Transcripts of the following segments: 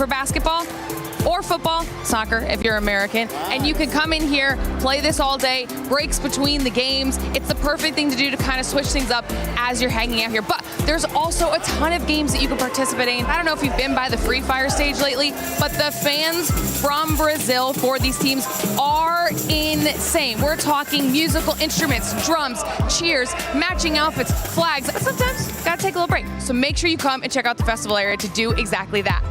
for basketball or football, soccer if you're American, and you can come in here, play this all day, breaks between the games. It's the perfect thing to do to kind of switch things up as you're hanging out here. But there's also a ton of games that you can participate in. I don't know if you've been by the Free Fire stage lately, but the fans from Brazil for these teams are insane. We're talking musical instruments, drums, cheers, matching outfits, flags. Sometimes gotta take a little break. So make sure you come and check out the festival area to do exactly that.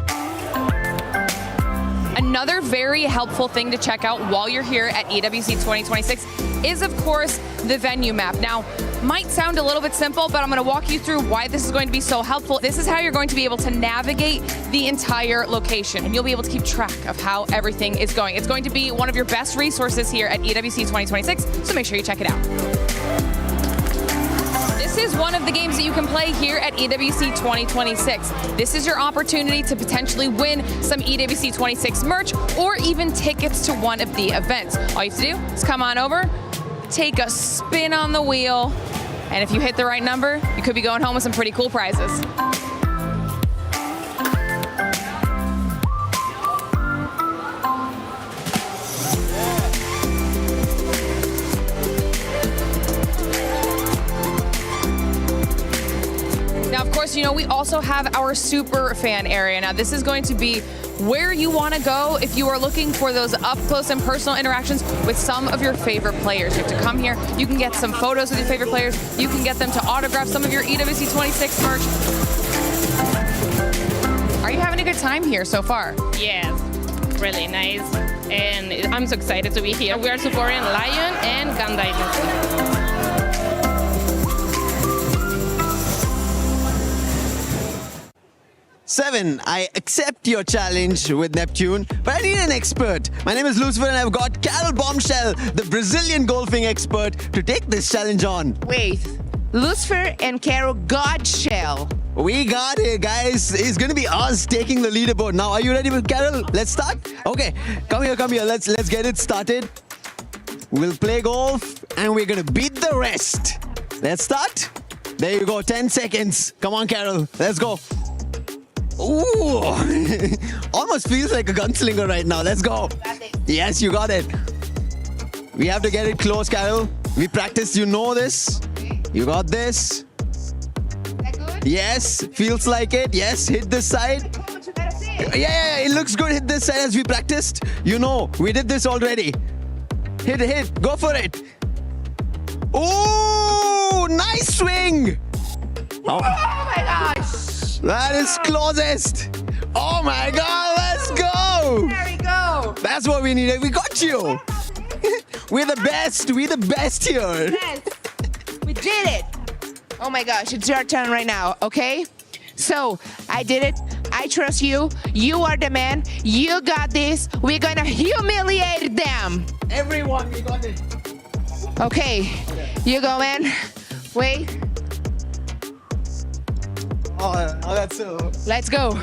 Another very helpful thing to check out while you're here at EWC 2026 is, of course, the venue map. Now, might sound a little bit simple, but I'm going to walk you through why this is going to be so helpful. This is how you're going to be able to navigate the entire location, and you'll be able to keep track of how everything is going. It's going to be one of your best resources here at EWC 2026, so make sure you check it out. This is one of the games that you can play here at EWC 2026. This is your opportunity to potentially win some EWC 26 merch or even tickets to one of the events. All you have to do is come on over, take a spin on the wheel, and if you hit the right number, you could be going home with some pretty cool prizes. Now, of course, you know, we also have our super fan area. Now, this is going to be where you want to go if you are looking for those up close and personal interactions with some of your favorite players. You have to come here. You can get some photos with your favorite players. You can get them to autograph some of your EWC 26 merch. Are you having a good time here so far? Yes, really nice. And I'm so excited to be here. We are supporting Lion and Gun Dynasty. 7, I accept your challenge with Neptune, but I need an expert. My name is Lucifer and I've got Carol Bombshell, the Brazilian golfing expert, to take this challenge on. Wait, Lucifer and Carol Godshell. We got it, guys. It's going to be us taking the leaderboard. Now, are you ready with Carol? Let's start? Okay, come here. Let's get it started. We'll play golf and we're going to beat the rest. Let's start. There you go, 10 seconds. Come on, Carol. Let's go. Ooh, almost feels like a gunslinger right now. Let's go. Yes, you got it. We have to get it close, Carol. We practiced, you know this. You got this. Is that good? Yes, feels like it. Yes, hit this side. Yeah, it looks good. Hit this side as we practiced. You know, we did this already. Hit, go for it. Ooh, nice swing. Oh my gosh. That is closest. Oh my God, let's go. There we go. That's what we needed. We got you. We're the best. We're the best here. Yes, we did it. Oh my gosh, it's your turn right now, okay? So, I did it. I trust you. You are the man. You got this. We're gonna humiliate them. Everyone, we got it. Okay, you go, man. Wait. Oh, that's so. Let's go.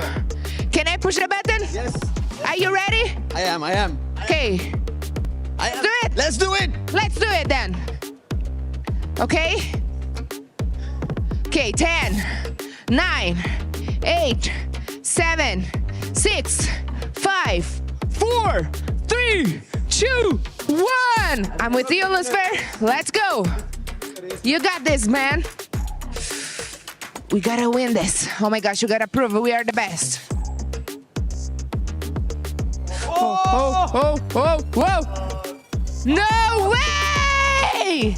Can I push the button? Yes. Are you ready? I am. Okay. Let's do it. Let's do it. Let's do it then. Okay? Okay, 10, 9, 8, 7, 6, 5, 4, 3, 2, 1. I'm with you, Lucifer. Let's go. You got this, man. We gotta win this. Oh my gosh, you gotta prove we are the best. Oh. No way!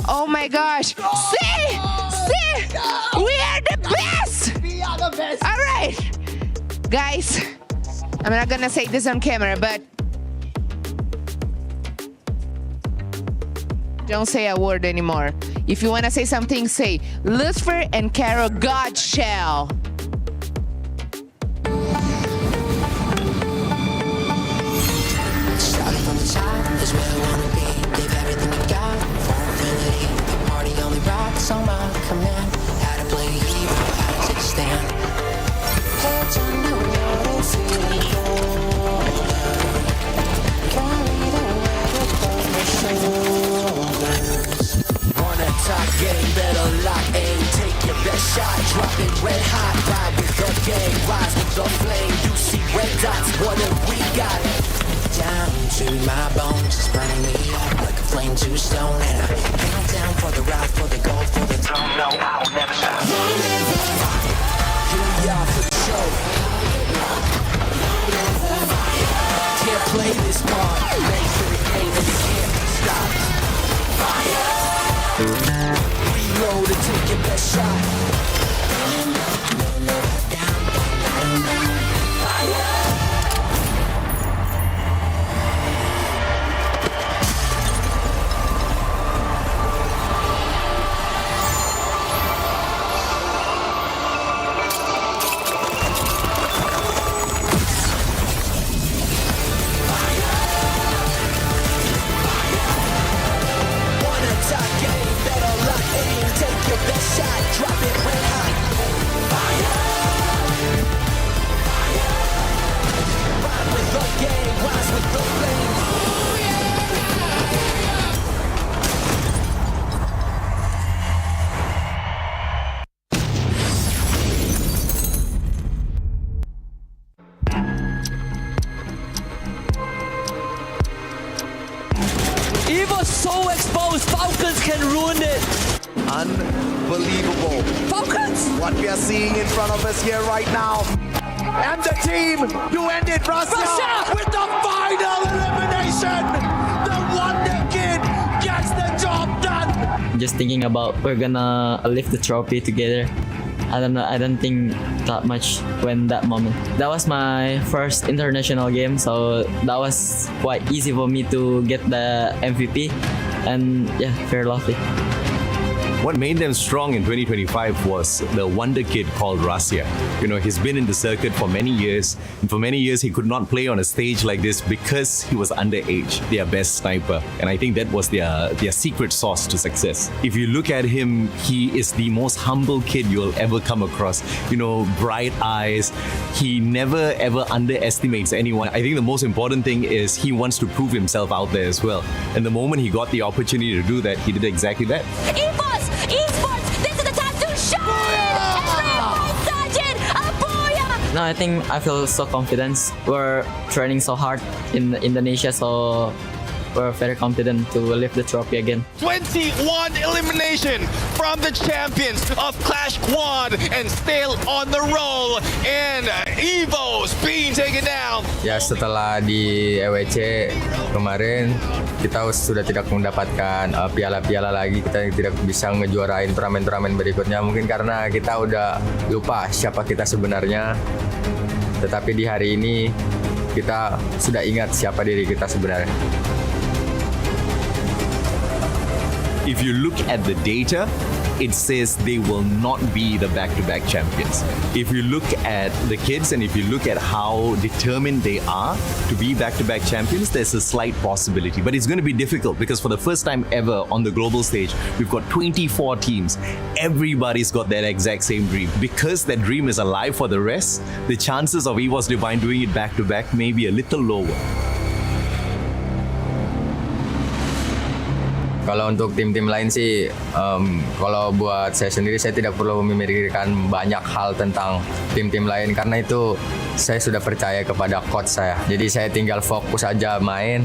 Oh my gosh. See? We are the best! We are the best. All right. Guys, I'm not gonna say this on camera, but don't say a word anymore. If you want to say something, say Lucifer and Carol Godshell. Starting from the top is where I wanna be. Give everything you got for infinity. The party only rocks on my command. How to play a hero, how to take a stand. Heads under water, feeling golden. Carried away above my shoulders. On that top game, better lock aim. Take your best shot, drop it red hot. through my bones. It's burning me up like a flame to stone. And I count down for the ride, for the gold, for the throne. No, I'll never stop. Here we are for the show. Can't play this part. Ready for the game and it can't be stopped. Reload and take your best shot. Evo's so exposed, Falcons can ruin it. Unbelievable. Falcons! What we are seeing in front of us here right now. And the team to end it, Russia, with the final elimination. The Wonder Kid gets the job done. Just thinking about we're gonna lift the trophy together. I don't think that much when that moment. That was my first international game, so that was quite easy for me to get the MVP, and yeah, very lovely. What made them strong in 2025 was the wonder kid called Russia. You know, he's been in the circuit for many years, and for many years he could not play on a stage like this because he was underage, their best sniper. And I think that was their secret sauce to success. If you look at him, he is the most humble kid you'll ever come across. You know, bright eyes. He never ever underestimates anyone. I think the most important thing is he wants to prove himself out there as well. And the moment he got the opportunity to do that, he did exactly that. Esports, this is the time to shine! Sergeant, Abuya! No, I think I feel so confident. We're training so hard in Indonesia, so we're very confident to lift the trophy again. 21 elimination from the champions of Clash Quad and still on the roll, and Evo's being taken down. Ya, setelah di EWC kemarin kita sudah tidak mendapatkan piala-piala lagi, kita tidak bisa ngejuarain turnamen-turnamen berikutnya, mungkin karena kita udah lupa siapa kita sebenarnya. Tetapi di hari ini kita sudah ingat siapa diri kita sebenarnya. If you look at the data, it says they will not be the back-to-back champions. If you look at the kids and if you look at how determined they are to be back-to-back champions, there's a slight possibility. But it's going to be difficult because for the first time ever on the global stage, we've got 24 teams. Everybody's got that exact same dream. Because that dream is alive for the rest, the chances of EVOS Divine doing it back-to-back may be a little lower. Kalau untuk tim-tim lain sih, kalau buat saya sendiri saya tidak perlu memikirkan banyak hal tentang tim-tim lain karena itu saya sudah percaya kepada coach saya. Jadi saya tinggal fokus aja main.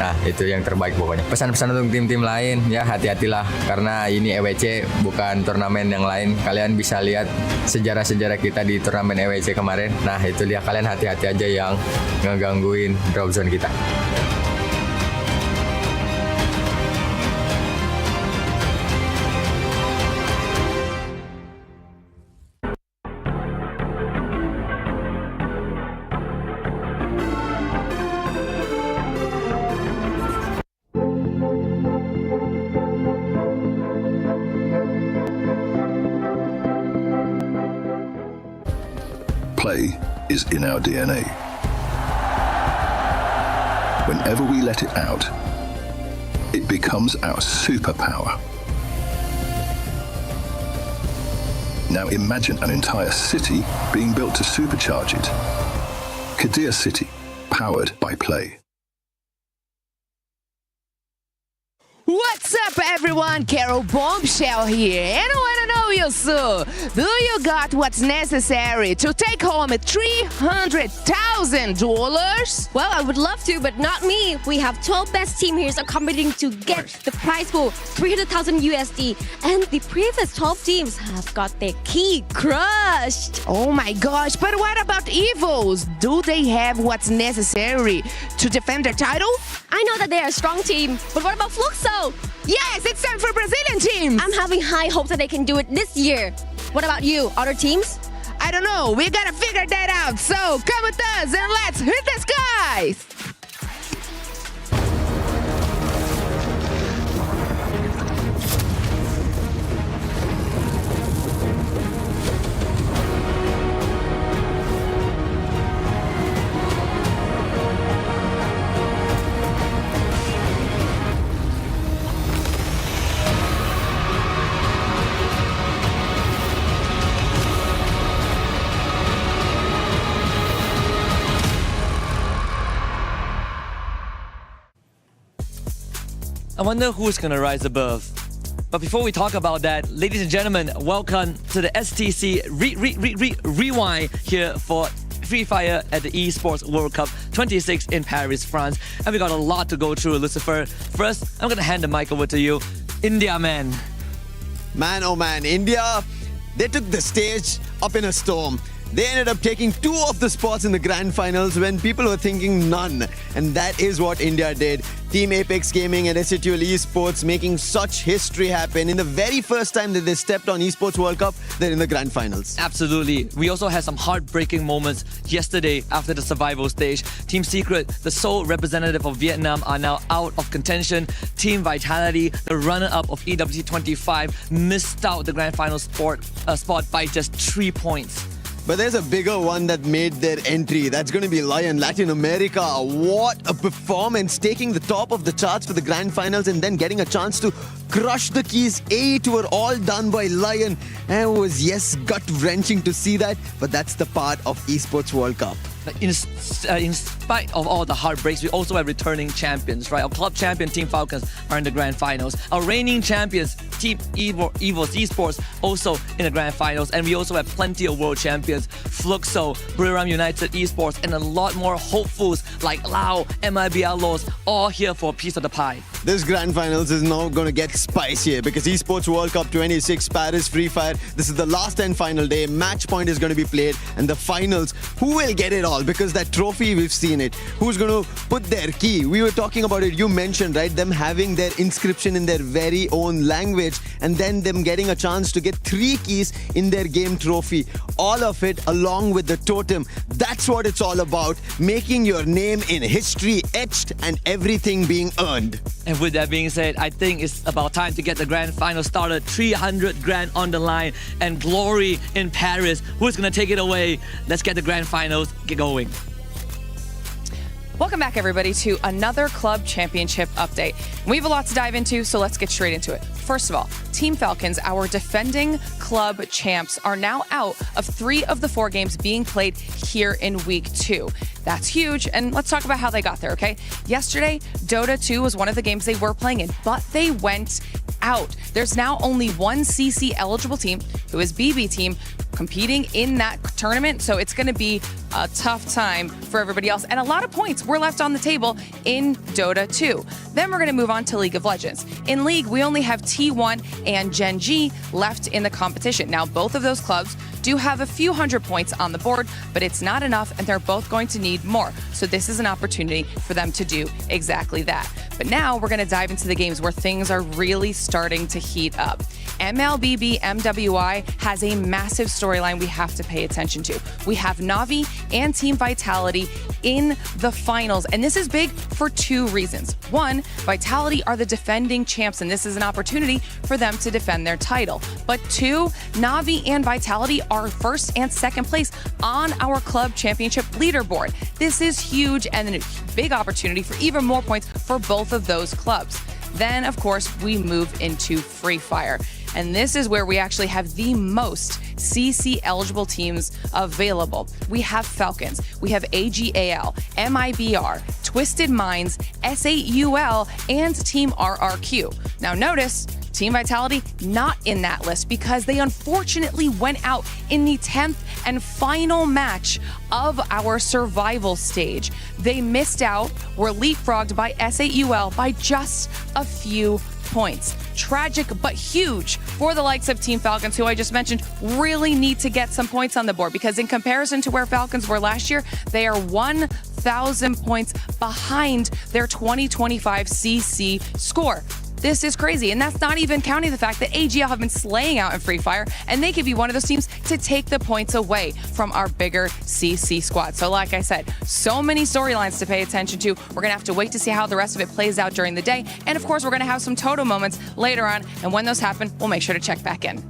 Nah, itu yang terbaik pokoknya. Pesan-pesan untuk tim-tim lain, ya hati-hatilah karena ini EWC bukan turnamen yang lain. Kalian bisa lihat sejarah-sejarah kita di turnamen EWC kemarin. Nah, itu dia, kalian hati-hati aja yang ngegangguin drop zone kita. Play is in our DNA. Whenever we let it out, it becomes our superpower. Now imagine an entire city being built to supercharge it. Kadir City, powered by Play. What's up, everyone? Carol Bombshell here, and I wanna know EWC, do you got what's necessary to take home $300,000? Well, I would love to, but not me. We have 12 best team here are competing to get the prize pool, 300,000 USD. And the previous 12 teams have got their key crushed. Oh my gosh, but what about Evos? Do they have what's necessary to defend their title? I know that they're a strong team, but what about Fluxo? Yes, it's time for Brazilian teams. I'm having high hopes that they can do it this year. What about you? Other teams? I don't know. We gotta figure that out. So come with us and let's hit the skies. I wonder who's gonna rise above. But before we talk about that, ladies and gentlemen, welcome to the STC Rewind here for Free Fire at the Esports World Cup 26 in Paris, France. And we got a lot to go through, Lucifer. First, I'm gonna hand the mic over to you. India, man. Man, oh man, India, they took the stage up in a storm. They ended up taking 2 of the spots in the grand finals when people were thinking none. And that is what India did. Team Apex Gaming and STL Esports making such history happen. In the very first time that they stepped on Esports World Cup, they're in the grand finals. Absolutely. We also had some heartbreaking moments yesterday after the survival stage. Team Secret, the sole representative of Vietnam, are now out of contention. Team Vitality, the runner-up of EWC 25, missed out the grand final spot by just 3 points. But there's a bigger one that made their entry. That's going to be Lion, Latin America. What a performance, taking the top of the charts for the grand finals and then getting a chance to crush the keys. 8 were all done by Lion. And it was, yes, gut-wrenching to see that. But that's the part of Esports World Cup. In spite of all the heartbreaks, we also have returning champions, right? Our club champion, Team Falcons, are in the grand finals. Our reigning champions, Team Evos Esports, also in the grand finals. And we also have plenty of world champions, Fluxo, Buriram United Esports, and a lot more hopefuls like Lao, MIBLOs, all here for a piece of the pie. This grand finals is now going to get spicier because Esports World Cup 26 Paris Free Fire, this is the last and final day. Match point is going to be played, and the finals, who will get it all? Because that trophy, we've seen it. Who's going to put their key? We were talking about it. You mentioned, right? Them having their inscription in their very own language and then them getting a chance to get 3 keys in their game trophy. All of it along with the totem. That's what it's all about. Making your name in history etched and everything being earned. And with that being said, I think it's about time to get the grand final started. 300 grand on the line and glory in Paris. Who's going to take it away? Let's get the grand finals going. Welcome back, everybody, to another club championship update. We have a lot to dive into, so let's get straight into it. First of all, Team Falcons, our defending club champs, are now out of 3 of the 4 games being played here in week 2. That's huge, and let's talk about how they got there, okay? Yesterday, Dota 2 was one of the games they were playing in, but they went out. There's now only one CC eligible team, who is BB Team, competing in that tournament, so it's going to be a tough time for everybody else. And a lot of points were left on the table in Dota 2. Then we're going to move on to League of Legends. In League, we only have T1 and Gen G left in the competition. Now, both of those clubs do have a few hundred points on the board, but it's not enough, and they're both going to need more. So this is an opportunity for them to do exactly that. But now we're going to dive into the games where things are really starting to heat up. MLBB MWI has a massive storyline we have to pay attention to. We have Na'Vi and Team Vitality in the finals, and this is big for 2 reasons. 1, Vitality are the defending champs, and this is an opportunity for them to defend their title. But 2, Na'Vi and Vitality are 1st and 2nd place on our club championship leaderboard. This is huge and a big opportunity for even more points for both of those clubs. Then, of course, we move into Free Fire. And this is where we actually have the most CC eligible teams available. We have Falcons, we have AGAL, MIBR, Twisted Minds, S8UL, and Team RRQ. Now notice, Team Vitality not in that list because they unfortunately went out in the 10th and final match of our survival stage. They missed out, were leapfrogged by S8UL by just a few points. Tragic but huge for the likes of Team Falcons, who I just mentioned really need to get some points on the board because in comparison to where Falcons were last year, they are 1,000 points behind their 2025 CC score. This is crazy, and that's not even counting the fact that AGL have been slaying out in Free Fire, and they could be one of those teams to take the points away from our bigger CC squad. So like I said, so many storylines to pay attention to. We're gonna have to wait to see how the rest of it plays out during the day, and of course, we're gonna have some Toto moments later on, and when those happen, we'll make sure to check back in.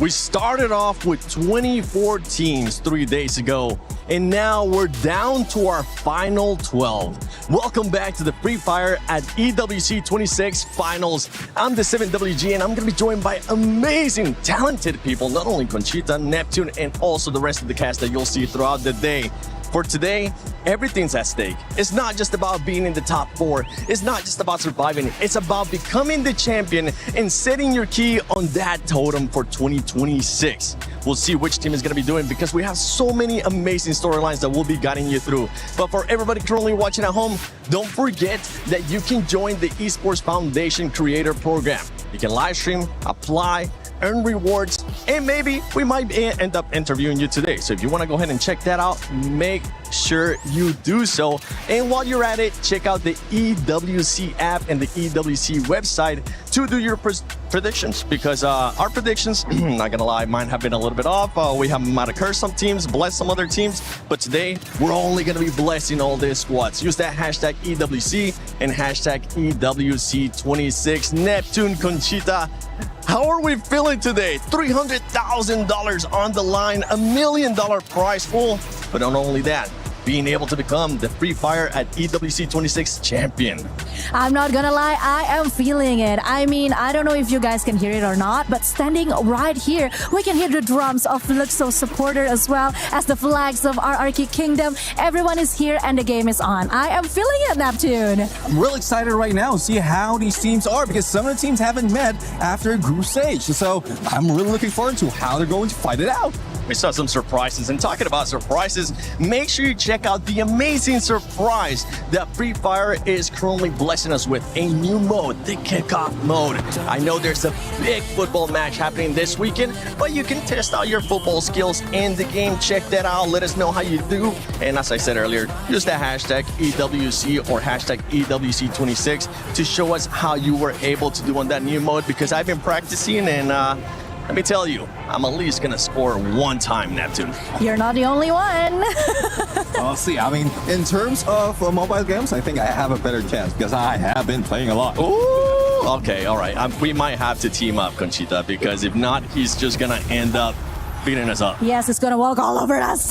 We started off with 24 teams 3 days ago, and now we're down to our final 12. Welcome back to the Free Fire at EWC 26 Finals. I'm the 7WG, and I'm going to be joined by amazing, talented people, not only Conchita, Neptune, and also the rest of the cast that you'll see throughout the day. For today, everything's at stake. It's not just about being in the top 4. It's not just about surviving. It's about becoming the champion and setting your key on that totem for 2026. We'll see which team is going to be doing because we have so many amazing storylines that we'll be guiding you through. But for everybody currently watching at home, don't forget that you can join the Esports Foundation Creator Program. You can live stream, apply, earn rewards, and maybe we might end up interviewing you today. So if you want to go ahead and check that out, make sure you do so. And while you're at it, check out the EWC app and the EWC website to do your predictions, because our predictions, not gonna lie, mine have been a little bit off. We might have cursed some teams, blessed some other teams, but today we're only gonna be blessing all these squads. Use that hashtag EWC and hashtag EWC26. Neptune, Conchita, how are we feeling today? $300,000 on the line, $1 million prize pool, but not only that, being able to become the Free Fire at EWC 26 champion. I'm not gonna lie, I am feeling it. I mean, I don't know if you guys can hear it or not, but standing right here, we can hear the drums of Luxo supporter as well as the flags of RRQ Kingdom. Everyone is here and the game is on. I am feeling it, Neptune. I'm real excited right now to see how these teams are because some of the teams haven't met after group stage. So I'm really looking forward to how they're going to fight it out. We saw some surprises, and talking about surprises, make sure you check out the amazing surprise that Free Fire is currently blessing us with, a new mode, the kickoff mode. I know there's a big football match happening this weekend, but you can test out your football skills in the game. Check that out, let us know how you do, and as I said earlier, use that hashtag EWC or hashtag EWC26 to show us how you were able to do on that new mode, because I've been practicing, and let me tell you, I'm at least going to score one time, Neptune. You're not the only one. I'll see. I mean, in terms of mobile games, I think I have a better chance because I have been playing a lot. Ooh, okay, all right. We might have to team up, Conchita, because if not, he's just going to end up beating us up. Yes, it's gonna walk all over us.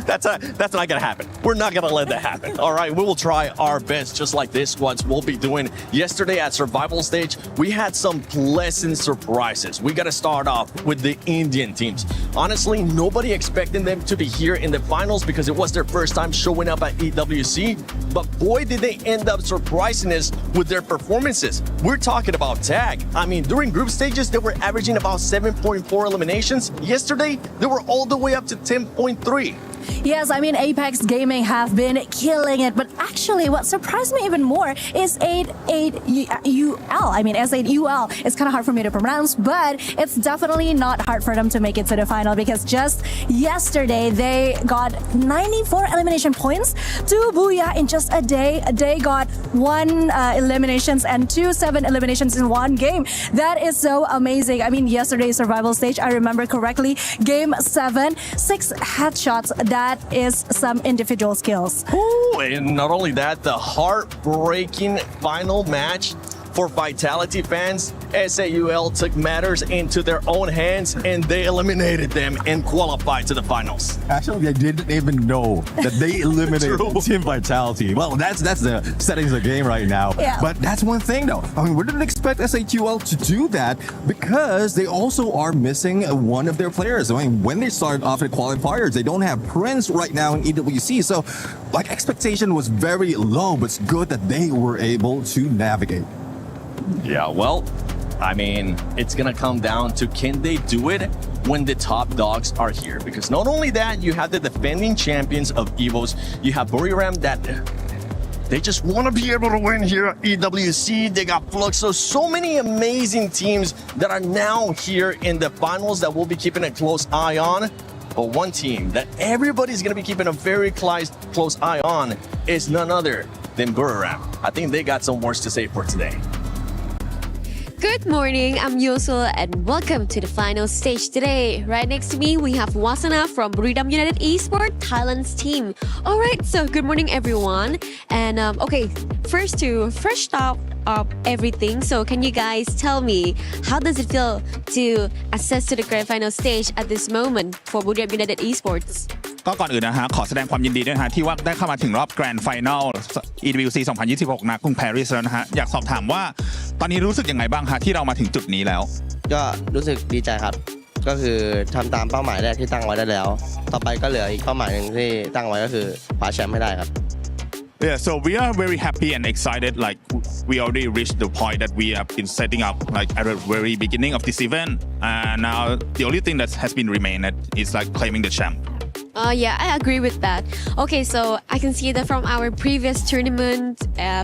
That's not gonna happen. We're not gonna let that happen. All right, we will try our best, just like this squads will be doing. Yesterday at survival stage, we had some pleasant surprises. We gotta start off with the Indian teams. Honestly, nobody expected them to be here in the finals because it was their first time showing up at EWC, but boy did they end up surprising us with their performances. We're talking about tag. I mean, during group stages, they were averaging about 7.4 eliminations. Yesterday, they were all the way up to 10.3. Yes, I mean, Apex Gaming have been killing it, but actually what surprised me even more is S8UL. I mean, S8UL. It's kind of hard for me to pronounce, but it's definitely not hard for them to make it to the final because just yesterday they got 94 elimination points to Booyah in just a day. They got 1 eliminations and 7 eliminations in one game. That is so amazing. I mean, yesterday's survival stage, I remember correctly, game 7, 6 headshots. That is some individual skills. Ooh, and not only that, the heartbreaking final match for Vitality fans SAUL took matters into their own hands and they eliminated them and qualified to the finals. Actually, I didn't even know that they eliminated Team Vitality. Well, that's the settings of the game right now. Yeah. But that's one thing, though. I mean, we didn't expect SAQL to do that because they also are missing one of their players. I mean, when they started off the qualifiers, they don't have Prince right now in EWC. So, like, expectation was very low, but it's good that they were able to navigate. Yeah, well, I mean, it's gonna come down to can they do it when the top dogs are here? Because not only that, you have the defending champions of EVOS, you have Buriram that they just want to be able to win here at EWC. They got Fluxo, so many amazing teams that are now here in the finals that we'll be keeping a close eye on. But one team that everybody's going to be keeping a very close eye on is none other than Buriram. I think they got some words to say for today. Good morning, I'm Yosul and welcome to the final stage today. Right next to me, we have Wasana from Buriram United Esports, Thailand's team. Alright, so good morning everyone. And okay, first to fresh start of everything. So can you guys tell me, how does it feel to access to the grand final stage at this moment for Buriram United Esports? ก็ก่อนอื่นนะฮะขอแสดงความยินดีด้วยนะฮะที่ว่าได้เข้ามาถึงรอบแกรนด์ไฟนอล EWC 2026 นะกรุงปารีสแล้วนะฮะอยากสอบถามว่าตอนนี้รู้สึกยังไงบ้างฮะที่เรามาถึงจุดนี้แล้วก็รู้สึกดีใจครับก็คือทำตามเป้าหมายแรกที่ตั้งไว้ได้แล้วต่อไปก็เหลืออีกเป้าหมายหนึ่งที่ตั้งไว้ก็คือคว้าแชมป์ให้ได้ครับ Yeah, so we are very happy and excited. Like we already reached the point that we have been setting up like at the very beginning of this event, and now the only thing that has been remained is like claiming the champ. Yeah, I agree with that. Okay, so I can see that from our previous tournament,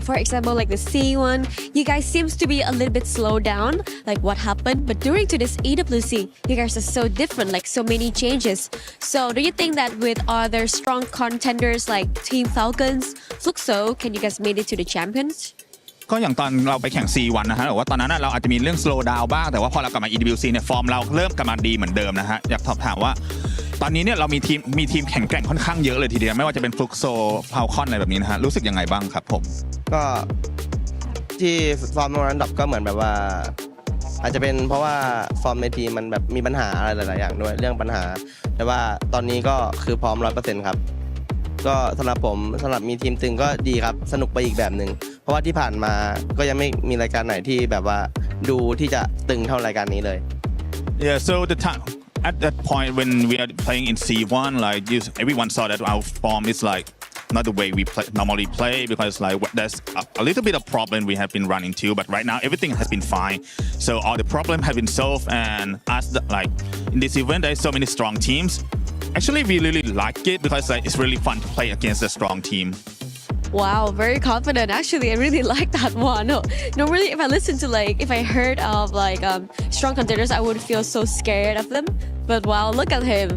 for example, like the C1, you guys seems to be a little bit slowed down, like what happened. But during to this EWC, you guys are so different, like so many changes. So do you think that with other strong contenders like Team Falcons, Fluxo, can you guys made it to the champions? ก็อย่างตอนเราไปแข่ง C1 นะฮะแต่ว่าตอนนั้นเราอาจจะมีเรื่อง slow down บ้างแต่ว่าพอเรากลับมา EWC เนี่ยฟอร์มเราเริ่มกลับมาดีเหมือนเดิมนะฮะอยากสอบถามว่าตอนนี้เนี่ยเรามีทีมแข็งแกร่งค่อนข้างเยอะเลยทีเดียวไม่ว่าจะเป็น Fluxo Falcon อะไรแบบนี้นะฮะรู้สึกยังไงบ้างครับผมก็ที่ฟอร์มตรงนั้นดรอปก็เหมือนแบบว่าอาจจะเป็นเพราะว่าฟอร์มในทีมมันแบบมีปัญหาอะไรหลายๆอย่างด้วยเรื่องปัญหาแต่ว่าตอนนี้ก็คือพร้อม 100% ครับก็สำหรับผมสำหรับมีทีมตึงก็ดีครับสนุกไปอีกแบบหนึ่งเพราะว่าที่ผ่านมาก็ยังไม่มีรายการไหนที่แบบว่าดูที่จะตึงเท่ารายการนี้เลย Yeah, so the time at that point when we are playing in C1, like everyone saw that our form is like not the way we normally play because like there's a little bit of problem we have been running into, but right now everything has been fine. So all the problem have been solved, and as like in this event, there's so many strong teams. Actually, we really like it because like, it's really fun to play against a strong team. Wow, very confident. Actually, I really like that one. Normally, if I listen to like, if I heard of like strong contenders, I would feel so scared of them. But wow, look at him.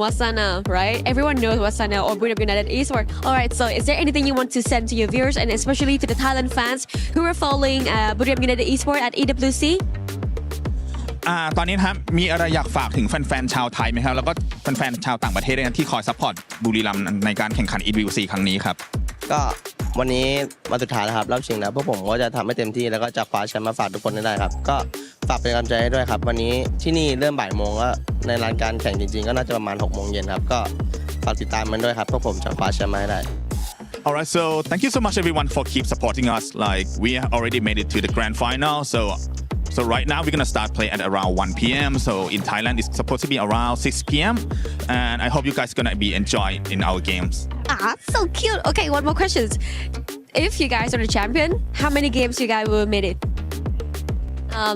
Wasana, right? Everyone knows Wasana or Buriram United Esports. Alright, so is there anything you want to send to your viewers and especially to the Thailand fans who are following Buriram United Esports at EWC? ตอนนี้นะครับมีอะไรอยากฝากถึงแฟนๆชาวไทยไหมครับแล้วก็แฟนๆชาวต่างประเทศด้วยที่คอยซัพพอร์ตบุรีรัมย์ในการแข่งขัน EWC ครั้งนี้ครับก็วันนี้มาสุดท้ายแล้วครับรอบชิงแล้วพวกผมก็จะทำให้เต็มที่แล้วก็จะคว้าแชมป์มาฝากทุกคนได้ครับก็ฝากเป็นกำลังใจให้ด้วยครับวันนี้ที่นี่เริ่มบ่ายโมงก็ในรายการแข่งจริงๆก็น่าจะประมาณ 6 โมงเย็นครับก็ฝากติดตามมันด้วยครับพวกผมจะคว้าแชมป์มาให้ได้ Alright, so thank you so much everyone for keep supporting us. Like we already made it to the grand final, so right now we're gonna start play at around 1 p.m. So in Thailand it's supposed to be around 6 p.m. and I hope you guys gonna be enjoy in our games. So cute. Okay, one more question. If you guys are the champion, how many games you guys will make it?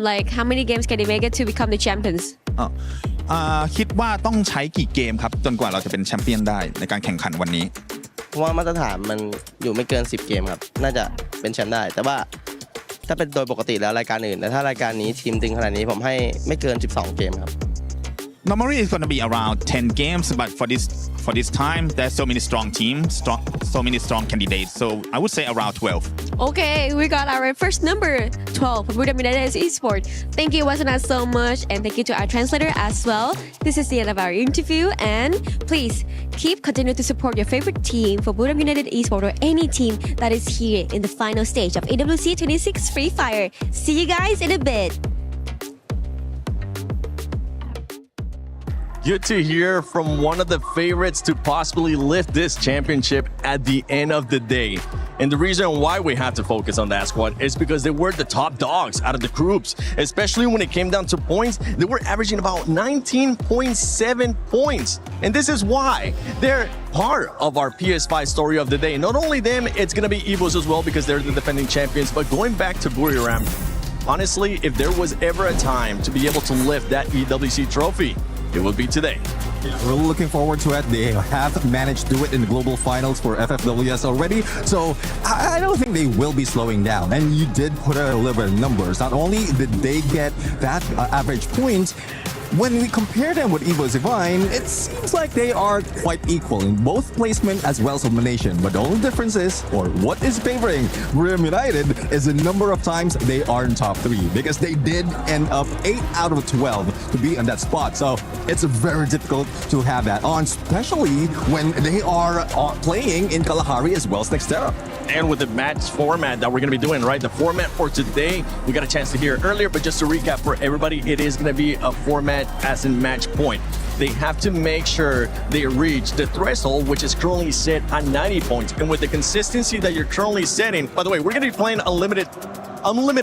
Like how many games can you make it to become the champions? คิดว่าต้องใช้กี่เกมครับจนกว่าเราจะเป็นแชมเปี้ยนได้ในการแข่งขันวันนี้เพราะว่ามาตรฐานมันอยู่ไม่เกิน10เกมครับน่าจะเป็นแชมป์ได้แต่ว่าถ้าเป็นโดยปกติแล้วรายการอื่นแต่ถ้ารายการนี้ทีมตึงขนาดนี้ผมให้ไม่เกิน12เกมครับ normally it's going to be around 10 games, but for this time, there's so many strong teams, so many strong candidates. So I would say around 12. Okay, we got our first number 12 for Freedom United Esports. Thank you, Wasana, so much, and thank you to our translator as well. This is the end of our interview, and please continue to support your favorite team for Freedom United Esports or any team that is here in the final stage of EWC 26 Free Fire. See you guys in a bit. Good to hear from one of the favorites to possibly lift this championship at the end of the day. And the reason why we have to focus on that squad is because they were the top dogs out of the groups, especially when it came down to points. They were averaging about 19.7 points. And this is why they're part of our PS5 story of the day. Not only them, it's going to be EVOS as well because they're the defending champions. But going back to Buriram, honestly, if there was ever a time to be able to lift that EWC trophy, it will be today. We're looking forward to it. They have managed to do it in the global finals for FFWS already. So I don't think they will be slowing down. And you did put a little bit of numbers. Not only did they get that average points, when we compare them with EVOS Divine, it seems like they are quite equal in both placement as well as elimination. But the only difference is, or what is favoring Freedom United, is the number of times they are in top 3. Because they did end up 8 out of 12 to be on that spot. So it's very difficult to have that on, especially when they are playing in Kalahari as well as Nextera. And with the match format that we're going to be doing, right? The format for today, we got a chance to hear it earlier, but just to recap for everybody, it is going to be a format as in match point. They have to make sure they reach the threshold, which is currently set at 90 points. And with the consistency that you're currently setting, by the way, we're going to be playing unlimited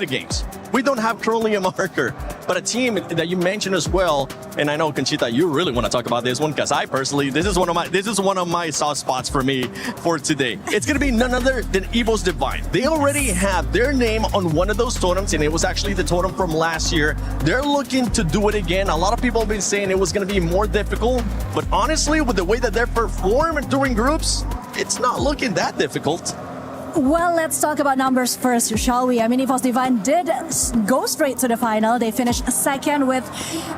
games. We don't have currently a marker, but a team that you mentioned as well, and I know Conchita, you really want to talk about this one because I personally, this is one of my soft spots for me for today. It's going to be none other than EVOS Divine. They already have their name on one of those totems, and it was actually the totem from last year. They're looking to do it again. A lot of people have been saying it was going to be more difficult, but honestly, with the way that they're performing during groups, it's not looking that difficult. Well, let's talk about numbers first, shall we? I mean, EVOS Divine did go straight to the final. They finished second with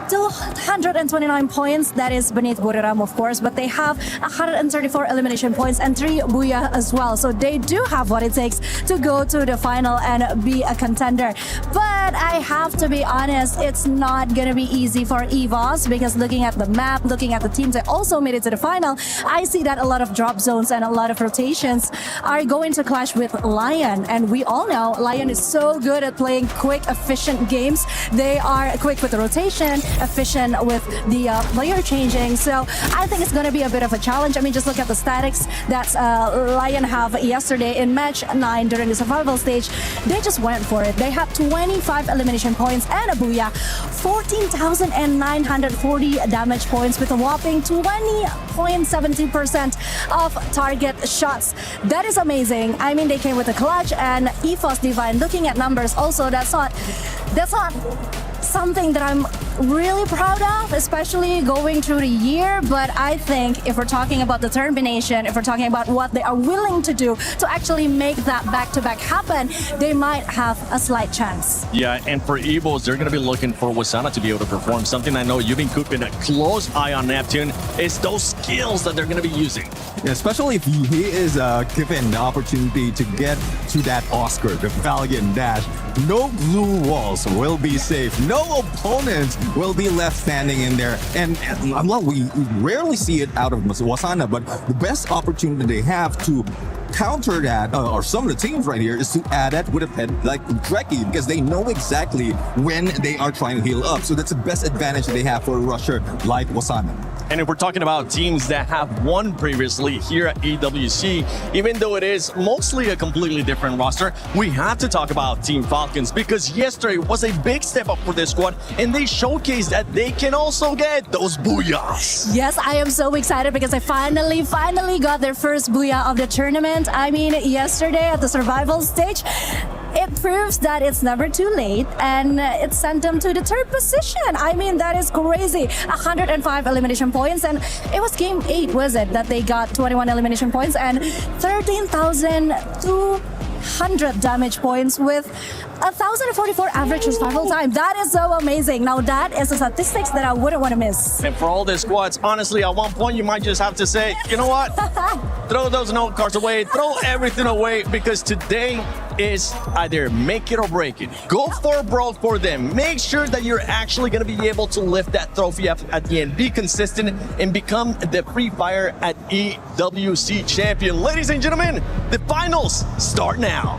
229 points. That is beneath Buriram, of course, but they have 134 elimination points and 3 Booyah as well. So they do have what it takes to go to the final and be a contender. But I have to be honest, it's not going to be easy for EVOS because looking at the map, looking at the teams that also made it to the final, I see that a lot of drop zones and a lot of rotations are going to clash with Lion, and we all know Lion is so good at playing quick, efficient games. They are quick with the rotation, efficient with the player changing. So I think it's going to be a bit of a challenge. I mean, just look at the statics that Lion have yesterday in match 9 during the survival stage. They just went for it. They had 25 elimination points and a Booyah, 14,940 damage points with a whopping 20.70% of target shots. That is amazing. I mean, they came with a clutch, and EVOS Divine, looking at numbers also, that's not something that I'm really proud of, especially going through the year. But I think if we're talking about determination, if we're talking about what they are willing to do to actually make that back-to-back happen, they might have a slight chance. Yeah, and for EVOS, they're going to be looking for Wasana to be able to perform. Something I know you've been keeping a close eye on Neptune is those skills that they're going to be using. Yeah, especially if he is given the opportunity to get to that Oscar, the Valiant Dash. No blue walls will be safe. No opponents will be left standing in there. And we rarely see it out of Wasana, but the best opportunity they have to counter that, or some of the teams right here, is to add that with a pet like Dreki, because they know exactly when they are trying to heal up. So that's the best advantage they have for a rusher like Wasana. And if we're talking about teams that have won previously here at EWC, even though it is mostly a completely different roster, we have to talk about Team Falcons, because yesterday was a big step up for this squad, and they showcased that they can also get those booyahs. Yes, I am so excited because I finally got their first booyah of the tournament. I mean, yesterday at the survival stage, it proves that it's never too late, and it sent them to the 3rd position. I mean, that is crazy. 105 elimination points, and it was game 8, was it, that they got 21 elimination points and 13,200 800 damage points with 1,044 average survival time. That is so amazing. Now that is a statistics that I wouldn't want to miss. And for all the squads, honestly, at one point you might just have to say, you know what? Throw those note cards away, throw everything away, because today is either make it or break it. Go for broke for them. Make sure that you're actually going to be able to lift that trophy up at the end. Be consistent and become the Free Fire at EWC champion. Ladies and gentlemen, the finals start now.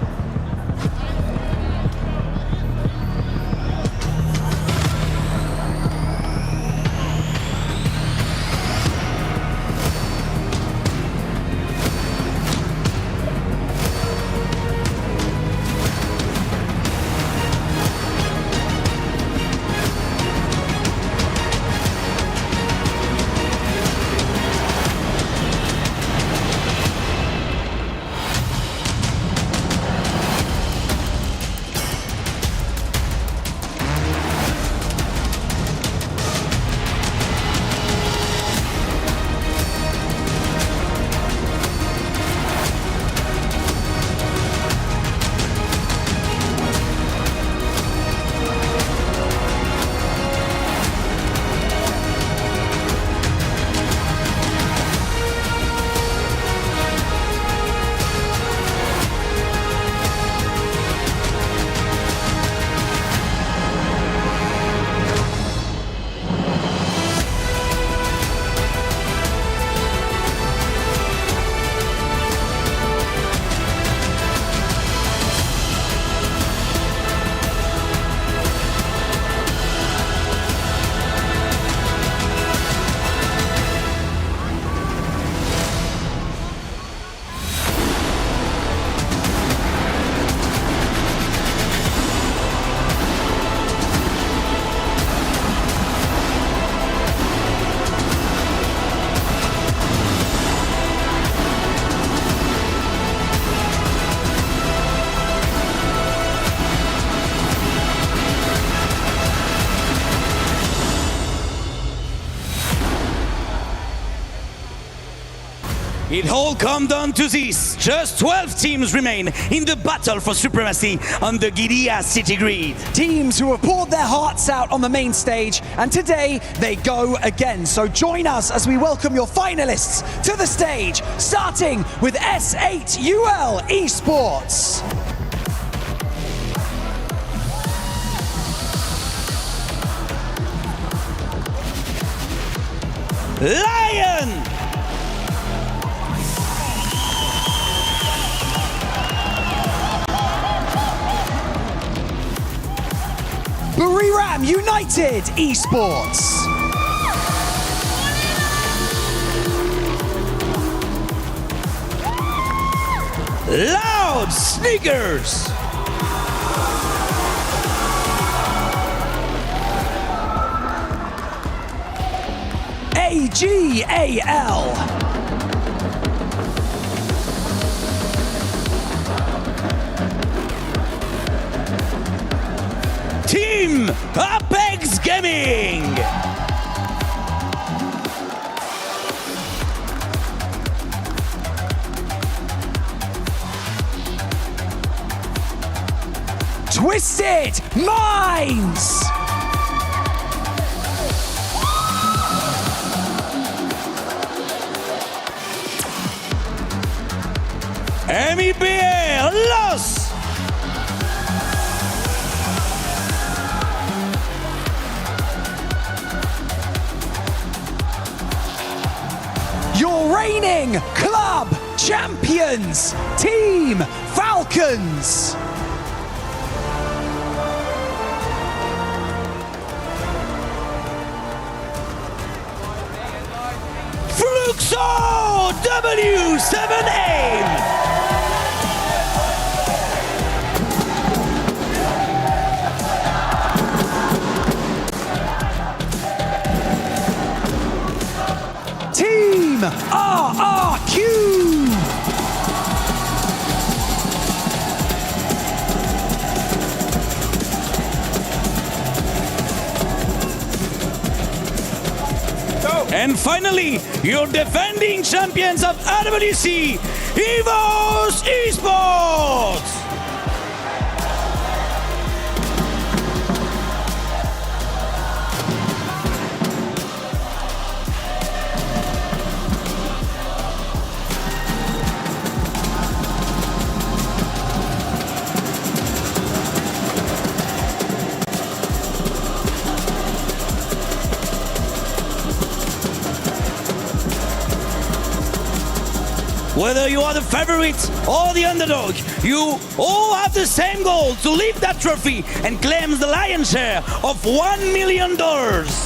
It all comes down to this. Just 12 teams remain in the battle for supremacy on the Gidea city grid. Teams who have poured their hearts out on the main stage, and today they go again. So join us as we welcome your finalists to the stage, starting with S8UL Esports. Lion! Buriram United Esports. Loud Sneakers. AGAL. Team Apex Gaming. Twisted Minds. MEBA Los. Your reigning club champions, Team Falcons. Fluxo W7 Team RRQ. And finally, your defending champions of EWC, EVOS Esports! Whether you are the favorite or the underdog, you all have the same goal to lift that trophy and claim the lion's share of $1 million.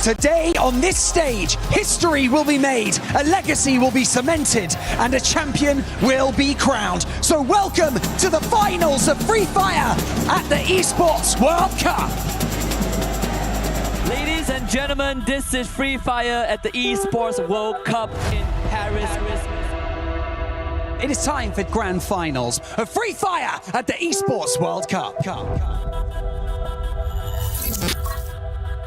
Today on this stage, history will be made, a legacy will be cemented, and a champion will be crowned. So welcome to the finals of Free Fire at the Esports World Cup. Ladies and gentlemen, this is Free Fire at the Esports World Cup in Paris. It is time for grand finals of Free Fire at the Esports World Cup.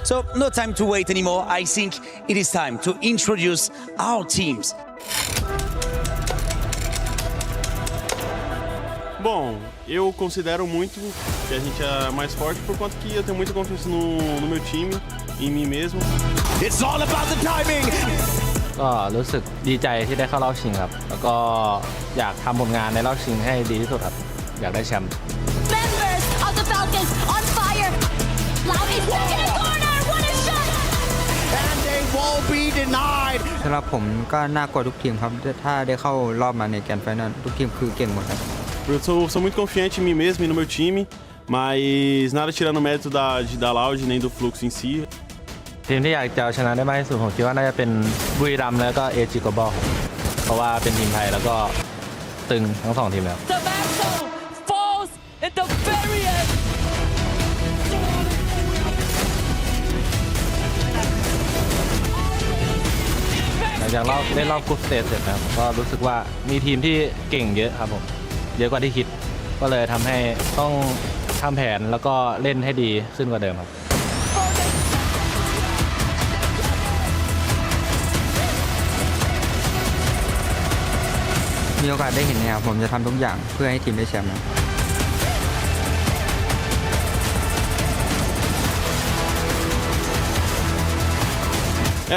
So no time to wait anymore. I think it is time to introduce our teams. Bom, eu considero muito que a gente é mais forte por conta que eu tenho muita confiança no meu time, em mim mesmo. It's all about the timing. ก็รู้สึกดีใจที่ได้เข้ารอบชิงครับแล้วก็อยากทำผลงานในรอบชิงให้ดีที่สุดครับอยากได้แชมป์ Members of the Falcons on fire. Loud is stuck in a corner. What a shot! And they won't be denied. สำหรับผมก็น่ากลัวทุกทีมครับถ้าได้เข้ารอบมาในแกรนด์ไฟนอลทุกทีมคือเก่งหมดครับ Eu sou muito confiante em mim mesmo e no meu time, mas nada tirando o mérito da Loud nem do Fluxo em si. ทีมที่อยากจะเอาชนะได้มากที่สุดผมคิดว่าน่าจะเป็นบุรีรัมย์แล้วก็เอจิโกบอลเพราะว่าเป็นทีมไทยแล้วก็ตึงทั้งสองทีมแล้ว The battle falls at the very end. หลังจากเล่นรอบกรุ๊ปสเตจเสร็จนะครับผมก็รู้สึกว่ามีทีมที่เก่งเยอะครับผมเยอะกว่าที่คิดก็เลยทำให้ต้องทำแผนแล้วก็เล่นให้ดีขึ้นกว่าเดิมครับ มีโอกาสได้เห็นนะครับผมจะทำทุกอย่างเพื่อให้ทีมได้แชมป์นะ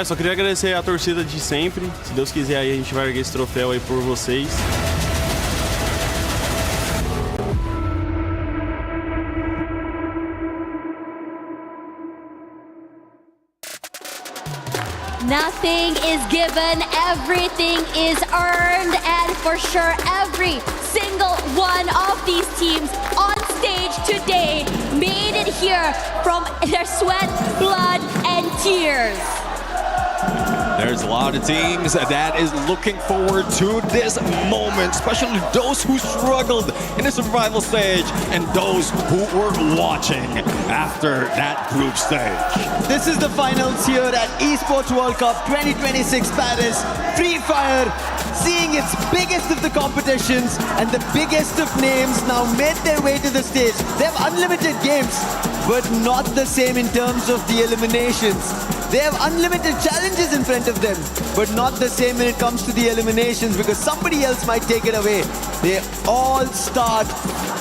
Só queria agradecer a torcida de sempre. Se Deus quiser aí a gente vai erguer esse troféu aí por vocês. Nothing is given, everything is earned, and for sure every single one of these teams on stage today made it here from their sweat, blood, and tears. There's a lot of teams that is looking forward to this moment, especially those who struggled in the survival stage and those who were watching after that group stage. This is the finals here at Esports World Cup 2026 Paris. Free Fire seeing its biggest of the competitions and the biggest of names now made their way to the stage. They have unlimited games, but not the same in terms of the eliminations. They have unlimited challenges in front of them, but not the same when it comes to the eliminations because somebody else might take it away. They all start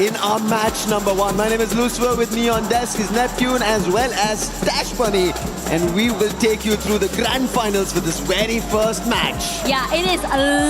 in our match number 1. My name is Lucifer. With me on desk is Neptune as well as Dash Bunny, and we will take you through the grand finals for this very first match. Yeah, it is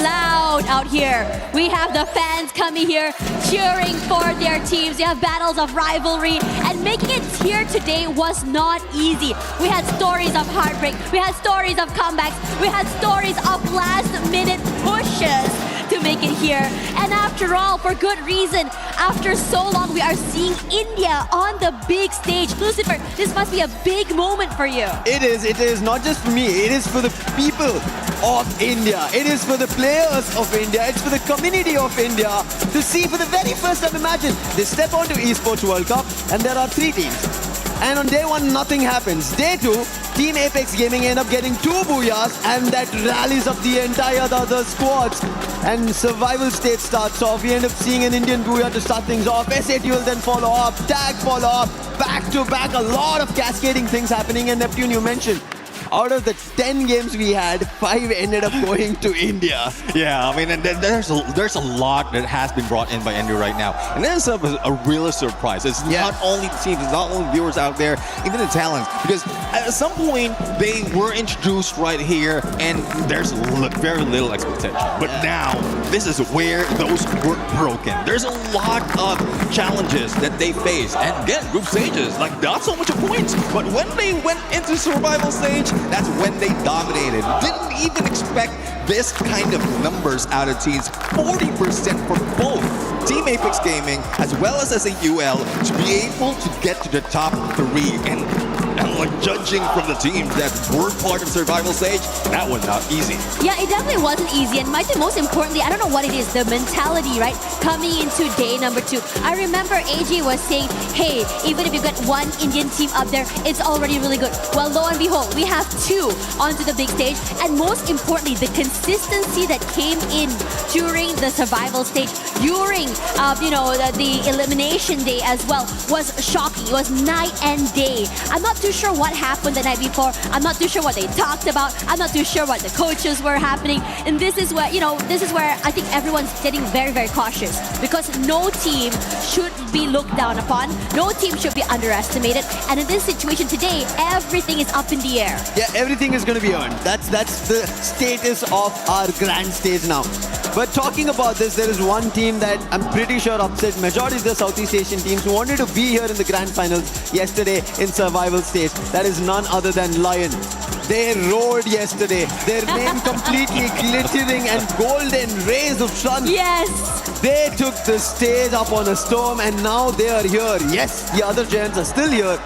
loud out here. We have the fans coming here cheering for their teams. You have battles of rivalry, and making it here today was not easy. We had stories of heartbreak, we had stories of comebacks, we had stories of last-minute pushes to make it here. And after all, for good reason, after so long, we are seeing India on the big stage. Lucifer, this must be a big moment for you. It is not just for me, it is for the people of India. It is for the players of India. It's for the community of India to see for the very first time. Imagine, they step onto Esports World Cup and there are 3 teams. And on day 1, nothing happens. Day 2, Team Apex Gaming end up getting 2 booyahs and that rallies up the entire other squads. And survival state starts off. We end up seeing an Indian booyah to start things off. SAT will then follow up, Tag follow up, back to back. A lot of cascading things happening. And Neptune, you mentioned, out of the 10 games we had, 5 ended up going to India. Yeah, I mean, and there's a lot that has been brought in by India right now, and this is a real surprise. It's not only the teams, it's not only viewers out there, even the talents, because at some point they were introduced right here, and there's very little expectation. But now this is where those were broken. There's a lot of challenges that they face, and again, group stages, like not so much points, but when they went into survival stage, that's when they dominated. Didn't even expect this kind of numbers out of teams. 40% for both Team Apex Gaming as well as SAUL to be able to get to the top 3. And like judging from the teams that were part of survival stage, that was not easy. Yeah, it definitely wasn't easy. And I think most importantly, I don't know what it is, the mentality, right? Coming into day number 2. I remember AJ was saying, hey, even if you get one Indian team up there, it's already really good. Well, lo and behold, we have 2 onto the big stage. And most importantly, the consistency that came in during the survival stage, during the elimination day as well, was shocking. It was night and day. I'm not too sure what happened the night before. I'm not too sure what they talked about. I'm not too sure what the coaches were happening. And this is where, I think everyone's getting very, very cautious, because no team should be looked down upon. No team should be underestimated. And in this situation today, everything is up in the air. Yeah, everything is going to be earned. That's the status of our grand stage now. But talking about this, there is one team that I'm pretty sure upset majority of the Southeast Asian teams who wanted to be here in the grand finals yesterday in survival stage. That is none other than Lion. They roared yesterday. Their name completely glittering and golden rays of sun. Yes! They took the stage up on a storm and now they are here. Yes, the other giants are still here,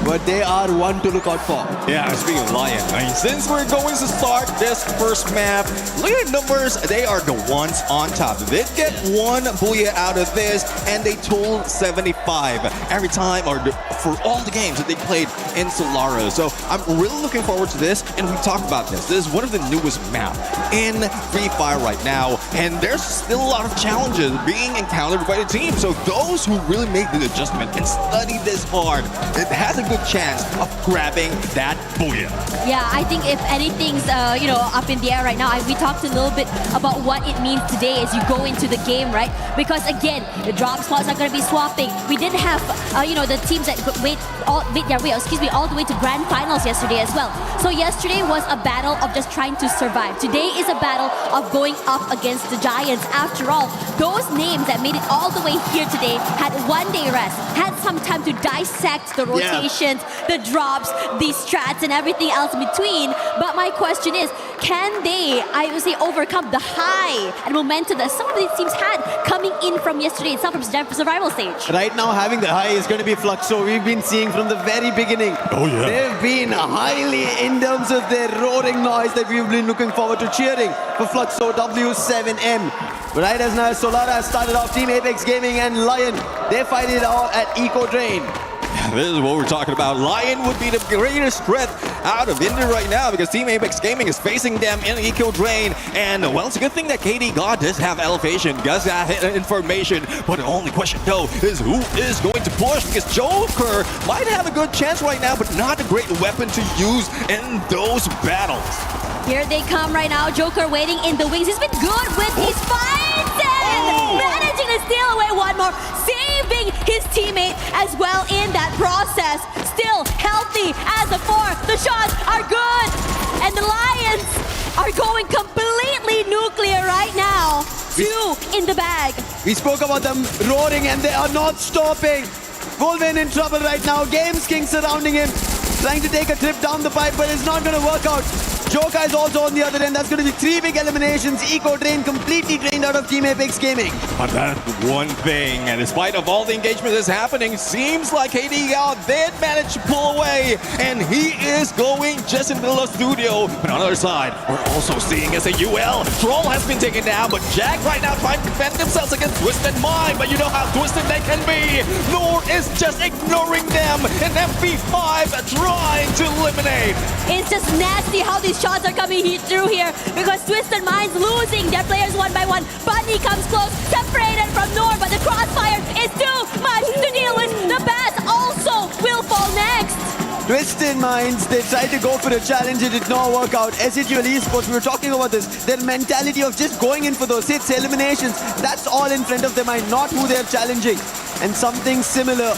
but they are one to look out for. Yeah, speaking of Lion, I mean, since we're going to start this first map, look at the numbers. They are the ones on top. They get 1 booyah out of this, and they told 75 every time, or for all the games that they played in Solara. So I'm really looking forward to this, and we talked about this. This is one of the newest maps in Free Fire right now, and there's still a lot of challenges being encountered by the team. So those who really make the adjustment and study this hard, it has a good chance of grabbing that booyah. Yeah, I think if anything's up in the air right now, we talked a little bit about what it means today as you go into the game, right? Because again, the drop spots are going to be swapping. We didn't have the teams that made all the way to grand finals yesterday as well. So yesterday was a battle of just trying to survive. Today is a battle of going up against the giants. After all, those names that made it all the way here today had 1 day rest, had some time to dissect the rotations, the drops, the strats, and everything else in between. But my question is, can they, I would say, overcome the high and momentum that some of these teams had coming in from yesterday itself from survival stage? Right now, having the high is going to be Fluxo. We've been seeing from the very beginning. Oh, yeah. They've been highly in terms of their roaring noise that we've been looking forward to cheering for Fluxo W7M. Right as now, Solara has started off Team Apex Gaming and Lion. They fight it out at Eco Drain. This is what we're talking about. Lion would be the greatest threat out of India right now, because Team Apex Gaming is facing them in Eco Drain. And, well, it's a good thing that KD God does have elevation, does have information. But the only question, though, is who is going to push? Because Joker might have a good chance right now, but not a great weapon to use in those battles. Here they come right now. Joker waiting in the wings. He's been good with his fights and managing to steal away one more, saving his teammate as well in that process. Still healthy as a 4. The shots are good. And the Lions are going completely nuclear right now. 2 in the bag. We spoke about them roaring and they are not stopping. Wolverine in trouble right now. Games King surrounding him, trying to take a trip down the pipe, but it's not going to work out. Joker is also on the other end. That's going to be 3 big eliminations. Eco Drain completely drained out of Team Apex Gaming. But that's one thing, and despite of all the engagement that's happening, seems like KD God did manage to pull away, and he is going just into the studio. But on the other side, we're also seeing SAUL. Troll has been taken down, but Jack right now trying to defend themselves against Twisted Mind, but you know how twisted they can be. Noor is just ignoring them, and FP5 trying to eliminate. It's just nasty how these shots are coming through here, because Twisted Minds losing their players one by one. Bunny comes close, separated from Noor, but the crossfire is too much to deal with. The Bats also will fall next. Twisted Minds, they tried to go for a challenge, it did not work out. SHUL Esports, we were talking about this. Their mentality of just going in for those hits, eliminations, that's all in front of their mind, not who they're challenging. And something similar,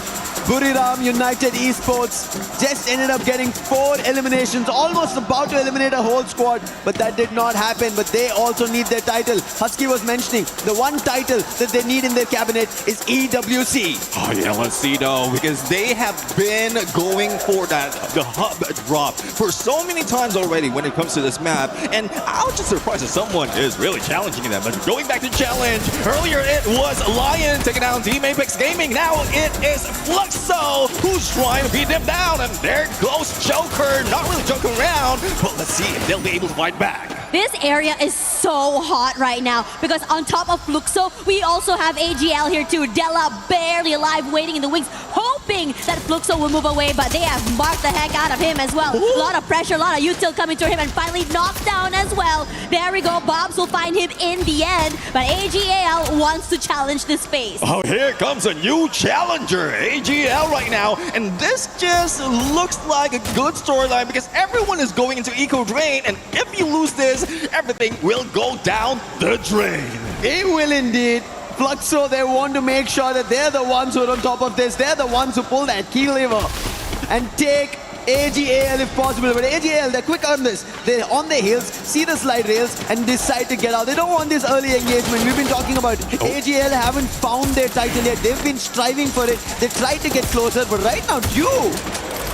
Buriram United Esports just ended up getting 4 eliminations, almost about to eliminate a whole squad, but that did not happen. But they also need their title. Husky was mentioning the one title that they need in their cabinet is EWC. Oh yeah, let's see though, because they have been going for the hub drop for so many times already when it comes to this map, and I was just surprised that someone is really challenging them. But going back to challenge, earlier it was Lion taking down Team Apex Gaming. Now it is Fluxo who's trying to beat them down, and there goes Joker, not really joking around, but let's see if they'll be able to fight back. This area is so hot right now because on top of Fluxo, we also have AGL here too. Della barely alive, waiting in the wings, hoping that Fluxo will move away, but they have marked the heck out of him as well. A lot of pressure, a lot of util coming to him, and finally knocked down as well. There we go, Bobs will find him in the end, but AGL wants to challenge this space. Oh, here comes a new challenger, AGL right now, and this just looks like a good storyline because everyone is going into Eco Drain, and if you lose this, everything will go down the drain. It will indeed. Fluxo, they want to make sure that they're the ones who are on top of this. They're the ones who pull that key lever and take AGL if possible. But AGL, they're quick on this. They're on their heels, see the slide rails, and decide to get out. They don't want this early engagement. We've been talking about AGL haven't found their title yet. They've been striving for it. They tried to get closer, but right now,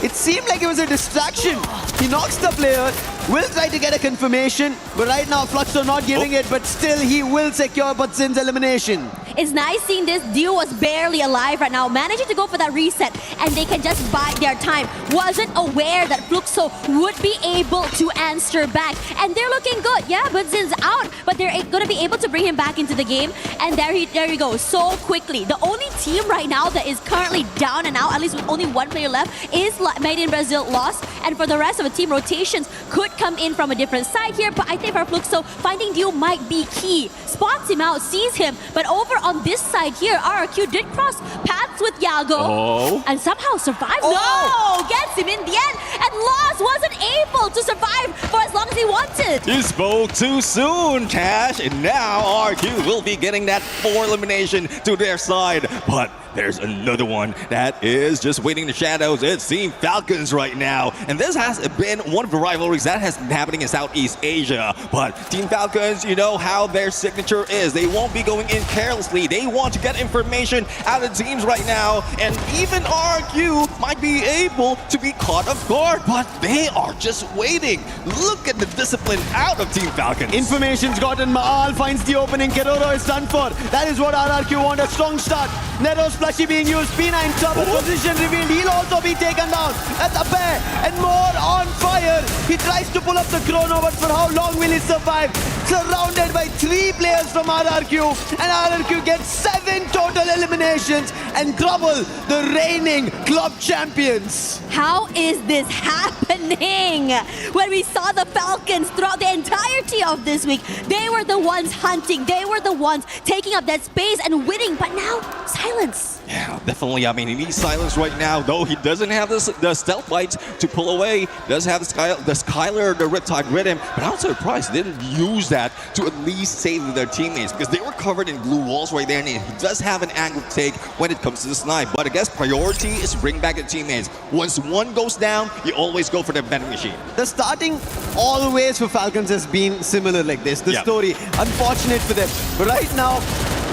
it seemed like it was a distraction. He knocks the player, will try to get a confirmation, but right now Fluxo not giving it, but still he will secure Butsin's elimination. It's nice seeing this. Dio was barely alive right now, managing to go for that reset, and they can just bide their time. Wasn't aware that Fluxo would be able to answer back, and they're looking good. Yeah, Butsin's out, but they're going to be able to bring him back into the game, and there you go, so quickly. The only team right now that is currently down and out, at least with only one player left, is Made in Brazil lost, and for the rest of the team, rotations could come in from a different side here, but I think for Fluxo, finding Dio might be key. Spots him out, sees him, but over on this side here, RRQ did cross paths with Yago and somehow survived. No! Gets him in the end, and Lost wasn't able to survive for as long as he wanted. You spoke too soon, Tash, and now RQ will be getting that 4 elimination to their side, but there's another one that is just waiting in the shadows. It's Team Falcons right now. And this has been one of the rivalries that has been happening in Southeast Asia. But Team Falcons, you know how their signature is. They won't be going in carelessly. They want to get information out of teams right now. And even RQ might be able to be caught off guard, but they are just waiting. Look at the discipline out of Team Falcons. Information's gotten. Maal finds the opening. Keroro is done for. That is what RRQ want. A strong start. Nero's Flushy being used, P9 trouble, position revealed, he'll also be taken down at the pair, and more on fire. He tries to pull up the chrono, but for how long will he survive? Surrounded by 3 players from RRQ, and RRQ gets 7 total eliminations and trouble the reigning club champions. How is this happening? When we saw the Falcons throughout the entirety of this week, they were the ones hunting, they were the ones taking up that space and winning, but now, silence. Yeah, definitely. I mean, he needs silence right now, though he doesn't have the stealth lights to pull away. Does have the Skylar, the Riptide with him, but I'm surprised they didn't use that to at least save their teammates because they were covered in blue walls right there, and he does have an angle take when it comes to the snipe. But I guess priority is to bring back the teammates. Once one goes down, you always go for the vending machine. The starting always for Falcons has been similar like this. The story, unfortunate for them. But right now,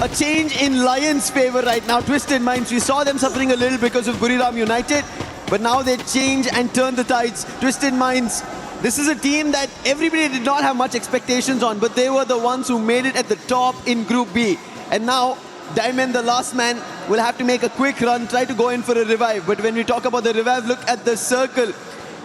a change in Lions' favor right now. Twisted Minds, we saw them suffering a little because of Buriram United, but now they change and turn the tides. Twisted Minds, this is a team that everybody did not have much expectations on, but they were the ones who made it at the top in Group B. And now, Diamond, the last man, will have to make a quick run, try to go in for a revive. But when we talk about the revive, look at the circle.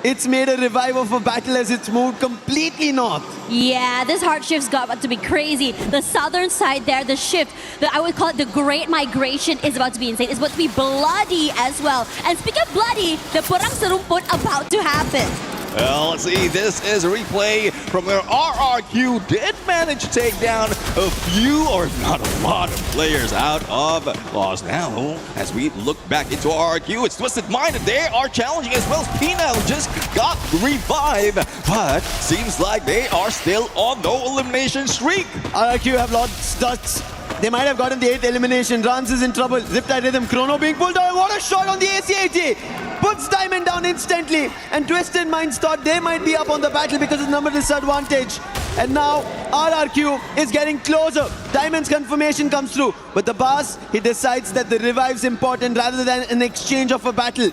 It's made a revive of a battle as it's moved completely north. Yeah, this hard shift's got to be crazy. The southern side there, the shift, I would call it the Great Migration, is about to be insane. It's about to be bloody as well. And speaking of bloody, the Perang Serumput about to happen. Well, let's see. This is a replay from where RRQ did manage to take down a few, or not a lot, of players out of Lost. Now, as we look back into RRQ, it's Twisted Mind, and they are challenging as well as Pina, who just got revived. But seems like they are still on no elimination streak. RRQ have lost touch. They might have gotten the 8th elimination. Rans is in trouble. Ziptide Rhythm. Chrono being pulled down. What a shot on the AC-80. Puts Diamond down instantly. And Twisted Minds thought they might be up on the battle because of number disadvantage. And now RRQ is getting closer. Diamond's confirmation comes through. But the boss, he decides that the revive's important rather than an exchange of a battle.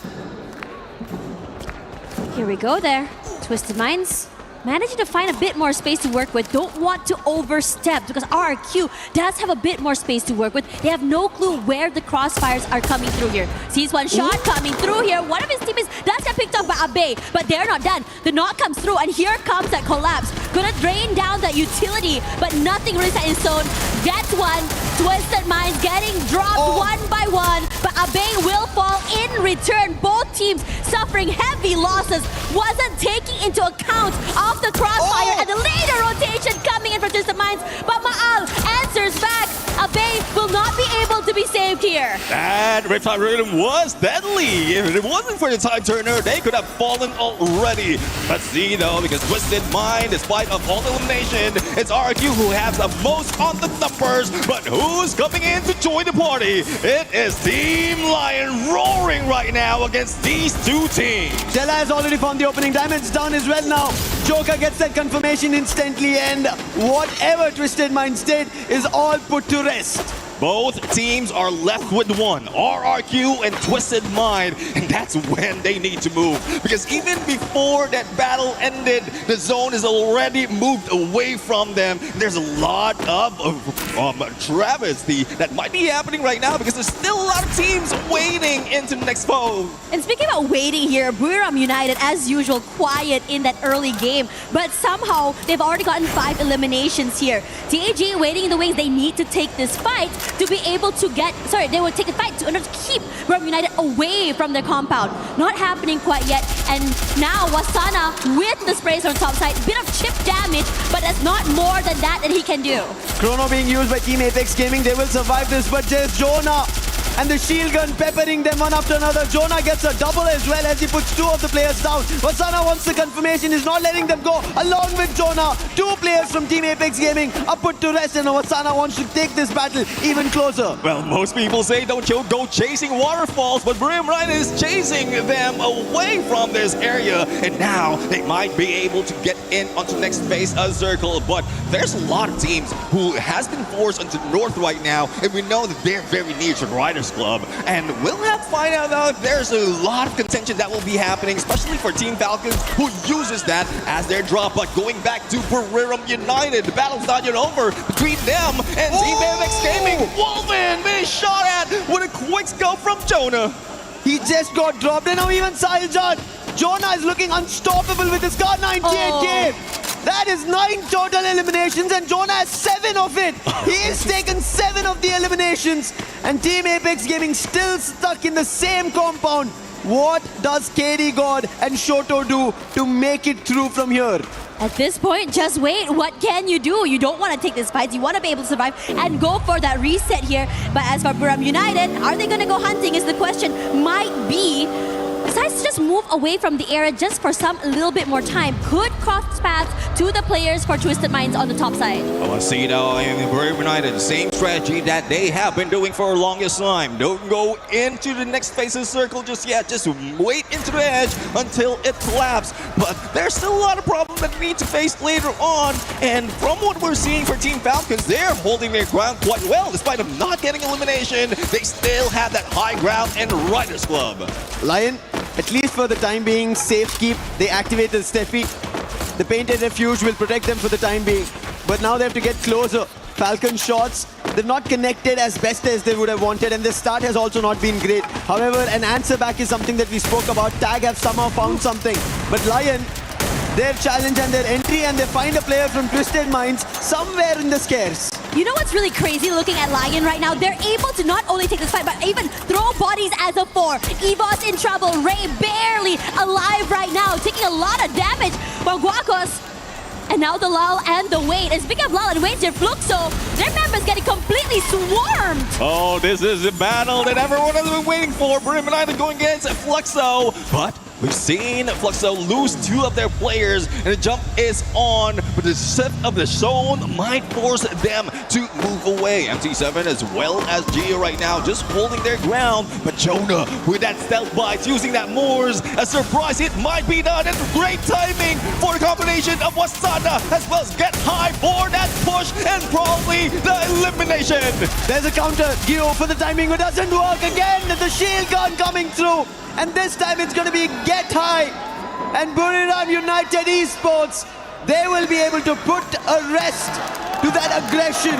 Here we go there. Twisted Minds managing to find a bit more space to work with. Don't want to overstep because RRQ does have a bit more space to work with. They have no clue where the crossfires are coming through here. Sees one shot coming through here. One of his teammates does get picked up by Abe, but they're not done. The knock comes through, and here comes that collapse. Gonna drain down that utility, but nothing really set in stone. Gets one. Twisted Minds getting dropped one by one, but Abe will fall in return. Both teams suffering heavy losses. Wasn't taking into account of the crossfire and the later rotation coming in for Twisted Minds, but Maal answers back. Abe will not be able to be saved here. That Riptide Rhythm was deadly. If it wasn't for the time turner, they could have fallen already. Let's see though, because Twisted Mind, despite of all elimination, it's RRQ who has the most on the numbers. But who's coming in to join the party? It is Team Lion roaring right now against these two teams. Della has already found the opening. Diamond's down as well now. Joker gets that confirmation instantly, and whatever Twisted Minds did is all put to rest. Both teams are left with one, RRQ and Twisted Mind, and that's when they need to move. Because even before that battle ended, the zone is already moved away from them. There's a lot of travesty that might be happening right now because there's still a lot of teams waiting into the next foe. And speaking about waiting here, Buriram United, as usual, quiet in that early game, but somehow they've already gotten 5 eliminations here. TAG waiting in the wings. They need to take this fight to be able to get, they will take a fight to keep Buriram United away from their compound. Not happening quite yet. And now Wasana with the sprays on top side, bit of chip damage, but that's not more than that he can do. Chrono being used by Team Apex Gaming. They will survive this, but there's Jonah and the shield gun peppering them one after another. Jonah gets a double as well as he puts 2 of the players down. Wasana wants the confirmation, is not letting them go. Along with Jonah, 2 players from Team Apex Gaming are put to rest, and Wasana wants to take this battle even closer. Well, most people say don't go chasing waterfalls, but Brim Ryan is chasing them away from this area, and now they might be able to get in onto the next phase of Circle. But there's a lot of teams who has been forced into the north right now, and we know that they're very near to the Riders Club, and we'll have to find out though. There's a lot of contention that will be happening, especially for Team Falcons, who uses that as their drop. But going back to Buriram United, the battle's not yet over between them and Team Apex Gaming. Wolven being shot at with a quick scope from Jonah. He just got dropped, and now even Sailjan. Jonah is looking unstoppable with his Scar 98K. That is 9 total eliminations, and Jonah has 7 of it. He has taken 7 of the eliminations, and Team Apex Gaming still stuck in the same compound. What does KD God and Shoto do to make it through from here? At this point, just wait. What can you do? You don't want to take this fight. You want to be able to survive and go for that reset here. But as for Buriram United, are they going to go hunting is the question. Might be. Decides to just move away from the area just for a little bit more time. Could cross paths to the players for Twisted Minds on the top side. Well, let's see now, Buriram United, same strategy that they have been doing for the longest time. Don't go into the next phase of Circle just yet. Just wait into the edge until it collapses. But there's still a lot of problems that we need to face later on. And from what we're seeing for Team Falcons, they're holding their ground quite well. Despite of not getting elimination, they still have that high ground in Riders Club. Lion, at least for the time being, safe keep. They activated Steffi. The painted refuge will protect them for the time being. But now they have to get closer. Falcon shots, they've not connected as best as they would have wanted, and the start has also not been great. However, an answer back is something that we spoke about. Tag have somehow found something. But Lion, their challenge and their entry, and they find a player from Twisted Minds somewhere in the scarce. You know what's really crazy looking at Lion right now? They're able to not only take this fight, but even throw bodies as a 4. Evo's in trouble. Ray barely alive right now, taking a lot of damage. While Guacos, and now the lull and the wait. And speaking of lull and wait, here Fluxo, their members getting completely swarmed. Oh, this is a battle that everyone has been waiting for. Brim United going against Fluxo, but we've seen Fluxo lose 2 of their players, and the jump is on, but the shift of the zone might force them to move away. MT7 as well as Gio right now just holding their ground, but Jonah with that stealth bites, using that Moors, a surprise hit might be done, and great timing for the combination of Wasana as well as Get High for that push and probably the elimination. There's a counter, Gio for the timing, but doesn't work again. The shield gun coming through. And this time it's going to be Get High. And Buriram United Esports, they will be able to put a rest to that aggression.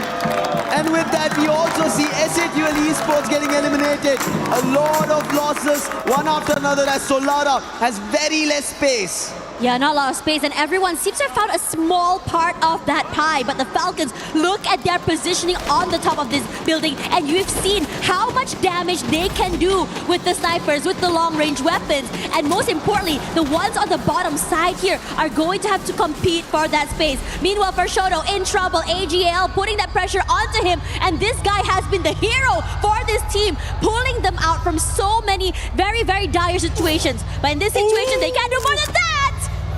And with that, we also see SATUL Esports getting eliminated. A lot of losses, one after another, as Solara has very less space. Yeah, not a lot of space, and everyone seems to have found a small part of that pie. But the Falcons, look at their positioning on the top of this building, and you've seen how much damage they can do with the snipers, with the long-range weapons. And most importantly, the ones on the bottom side here are going to have to compete for that space. Meanwhile, for Shoto in trouble, AGL putting that pressure onto him, and this guy has been the hero for this team, pulling them out from so many very, very dire situations. But in this situation, they can't do more than that!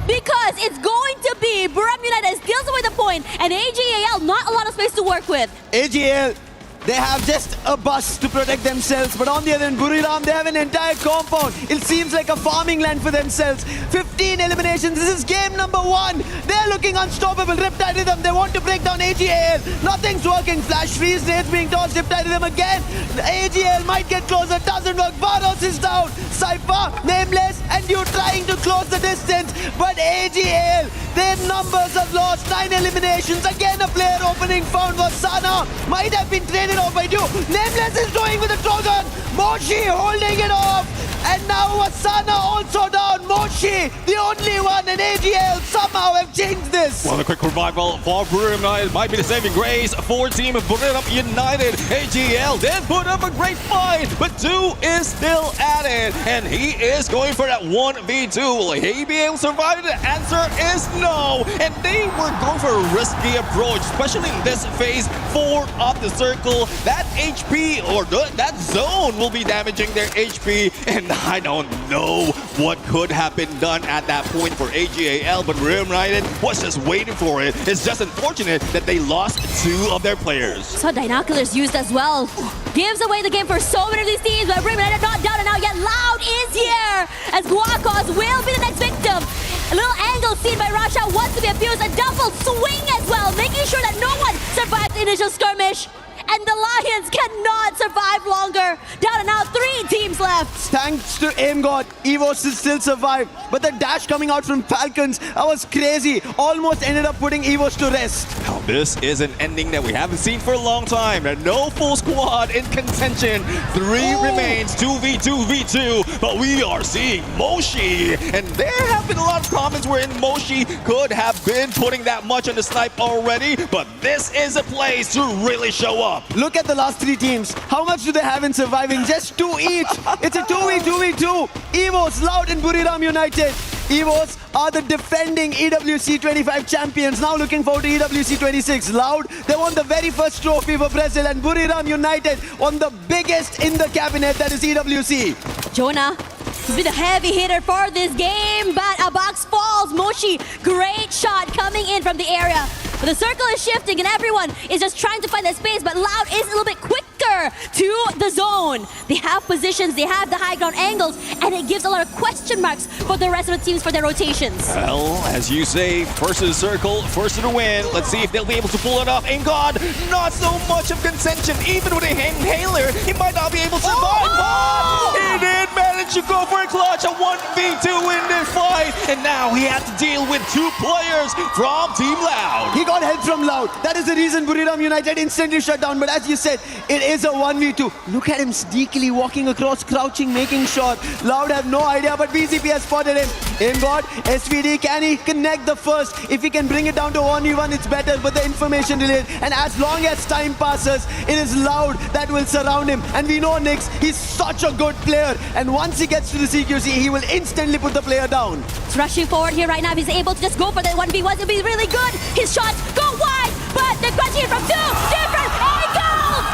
Because it's going to be Buriram United steals away the point, and AGAL not a lot of space to work with. AGL, they have just a bus to protect themselves, but on the other end, Buriram, they have an entire compound. It seems like a farming land for themselves. 15 eliminations. This is game number 1. They're looking unstoppable. Riptide Rhythm, they want to break down AGL. Nothing's working. Flash freeze, Nades being tossed. Riptide Rhythm again. AGL might get closer. Doesn't work. Varos is down. Cypher, Nameless, and you trying to close the distance. But AGL, their numbers have lost. 9 eliminations. Again, a player opening found was Sana. Might have been traded off by 2. Nameless is doing with the Trojan. Moshi holding it off. And now Wasana also down. Moshi, the only one, and AGL somehow have changed this. Well, a quick revival for Buriram United might be the saving grace for team of Buriram United. AGL did put up a great fight, but 2 is still at it. And he is going for that 1v2. Will he be able to survive? The answer is no. And they were going for a risky approach, especially in this phase 4 of the circle. That HP or that zone will be damaging their HP, and I don't know what could have been done at that point for AGAL, but Buriram United was just waiting for it. It's just unfortunate that they lost 2 of their players. So Dinoculars used as well. Gives away the game for so many of these teams, but Buriram United not down and out yet. Loud is here, as Guacos will be the next victim. A little angle seen by Rasha, wants to be abused. A double swing as well, making sure that no one survived the initial skirmish. And the Lions cannot survive longer. Down and out, 3 teams left. Thanks to Aim God, Evos still survived. But the dash coming out from Falcons, that was crazy. Almost ended up putting Evos to rest. Now, this is an ending that we haven't seen for a long time. No full squad in contention. 3 remains, 2v2v2. But we are seeing Moshi. And there have been a lot of comments wherein Moshi could have been putting that much on the snipe already. But this is a place to really show up. Look at the last 3 teams. How much do they have in surviving? Just 2 each. It's a 2v2v2. Evos, Loud, and Buriram United. Evos are the defending EWC 25 champions. Now looking forward to EWC 26. Loud, they won the very first trophy for Brazil, and Buriram United won the biggest in the cabinet, that is EWC. Jonah has been a heavy hitter for this game, but a box falls. Moshi, great shot coming in from the area. But the circle is shifting and everyone is just trying to find that space, but Loud is a little bit quicker to the zone. They have positions, they have the high ground angles, and it gives a lot of question marks for the rest of the teams for their rotations. Well, as you say, first to the circle, first to the win. Let's see if they'll be able to pull it off. And God, not so much of contention. Even with a inhaler, he might not be able to survive. But he did manage managed to go for a clutch, a 1v2 in this fight, and now he had to deal with 2 players from Team Loud. He got help from Loud. That is the reason Buriram United instantly shut down. But as you said, it is a 1v2. Look at him sneakily walking across, crouching, making shot. Loud have no idea, but BCP has spotted him. Aimbot, SVD, can he connect the first? If he can bring it down to 1v1, it's better, but the information delayed. And as long as time passes, it is Loud that will surround him. And we know Nyx, he's such a good player. And once he gets to the CQC, he will instantly put the player down. He's rushing forward here right now. He's able to just go for the 1v1. It'll be really good. His shots go wide, but they're crunching it from 2 different angles.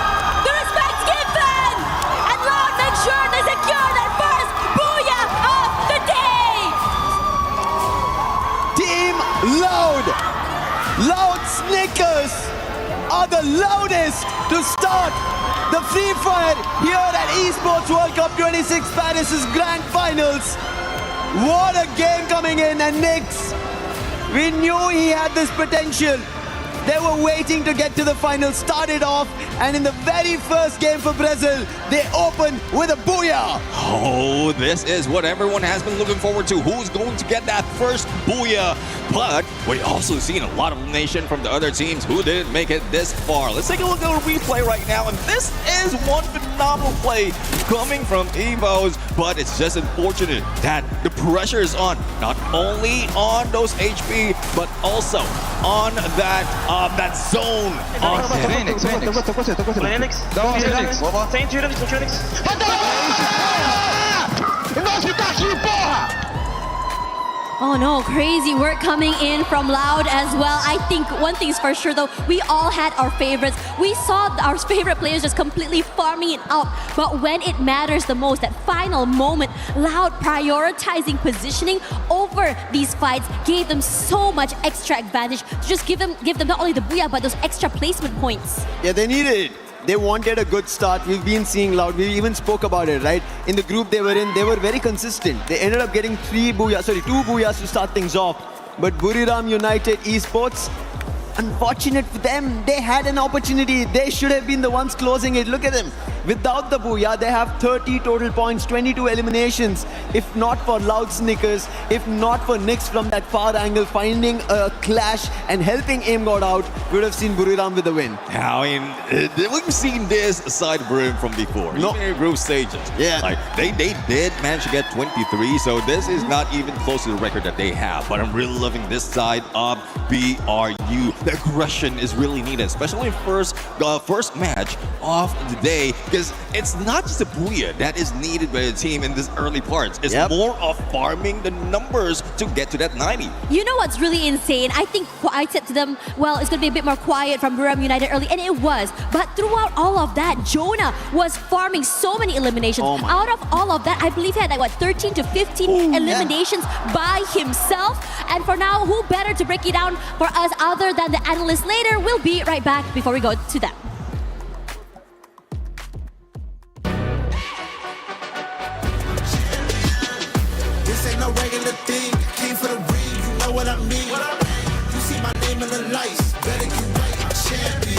The respect's given. And Loud makes sure they secure that first booyah of the day. Team Loud. Loud Snickers are the loudest to start the Free Fire here at Esports World Cup 26 Paris' Grand Finals. What a game coming in, and Nyx, we knew he had this potential. They were waiting to get to the final, started off, and in the very first game for Brazil, they opened with a booyah. Oh, this is what everyone has been looking forward to. Who's going to get that first booyah? But we also seen a lot of elimination from the other teams who didn't make it this far. Let's take a look at a replay right now, and this is one phenomenal play coming from Evos, but it's just unfortunate that the pressure is on, not only on those HP, but also on that zone. Oh no, crazy work coming in from Loud as well. I think one thing's for sure though, we all had our favorites. We saw our favorite players just completely farming it out. But when it matters the most, that final moment, Loud prioritizing positioning over these fights gave them so much extra advantage to just give them not only the booyah, but those extra placement points. Yeah, they needed it. They wanted a good start. We've been seeing Loud. We even spoke about it, right? In the group they were in, they were very consistent. They ended up getting 2 booyahs to start things off. But Buriram United Esports, unfortunate for them, they had an opportunity. They should have been the ones closing it. Look at them. Without the booyah, they have 30 total points, 22 eliminations. If not for Loud Snickers, if not for Nyx from that far angle, finding a clash and helping Aim God out, we would have seen Buriram with the win. I mean, we've seen this side of Buriram from before. No. Even in group stages. Yeah. Like, they did manage to get 23, so this is not even close to the record that they have. But I'm really loving this side of BRU. The aggression is really needed, especially in first match of the day, because it's not just a booyah that is needed by the team in this early parts. It's more of farming the numbers to get to that 90. You know what's really insane? I think I said to them, well, it's going to be a bit more quiet from Buriram United early, and it was. But throughout all of that, Jonah was farming so many eliminations. Out of all of that, I believe he had like, 13 to 15 eliminations by himself. And for now, who better to break it down for us other than the analyst later? We'll be right back before we go to them. This ain't no regular thing. Came for the ring, you know what I mean. You see my name in the lights, better get right, I'm champion.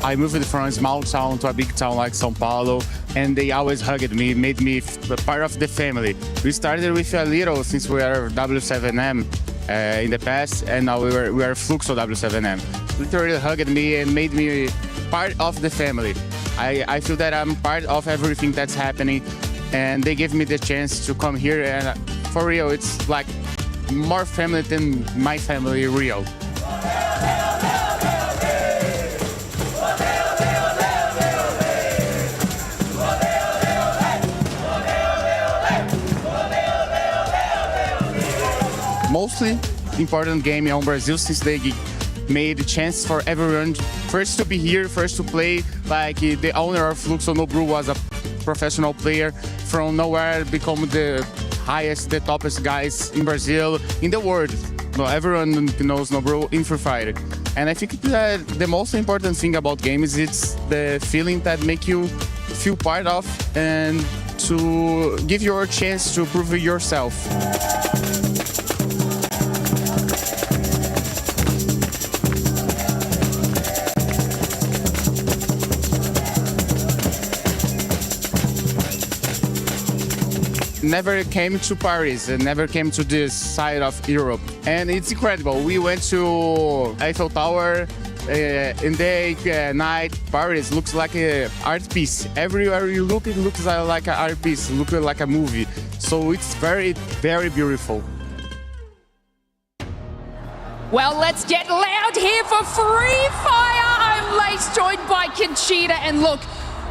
I moved from a small town to a big town like São Paulo, and they always hugged me, made me part of the family. We started with a little since we are W7M in the past, and now we are Fluxo W7M. Literally hugged me and made me part of the family. I feel that I'm part of everything that's happening, and they gave me the chance to come here and for real, it's like more family than my family real. Mostly important game on Brazil since they made a chance for everyone first to be here, first to play. Like the owner of Fluxo Nobru was a professional player from nowhere, become the highest, the toppest guys in Brazil, in the world. Well, everyone knows Nobru in Free Fire. And I think that the most important thing about games is it's the feeling that make you feel part of and to give you a chance to prove yourself. Never came to Paris and never came to this side of Europe, and it's incredible. We went to Eiffel Tower in day, night. Paris looks like an art piece. Everywhere you look, it looks like an art piece, looks like a movie. So it's very, very beautiful. Well, let's get loud here for Free Fire. I'm Lace, joined by Conchita, and look,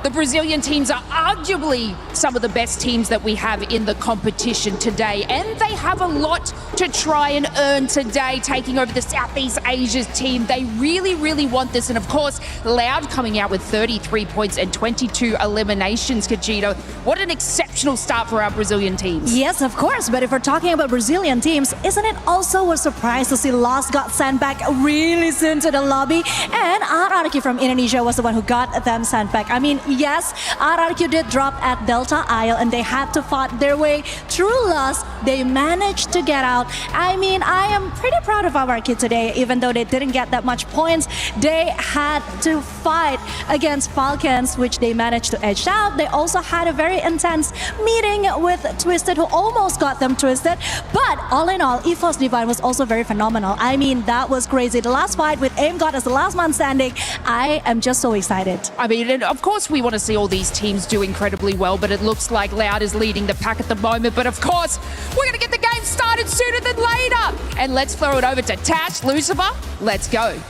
the Brazilian teams are arguably some of the best teams that we have in the competition today, and they have a lot to try and earn today, taking over the Southeast Asia's team. They really, really want this, and of course, Loud coming out with 33 points and 22 eliminations, Conchita. What an exceptional start for our Brazilian teams. Yes, of course, but if we're talking about Brazilian teams, isn't it also a surprise to see Lost got sent back really soon to the lobby, and RRQ from Indonesia was the one who got them sent back. I mean, yes, RRQ did drop at Delta Isle and they had to fight their way through Lost. They managed to get out. I mean, I am pretty proud of RRQ today, even though they didn't get that much points. They had to fight against Falcons, which they managed to edge out. They also had a very intense meeting with Twisted, who almost got them twisted. But all in all, EFOS Divine was also very phenomenal. I mean, that was crazy. The last fight with Aim God as the last man standing, I am just so excited. I mean, of course we want to see all these teams do incredibly well, but it looks like Loud is leading the pack at the moment. But of course, we're going to get the game started sooner than later. And let's throw it over to Tatch, Lucifer. Let's go.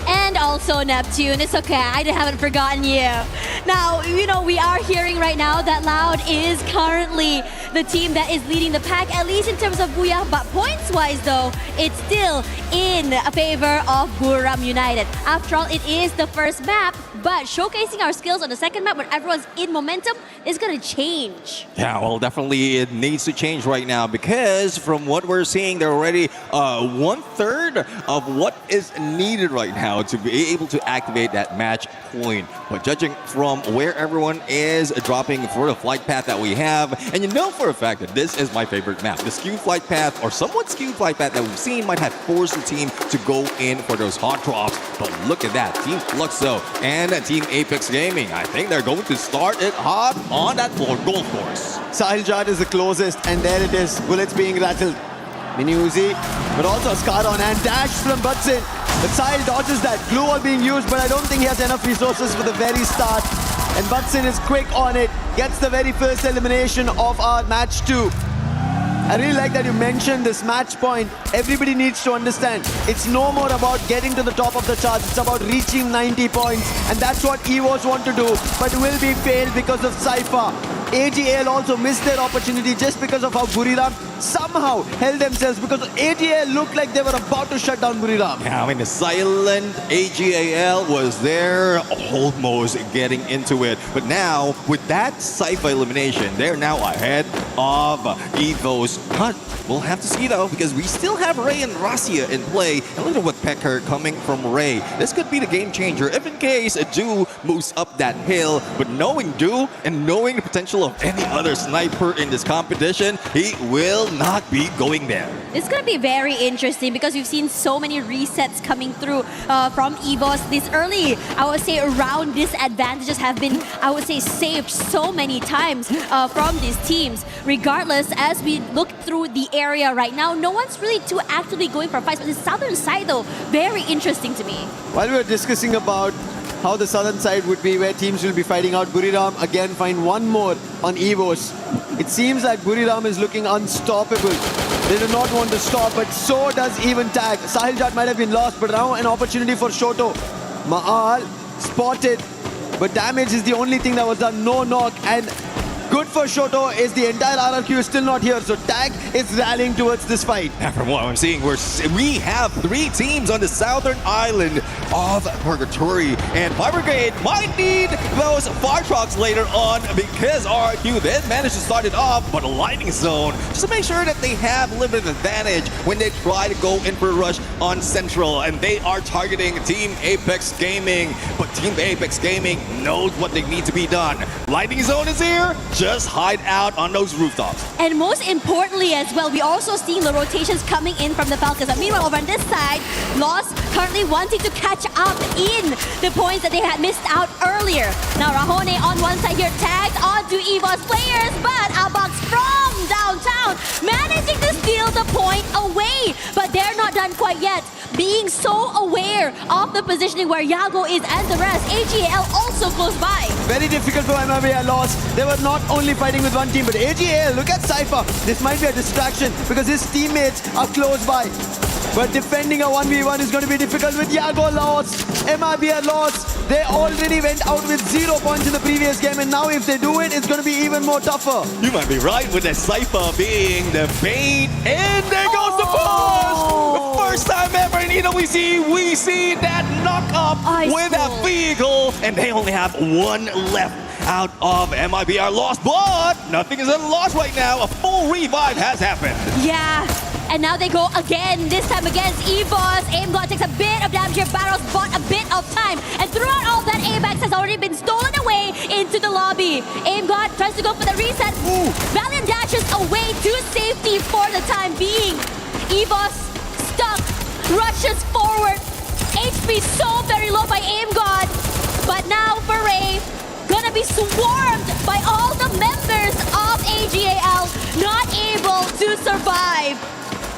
And also Neptune, it's okay, I haven't forgotten you. Now, you know, we are hearing right now that Loud is currently the team that is leading the pack, at least in terms of Booyah, but points-wise though, it's still in favor of Buram United. After all, it is the first map, but showcasing our skills on the second map when everyone's in momentum is gonna change. Yeah, well, definitely it needs to change right now, because from what we're seeing, they're already 1/3 of what is needed right now to be able to activate that match point. But judging from where everyone is dropping for the flight path that we have, and you know for a fact that this is my favorite map, the skew flight path, or somewhat skewed flight path that we've seen, might have forced the team to go in for those hot drops. But look at that, Team Fluxo and Team Apex Gaming. I think they're going to start it hot on that gold course. Sahil Jad is the closest, and there it is, bullets being rattled. Mini Uzi, but also a scar on hand, dash from Butsin. But Sahil dodges that, glue wall being used, but I don't think he has enough resources for the very start. And Butsin is quick on it, gets the very first elimination of our match 2. I really like that you mentioned this match point. Everybody needs to understand, it's no more about getting to the top of the charts, it's about reaching 90 points, and that's what EVOS want to do, but will be failed because of Cypher. AGL also missed their opportunity just because of how Buriram somehow held themselves, because AGL looked like they were about to shut down Buriram. Yeah, I mean, the silent AGAL was there, almost getting into it. But now, with that Cypher elimination, they're now ahead of EVOS. But we'll have to see, though, because we still have Ray and Rasia in play. And look at what Pecker coming from Ray. This could be the game changer if in case Du moves up that hill. But knowing Du and knowing the potential of any other sniper in this competition, he will not be going there. It's going to be very interesting because we've seen so many resets coming through from EVOS this early. I would say around disadvantages have been, I would say, saved so many times from these teams. Regardless, as we look through the area right now, no one's really too actively going for fights. But the southern side, though, very interesting to me. While we were discussing about how the southern side would be, where teams will be fighting out. Buriram again find one more on EVOS. It seems like Buriram is looking unstoppable. They do not want to stop, but so does even Tag. Sahil Jat might have been lost, but now an opportunity for Shoto. Ma'al spotted, but damage is the only thing that was done. No knock, and good for Shoto is the entire RRQ is still not here, so Tag is rallying towards this fight. And from what I'm seeing, we have 3 teams on the southern island of Purgatory, and Fire Brigade might need those fire trucks later on because RRQ then managed to start it off, but a lightning zone just to make sure that they have a little bit of advantage when they try to go in for a rush on Central, and they are targeting Team Apex Gaming, but Team Apex Gaming knows what they need to be done. Lightning zone is here. Just hide out on those rooftops. And most importantly as well, we also seeing the rotations coming in from the Falcons. But meanwhile, over on this side, Lost currently wanting to catch up in the points that they had missed out earlier. Now Rahone on one side here, tagged onto EVOS players, but Abax from downtown managing to steal the point away. But they're not done quite yet. Being so aware of the positioning where Yago is and the rest, AGL also close by. Very difficult for MRBI Lost. They were not only fighting with one team, but AGL, look at Cypher. This might be a distraction because his teammates are close by. But defending a 1v1 is going to be difficult with Yago lost. MRBI lost. They already went out with 0 points in the previous game, and now if they do it, it's going to be even more tougher. You might be right with that Cypher being the bait, and there goes the push! The first time ever in EWC, we see that knock up with that vehicle, and they only have 1 left out of MIBR Lost, but nothing is lost right now. A full revive has happened. Yeah. And now they go again, this time against EVOS. AimGod takes a bit of damage here. Barros bought a bit of time. And throughout all that, AMAX has already been stolen away into the lobby. AimGod tries to go for the reset. Valiant dashes away to safety for the time being. EVOS stuck, rushes forward. HP so very low by AimGod. But now for Ray, gonna be swarmed by all the members of AGAL, not able to survive.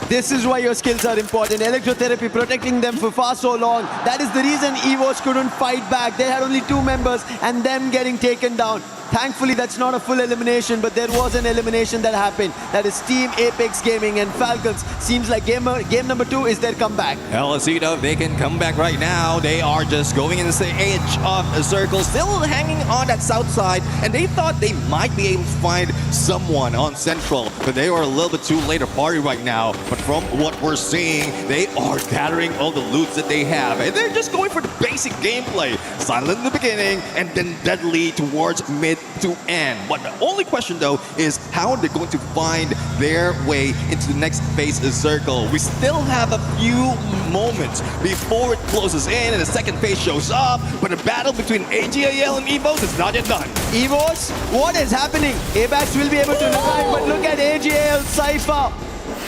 This is why your skills are important. Electrotherapy protecting them for far so long. That is the reason EVOS couldn't fight back. They had only 2 members and them getting taken down. Thankfully, that's not a full elimination, but there was an elimination that happened. That is Team Apex Gaming and Falcons. Seems like game number 2 is their comeback. LSEDO, they can come back right now. They are just going into the edge of a circle, still hanging on that south side, and they thought they might be able to find someone on Central, but they were a little bit too late to party right now. But from what we're seeing, they are gathering all the loot that they have, and they're just going for the basic gameplay. Silent in the beginning, and then deadly towards mid to end. But the only question though is how they're going to find their way into the next phase of the circle. We still have a few moments before it closes in and the second phase shows up, but the battle between AGAL and EVOS is not yet done. EVOS, what is happening? ABAX will be able to revive, but look at AGAL Cypher.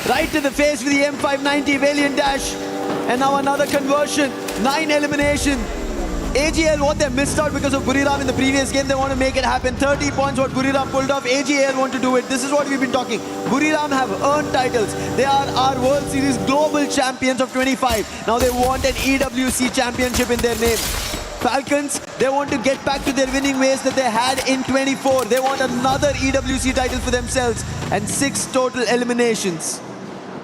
Right to the face with the M590 Valiant Dash. And now another conversion. 9 elimination. AGL, what they missed out because of Buriram in the previous game, they want to make it happen. 30 points what Buriram pulled off. AGL want to do it. This is what we've been talking. Buriram have earned titles. They are our World Series global champions of 25. Now they want an EWC championship in their name. Falcons, they want to get back to their winning ways that they had in 24. They want another EWC title for themselves and 6 total eliminations.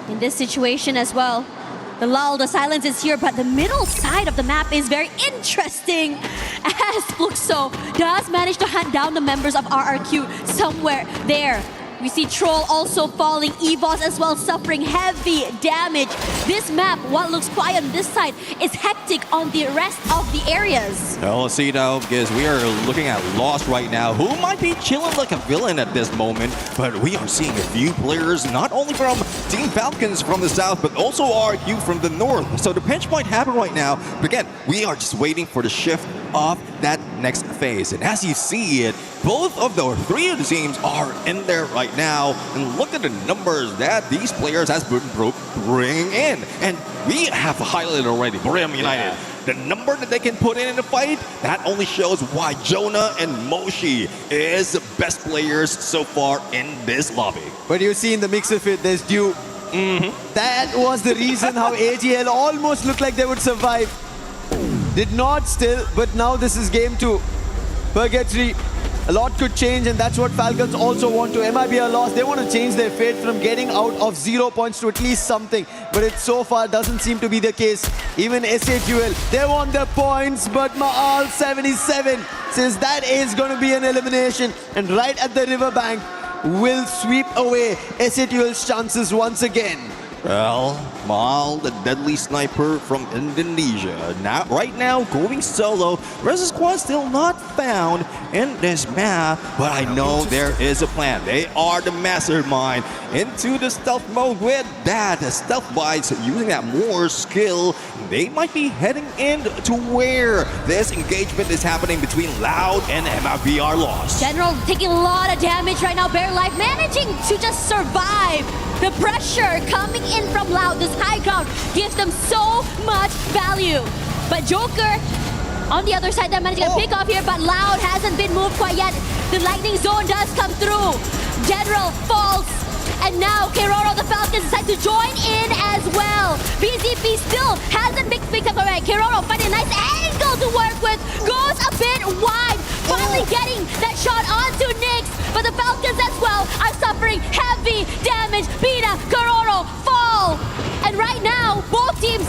In this situation as well, the lull, the silence is here, but the middle side of the map is very interesting as Fluxo does manage to hunt down the members of RRQ somewhere there. We see Troll also falling, EVOS as well suffering heavy damage. This map, what looks quiet on this side, is hectic on the rest of the areas. LSEDO, because we are looking at Lost right now, who might be chilling like a villain at this moment, but we are seeing a few players, not only from Team Falcons from the south, but also RQ from the north. So the pinch might happen right now, but again, we are just waiting for the shift of that next phase. And as you see it, both of the 3 of the teams are in there right now. And look at the numbers that these players has been bringing in. And we have highlighted already, Buriram United. The number that they can put in the fight, that only shows why Jonah and Moshi is the best players so far in this lobby. But you see in the mix of it, there's Dew. That was the reason how AGL almost looked like they would survive. Did not still, but now this is game 2. Purgatory, a lot could change, and that's what Falcons also want to. MIB are lost. They want to change their fate from getting out of 0 points to at least something. But it so far doesn't seem to be the case. Even SAQL, they want their points, but Maal 77 says that is going to be an elimination. And right at the riverbank will sweep away SAQL's chances once again. Well, Maal, the deadly sniper from Indonesia, right now going solo. Rest of the squad still not found in this map, but I know there is a plan. They are the mastermind into the stealth mode with that. The stealth bites using that more skill. They might be heading in to where this engagement is happening between Loud and MIB are lost. General taking a lot of damage right now. Bare Life managing to just survive. The pressure coming in from Loud, this high ground, gives them so much value. But Joker, on the other side, they're managing to pick off here, but Loud hasn't been moved quite yet. The lightning zone does come through. General falls, and now Keroro, the Falcons, decide to join in as well. BZP still hasn't picked up already. Keroro finding a nice angle to work with, goes a bit wide, finally getting that shot onto Nyx. But the Falcons as well are suffering heavy damage. Pina, Keroro fall. And right now, both teams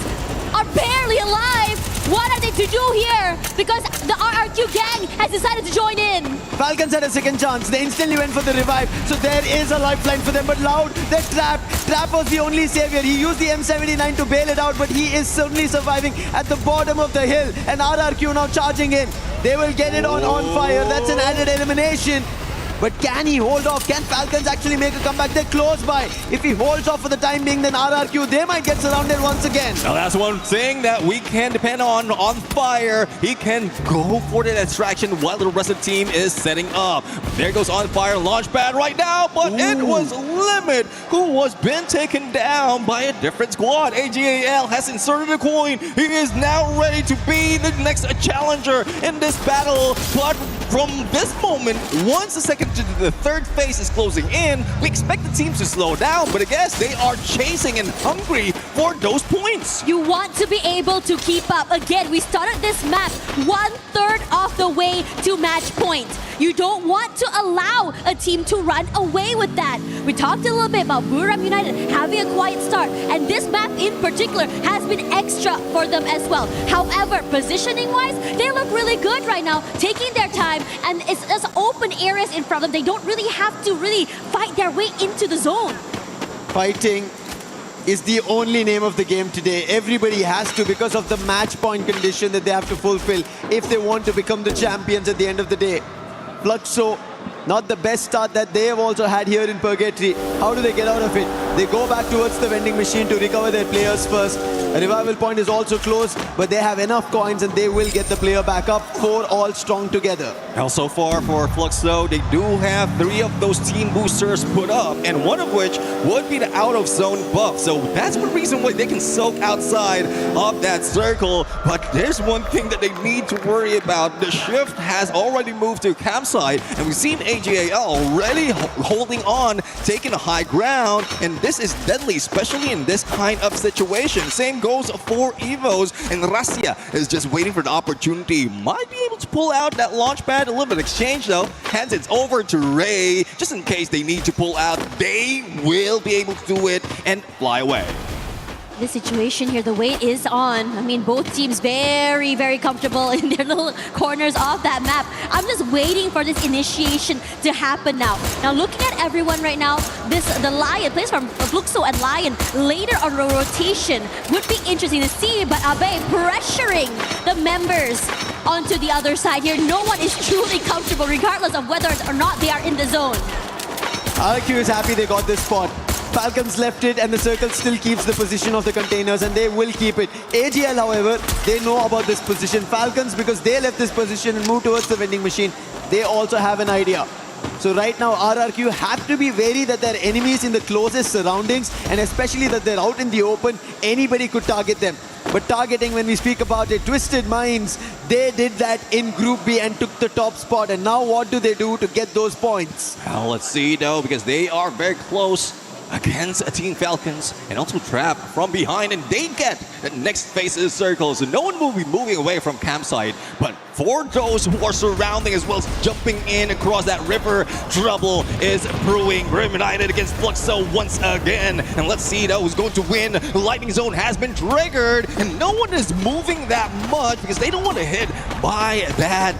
are barely alive. What are they to do here? Because the RRQ gang has decided to join in. Falcons had a second chance. They instantly went for the revive. So there is a lifeline for them. But Loud, they're trapped. Trap was the only savior. He used the M79 to bail it out, but he is certainly surviving at the bottom of the hill. And RRQ now charging in. They will get it on fire. That's an added elimination. But can he hold off? Can Falcons actually make a comeback? They're close by. If he holds off for the time being, then RRQ, they might get surrounded once again. Now that's one thing that we can depend on Fire. He can go for the distraction while the rest of the team is setting up. But there goes On Fire launch pad right now, but it was Limit who was been taken down by a different squad. AGAL has inserted a coin. He is now ready to be the next challenger in this battle. But from this moment, once the second to the third phase is closing in, we expect the teams to slow down, but I guess they are chasing and hungry for those points. You want to be able to keep up. Again, we started this map 1/3 of the way to match point. You don't want to allow a team to run away with that. We talked a little bit about Buriram United having a quiet start, and this map in particular has been extra for them as well. However, positioning-wise, they look really good right now, taking their time, and it's just open areas in front of them. They don't really have to really fight their way into the zone. Fighting is the only name of the game today. Everybody has to, because of the match point condition that they have to fulfill if they want to become the champions at the end of the day. Fluxo, not the best start that they have also had here in Purgatory. How do they get out of it? They go back towards the vending machine to recover their players first. A revival point is also close, but they have enough coins and they will get the player back up. 4 all strong together. Now so far for Fluxo, they do have 3 of those team boosters put up, and one of which would be the out of zone buff. So that's one reason why they can soak outside of that circle. But there's one thing that they need to worry about. The shift has already moved to campsite, and we've seen AGAL already holding on, taking a high ground, and this is deadly, especially in this kind of situation. Same goes for Evos, and Rasia is just waiting for the opportunity. Might be able to pull out that launch pad. A little bit of exchange though. Hands it over to Ray, just in case they need to pull out. They will be able to do it and fly away. The situation here, the wait is on. I mean, both teams very, very comfortable in their little corners of that map. I'm just waiting for this initiation to happen now. Now, looking at everyone right now, the Lion, plays from Fluxo and Lion later on a rotation would be interesting to see, but Abe pressuring the members onto the other side here. No one is truly comfortable, regardless of whether or not they are in the zone. RQ is happy they got this spot. Falcons left it, and the circle still keeps the position of the containers, and they will keep it. AGL, however, they know about this position. Falcons, because they left this position and moved towards the vending machine, they also have an idea. So right now, RRQ have to be wary that their enemies in the closest surroundings, and especially that they're out in the open, anybody could target them. But targeting, when we speak about it, Twisted Minds, they did that in Group B and took the top spot. And now what do they do to get those points? Well, let's see though, because they are very close against Team Falcons and also Trap from behind, and they get the next phase of the circle, so no one will be moving away from campsite. But for those who are surrounding as well as jumping in across that river, trouble is brewing. Grim United against Fluxo once again, and let's see who's going to win. The lightning zone has been triggered, and no one is moving that much because they don't want to hit by that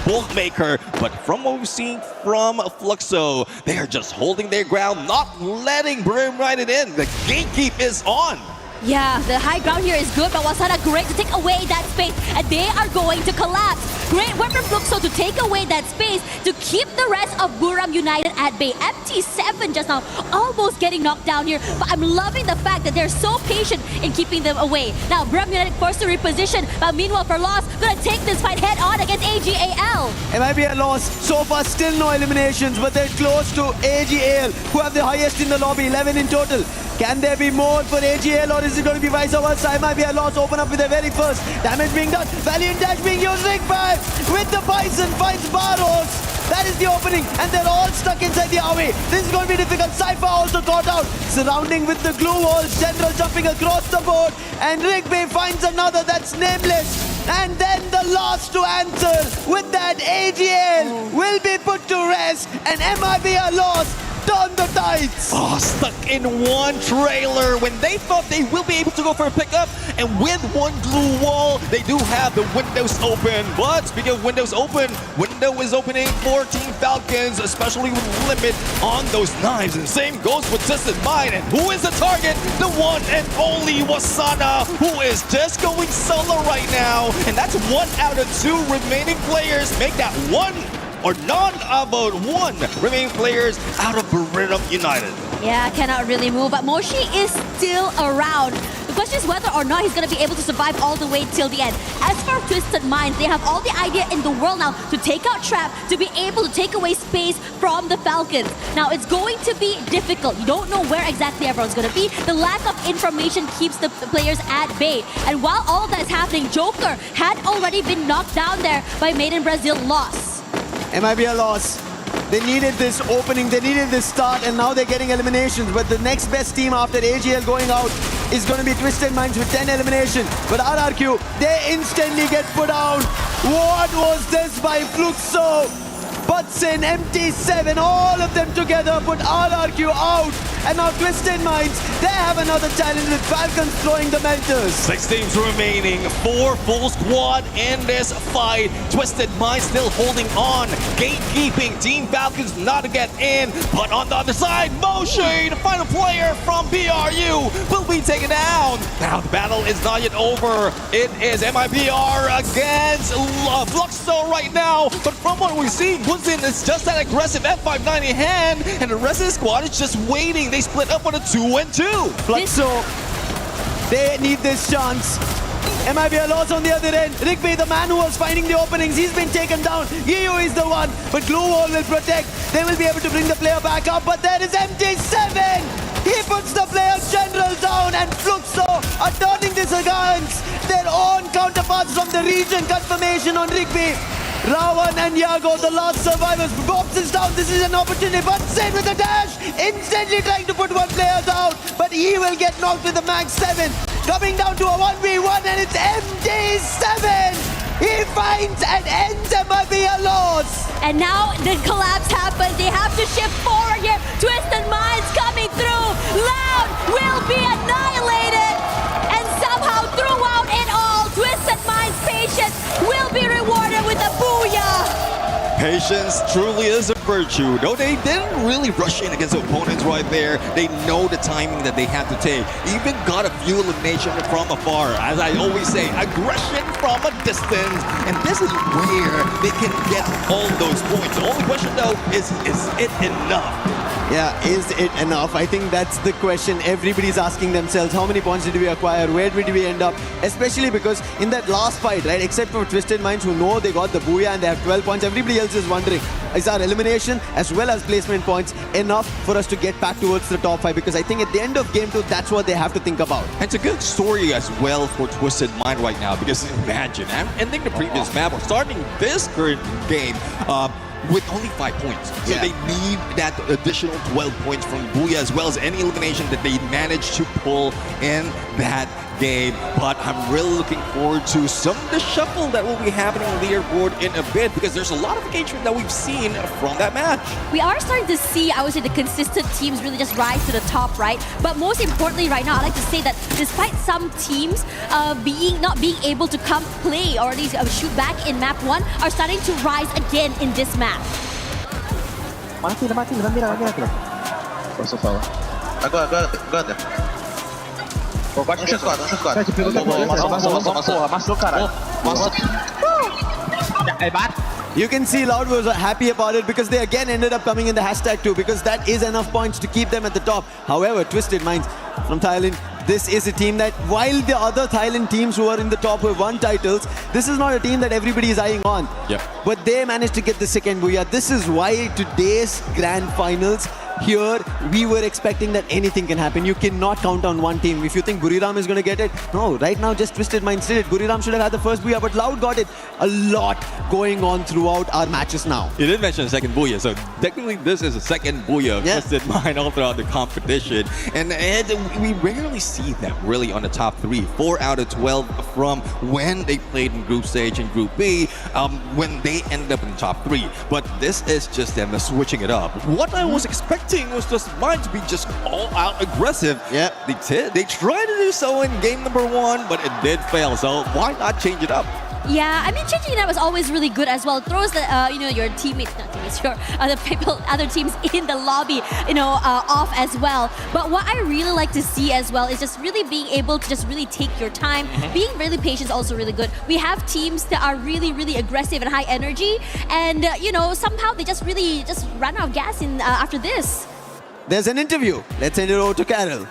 bolt maker. But from what we've seen from Fluxo, they are just holding their ground, not letting Grim United in. The gatekeep is on. Yeah, the high ground here is good, but Wasana great to take away that space, and they are going to collapse. Great work from Fluxo to take away that space to keep the rest of Buram United at bay. MT7 just now almost getting knocked down here, but I'm loving the fact that they're so patient in keeping them away. Now, Buram United forced to reposition, but meanwhile for Loss, gonna take this fight head on against AGAL. It might be a loss. So far, still no eliminations, but they're close to AGAL, who have the highest in the lobby, 11 in total. Can there be more for AGL, or is it going to be vice versa? It might be a loss. Open up with their very first. Damage being done. Valiant dash being used. Rigby with the Bison finds Barros. That is the opening, and they're all stuck inside the away. This is going to be difficult. Cypher also caught out. Surrounding with the glue walls. General jumping across the board. And Rigby finds another that's nameless. And then the last to answer with that AGL will be put to rest. And MIB are lost. Turn the tides. Oh, stuck in one trailer when they thought they will be able to go for a pickup, and with one glue wall, they do have the windows open. But speaking of windows open, window is opening for Team Falcons, especially with limit on those knives. And same goes with Twisted Mind. And who is the target? The one and only Wasana, who is just going solo right now. And that's 1 out of 2 remaining players. Make that one or none about one remaining players out of Buram United. Yeah, cannot really move, but Moshi is still around. The question is whether or not he's going to be able to survive all the way till the end. As for Twisted Minds, they have all the idea in the world now to take out Trap, to be able to take away space from the Falcons. Now, it's going to be difficult. You don't know where exactly everyone's going to be. The lack of information keeps the players at bay. And while all of that is happening, Joker had already been knocked down there by Made in Brazil Loss. It might be a loss. They needed this opening, they needed this start, and now they're getting eliminations. But the next best team after AGL going out is going to be Twisted Minds with 10 eliminations. But RRQ, they instantly get put down. What was this by Fluxo? Butson, MT7, all of them together put RRQ out. And now Twisted Minds, they have another challenge with Falcons throwing the mentors. 6 teams remaining, 4 full squad in this fight. Twisted Minds still holding on, gatekeeping Team Falcons not to get in. But on the other side, Moshe, the final player from BRU, will be taken down. Now the battle is not yet over. It is MIBR against Fluxo right now. But from what we've seen, Bunsen is just that aggressive F590 hand, and the rest of the squad is just waiting. They split up on a 2-2. Fluxo, they need this chance. MIB a loss on the other end. Rigby, the man who was finding the openings, he's been taken down. Gio is the one, but Glue Wall will protect. They will be able to bring the player back up, but there is MT7. He puts the player General down, and Fluxo are turning this against their own counterparts from the region. Confirmation on Rigby. Rawan and Yago, the last survivors. Bobs is down. This is an opportunity. But Sen with a dash, instantly trying to put one player down. But he will get knocked with the Max 7. Coming down to a 1v1, and it's MT7. He finds and ends MIB a loss. And now the collapse happens. They have to shift forward here. Twisted Minds coming through. Loud will be annihilated. And somehow throughout it all, Twisted Minds' patience will be rewarded with a booyah. Patience truly is a virtue. No, they didn't really rush in against opponents right there. They know the timing that they have to take. Even got a few eliminations from afar. As I always say, aggression from a distance. And this is where they can get all those points. The only question though is it enough? Yeah, is it enough? I think that's the question everybody's asking themselves. How many points did we acquire? Where did we end up? Especially because in that last fight, right, except for Twisted Minds who know they got the booyah and they have 12 points, everybody else is wondering, is our elimination as well as placement points enough for us to get back towards the top 5? Because I think at the end of game 2, that's what they have to think about. And it's a good story as well for Twisted Mind right now, because imagine, ending the previous map or starting this current game, with only 5 points. So they need that additional 12 points from Booyah as well as any elimination that they managed to pull in that game. But I'm really looking forward to some of the shuffle that will be happening on the leaderboard in a bit, because there's a lot of engagement that we've seen from that match. We are starting to see, I would say, the consistent teams really just rise to the top, right? But most importantly right now, I'd like to say that despite some teams not being able to come play or at least shoot back in map 1, are starting to rise again in this map. Mati, mira. Posso falar? Agora. Bate no X4, amassou, caralho. You can see Loud was happy about it because they again ended up coming in the hashtag too, because that is enough points to keep them at the top. However, Twisted Minds from Thailand, this is a team that, while the other Thailand teams who are in the top who have won titles, this is not a team that everybody is eyeing on. Yep. But they managed to get the second Booyah. This is why today's grand finals, here we were expecting that anything can happen. You cannot count on one team. If you think Buriram is going to get it, no, right now just Twisted Minds did it. Buriram should have had the first Booyah, but Loud got it. A lot going on throughout our matches now. You did mention the second Booyah, so technically this is the second Booyah of Twisted Mind all throughout the competition. And we rarely see them really on the top 3. 4 out of 12 from when they played in group stage and group B, when they ended up in the top 3. But this is just them switching it up. What I was expecting was just Mind to be just all out aggressive. Yeah, they did. They tried to do so in game number 1, but it did fail. So why not change it up? Yeah, I mean, changing it up is always really good as well. It throws the, your teammates, not teammates, your other teams in the lobby, off as well. But what I really like to see as well is just really being able to just really take your time. Being really patient is also really good. We have teams that are really, really aggressive and high energy, and somehow they just really just run out of gas in after this. There's an interview. Let's send it over to Carol.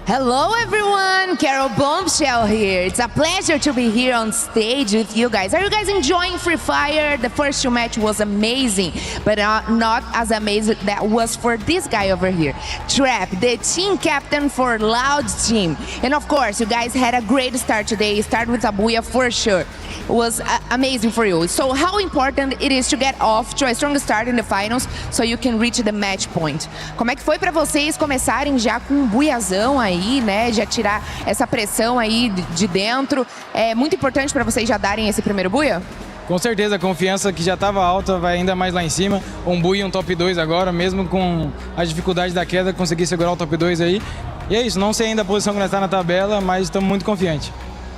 Hello everyone, Carol Bombshell here. It's a pleasure to be here on stage with you guys. Are you guys enjoying Free Fire? The first 2 match was amazing, but not as amazing that was for this guy over here, Trap, the team captain for Loud's team. And of course, you guys had a great start today. You started with a Booyah for sure. It was amazing for you. So how important it is to get off to a strong start in the finals so you can reach the match point. Como é que foi para vocês começarem já com um buiazão aí, né? Já tirar essa pressão aí de dentro. É muito importante para vocês já darem esse primeiro buia? Com certeza, a confiança que já estava alta vai ainda mais lá em cima. Um buia, um top 2 agora, mesmo com a dificuldade da queda, conseguir segurar o top 2 aí. E é isso, não sei ainda a posição que nós está na tabela, mas estamos muito confiantes.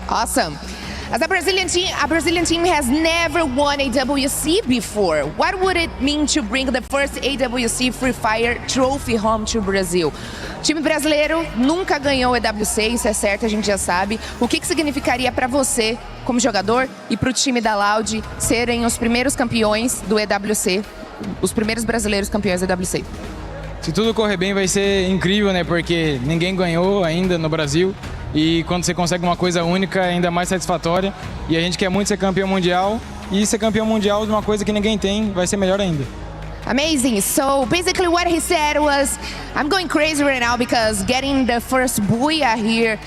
Awesome. As a Brazilian team has never won EWC before. What would it mean to bring the first EWC Free Fire trophy home to Brazil? O time brasileiro nunca ganhou EWC, isso é certo, a gente já sabe. O que significaria para você, como jogador, e para o time da Loud serem os primeiros campeões do EWC, os primeiros brasileiros campeões do EWC? Se tudo correr bem, vai ser incrível, né? Porque ninguém ganhou ainda no Brasil. E quando você consegue uma coisa única, é ainda mais satisfatória. E a gente quer muito ser campeão mundial. E ser campeão mundial de uma coisa que ninguém tem vai ser melhor ainda. Amazing. So basically what he said was, I'm going crazy right now because getting the first Booyah here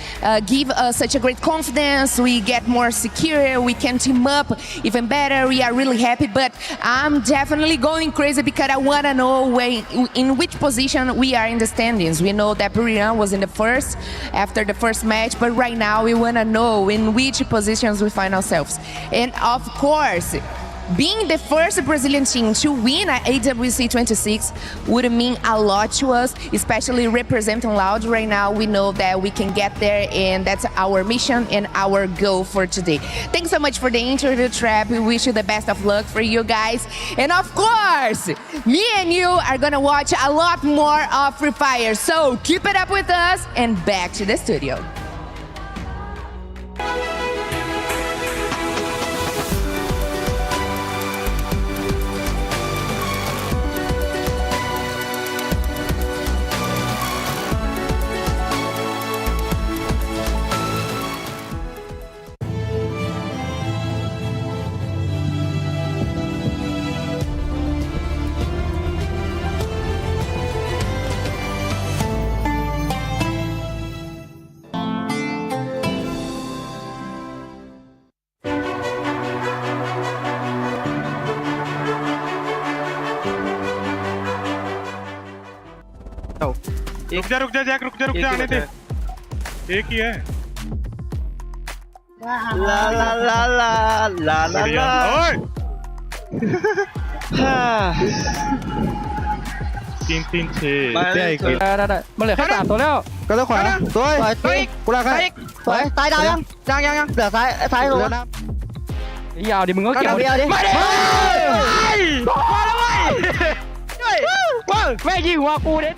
give us such a great confidence. We get more secure. We can team up even better. We are really happy, but I'm definitely going crazy because I want to know in which position we are in the standings. We know that Buriram was in the first after the first match, but right now we want to know in which positions we find ourselves. And of course, being the first Brazilian team to win at EWC 26 would mean a lot to us, especially representing Loud right now. We know that we can get there, and that's our mission and our goal for today. Thanks so much for the interview, Trap. We wish you the best of luck for you guys. And of course, me and you are gonna watch a lot more of Free Fire. So keep it up with us, and back to the studio. रुक जा Jack रुक जा आने दे एक ही है ला ला ला ला ला ला ला ओए 3-3-6 ได้มันเหลือแค่3ตัวแล้วก็ต้องขวาสวยกูรักให้สวยซ้ายดาวยังเหลือซ้ายลงยาวดิมึงก็เกี่ยวดิไม่ได้มาแล้วเว้ยแม่ยิงหัวกูเด็ด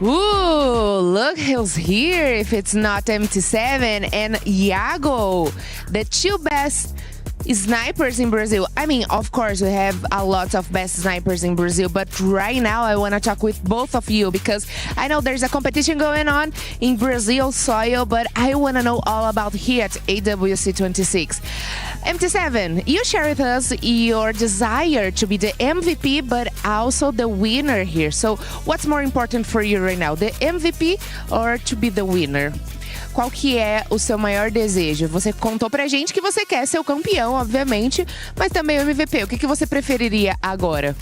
Ooh, look who's here if it's not MT7 and Iago, the two best snipers in Brazil. I mean, of course, we have a lot of best snipers in Brazil, but right now I want to talk with both of you because I know there's a competition going on in Brazil soil, but I want to know all about here at EWC 26. MT7, you share with us your desire to be the MVP, but also the winner here. So what's more important for you right now, the MVP or to be the winner? Qual que é o seu maior desejo? Você contou pra gente que você quer ser o campeão, obviamente, mas também o MVP. O que você preferiria agora?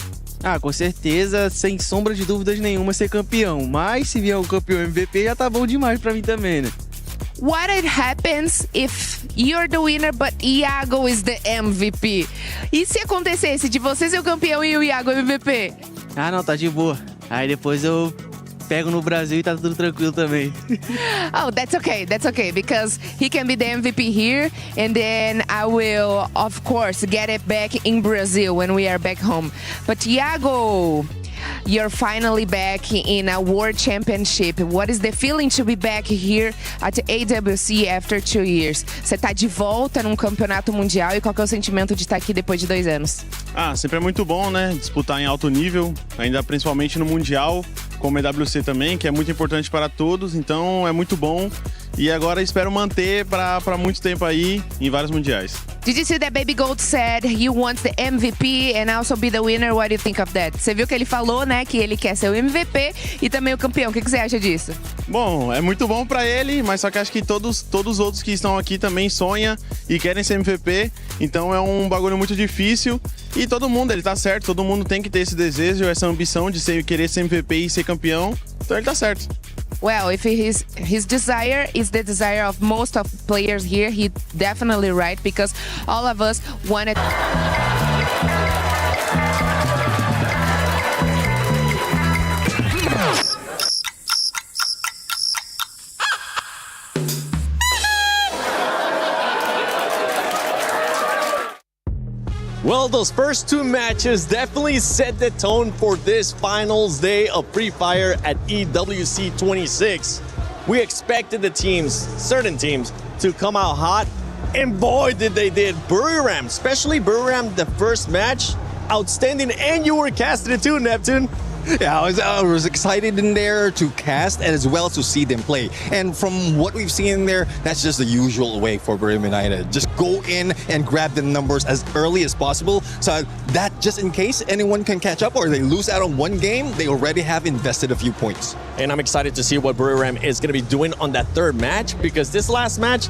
Ah, com certeza, sem sombra de dúvidas nenhuma, ser campeão. Mas se vier o campeão MVP, já tá bom demais pra mim também, né? What happens if you're the winner, but Iago is the MVP? E se acontecesse de você ser o campeão e o Iago MVP? Ah, não, tá de boa. Aí depois eu pego no Brasil e tá tudo tranquilo também. Oh, that's okay, because he can be the MVP here, and then I will, of course, get it back in Brazil when we are back home. But Iago, you're finally back in a World Championship. What is the feeling to be back here at EWC after 2 years? Você tá de volta num campeonato mundial e qual que é o sentimento de estar aqui depois de 2 anos? Ah, sempre é muito bom, né? Disputar em alto nível, ainda principalmente no Mundial, como EWC também, que é muito importante para todos, então é muito bom. E agora espero manter para muito tempo aí em vários mundiais. Did you see that Baby Gold said he wants the MVP and also be the winner? What do you think of that? Você viu que ele falou, né, que ele quer ser o MVP e também o campeão. O que você acha disso? Bom, é muito bom para ele, mas só que acho que todos os outros que estão aqui também sonham e querem ser MVP. Então é um bagulho muito difícil e todo mundo, ele tá certo, todo mundo tem que ter esse desejo, essa ambição de querer ser MVP e ser campeão. Então ele tá certo. Well, if his desire is the desire of most of players here, he's definitely right because all of us wanted. Well, those first 2 matches definitely set the tone for this finals day of Free Fire at EWC 26. We expected the teams, certain teams, to come out hot, and boy did they did. Buriram, especially Buriram, the first match, outstanding, and you were casting it too, Neptune. Yeah, I was excited in there to cast and as well to see them play. And from what we've seen in there, that's just the usual way for Buriram United. Just go in and grab the numbers as early as possible so that just in case anyone can catch up or they lose out on one game, they already have invested a few points. And I'm excited to see what Buriram is going to be doing on that 3rd match because this last match,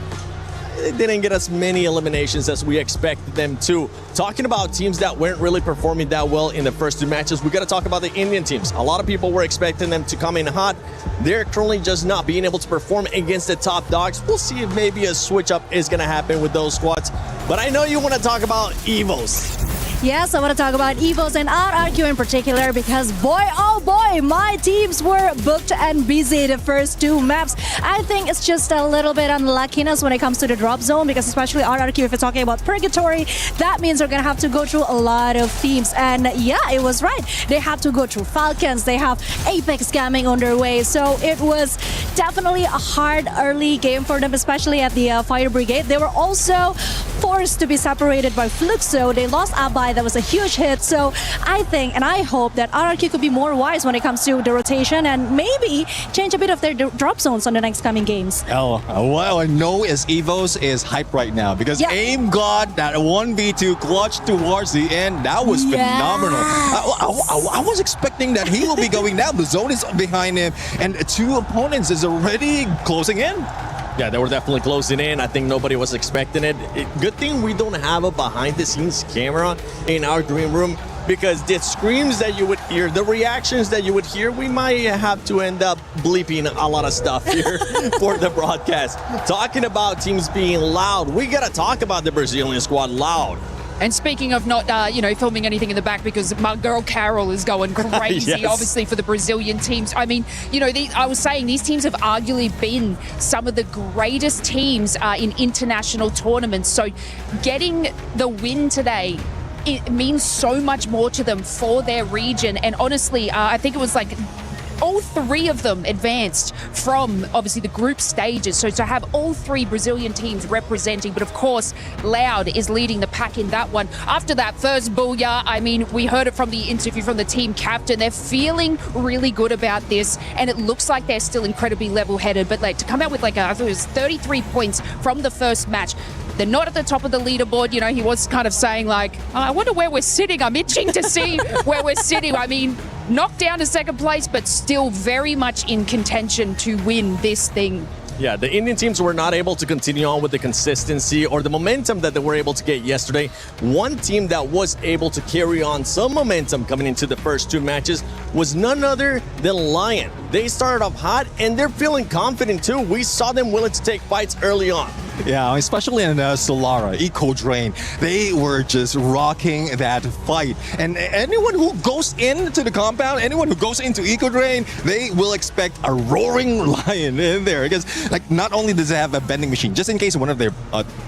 they didn't get as many eliminations as we expected them to. Talking about teams that weren't really performing that well in the first 2 matches, we got to talk about the Indian teams. A lot of people were expecting them to come in hot. They're currently just not being able to perform against the top dogs. We'll see if maybe a switch up is going to happen with those squads. But I know you want to talk about EVOs. Yes, I want to talk about EVOs and RRQ in particular because boy, oh boy, my teams were booked and busy the first 2 maps. I think it's just a little bit unluckiness when it comes to the drop zone because especially RRQ, if you're talking about Purgatory, that means they're going to have to go through a lot of teams. And yeah, it was right. They have to go through Falcons. They have Apex Gaming on their way. So it was definitely a hard early game for them, especially at the Fire Brigade. They were also forced to be separated by Fluxo. They lost Abai side. That was a huge hit. So I think and I hope that RRQ could be more wise when it comes to the rotation and maybe change a bit of their drop zones on the next coming games. Oh, well, I know is EVOS is hype right now because AIM got that 1v2 clutch towards the end. That was phenomenal. I was expecting that he will be going down. The zone is behind him and two opponents is already closing in. Yeah, they were definitely closing in. I think nobody was expecting it. Good thing we don't have a behind-the-scenes camera in our green room because the screams that you would hear, the reactions that you would hear, we might have to end up bleeping a lot of stuff here for the broadcast. Talking about teams being loud, we got to talk about the Brazilian squad loud. And speaking of not, filming anything in the back because my girl Carol is going crazy, obviously, for the Brazilian teams. I mean, I was saying these teams have arguably been some of the greatest teams in international tournaments. So getting the win today, it means so much more to them for their region. And honestly, I think it was like all three of them advanced from obviously the group stages. So to have all three Brazilian teams representing, but of course, Loud is leading the pack in that one. After that first booyah, I mean, we heard it from the interview from the team captain. They're feeling really good about this, and it looks like they're still incredibly level-headed. But like to come out with I thought it was 33 points from the first match. They're not at the top of the leaderboard. He was kind of saying I wonder where we're sitting. I'm itching to see where we're sitting. I mean, knocked down to second place, but still very much in contention to win this thing. Yeah, the Indian teams were not able to continue on with the consistency or the momentum that they were able to get yesterday. One team that was able to carry on some momentum coming into the first two matches was none other than Lion. They started off hot and they're feeling confident too. We saw them willing to take fights early on. Yeah, especially in Solara, Eco Drain. They were just rocking that fight. And anyone who goes into the compound, anyone who goes into Eco Drain, they will expect a roaring lion in there. Because not only does it have a vending machine, just in case one of their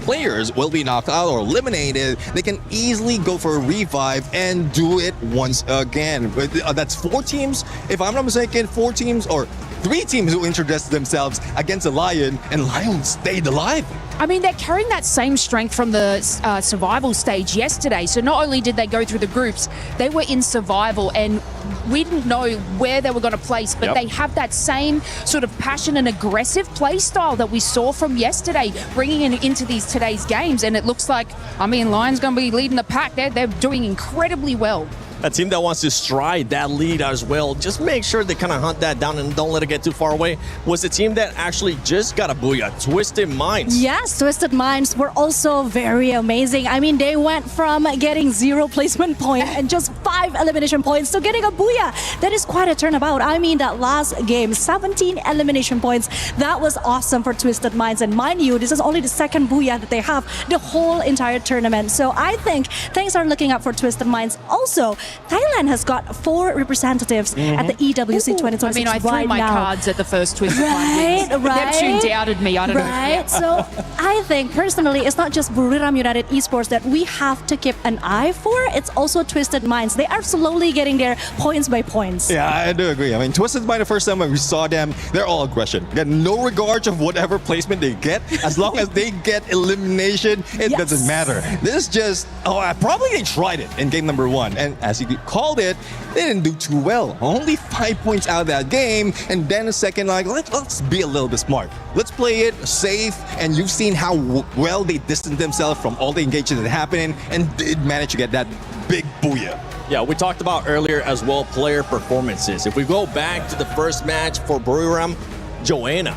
players will be knocked out or eliminated, they can easily go for a revive and do it once again. That's 4 teams, if I'm not mistaken, 4 teams or 3 teams who introduced themselves against a Lion, and Lion stayed alive. I mean, they're carrying that same strength from the survival stage yesterday. So not only did they go through the groups, they were in survival, and we didn't know where they were going to place, but they have that same sort of passion and aggressive play style that we saw from yesterday, bringing it into today's games. And it looks like, Lion's going to be leading the pack. They're doing incredibly well. A team that wants to stride that lead as well, just make sure they kind of hunt that down and don't let it get too far away, was a team that actually just got a booyah, Twisted Minds. Yes, Twisted Minds were also very amazing. I mean, they went from getting 0 placement point and just 5 elimination points to getting a booyah. That is quite a turnabout. I mean, that last game, 17 elimination points. That was awesome for Twisted Minds. And mind you, this is only the second booyah that they have the whole entire tournament. So I think things are looking up for Twisted Minds. Also, Thailand has got 4 representatives at the EWC 2026 I threw my cards at the first Twisted Minds. Neptune doubted me. I don't know. Right. So I think personally, it's not just Buriram United Esports that we have to keep an eye for. It's also Twisted Minds. They are slowly getting there points by points. Yeah, I do agree. I mean, Twisted Minds, the first time when we saw them, they're all aggression. They got no regard of whatever placement they get. As long as they get elimination, it doesn't matter. This just, probably they tried it in game number 1. And as you called it, they didn't do too well. Only 5 points out of that game, and then a second, let's be a little bit smart. Let's play it safe, and you've seen how well they distanced themselves from all the engagements that happened, and did manage to get that big booyah. Yeah, we talked about earlier as well player performances. If we go back to the first match for Buriram, Joanna,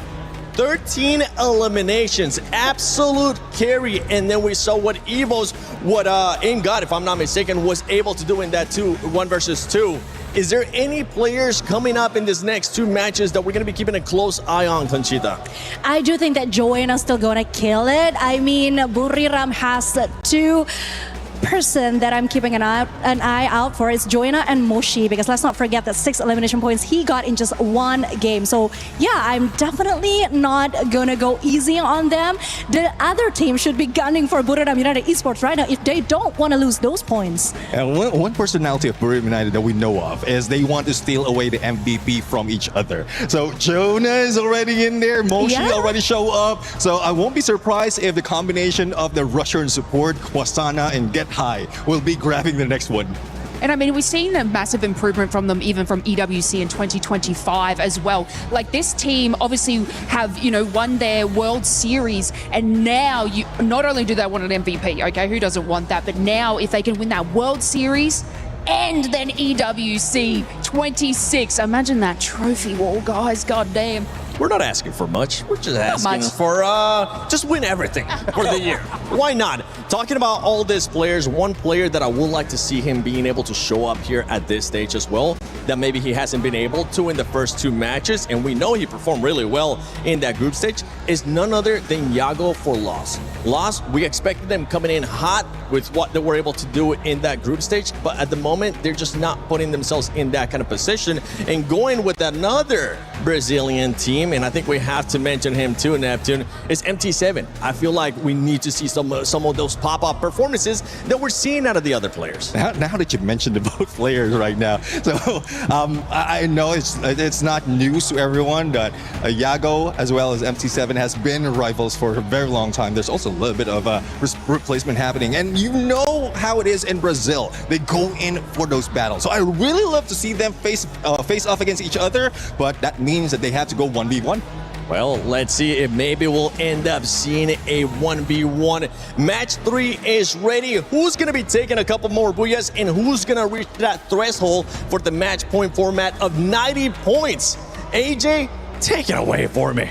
13 eliminations, absolute carry, and then we saw what AIM got, if I'm not mistaken, was able to do in that 1 versus 2. Is there any players coming up in this next 2 matches that we're going to be keeping a close eye on, Conchita? I do think that Joanna's still going to kill it. I mean, Buriram has 2 person that I'm keeping an eye out for is Joanna and Moshi, because let's not forget that 6 elimination points he got in just 1 game. So yeah, I'm definitely not gonna go easy on them. The other team should be gunning for Buriram United Esports right now if they don't want to lose those points. And one personality of Buriram United that we know of is they want to steal away the MVP from each other. So Jonah is already in there, Moshi already show up. So I won't be surprised if the combination of the Russian support, Wasana, and Get get high will be grabbing the next one. And I mean, we've seen a massive improvement from them, even from EWC in 2025 as well. Like, this team obviously have, won their World Series, and now you not only do they want an MVP, okay, who doesn't want that, but now if they can win that World Series and then EWC 26, imagine that trophy wall, guys, goddamn. We're not asking for much. We're just asking much. for just win everything for the year. Why not? Talking about all these players, one player that I would like to see him being able to show up here at this stage as well, that maybe he hasn't been able to in the first 2 matches, and we know he performed really well in that group stage, is none other than Yago for Lost. Lost, we expected them coming in hot with what they were able to do in that group stage, but at the moment, they're just not putting themselves in that kind of position, and going with another Brazilian team, and I think we have to mention him too, Neptune, is MT7. I feel like we need to see some of those pop-up performances that we're seeing out of the other players. Now that you mentioned the both players right now, so I know it's not news to everyone that Yago as well as MT7 has been rivals for a very long time. There's also a little bit of a replacement happening, and you know how it is in Brazil. They go in for those battles. So I really love to see them face off against each other, but that means that they have to go 1v1. Well, let's see if maybe we'll end up seeing a 1v1. Match 3 is ready. Who's going to be taking a couple more booyahs, and who's going to reach that threshold for the match point format of 90 points? AJ, take it away for me.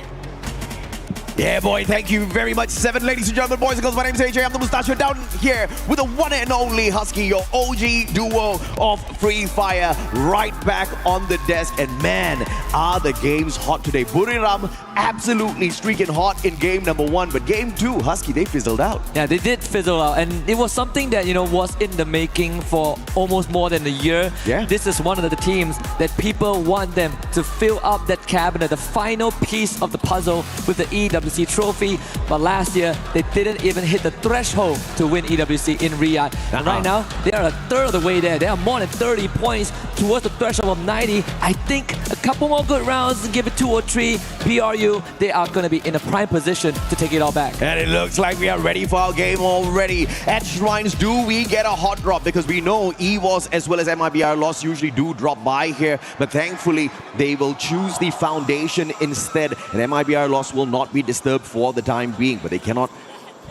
Yeah, boy, thank you very much. 7, ladies and gentlemen, boys and girls, my name is AJ. I'm the Mustachio down here with the one and only Husky, your OG duo of Free Fire, right back on the desk. And man, are the games hot today. Buriram absolutely streaking hot in game number 1, but game 2, Husky, they fizzled out. Yeah, they did fizzle out, and it was something that, was in the making for almost more than a year. Yeah. This is one of the teams that people want them to fill up that cabinet, the final piece of the puzzle with the EWC trophy. But last year, they didn't even hit the threshold to win EWC in Riyadh. And right now, they are a third of the way there. They are more than 30 points towards the threshold of 90. I think a couple more good rounds, give it 2 or 3, BRU, they are going to be in a prime position to take it all back. And it looks like we are ready for our game already. At Shrines, do we get a hot drop? Because we know EWOS as well as MIBR Lost usually do drop by here, but thankfully they will choose the Foundation instead, and MIBR Lost will not be disturbed for the time being, but they cannot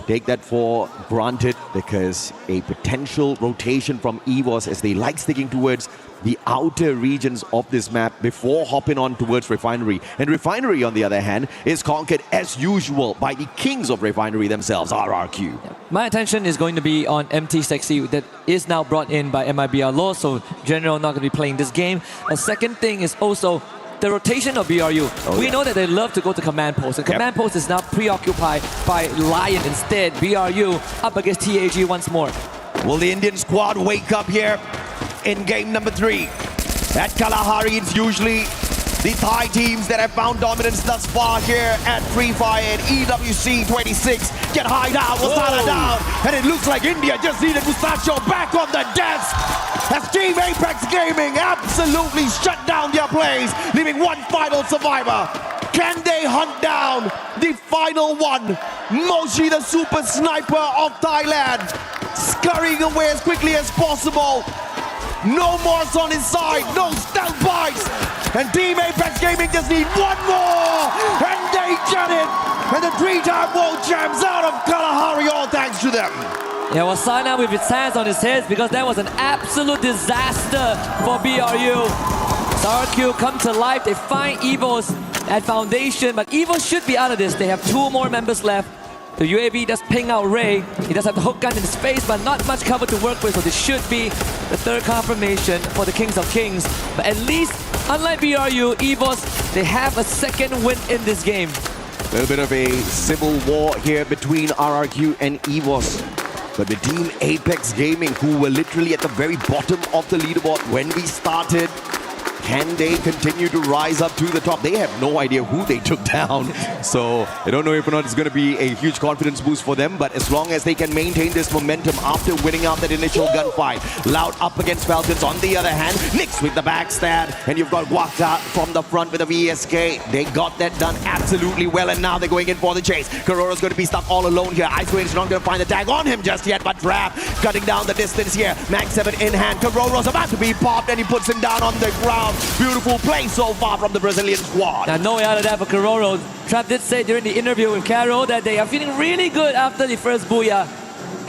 take that for granted because a potential rotation from EWOS, as they like sticking towards the outer regions of this map before hopping on towards Refinery. And Refinery, on the other hand, is conquered as usual by the kings of Refinery themselves, RRQ. My attention is going to be on MT Sexy, that is now brought in by MIBR Law, so General not going to be playing this game. A second thing is also the rotation of BRU. We know that they love to go to command post, and command post is now preoccupied by Lion instead. BRU up against TAG once more. Will the Indian squad wake up here in game number 3? At Kalahari, it's usually the Thai teams that have found dominance thus far here at Free Fire and EWC 26. Get high down, Wasana down, and it looks like India just needed Mustachio back on the desk as Team Apex Gaming absolutely shut down their plays, leaving one final survivor. Can they hunt down the final one? Moshi, the super sniper of Thailand, scurrying away as quickly as possible. No Morse on his side, no stealth bites. And Team Apex Gaming just need one more, and they get it. And the 3-time world champs out of Kalahari, all thanks to them. Yeah, Wasana with his hands on his head because that was an absolute disaster for BRU. RRQ come to life, they find EVOS at Foundation, but EVOS should be out of this. They have 2 more members left. The UAV does ping out Ray. He does have the hook gun in his face, but not much cover to work with, so this should be the 3rd confirmation for the Kings of Kings. But at least, unlike BRU, EVOS, they have a 2nd win in this game. A little bit of a civil war here between RRQ and EVOS. But the Team Apex Gaming, who were literally at the very bottom of the leaderboard when we started, Can they continue to rise up to the top? They have no idea who they took down. So I don't know if or not it's going to be a huge confidence boost for them. But as long as they can maintain this momentum after winning out that initial gunfight. Loud up against Falcons. On the other hand, Nix with the backstab. And you've got Guakta from the front with a VSK. They got that done absolutely well. And now they're going in for the chase. Karoro's going to be stuck all alone here. Ice Queen is not going to find the tag on him just yet. But Trap cutting down the distance here. Mag 7 in hand. Karoro's about to be popped. And he puts him down on the ground. Beautiful play so far from the Brazilian squad. Now, no way out of that for Karoro. Trap did say during the interview with Caro that they are feeling really good after the first Booyah.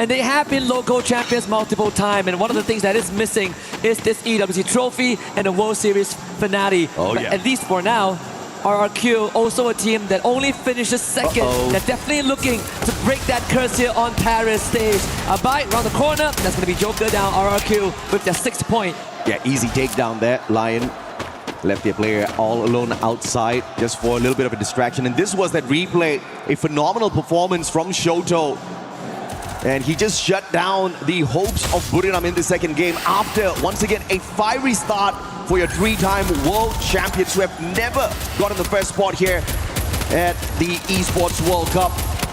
And they have been local champions multiple times. And one of the things that is missing is this EWC trophy and the World Series finale. Oh, but yeah. at least for now, RRQ, also a team that only finishes second. They're definitely looking to break that curse here on Paris stage. A bite around the corner. That's going to be Joker down RRQ with their 6th point. Yeah, easy takedown there. Lion left their player all alone outside just for a little bit of a distraction. And this was that replay, a phenomenal performance from Shoto. And he just shut down the hopes of Buriram in the second game after, once again, a fiery start for your 3-time world champions who have never gotten the first spot here at the Esports World Cup.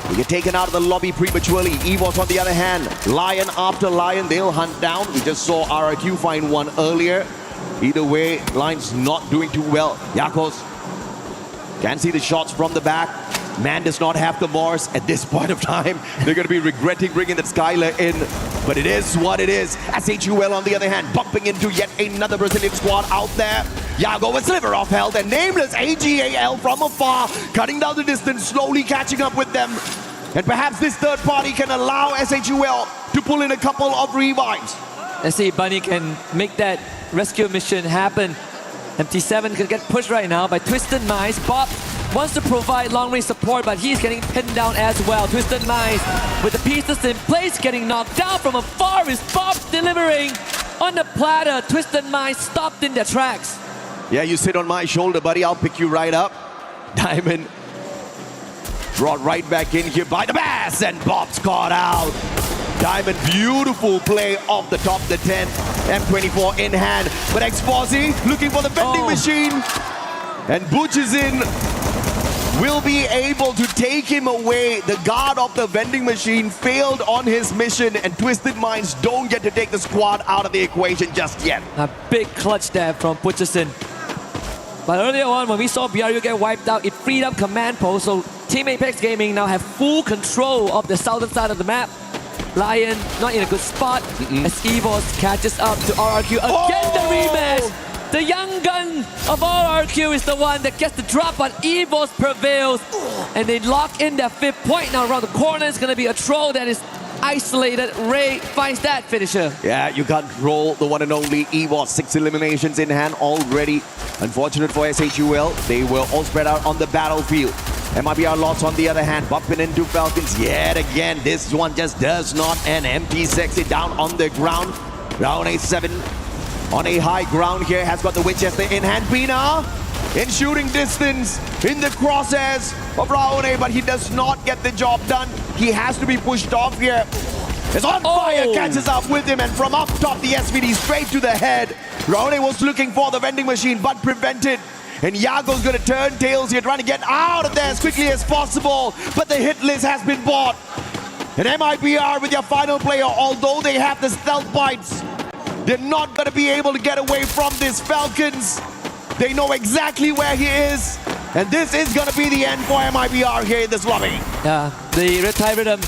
They get taken out of the lobby prematurely. EVOS on the other hand, Lion after Lion, they'll hunt down. We just saw RRQ find one earlier. Either way, Lion's not doing too well. Yakos can see the shots from the back. Man does not have the Morse at this point of time. They're going to be regretting bringing that Skylar in. But it is what it is. SHUL on the other hand, bumping into yet another Brazilian squad out there. Yago, a sliver of health, and Nameless AGAL from afar, cutting down the distance, slowly catching up with them. And perhaps this third party can allow SHUL to pull in a couple of revives. Let's see if Bunny can make that rescue mission happen. MT7 can get pushed right now by Twisted Minds. Bob wants to provide long-range support, but he's getting pinned down as well. Twisted Minds with the pieces in place, getting knocked down from afar. Is Bob delivering on the platter? Twisted Minds stopped in their tracks. Yeah, you sit on my shoulder, buddy. I'll pick you right up. Diamond brought right back in here by the Bass, and Bob's caught out. Diamond, beautiful play off the top of the 10. M24 in hand, but Exposi looking for the vending machine. And Butch is in. Will be able to take him away. The guard of the vending machine failed on his mission, and Twisted Minds don't get to take the squad out of the equation just yet. A big clutch there from Butcherson. But earlier on, when we saw BRU get wiped out, it freed up command post, so Team Apex Gaming now have full control of the southern side of the map. Lion not in a good spot as EVOS catches up to RRQ. Again, the rematch! The young gun of RRQ is the one that gets the drop, but EVOS prevails. And they lock in their 5th point. Now around the corner is going to be a troll that is isolated. Ray finds that finisher. Yeah, you can't roll the one and only EVOS. 6 eliminations in hand already. Unfortunate for SHUL. They were all spread out on the battlefield. MIBR lost on the other hand, bumping into Falcons yet again. This one just does not end. Empty Sexy down on the ground. Round A7 on a high ground here, has got the Winchester in hand. Pina in shooting distance, in the crosshairs of Raone, but he does not get the job done. He has to be pushed off here. It's on fire, catches up with him, and from up top, the SVD straight to the head. Raone was looking for the vending machine, but prevented. And Yago's going to turn tails here, trying to get out of there as quickly as possible. But the hit list has been bought. And MIBR with their final player, although they have the stealth bites, they're not going to be able to get away from this Falcons. They know exactly where he is. And this is going to be the end for MIBR here in this lobby. Yeah, the Red Tide Rhythm,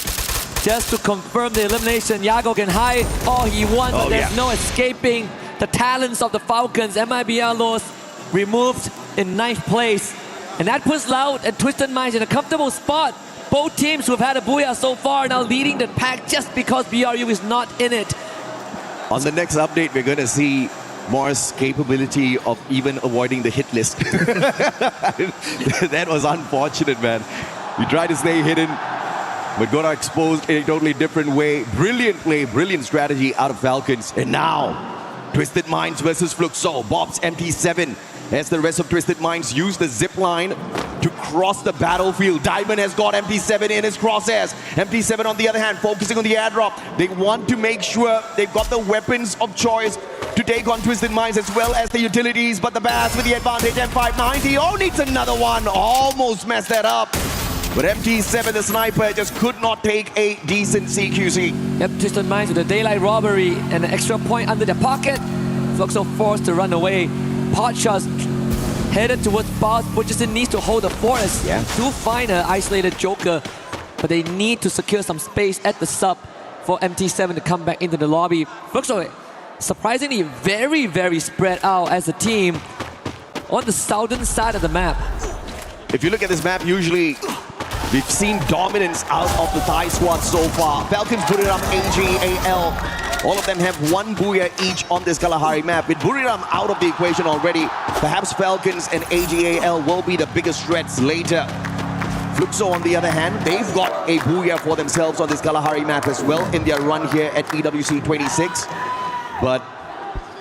just to confirm the elimination, Yago can hide all he wants, but there's no escaping the talents of the Falcons. MIBR lost, removed in 9th place. And that puts Loud and Twisted Minds in a comfortable spot. Both teams who have had a Booyah so far now leading the pack just because BRU is not in it. On the next update, we're going to see Morris' capability of even avoiding the hit list. That was unfortunate, man. You try to stay hidden, but got exposed in a totally different way. Brilliant play, brilliant strategy out of Falcons. And now, Twisted Minds versus Fluxo. Bob's MT7 as the rest of Twisted Minds use the zip line to cross the battlefield. Diamond has got MT7 in his crosshairs. MT7 on the other hand, focusing on the airdrop. They want to make sure they've got the weapons of choice to take on Twisted Minds as well as the utilities, but the Bass with the advantage. M590, oh, needs another one. Almost messed that up. But MT7, the sniper, just could not take a decent CQC. Yep, Twisted Minds with the daylight robbery and an extra point under their pocket. Fluxo forced to run away. Pot shots headed towards Boss. Butcherson needs to hold the forest to find an isolated Joker. But they need to secure some space at the sub for MT7 to come back into the lobby. Fluxo, surprisingly, very, very spread out as a team on the southern side of the map. If you look at this map, usually we've seen dominance out of the Thai squad so far. Falcons, Buriram, AGAL. All of them have one Booyah each on this Kalahari map. With Buriram out of the equation already, perhaps Falcons and AGAL will be the biggest threats later. Fluxo, on the other hand, they've got a Booyah for themselves on this Kalahari map as well in their run here at EWC 26. But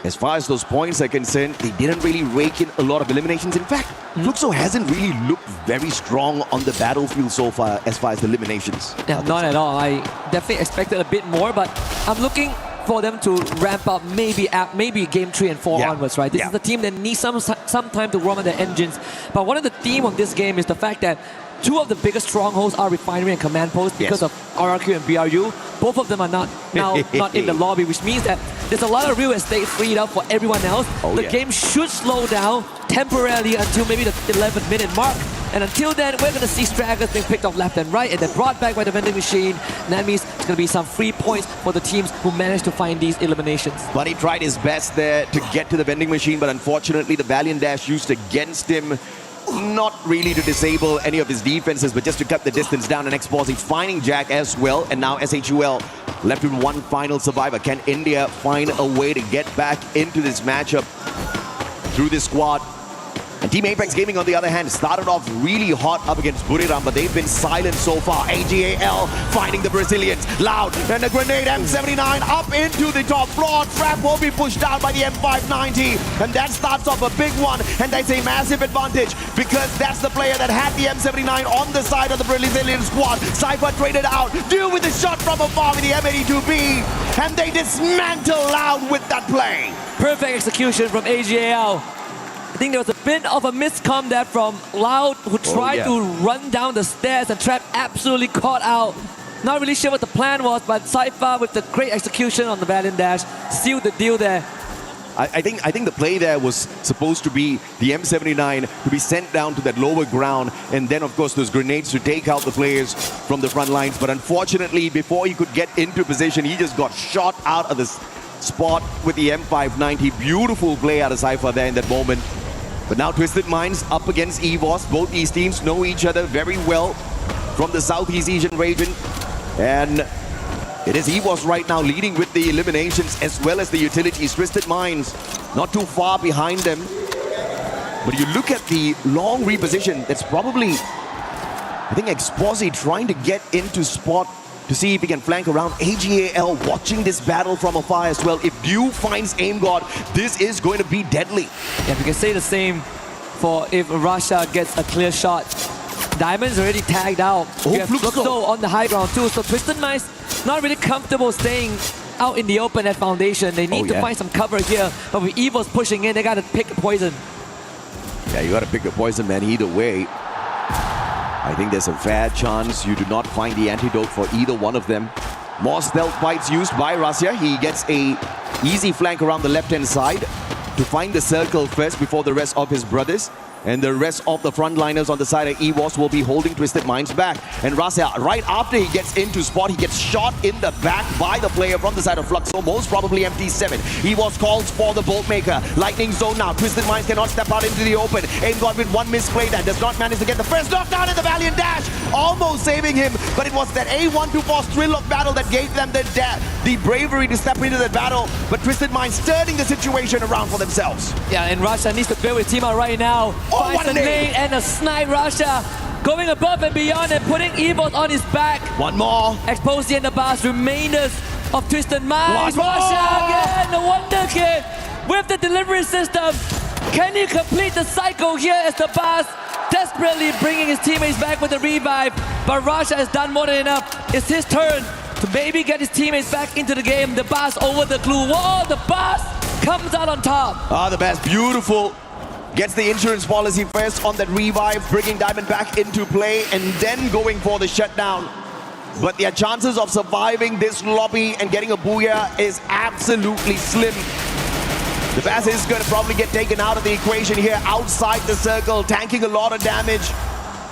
as far as those points are concerned, they didn't really rake in a lot of eliminations. In fact, Fluxo hasn't really looked very strong on the battlefield so far as the eliminations. Yeah, not at all. I definitely expected a bit more, but I'm looking for them to ramp up maybe game 3 and 4 onwards, right? This is the team that needs some time to warm up their engines. But one of the theme of this game is the fact that two of the biggest strongholds are Refinery and Command Post because of RRQ and BRU. Both of them are not in the lobby, which means that there's a lot of real estate freed up for everyone else. The game should slow down temporarily until maybe the 11th minute mark. And until then, we're going to see stragglers being picked off left and right and then brought back by the vending machine. And that means it's going to be some free points for the teams who managed to find these eliminations. Buddy tried his best there to get to the vending machine, but unfortunately the Valiant Dash used against him. Not really to disable any of his defenses, but just to cut the distance down. And Exposing finding Jack as well. And now SHUL left with one final survivor. Can India find a way to get back into this matchup through this squad? And Team Apex Gaming, on the other hand, started off really hot up against Buriram, but they've been silent so far. AGAL finding the Brazilians. Loud, and a grenade. M79 up into the top floor. Trap will be pushed down by the M590. And that starts off a big one. And that's a massive advantage because that's the player that had the M79 on the side of the Brazilian squad. Cypher traded out. Deal with the shot from afar with the M82B. And they dismantle Loud with that play. Perfect execution from AGAL. I think there was a bit of a miscom there from Loud, who tried to run down the stairs and Trap absolutely caught out. Not really sure what the plan was, but Cypher with the great execution on the Valiant Dash sealed the deal there. I think the play there was supposed to be the M79 to be sent down to that lower ground, and then of course those grenades to take out the players from the front lines. But unfortunately, before he could get into position, he just got shot out of the spot with the M590. Beautiful play out of Cypher there in that moment. But now Twisted Minds up against EVOS. Both these teams know each other very well from the Southeast Asian region. And it is EVOS right now leading with the eliminations as well as the utilities. Twisted Minds not too far behind them. But you look at the long reposition, that's probably, I think, Exposi trying to get into spot to see if he can flank around. AGAL watching this battle from afar as well. If Dew finds Aim God, this is going to be deadly. Yeah, we can say the same for if Russia gets a clear shot. Diamond's already tagged out. We have Fluxo on the high ground too, so Twisted Minds not really comfortable staying out in the open at Foundation. They need to find some cover here, but with Evo's pushing in, they gotta pick a poison. Yeah, you gotta pick the poison, man, either way. I think there's a fair chance you do not find the antidote for either one of them. More stealth bites used by Russia. He gets a easy flank around the left-hand side to find the circle first before the rest of his brothers. And the rest of the frontliners on the side of EVOS will be holding Twisted Minds back. And Russia, right after he gets into spot, he gets shot in the back by the player from the side of Fluxo, most probably MT7. EVOS calls for the Bolt Maker. Lightning zone now. Twisted Minds cannot step out into the open. Aim God with one misplay that does not manage to get the first knockdown in the Valiant Dash. Almost saving him, but it was that A124 thrill of battle that gave them the bravery to step into the battle. But Twisted Minds turning the situation around for themselves. Yeah, and Russia needs to build a team out right now. Finds a nade and a snipe. Russia going above and beyond and putting EVOS on his back. One more. Exposing the bars, remainders of Twisted Minds. Russia again, the Wonder Kid with the delivery system. Can he complete the cycle here as the bars desperately bringing his teammates back with the revive? But Russia has done more than enough. It's his turn to maybe get his teammates back into the game. The bars over the glue wall. The bars comes out on top. The best, beautiful. Gets the insurance policy first on that revive, bringing Diamond back into play and then going for the shutdown. But their chances of surviving this lobby and getting a booyah is absolutely slim. The Bass is going to probably get taken out of the equation here outside the circle, tanking a lot of damage.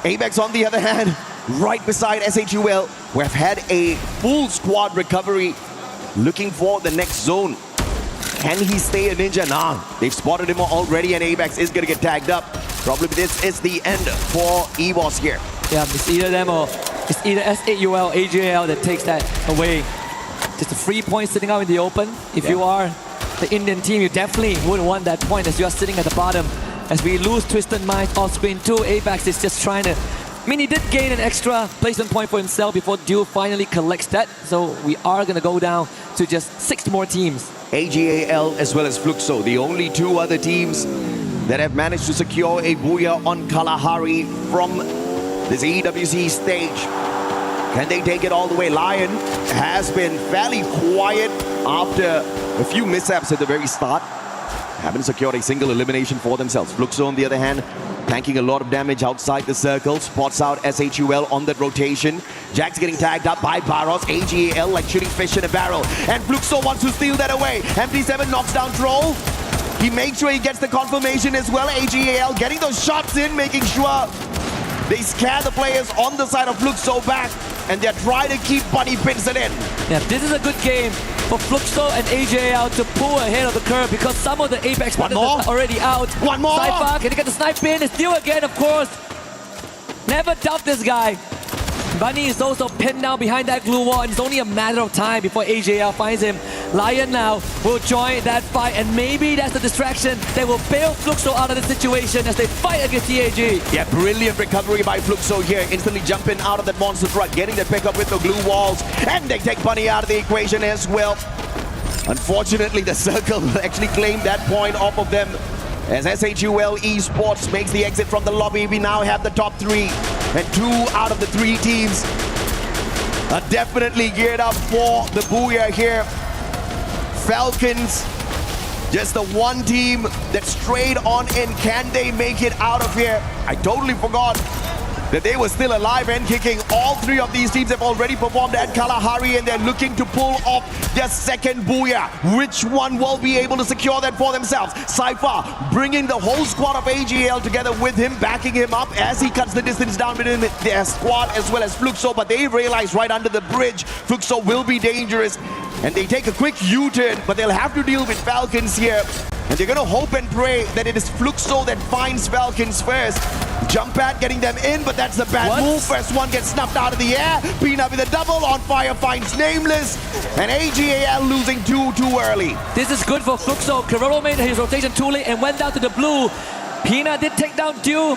Apex on the other hand, right beside SHUL, who have had a full squad recovery, looking for the next zone. Can he stay a ninja? Nah, they've spotted him already and Apex is going to get tagged up. Probably this is the end for EWC here. Yeah, it's either them or it's either SAUL, AJL that takes that away. Just a free point sitting out in the open. If you are the Indian team, you definitely wouldn't want that point as you are sitting at the bottom. As we lose Twisted Minds off screen too, Apex is just trying to... I mean, he did gain an extra placement point for himself before Duel finally collects that. So we are going to go down to just 6 more teams. AGAL as well as Fluxo, the only 2 other teams that have managed to secure a booyah on Kalahari from this EWC stage. Can they take it all the way? Lion has been fairly quiet after a few mishaps at the very start. Haven't secured a single elimination for themselves. Fluxo on the other hand, tanking a lot of damage outside the circle. Spots out SHUL on that rotation. Jack's getting tagged up by Barros. AGAL like shooting fish in a barrel. And Fluxo wants to steal that away. MD7 knocks down Troll. He makes sure he gets the confirmation as well. AGAL getting those shots in, making sure they scare the players on the side of Fluxo back. And they're trying to keep Buddy Pinson in. Yeah, this is a good game for Fluxo and AJL to pull ahead of the curve because some of the Apex players are already out. One more! Cypher, can he get the snipe in? It's Steal again, of course. Never doubt this guy. Bunny is also pinned down behind that glue wall, and it's only a matter of time before AJL finds him. Lion now will join that fight, and maybe that's the distraction that will bail Fluxo out of the situation as they fight against TAG. Yeah, brilliant recovery by Fluxo here. Instantly jumping out of that monster truck, getting the pickup with the glue walls, and they take Bunny out of the equation as well. Unfortunately, the circle actually claimed that point off of them. As SHUL Esports makes the exit from the lobby, we now have the top 3. And 2 out of the 3 teams are definitely geared up for the booyah here. Falcons, just the one team that strayed on in. Can they make it out of here? I totally forgot that they were still alive and kicking. All 3 of these teams have already performed at Kalahari and they're looking to pull off their second booyah. Which one will be able to secure that for themselves? Cypher bringing the whole squad of AGL together with him, backing him up as he cuts the distance down between their squad as well as Fluxo, but they realize right under the bridge, Fluxo will be dangerous. And they take a quick U-turn, but they'll have to deal with Falcons here. And they're gonna hope and pray that it is Fluxo that finds Falcons first. Jump pad getting them in, but that's a bad move. First one gets snuffed out of the air. Pina with a double. On fire finds Nameless. And AGAL losing 2 too early. This is good for Fluxo. Carrero made his rotation too late and went down to the blue. Pina did take down Dew,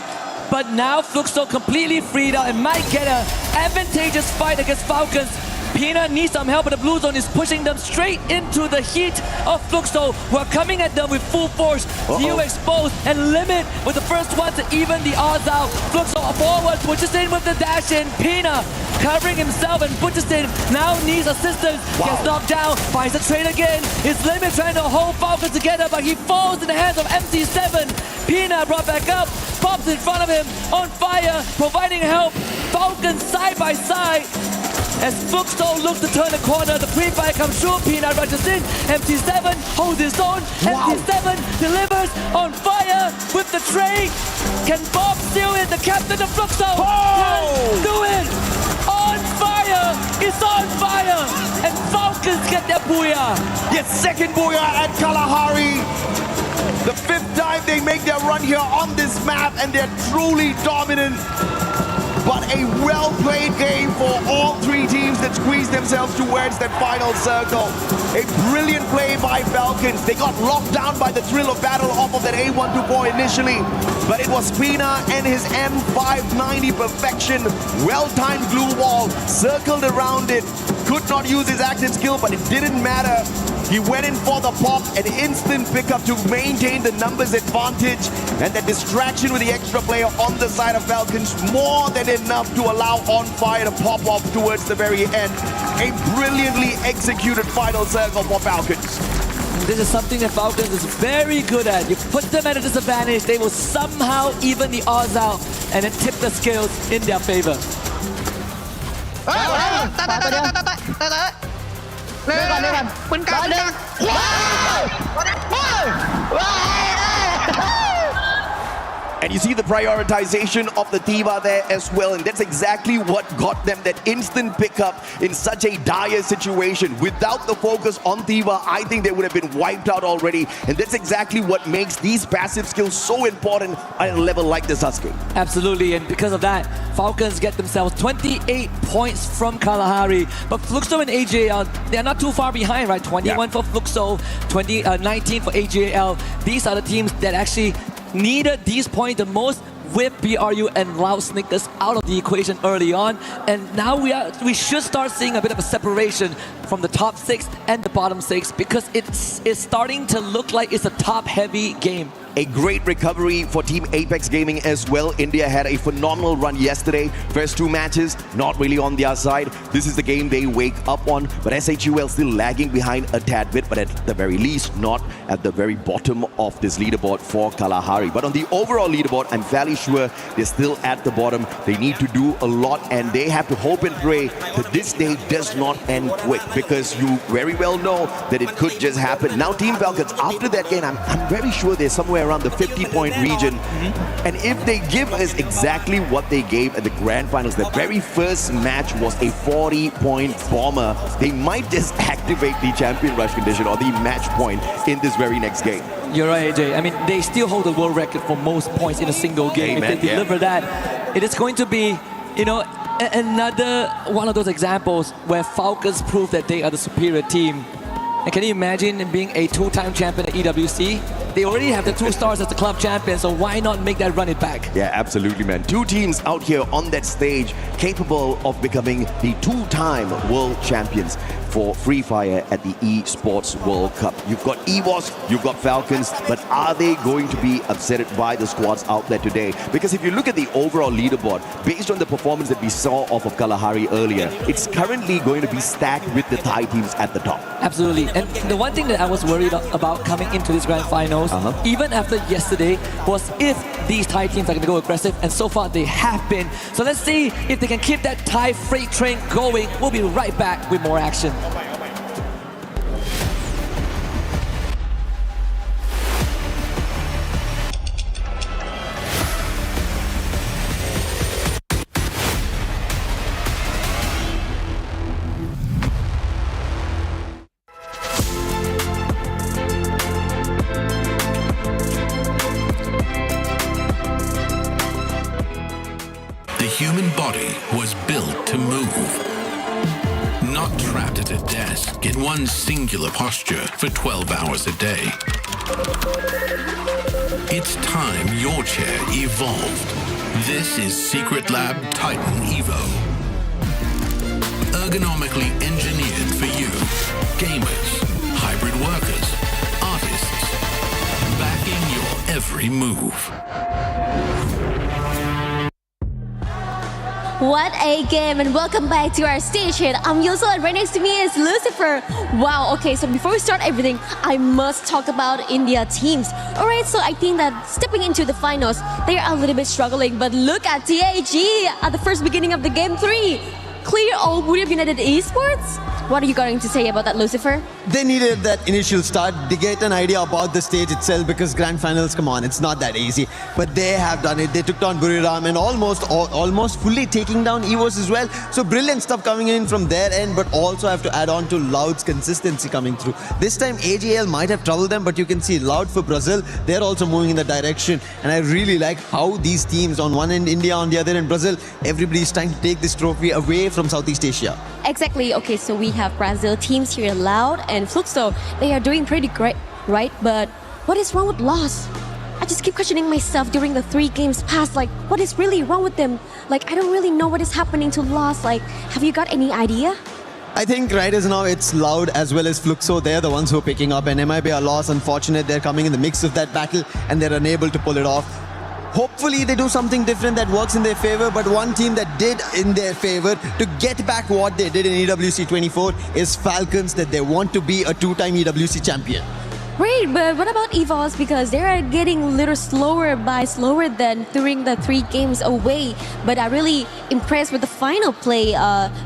but now Fluxo completely freed out and might get an advantageous fight against Falcons. Pina needs some help, but the blue zone is pushing them straight into the heat of Fluxo, who are coming at them with full force. You expose and limit with the first one to even the odds out. Fluxo forward, pushes in with the dash in. Pina covering himself and pushes in, now needs assistance. Gets knocked down, finds the trade again. His limit trying to hold Falcons together, but he falls in the hands of MC7. Pina brought back up, pops in front of him, on fire, providing help. Falcons side by side. As Fluxo looks to turn the corner, the pre-fire comes through, Pina rushes in, MC7 holds his own, MC7 delivers on fire with the trade. Can Bob steal it, the captain of Fluxo? Can do it! On fire! It's on fire! And Falcons get their booyah! Yes, second booyah at Kalahari. The 5th time they make their run here on this map, and they're truly dominant. But a well-played game for all 3 teams that squeeze themselves towards that final circle. A brilliant play by Falcons. They got locked down by the thrill of battle off of that A124 initially. But it was Pina and his M590 perfection. Well-timed glue wall, circled around it. Could not use his active skill, but it didn't matter. He went in for the pop, an instant pickup to maintain the numbers advantage, and the distraction with the extra player on the side of Falcons more than enough to allow On Fire to pop off towards the very end. A brilliantly executed final circle for Falcons. This is something that Falcons is very good at. You put them at a disadvantage, they will somehow even the odds out and then tip the scales in their favor. เล่นก่อนปืนกลางAnd you see the prioritization of the Diva there as well, and that's exactly what got them that instant pickup in such a dire situation. Without the focus on Diva, I think they would have been wiped out already, and that's exactly what makes these passive skills so important at a level like this, Sasuke. Absolutely, and because of that, Falcons get themselves 28 points from Kalahari, but Fluxo and AJL, they're not too far behind, right? 21 for Fluxo, 19 for AJL. These are the teams that actually needed these points the most, with BRU and Loud Snickers out of the equation early on, and now we should start seeing a bit of a separation from the top 6 and the bottom 6, because it's starting to look like it's a top-heavy game. A great recovery for Team Apex Gaming as well. India had a phenomenal run yesterday. First 2 matches, not really on their side. This is the game they wake up on, but SHUL still lagging behind a tad bit, but at the very least, not at the very bottom of this leaderboard for Kalahari. But on the overall leaderboard, I'm fairly sure they're still at the bottom. They need to do a lot, and they have to hope and pray that this day does not end quick, because you very well know that it could just happen. Now Team Falcons, after that game, I'm very sure they're somewhere around the 50-point region. And if they give us exactly what they gave at the grand finals, the very first match was a 40-point bomber, they might just activate the champion rush condition or the match point in this very next game. You're right, AJ. I mean, they still hold the world record for most points in a single game. Amen, if they deliver that, it is going to be, you know, another one of those examples where Falcons prove that they are the superior team. And can you imagine being a 2-time champion at EWC? They already have the 2 stars as the club champion, so why not make that run it back? Yeah, absolutely, man. 2 teams out here on that stage capable of becoming the 2-time world champions for Free Fire at the Esports World Cup. You've got EWOS, you've got Falcons, but are they going to be upset by the squads out there today? Because if you look at the overall leaderboard, based on the performance that we saw off of Kalahari earlier, it's currently going to be stacked with the Thai teams at the top. Absolutely. And the one thing that I was worried about coming into this grand finals, even after yesterday, was if these Thai teams are going to go aggressive, and so far they have been. So let's see if they can keep that Thai freight train going. We'll be right back with more action. The human body was built to move, not trapped at a desk in one singular posture for 12 hours a day. It's time your chair evolved. This is Secret Lab Titan Evo. Ergonomically engineered for you, gamers, hybrid workers, artists, backing your every move. What a game, and welcome back to our station. I'm Yoso, and right next to me is Lucifer. Wow, okay, so before we start everything, I must talk about India teams. Alright, so I think that stepping into the finals, they are a little bit struggling, but look at TAG at the first beginning of the game 3. Clear all Buryam United Esports? What are you going to say about that, Lucifer? They needed that initial start to get an idea about the stage itself, because grand finals, come on, it's not that easy. But they have done it. They took down Buryam and almost fully taking down EWOS as well. So brilliant stuff coming in from their end, but also have to add on to Loud's consistency coming through. This time AJL might have troubled them, but you can see Loud for Brazil, they're also moving in that direction. And I really like how these teams, on one end India, on the other end Brazil, everybody's trying to take this trophy away from Southeast Asia. Exactly. Okay, so we have Brazil teams here, Loud and Fluxo. They are doing pretty great, right? But what is wrong with Lost? I just keep questioning myself during the 3 games past, like, what is really wrong with them? Like, I don't really know what is happening to Lost. Like, have you got any idea? I think right as now it's Loud as well as Fluxo. They're the ones who are picking up, and MIB are lost. Unfortunate, they're coming in the mix of that battle and they're unable to pull it off. Hopefully they do something different that works in their favor, but one team that did in their favor to get back what they did in EWC 24 is Falcons, that they want to be a 2-time EWC champion. Great, but what about EVOS? Because they are getting a little slower than during the 3 games away. But I'm really impressed with the final play.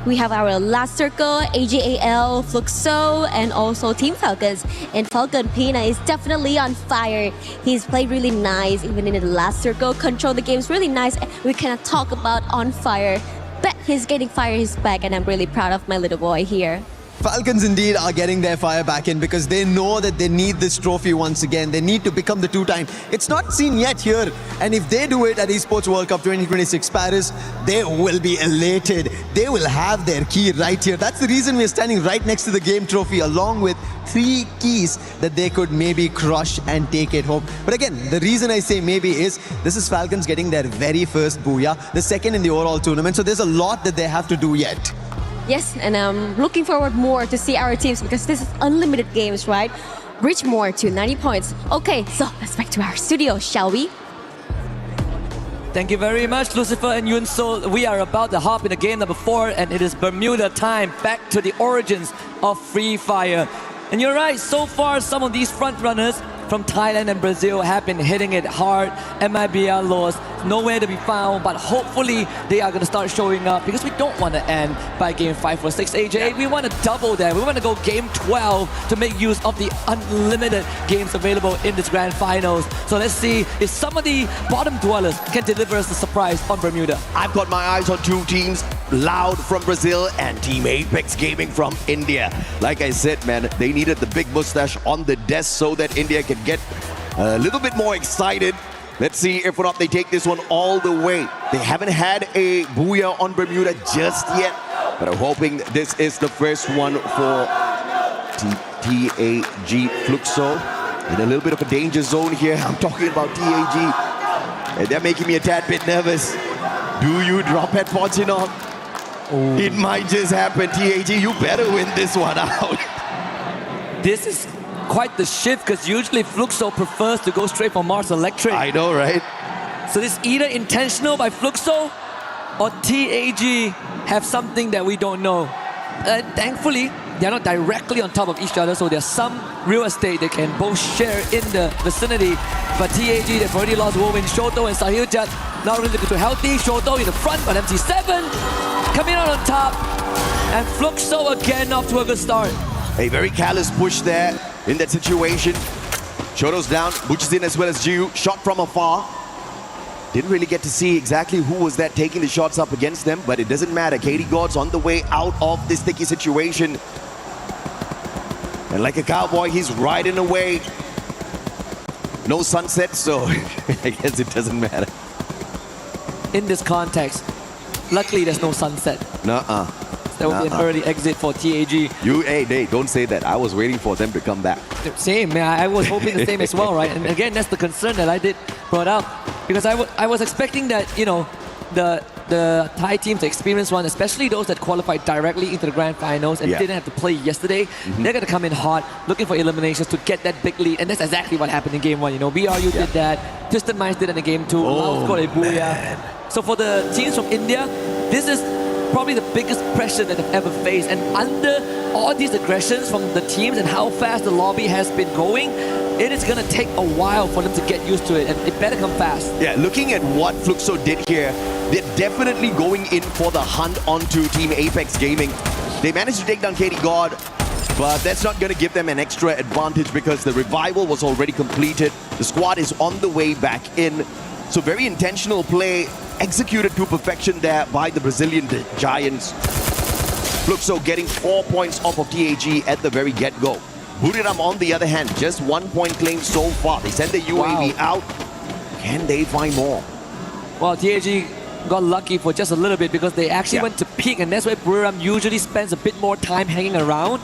We have our last circle, AJAL, Fluxo, and also Team Falcons. And Falcon Pina is definitely on fire. He's played really nice, even in the last circle. Control the games really nice. We cannot talk about on fire, but he's getting fire in his back, and I'm really proud of my little boy here. Falcons indeed are getting their fire back in because they know that they need this trophy once again. They need to become the 2-time. It's not seen yet here. And if they do it at Esports World Cup 2026 Paris, they will be elated. They will have their key right here. That's the reason we're standing right next to the game trophy along with 3 keys that they could maybe crush and take it home. But again, the reason I say maybe is this is Falcons getting their very first booyah, the second in the overall tournament. So there's a lot that they have to do yet. Yes, and I'm looking forward more to see our teams because this is unlimited games, right? Reach more to 90 points. Okay, so let's back to our studio, shall we? Thank you very much, Lucifer and Yun So. We are about to hop into game number 4, and it is Bermuda time, back to the origins of Free Fire. And you're right, so far some of these front runners from Thailand and Brazil have been hitting it hard. MIBR lost, nowhere to be found, but hopefully they are going to start showing up because we don't want to end by game 5 or 6 AJ. We want to double that. We want to go game 12 to make use of the unlimited games available in this grand finals. So let's see if some of the bottom dwellers can deliver us a surprise on Bermuda. I've got my eyes on 2 teams, Loud from Brazil and Team Apex Gaming from India. Like I said, man, they needed the big mustache on the desk so that India can get a little bit more excited. Let's see if or not they take this one all the way. They haven't had a booyah on Bermuda just yet, but I'm hoping this is the first one for TAG Fluxo. In a little bit of a danger zone here. I'm talking about TAG. And they're making me a tad bit nervous. Do you drop at Fortunon? It might just happen. TAG, you better win this one out. This is quite the shift because usually Fluxo prefers to go straight for Mars Electric. I know, right? So this is either intentional by Fluxo or TAG have something that we don't know. Thankfully, they're not directly on top of each other, so there's some real estate they can both share in the vicinity. But TAG, they've already lost Woven, Shoto and Sahil Jat. Not really looking too healthy. Shoto in the front, but MT7 coming out on top. And Fluxo again off to a good start. A very callous push there in that situation. Shoto's down, Butch is in as well as Jiu. Shot from afar. Didn't really get to see exactly who was that taking the shots up against them, but it doesn't matter. Katie God's on the way out of this sticky situation. And like a cowboy, he's riding away. No sunset, so I guess it doesn't matter. In this context, luckily there's no sunset. Nuh-uh. That would be an early exit for TAG. Hey, don't say that. I was waiting for them to come back. Same, man. I was hoping the same as well, right? And again, that's the concern that I did brought up. Because I was expecting that, you know, the Thai teams, the experienced one, especially those that qualified directly into the grand finals and didn't have to play yesterday, they're going to come in hot, looking for eliminations to get that big lead. And that's exactly what happened in game 1. You know, BRU did that, Twisted Minds did it in game 2, Lao scored a booyah. So for the teams from India, this is probably the biggest pressure that they've ever faced. And under all these aggressions from the teams and how fast the lobby has been going, it is going to take a while for them to get used to it, and it better come fast. Yeah, looking at what Fluxo did here, they're definitely going in for the hunt onto Team Apex Gaming. They managed to take down Katie God, but that's not going to give them an extra advantage because the revival was already completed. The squad is on the way back in. So very intentional play, executed to perfection there by the Brazilian Giants. Fluxo getting 4 points off of TAG at the very get-go. Buriram, on the other hand, just 1 point claim so far. They send the UAV out. Can they find more? Well, TAG got lucky for just a little bit because they actually went to peak, and that's where Buriram usually spends a bit more time hanging around.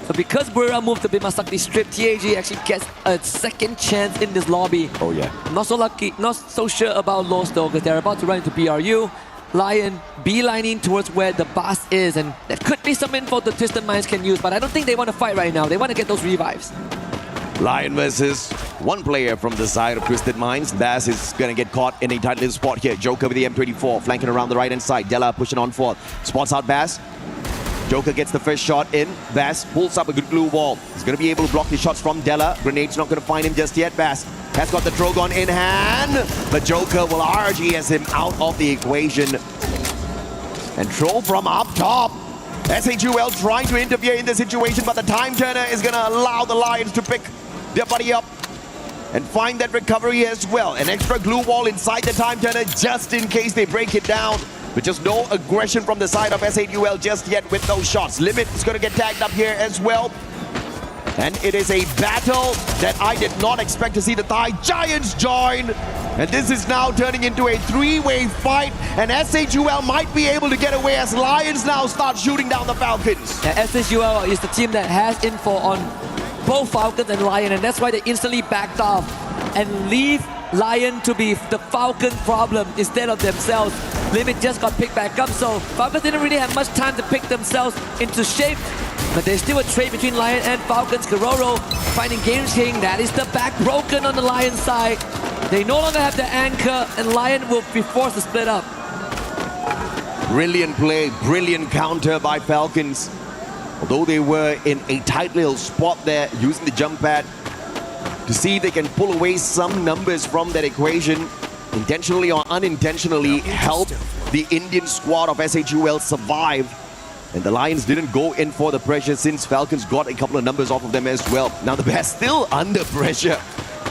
But because Buriram moved to Bimasakti Strip, TAG actually gets a second chance in this lobby. Oh yeah. Not so lucky, not so sure about Los though, because they're about to run into BRU. Lion beelining towards where the boss is, and that could be some info the Twisted Minds can use, but I don't think they want to fight right now. They want to get those revives. Lion versus one player from the side of Twisted Minds. Bass is going to get caught in a tight little spot here. Joker with the M24 flanking around the right-hand side. Della pushing on forth. Spots out Bass. Joker gets the first shot in. Bass pulls up a good glue wall. He's going to be able to block the shots from Della. Grenade's not going to find him just yet. Bass has got the Drogon in hand, but Joker will RGS him out of the equation. And Troll from up top. SHUL trying to interfere in the situation, but the time turner is going to allow the Lions to pick their buddy up and find that recovery as well. An extra glue wall inside the time turner just in case they break it down. But just no aggression from the side of SHUL just yet with those shots. Limit is going to get tagged up here as well. And it is a battle that I did not expect to see the Thai Giants join. And this is now turning into a three-way fight. And SHUL might be able to get away as Lions now start shooting down the Falcons. Yeah, SHUL is the team that has info on both Falcons and Lion, and that's why they instantly backed off and leave Lion to be the Falcon problem instead of themselves. Limit just got picked back up, so Falcons didn't really have much time to pick themselves into shape. But there's still a trade between Lion and Falcons. Karoro finding Game King. That is the back broken on the Lion side. They no longer have the anchor, and Lion will be forced to split up. Brilliant play, brilliant counter by Falcons. Although they were in a tight little spot there, using the jump pad to see if they can pull away some numbers from that equation, intentionally or unintentionally help the Indian squad of SHUL survive. And the Lions didn't go in for the pressure since Falcons got a couple of numbers off of them as well. Now the Bears still under pressure.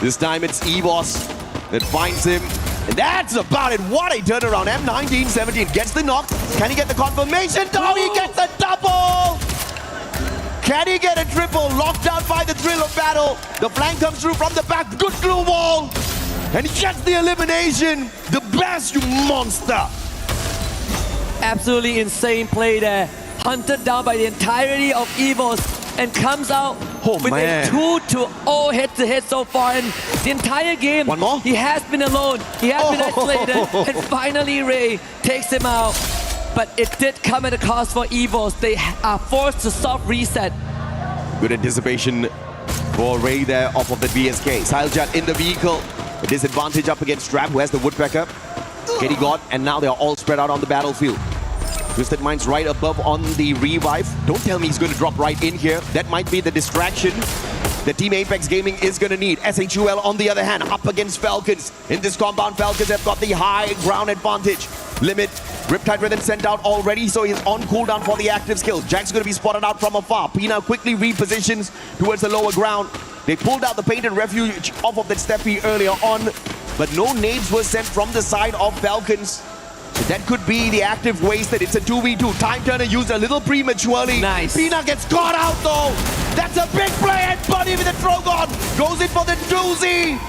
This time it's EWC that finds him. And that's about it. What a turnaround. M1917 gets the knock. Can he get the confirmation? No, he gets a double! Can he get a triple? Locked down by the thrill of battle. The flank comes through from the back. Good glue wall. And he gets the elimination. The best, you monster. Absolutely insane play there. Hunted down by the entirety of EVOS and comes out with a 2-0 head-to-head so far. And the entire game, one more? He has been alone. He has been isolated. And finally, Ray takes him out. But it did come at a cost for EVOS. They are forced to soft reset. Good anticipation for Ray there off of the BSK. Siljat in the vehicle. A disadvantage up against Strap, who has the Woodpecker. Katie got, and now they are all spread out on the battlefield. Twisted Minds right above on the revive. Don't tell me he's going to drop right in here. That might be the distraction that Team Apex Gaming is going to need. SHUL, on the other hand, up against Falcons. In this compound, Falcons have got the high ground advantage. Limit, Riptide Rhythm sent out already, so he's on cooldown for the active skills. Jack's going to be spotted out from afar. Pina quickly repositions towards the lower ground. They pulled out the paint and refuge off of that Steppy earlier on, but no nades were sent from the side of Falcons. So that could be the active wasted. It's a 2v2. Time Turner used a little prematurely. Nice. Pina gets caught out though. That's a big play, and Buddy with the Drogon goes in for the doozy.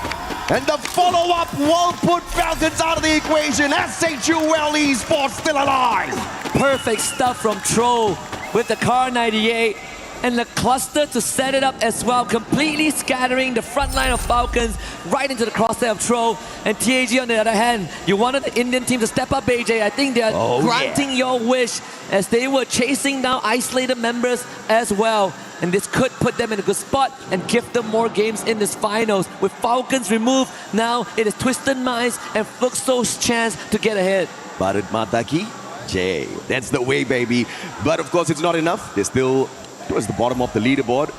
And the follow-up will put Falcons out of the equation. SHUL Esports still alive. Perfect stuff from Troll with the Car 98. And the cluster to set it up as well, completely scattering the front line of Falcons right into the crosshair of Troll. And TAG on the other hand, you wanted the Indian team to step up, AJ. I think they're granting your wish as they were chasing down isolated members as well. And this could put them in a good spot and give them more games in this finals. With Falcons removed, now it is Twisted Minds and Fluxo's chance to get ahead. Bharat Mata Ki Jai. That's the way, baby. But of course, it's not enough. They're still towards the bottom of the leaderboard.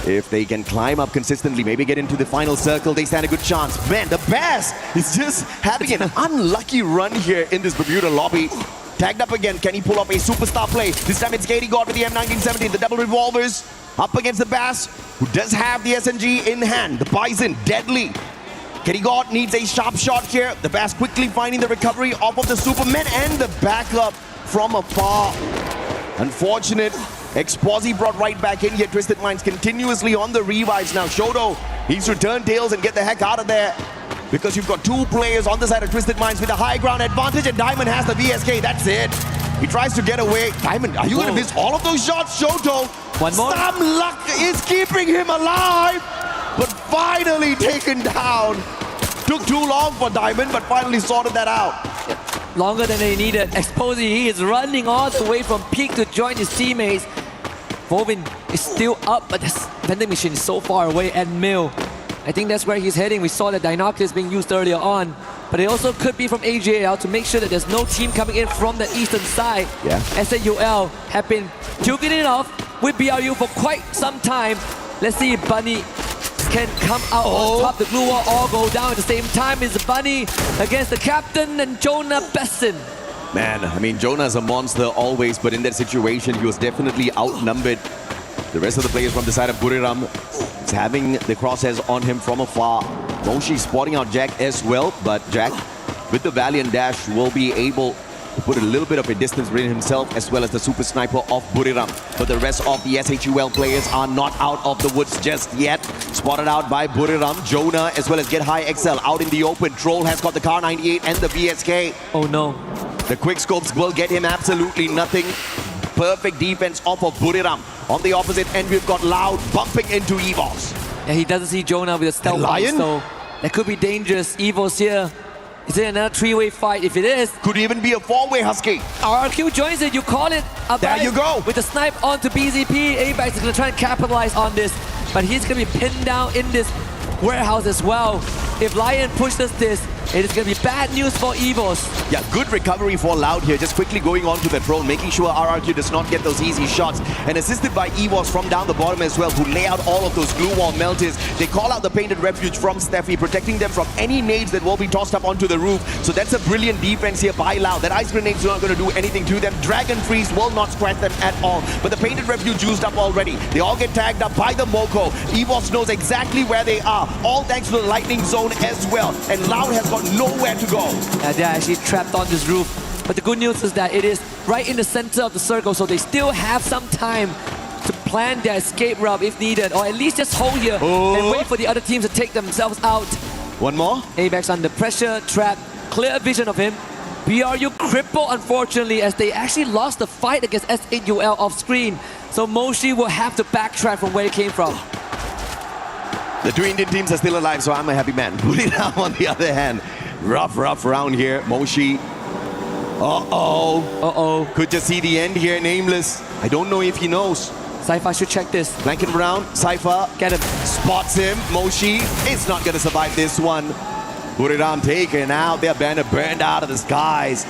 If they can climb up consistently, maybe get into the final circle, they stand a good chance. Man, the Bears is just having an unlucky run here in this Bermuda lobby. Tagged up again. Can he pull off a superstar play? This time it's Katie God with the M1917. The double revolvers up against the Bass, who does have the SMG in hand. The Bison, deadly. Katie God needs a sharp shot here. The Bass quickly finding the recovery off of the Superman and the backup from afar. Unfortunate. Exposi brought right back in here. Twisted Minds continuously on the revives now. Shoto needs to turn tails and get the heck out of there, because you've got two players on the side of Twisted Minds with a high ground advantage, and Diamond has the VSK. That's it. He tries to get away. Diamond, are you going to miss all of those shots? Shoto, one more. Some luck is keeping him alive, but finally taken down. Took too long for Diamond, but finally sorted that out. Longer than they needed. Exposi, he is running all the way from peak to join his teammates. Vovin is still up, but this vending machine is so far away. And Mill, I think that's where he's heading. We saw the Dinoculus being used earlier on. but it also could be from AJL to make sure that there's no team coming in from the eastern side. Yeah. SAUL have been duking it off with BRU for quite some time. Let's see if Bunny can come out on top. The glue wall all go down at the same time. Is Bunny against the captain and Jonah Besson. Man, I mean, Jonah's a monster always, but in that situation, he was definitely outnumbered. The rest of the players from the side of Buriram is having the crosshairs on him from afar. Moshi spotting out Jack as well, but Jack, with the Valiant Dash, will be able to put a little bit of a distance between himself as well as the super sniper of Buriram. But the rest of the SHUL players are not out of the woods just yet. Spotted out by Buriram, Jonah, as well as Get High XL out in the open. Troll has got the Car 98 and the VSK. Oh no. The quick scopes will get him absolutely nothing. Perfect defense off of Buriram. On the opposite end, we've got Loud bumping into EVOS. Yeah, he doesn't see Jonah with a stealth Lion? so that could be dangerous. EVOS here. Is it another three-way fight? If it is, could even be a four-way, Husky. RRQ joins it. You call it. There you go. With the snipe onto BZP. Apex is going to try and capitalize on this, but he's going to be pinned down in this warehouse as well. If Lion pushes this, it is going to be bad news for EVOS. Yeah, good recovery for Loud here. Just quickly going on to the drone, making sure RRQ does not get those easy shots. And assisted by EVOS from down the bottom as well, who lay out all of those glue wall melters. They call out the Painted Refuge from Steffi, protecting them from any nades that will be tossed up onto the roof. So that's a brilliant defense here by Loud. That ice grenade's not going to do anything to them. Dragon Freeze will not scratch them at all. But the Painted Refuge used up already. They all get tagged up by the Moko. EVOS knows exactly where they are, all thanks to the Lightning Zone as well. And Loud has got nowhere to go. They're actually trapped on this roof. But the good news is that it is right in the center of the circle, so they still have some time to plan their escape route if needed, or at least just hold here and wait for the other teams to take themselves out. One more. Apex under pressure, trap, clear vision of him. BRU crippled, unfortunately, as they actually lost the fight against SAUL off screen. So Moshi will have to backtrack from where he came from. The two Indian teams are still alive, so I'm a happy man. Buriram on the other hand, rough round here. Moshi. Could just see the end here, Nameless. I don't know if he knows. Cypher should check this. Flanking around, Cypher. Get him. Spots him. Moshi is not going to survive this one. Buriram taken out. Their banner burned out of the skies.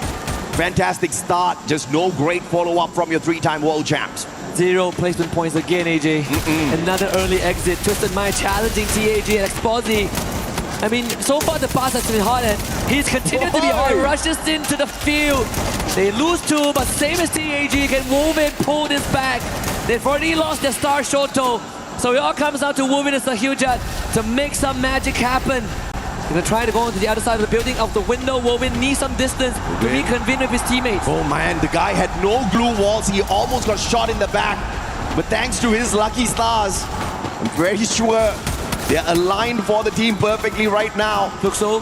Fantastic start. Just no great follow-up from your three-time world champs. 0 placement points again, AJ. Another early exit. Twisted Mind challenging TAG and Exposi. I mean, so far the pass has been hot and he's continued to be hot. Rushes into the field. They lose 2, but same as TAG, can Woven pull this back? They've already lost their star Shoto. So it all comes down to Woven and Sahujat to make some magic happen. They're going to try to go onto the other side of the building of the window. Woven needs some distance to reconvene with his teammates. Oh man, the guy had no glue walls. He almost got shot in the back. But thanks to his lucky stars, I'm very sure they're aligned for the team perfectly right now. Looks so.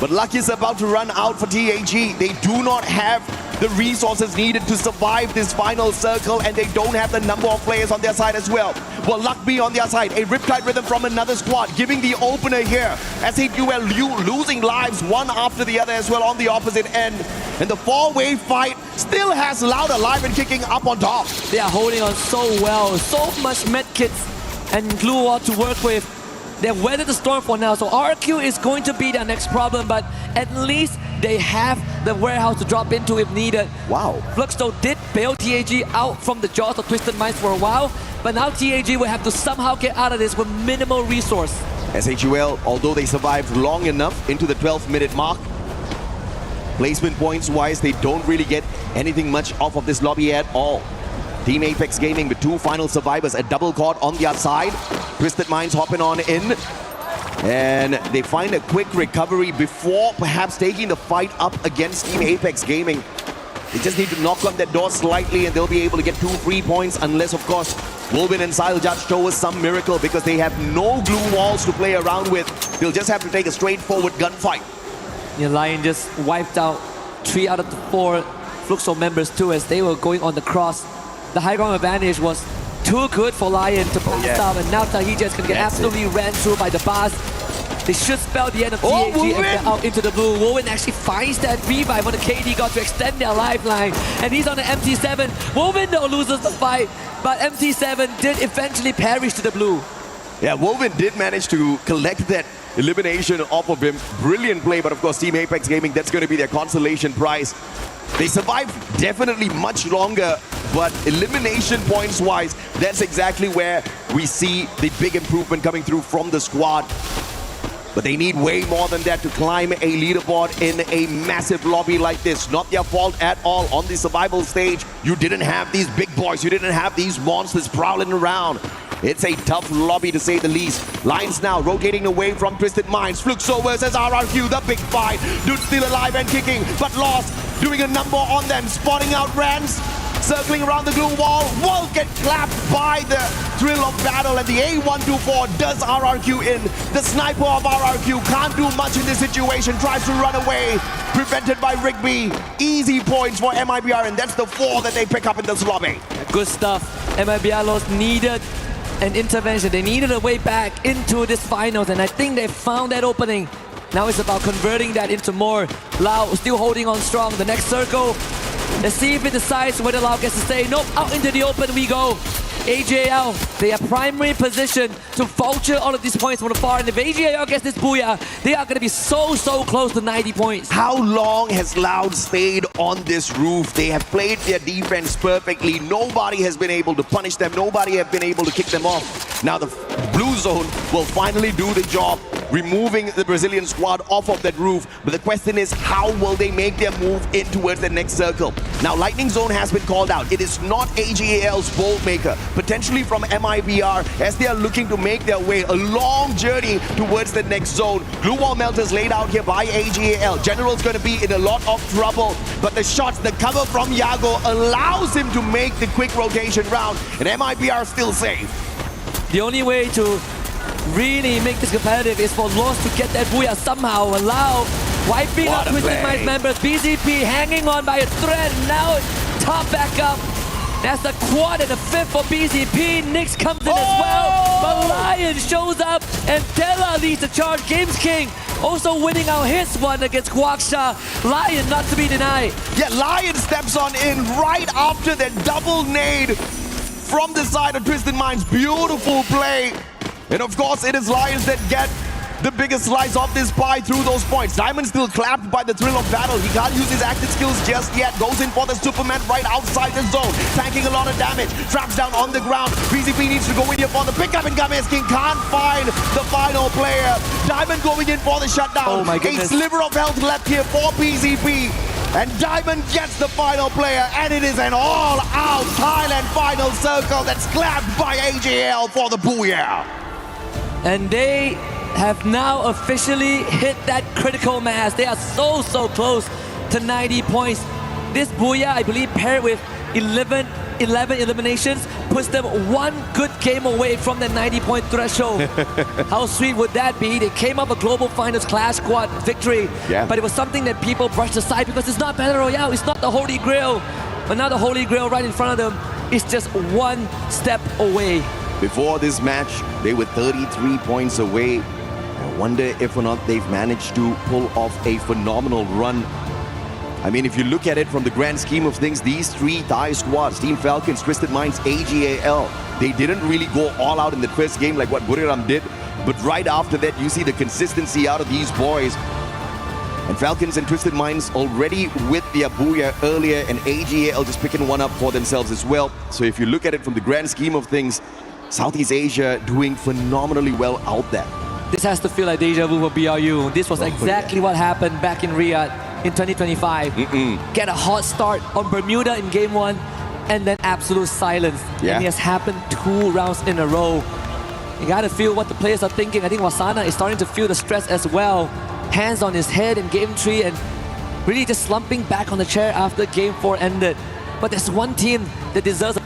But luck is about to run out for TAG. They do not have the resources needed to survive this final circle, and they don't have the number of players on their side as well. Will luck be on their side? A Riptide Rhythm from another squad, giving the opener here. SHUL losing lives one after the other as well on the opposite end. And the four-way fight still has Loud alive and kicking up on top. They are holding on so well. So much medkits and glue wall to work with. They've weathered the storm for now, so RQ is going to be their next problem, but at least they have the warehouse to drop into if needed. Wow. Fluxto did bail TAG out from the jaws of Twisted Minds for a while, but now TAG will have to somehow get out of this with minimal resource. SHUL, although they survived long enough into the 12-minute mark, placement points-wise, they don't really get anything much off of this lobby at all. Team Apex Gaming with 2 final survivors, a double caught on their side. Twisted Minds hopping on in. And they find a quick recovery before perhaps taking the fight up against Team Apex Gaming. They just need to knock on that door slightly and they'll be able to get 2 free points, unless, of course, Wolvin and Siljat show us some miracle because they have no glue walls to play around with. They'll just have to take a straightforward gunfight. Yeah, Lion just wiped out 3 out of the 4 Fluxo members too as they were going on the cross. The high ground advantage was too good for Lion to pass up, and now Tahijas can get absolutely ran through by the bars. They should spell the end of TAG and get out into the blue. Woven actually finds that revive on the KD God to extend their lifeline, and he's on the MT7. Woven though loses the fight, but MT7 did eventually perish to the blue. Yeah, Woven did manage to collect that elimination off of him. Brilliant play, but of course Team Apex Gaming, that's going to be their consolation prize. They survived definitely much longer, but elimination points wise, that's exactly where we see the big improvement coming through from the squad. But they need way more than that to climb a leaderboard in a massive lobby like this. Not their fault at all. On the survival stage, you didn't have these big boys. You didn't have these monsters prowling around. It's a tough lobby to say the least. Lions now rotating away from Twisted Minds. Flukso versus RRQ, the big fight. Dude still alive and kicking, but lost. Doing a number on them, spotting out Rams. Circling around the glue wall, won't get clapped by the thrill of battle, and the A124 does RRQ in. The sniper of RRQ can't do much in this situation, tries to run away, prevented by Rigby. Easy points for MIBR, and that's the 4 that they pick up in this lobby. Good stuff. MIBR needed an intervention. They needed a way back into this finals, and I think they found that opening. Now it's about converting that into more. Lau still holding on strong. The next circle. Let's see if it decides whether Lau gets to stay. Nope, out into the open we go. AJL, they are primary position to vulture all of these points from afar. And if AJL gets this booyah, they are going to be so close to 90 points. How long has Loud stayed on this roof? They have played their defense perfectly. Nobody has been able to punish them. Nobody has been able to kick them off. Now the blue zone will finally do the job, removing the Brazilian squad off of that roof. But the question is, how will they make their move in towards the next circle? Now, Lightning Zone has been called out. It is not AGAL's bolt maker, potentially from MIBR, as they are looking to make their way a long journey towards the next zone. Glue wall melters laid out here by AGAL. General's going to be in a lot of trouble, but the shots, the cover from Yago allows him to make the quick rotation round, and MIBR still safe. The only way to really make this competitive is for Lost to get that booyah somehow. Allow wiping out Twisted Minds members. BZP hanging on by a thread. Now top back up. That's the quad and the 5th for BZP. Nyx comes in as well. But Lion shows up and Della leads the charge. Games King also winning out his one against Guaksha. Lion not to be denied. Yeah, Lion steps on in right after that double nade from the side of Twisted Minds. Beautiful play. And of course, it is Lions that get the biggest slice of this pie through those points. Diamond still clapped by the thrill of battle. He can't use his active skills just yet. Goes in for the Superman right outside the zone. Tanking a lot of damage. Traps down on the ground. BZP needs to go in here for the pickup, and Games King can't find the final player. Diamond going in for the shutdown. Oh my goodness. A sliver of health left here for BZP. And Diamond gets the final player, and it is an all-out Thailand final circle that's clapped by AJL for the booyah. And they have now officially hit that critical mass. They are so close to 90 points. This booyah, I believe, paired with 11 eliminations, puts them one good game away from the 90-point threshold. How sweet would that be? They came up a Global Finals Clash Squad victory, but it was something that people brushed aside because it's not Battle Royale, it's not the Holy Grail. But now the Holy Grail right in front of them is just one step away. Before this match, they were 33 points away. I wonder if or not they've managed to pull off a phenomenal run. I mean, if you look at it from the grand scheme of things, these 3 Thai squads, Team Falcons, Twisted Minds, AGAL, they didn't really go all out in the first game like what Buriram did. But right after that, you see the consistency out of these boys. And Falcons and Twisted Minds already with their booyah earlier, and AGAL just picking one up for themselves as well. So if you look at it from the grand scheme of things, Southeast Asia doing phenomenally well out there. This has to feel like deja vu for BRU. This was exactly what happened back in Riyadh in 2025. Get a hot start on Bermuda in game 1 and then absolute silence. And it has happened 2 rounds in a row. You gotta feel what the players are thinking. I think Wasana is starting to feel the stress as well. Hands on his head in game 3 and really just slumping back on the chair after game 4 ended. But there's one team that deserves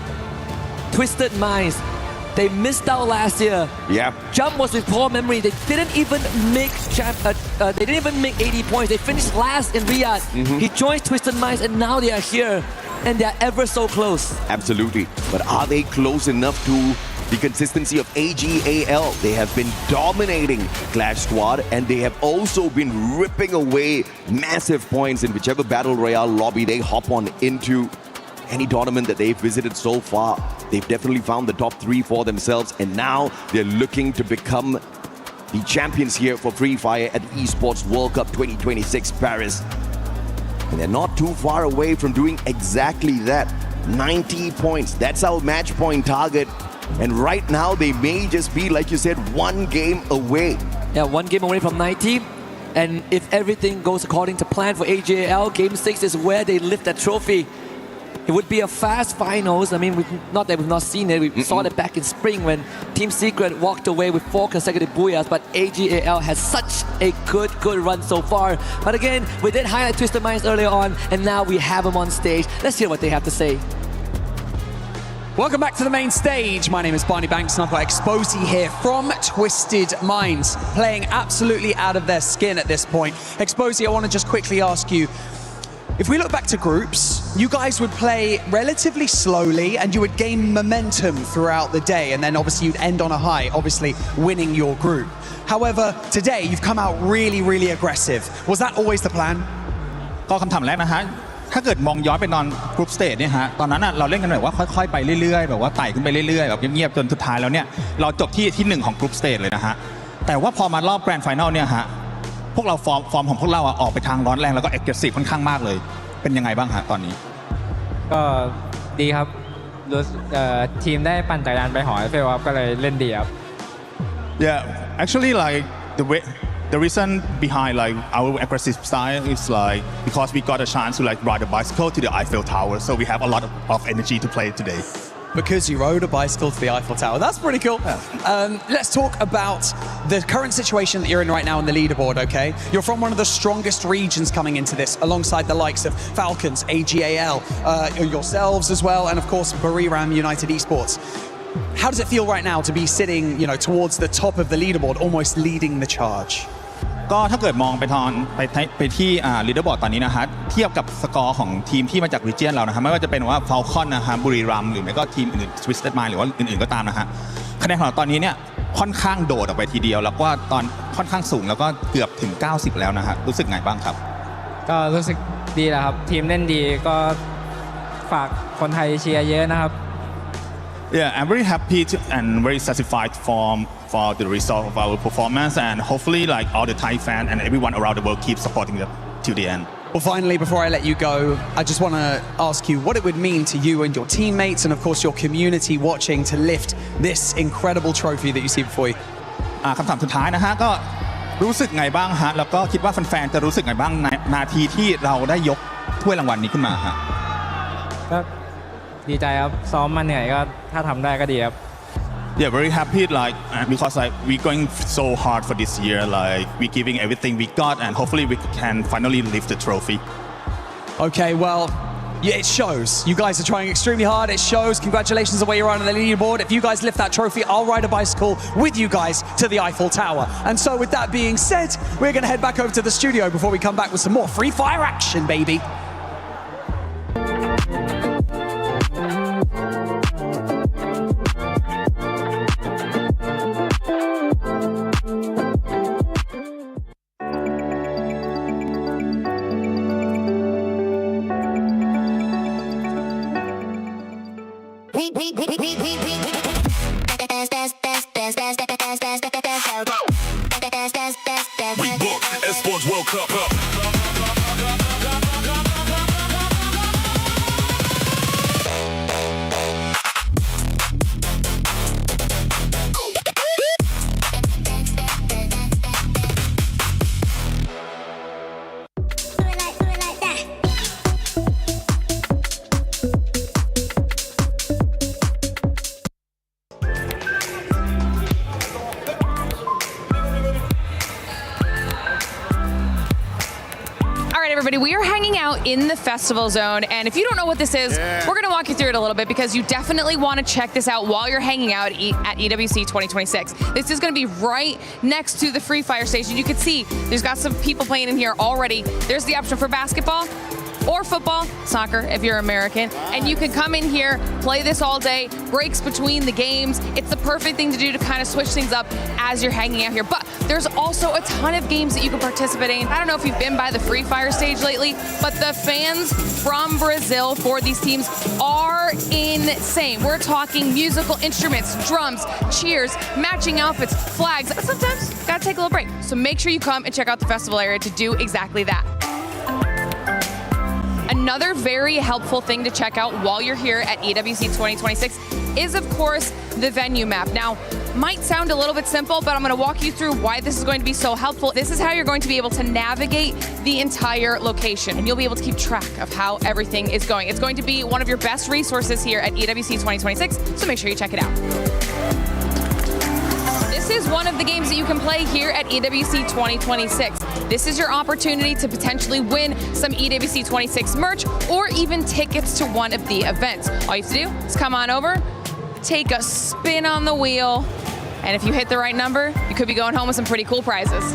Twisted Minds. They missed out last year. Jump was with poor memory. They didn't even make 80 points. They finished last in Riyadh. He joined Twisted Minds and now they are here and they are ever so close. Absolutely. But are they close enough to the consistency of AGAL? They have been dominating Clash Squad and they have also been ripping away massive points in whichever Battle Royale lobby they hop on into any tournament that they've visited so far. they've definitely found the top 3 for themselves, and now they're looking to become the champions here for Free Fire at Esports World Cup 2026 Paris. And they're not too far away from doing exactly that. 90 points, that's our match point target. And right now they may just be, like you said, 1 game away. Yeah, 1 game away from 90. And if everything goes according to plan for AJL, Game 6 is where they lift that trophy. It would be a fast finals. I mean, not that we've not seen it. We saw it back in spring when Team Secret walked away with 4 consecutive booyahs, but AJL has such a good run so far. But again, we did highlight Twisted Minds earlier on, and now we have them on stage. Let's hear what they have to say. Welcome back to the main stage. My name is Barney Banks and I've got Exposy here from Twisted Minds, playing absolutely out of their skin at this point. Exposy, I want to just quickly ask you, if we look back to groups, you guys would play relatively slowly and you would gain momentum throughout the day, and then obviously you'd end on a high, obviously winning your group. However, today you've come out really aggressive. Was that always the plan? ก็คำถามแรกนะฮะถ้าเกิดมองย้อนไปตอนกรุ๊ปสเตจเนี่ยฮะตอนนั้นเราเล่นกันแบบว่าค่อยๆไปเรื่อยๆแบบว่าไต่ขึ้นไปเรื่อยๆแบบเงียบๆจนสุดท้ายแล้วเนี่ยเราจบที่1ของกรุ๊ปสเตจเลยนะฮะแต่ว่าพอมารอบแกรนด์ไฟนอลเนี่ยฮะพวกเราฟอร์มของพวกเราออกไปทางร้อนแรงแล้วก็เอ็กซ์เซสซีฟค่อนข้างมากเลยเป็นยังไงบ้างฮะตอนนี้ก็ดีครับทีมได้ปั่นจักรยานไปหอไอเฟลครับก็เลยเล่นดีครับ Yeah, actually like the reason behind like our aggressive style is like because we got a chance to like ride a bicycle to the Eiffel Tower, so we have a lot of energy to play today. Because you rode a bicycle to the Eiffel Tower. That's pretty cool. Let's talk about the current situation that you're in right now on the leaderboard, okay? You're from one of the strongest regions coming into this, alongside the likes of Falcons, AGAL, yourselves as well, and of course, Buriram United Esports. How does it feel right now to be sitting, towards the top of the leaderboard, almost leading the charge? ก็ถ้าเกิดมองไปที่ลีดเดอร์บอร์ดตอนนี้นะฮะเทียบกับสกอร์ของทีมที่มาจากรีเจียนเรานะฮะไม่ว่าจะเป็นว่าฟาลคอนนะฮะบุรีรัมย์หรือไม่ก็ทีมอื่นทวิสเต็ดไมล์หรือว่าอื่นๆก็ตามนะฮะคะแนนของเราตอนนี้เนี่ยค่อนข้างโดดออกไปทีเดียวแล้วก็ตอนค่อนข้างสูงแล้วก็เกือบถึง90แล้วนะฮะรู้สึกไงบ้างครับก็รู้สึกดีแล้วครับทีมเล่นดีก็ฝากคนไทยเชียร์เยอะนะครับ Yeah, I'm very happy and very satisfied for the result of our performance, and hopefully like all the Thai fans and everyone around the world keep supporting them till the end. Well, finally, before I let you go, I just want to ask you what it would mean to you and your teammates and of course your community watching to lift this incredible trophy that you see before you. คำถามสุดท้ายนะฮะก็รู้สึกไงบ้างฮะแล้วก็คิดว่าแฟนๆจะรู้สึกไงบ้างในนาทีที่เราได้ยกถ้วยรางวัลนี้ขึ้นมาฮะก็ดีใจครับซ้อมมาเหนื่อยก็ถ้าทำได้ก็ดีครับ Yeah, very happy like because like we going so hard for this year, like we giving everything we got, and hopefully we can finally lift the trophy. Okay, well, yeah, it shows. You guys are trying extremely hard. It shows. Congratulations on where you're on the leaderboard. If you guys lift that trophy, I'll ride a bicycle with you guys to the Eiffel Tower. And so with that being said, we're going to head back over to the studio before we come back with some more Free Fire action, baby. We book Esports World Cup up. Everybody, we are hanging out in the festival zone, and if you don't know what this is, we're going to walk you through it a little bit because you definitely want to check this out while you're hanging out at EWC 2026. This is going to be right next to the Free Fire station. You can see there's got some people playing in here already. There's the option for basketball. or football, soccer if you're American, and you can come in here, play this all day, breaks between the games. It's the perfect thing to do to kind of switch things up as you're hanging out here. But there's also a ton of games that you can participate in. I don't know if you've been by the Free Fire stage lately, but the fans from Brazil for these teams are insane. We're talking musical instruments, drums, cheers, matching outfits, flags. Sometimes gotta take a little break. So make sure you come and check out the festival area to do exactly that. Another very helpful thing to check out while you're here at EWC 2026 is, of course, the venue map. Now, might sound a little bit simple, but I'm going to walk you through why this is going to be so helpful. This is how you're going to be able to navigate the entire location, and you'll be able to keep track of how everything is going. It's going to be one of your best resources here at EWC 2026, so make sure you check it out. This is one of the games that you can play here at EWC 2026. This is your opportunity to potentially win some EWC 26 merch or even tickets to one of the events. All you have to do is come on over, take a spin on the wheel, and if you hit the right number, you could be going home with some pretty cool prizes.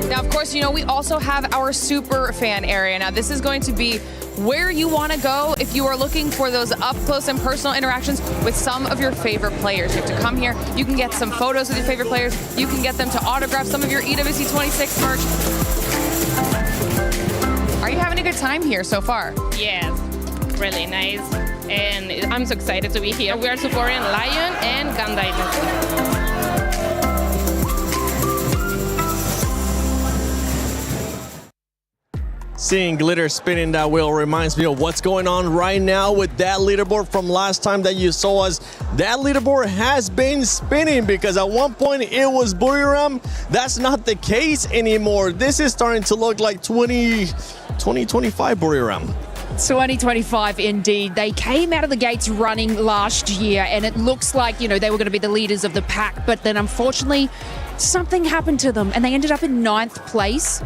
Now, of course, you know, we also have our super fan area. Now, this is going to be where you want to go if you are looking for those up close and personal interactions with some of your favorite players. You have to come here. You can get some photos with your favorite players. You can get them to autograph some of your EWC 26 merch. Are you having a good time here so far? Yes, really nice. And I'm so excited to be here. We are supporting Lion and Gun Dynasty. Seeing glitter spinning that wheel reminds me of what's going on right now with that leaderboard from last time that you saw us. That leaderboard has been spinning because at one point it was Buriram. That's not the case anymore. This is starting to look like 2025 Buriram. 2025 indeed. They came out of the gates running last year and it looks like, you know, they were going to be the leaders of the pack, but then unfortunately something happened to them and they ended up in 9th place.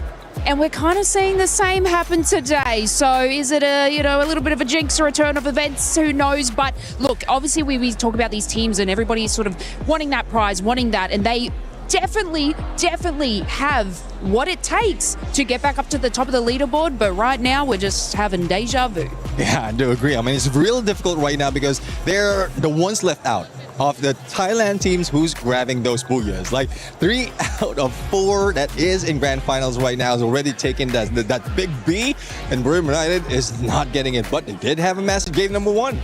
And we're kind of seeing the same happen today. So is it a little bit of a jinx or a turn of events? Who knows? But look, obviously we talk about these teams and everybody's sort of wanting that prize, wanting that, and they definitely have what it takes to get back up to the top of the leaderboard. But right now we're just having deja vu. Yeah, I do agree. I mean, it's really difficult right now because they're the ones left out of the Thailand teams who's grabbing those booyahs. Like 3 out of 4 that is in grand finals right now is already taking that big B, and Buriram United is not getting it, but they did have a massive game number 1.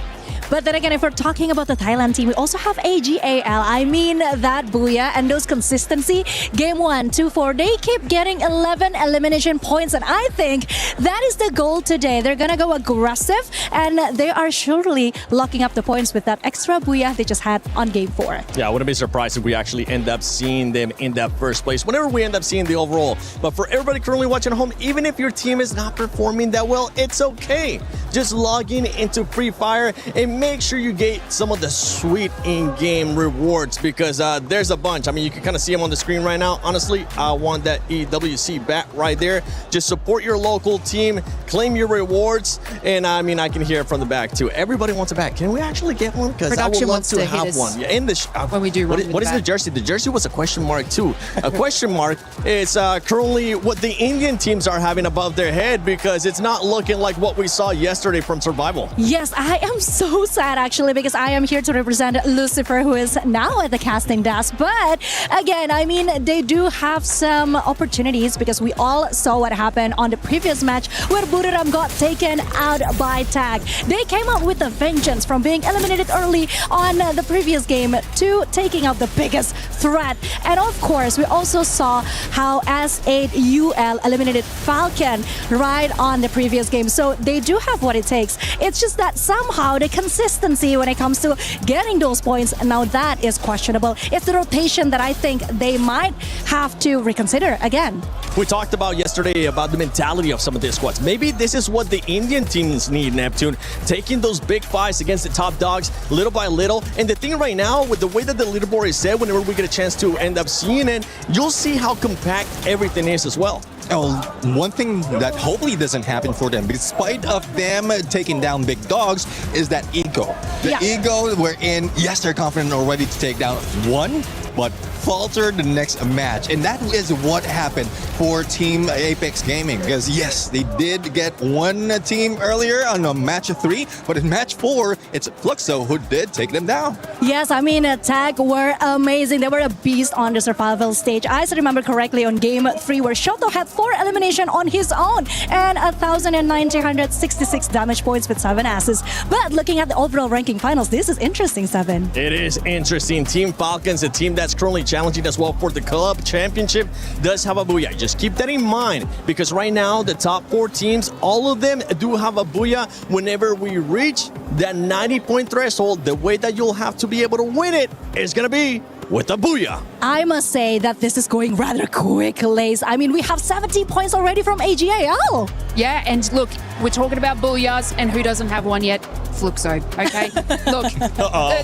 But then again, if we're talking about the Thailand team, we also have AGAL. I mean, that booyah and those consistency. Game 1, 2, 4, they keep getting 11 elimination points. And I think that is the goal today. They're going to go aggressive and they are surely locking up the points with that extra booyah they just had on game 4. Yeah, I wouldn't be surprised if we actually end up seeing them in that first place whenever we end up seeing the overall. But for everybody currently watching at home, even if your team is not performing that well, it's okay. Just log into Free Fire and make sure you get some of the sweet in-game rewards because there's a bunch. I mean, you can kind of see them on the screen right now. Honestly, I want that EWC bat right there. Just support your local team, claim your rewards, and I mean, I can hear it from the back too. Everybody wants a bat. Can we actually get one? Because I would love to have one. Yeah, in the when we do what is the jersey? The jersey was a question mark too. A question mark is currently what the Indian teams are having above their head because it's not looking like what we saw yesterday from Survival. Yes, I am so sad actually because I am here to represent Lucifer, who is now at the casting desk. But again, I mean, they do have some opportunities because we all saw what happened on the previous match where Buriram got taken out by tag. They came out with a vengeance from being eliminated early on the previous game to taking out the biggest threat. And of course, we also saw how S8UL eliminated Falcon right on the previous game. So they do have what it takes. It's just that somehow the consistency when it comes to getting those points, now that is questionable. It's the rotation that I think they might have to reconsider again. We talked about yesterday about the mentality of some of these squads. Maybe this is what the Indian teams need, Neptune. Taking those big fights against the top dogs little by little. And the thing right now, with the way that the leaderboard is set, whenever we get a chance to end up seeing it, you'll see how compact everything is as well. One thing that hopefully doesn't happen for them, despite of them taking down big dogs, is that ego. The ego wherein, yes, they're confident already to take down one, but falter the next match. And that is what happened for Team Apex Gaming. Because yes, they did get one team earlier on match 3, but in match 4, it's Fluxo who did take them down. Yes, I mean, Tag were amazing. They were a beast on the survival stage. I still remember correctly on game 3 where Shoto had 4 elimination on his own and 1,966 damage points with 7 assists. But looking at the overall ranking finals, this is interesting, 7. It is interesting. Team Falcons, a team that's currently challenging as well for the club championship, does have a booyah. Just keep that in mind, because right now the top 4 teams, all of them do have a booyah. Whenever we reach that 90-point threshold, the way that you'll have to be able to win it is going to be with a booyah. I must say that this is going rather quick, Lace. I mean, we have 70 points already from AGAL. Yeah, and look, we're talking about booyahs, and who doesn't have one yet? Fluxo, okay? Look,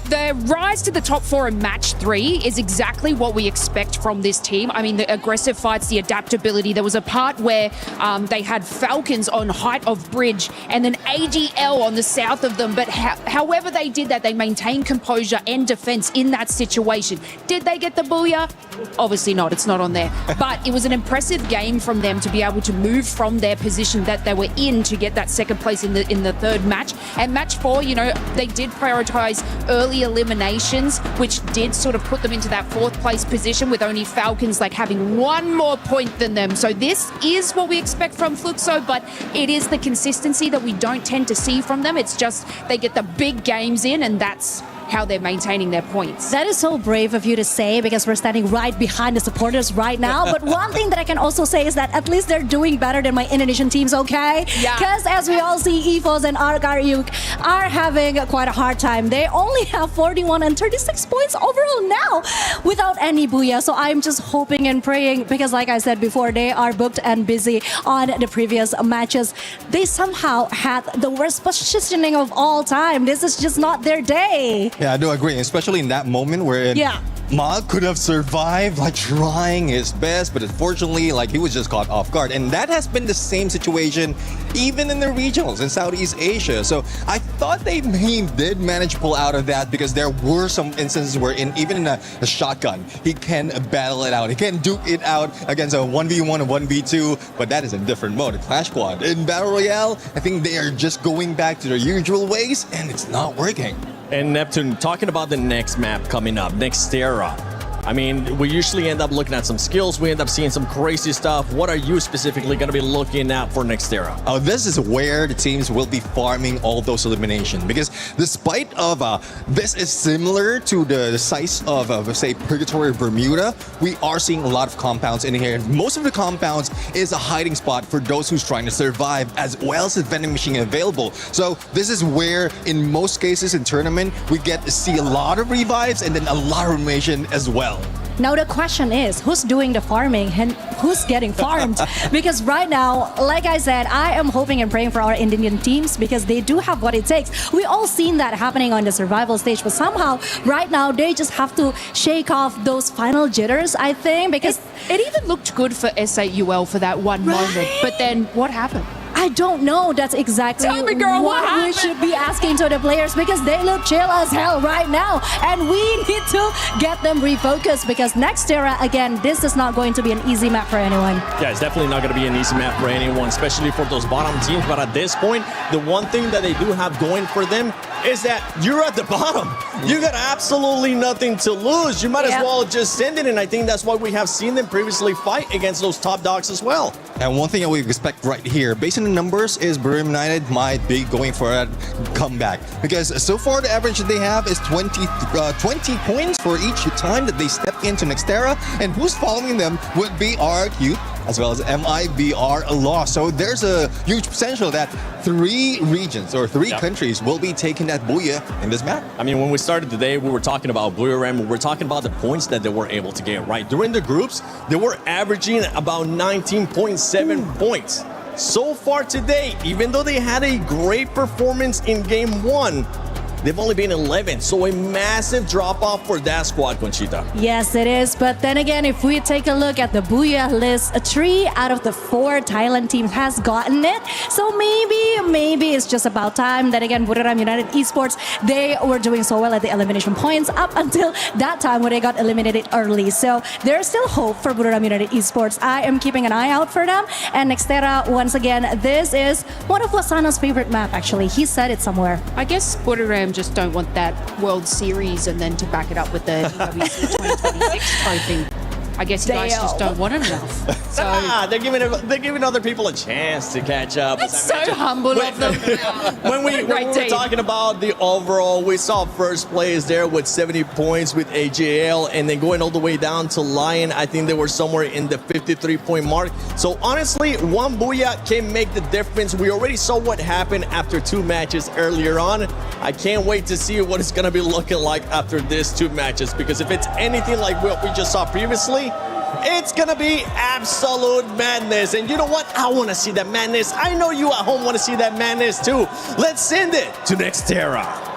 the rise to the top 4 in match 3 is exactly what we expect from this team. I mean, the aggressive fights, the adaptability. There was a part where they had Falcons on height of bridge and then AGL on the south of them, but however they did that, they maintained composure and defense in that situation. Did they get the booyah? Obviously not, it's not on there. But it was an impressive game from them to be able to move from their position that they were in to get that second place in the third match. And match 4, you know, they did prioritize early eliminations, which did sort of put them into that 4th place position with only Falcons like having 1 more point than them. So this is what we expect from Fluxo, but it is the consistency that we don't tend to see from them. It's just they get the big games in, and that's how they're maintaining their points. That is so brave of you to say, because we're standing right behind the supporters right now. But one thing that I can also say is that at least they're doing better than my Indonesian teams, okay? Yeah. Because as we all see, EVOS and Arkaryuk are having quite a hard time. They only have 41 and 36 points overall now without any booyah. So I'm just hoping and praying, because like I said before, they are booked and busy on the previous matches. They somehow had the worst positioning of all time. This is just not their day. Yeah, I do agree, especially in that moment where Ma could have survived, like trying his best, but unfortunately, like he was just caught off guard. And that has been the same situation even in the regionals in Southeast Asia. So I thought he did manage to pull out of that, because there were some instances where even in a shotgun, he can battle it out. He can duke it out against a 1v1 or 1v2, but that is a different mode, a Clash Squad. In Battle Royale, I think they are just going back to their usual ways, and it's not working. And Neptune, talking about the next map coming up, Nextera. I mean, we usually end up looking at some skills. We end up seeing some crazy stuff. What are you specifically going to be looking at for Nextera? Oh, this is where the teams will be farming all those eliminations, because despite of this is similar to the size of say Purgatory or Bermuda, we are seeing a lot of compounds in here. Most of the compounds is a hiding spot for those who's trying to survive, as well as the vending machine available. So this is where, in most cases in tournament, we get to see a lot of revives and then a lot of elimination as well. Now the question is, who's doing the farming and who's getting farmed? Because right now, like I said, I am hoping and praying for our Indian teams, because they do have what it takes. We all seen that happening on the survival stage, but somehow right now they just have to shake off those final jitters, I think, because it even looked good for SAUL for that one moment, but then what happened? I don't know. That's exactly Tell me, girl, what we should be asking to the players, because they look chill as hell right now. And we need to get them refocused, because Nextera, again, this is not going to be an easy map for anyone. Yeah, it's definitely not going to be an easy map for anyone, especially for those bottom teams. But at this point, the one thing that they do have going for them is that you're at the bottom. You got absolutely nothing to lose. You might as well just send it. And I think that's why we have seen them previously fight against those top dogs as well. And one thing that we expect right here, based on the numbers, is Brim United might be going for a comeback. Because so far the average that they have is 20 points for each time that they step into Nextera. And who's following them would be RQ, as well as MIBR Law. So there's a huge potential that 3 regions or 3 countries will be taking that booyah in this map. I mean, when we started today, we were talking about Booyah Ram. We were talking about the points that they were able to get, right? During the groups, they were averaging about 19.7 points. So far today, even though they had a great performance in game 1, they've only been 11. So a massive drop off for that squad, Conchita. Yes, it is. But then again, if we take a look at the Booyah list, 3 out of the 4 Thailand teams has gotten it. So maybe it's just about time. Then again, Buriram United Esports, they were doing so well at the elimination points up until that time when they got eliminated early. So there's still hope for Buriram United Esports. I am keeping an eye out for them. And Nextera, once again, this is one of Wasana's favorite map, actually. He said it somewhere. I guess Buriram just don't want that World Series and then to back it up with the EWC 2026 trophy. I guess you guys just don't want it enough. So they're giving other people a chance to catch up. That's so humble of them. When we were talking about the overall, we saw first place there with 70 points with AJL, and then going all the way down to Lion, I think they were somewhere in the 53-point mark. So honestly, one Booyah can make the difference. We already saw what happened after 2 matches earlier on. I can't wait to see what it's going to be looking like after these 2 matches, because if it's anything like what we just saw previously, it's gonna be absolute madness. And you know what? I want to see that madness. I know you at home want to see that madness too. Let's send it to Nextera.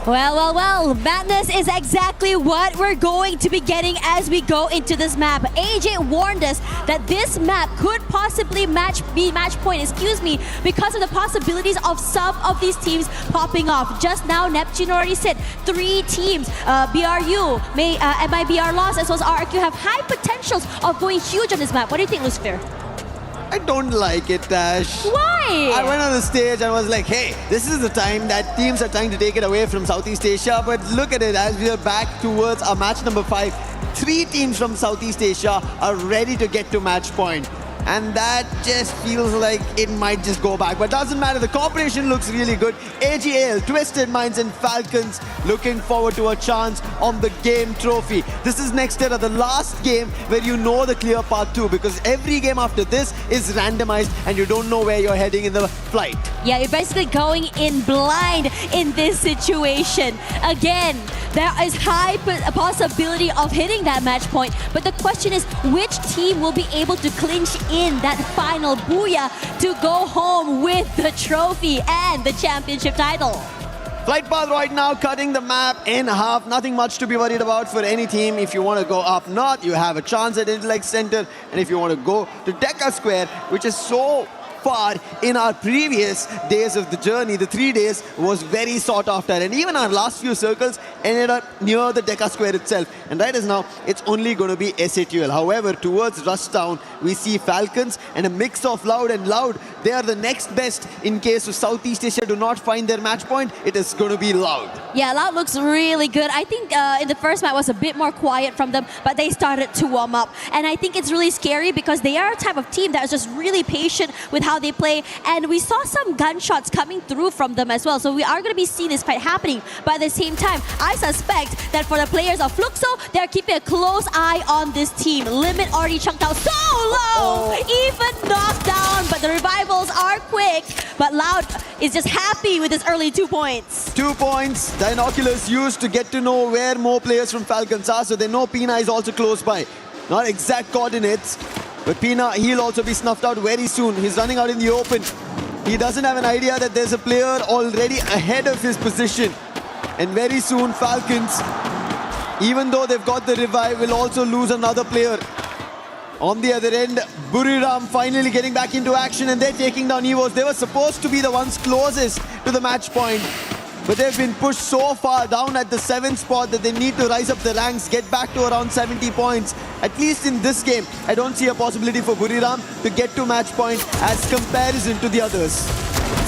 Well, madness is exactly what we're going to be getting as we go into this map. AJ warned us that this map could possibly be match point, because of the possibilities of some of these teams popping off. Just now, Neptune already said 3 teams, BRU, MIBR Lost, as well as RRQ, have high potentials of going huge on this map. What do you think, Lucifer? I don't like it, Tash. Why? I went on the stage and was like, hey, this is the time that teams are trying to take it away from Southeast Asia. But look at it, as we are back towards our match number 5, 3 teams from Southeast Asia are ready to get to match point. And that just feels like it might just go back. But doesn't matter, the cooperation looks really good. AGL, Twisted Minds and Falcons looking forward to a chance on the game trophy. This is Nextera, the last game where you know the clear path to, because every game after this is randomized and you don't know where you're heading in the flight. Yeah, you're basically going in blind in this situation. Again, there is high possibility of hitting that match point, but the question is which team will be able to clinch in that final Booyah to go home with the trophy and the championship title. Flight path right now cutting the map in half. Nothing much to be worried about for any team. If you want to go up north, you have a chance at Intellect Center. And if you want to go to Deca Square, which is so far in our previous days of the journey, the 3 days was very sought after, and even our last few circles ended up near the Deca Square itself. And right as now, it's only going to be SATL. However, towards Rushtown, we see Falcons and a mix of Loud and Loud. They are the next best in case of Southeast Asia do not find their match point. It is going to be Loud. Yeah, Loud looks really good. I think in the first match was a bit more quiet from them, but they started to warm up. And I think it's really scary because they are a type of team that is just really patient with how they play, and we saw some gunshots coming through from them as well, so we are going to be seeing this fight happening. But at the same time, I suspect that for the players of Fluxo, they're keeping a close eye on this team. Limit already chunked out so low, even knocked down, but the revivals are quick. But Loud is just happy with his early 2 points. 2 points, the Inoculus used to get to know where more players from Falcons are, so they know Pina is also close by. Not exact coordinates, but Pina, he'll also be snuffed out very soon. He's running out in the open. He doesn't have an idea that there's a player already ahead of his position. And very soon, Falcons, even though they've got the revive, will also lose another player. On the other end, Buriram finally getting back into action, and they're taking down EVOs. They were supposed to be the ones closest to the match point, but they've been pushed so far down at the 7th spot that they need to rise up the ranks, get back to around 70 points. At least in this game, I don't see a possibility for Buriram to get to match point as comparison to the others.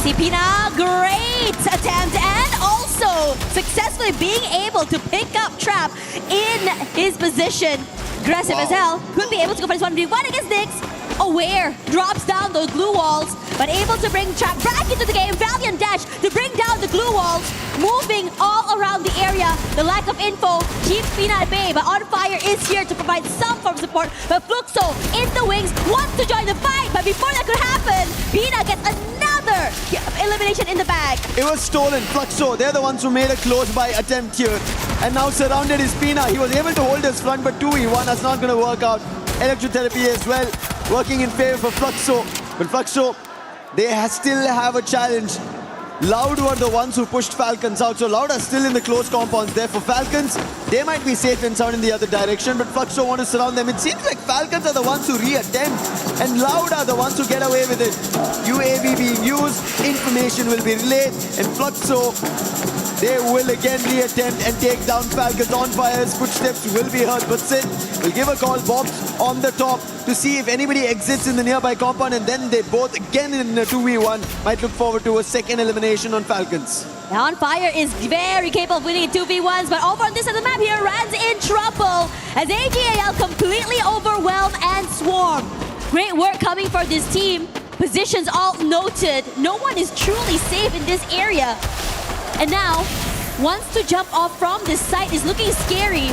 Pina, great attempt, and also successfully being able to pick up Trap in his position. Aggressive as hell, could be able to go for this 1v1 against Nyx. Aware, drops down those glue walls, but able to bring Trap back into the game. Valiant dash to bring down the glue walls, moving all around the area. The lack of info keeps Pina at bay, but On Fire is here to provide some form of support. But Fluxo in the wings wants to join the fight, but before that could happen, Pina gets another elimination in the bag. It was stolen. Fluxo, they're the ones who made a close-by attempt here. And now surrounded is Pina. He was able to hold his front, but 2v1, that's not going to work out. Electrotherapy as well, working in favor for Fluxo. But Fluxo, they still have a challenge. Loud were the ones who pushed Falcons out. So Loud are still in the close compounds there. For Falcons, they might be safe and sound in the other direction, but Fluxo want to surround them. It seems like Falcons are the ones who reattempt, and Loud are the ones who get away with it. UAV being used, information will be relayed, and Fluxo, they will again reattempt and take down Falcons. On Fire's footsteps will be heard, but Sid will give a call. Bob's on the top to see if anybody exits in the nearby compound, and then they both again in a 2v1 might look forward to a second elimination on Falcons. Now On Fire is very capable of winning in 2v1s, but over on this side of the map here, Rand's in trouble as AGAL completely overwhelmed and swarm. Great work coming for this team. Positions all noted. No one is truly safe in this area. And now, wants to jump off from this site is looking scary.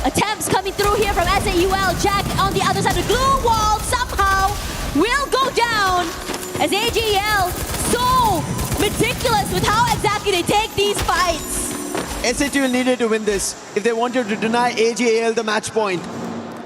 Attempts coming through here from SAUL. Jack on the other side. The glue wall somehow will go down as AGL so meticulous with how exactly they take these fights. SAUL needed to win this if they wanted to deny AGAL the match point.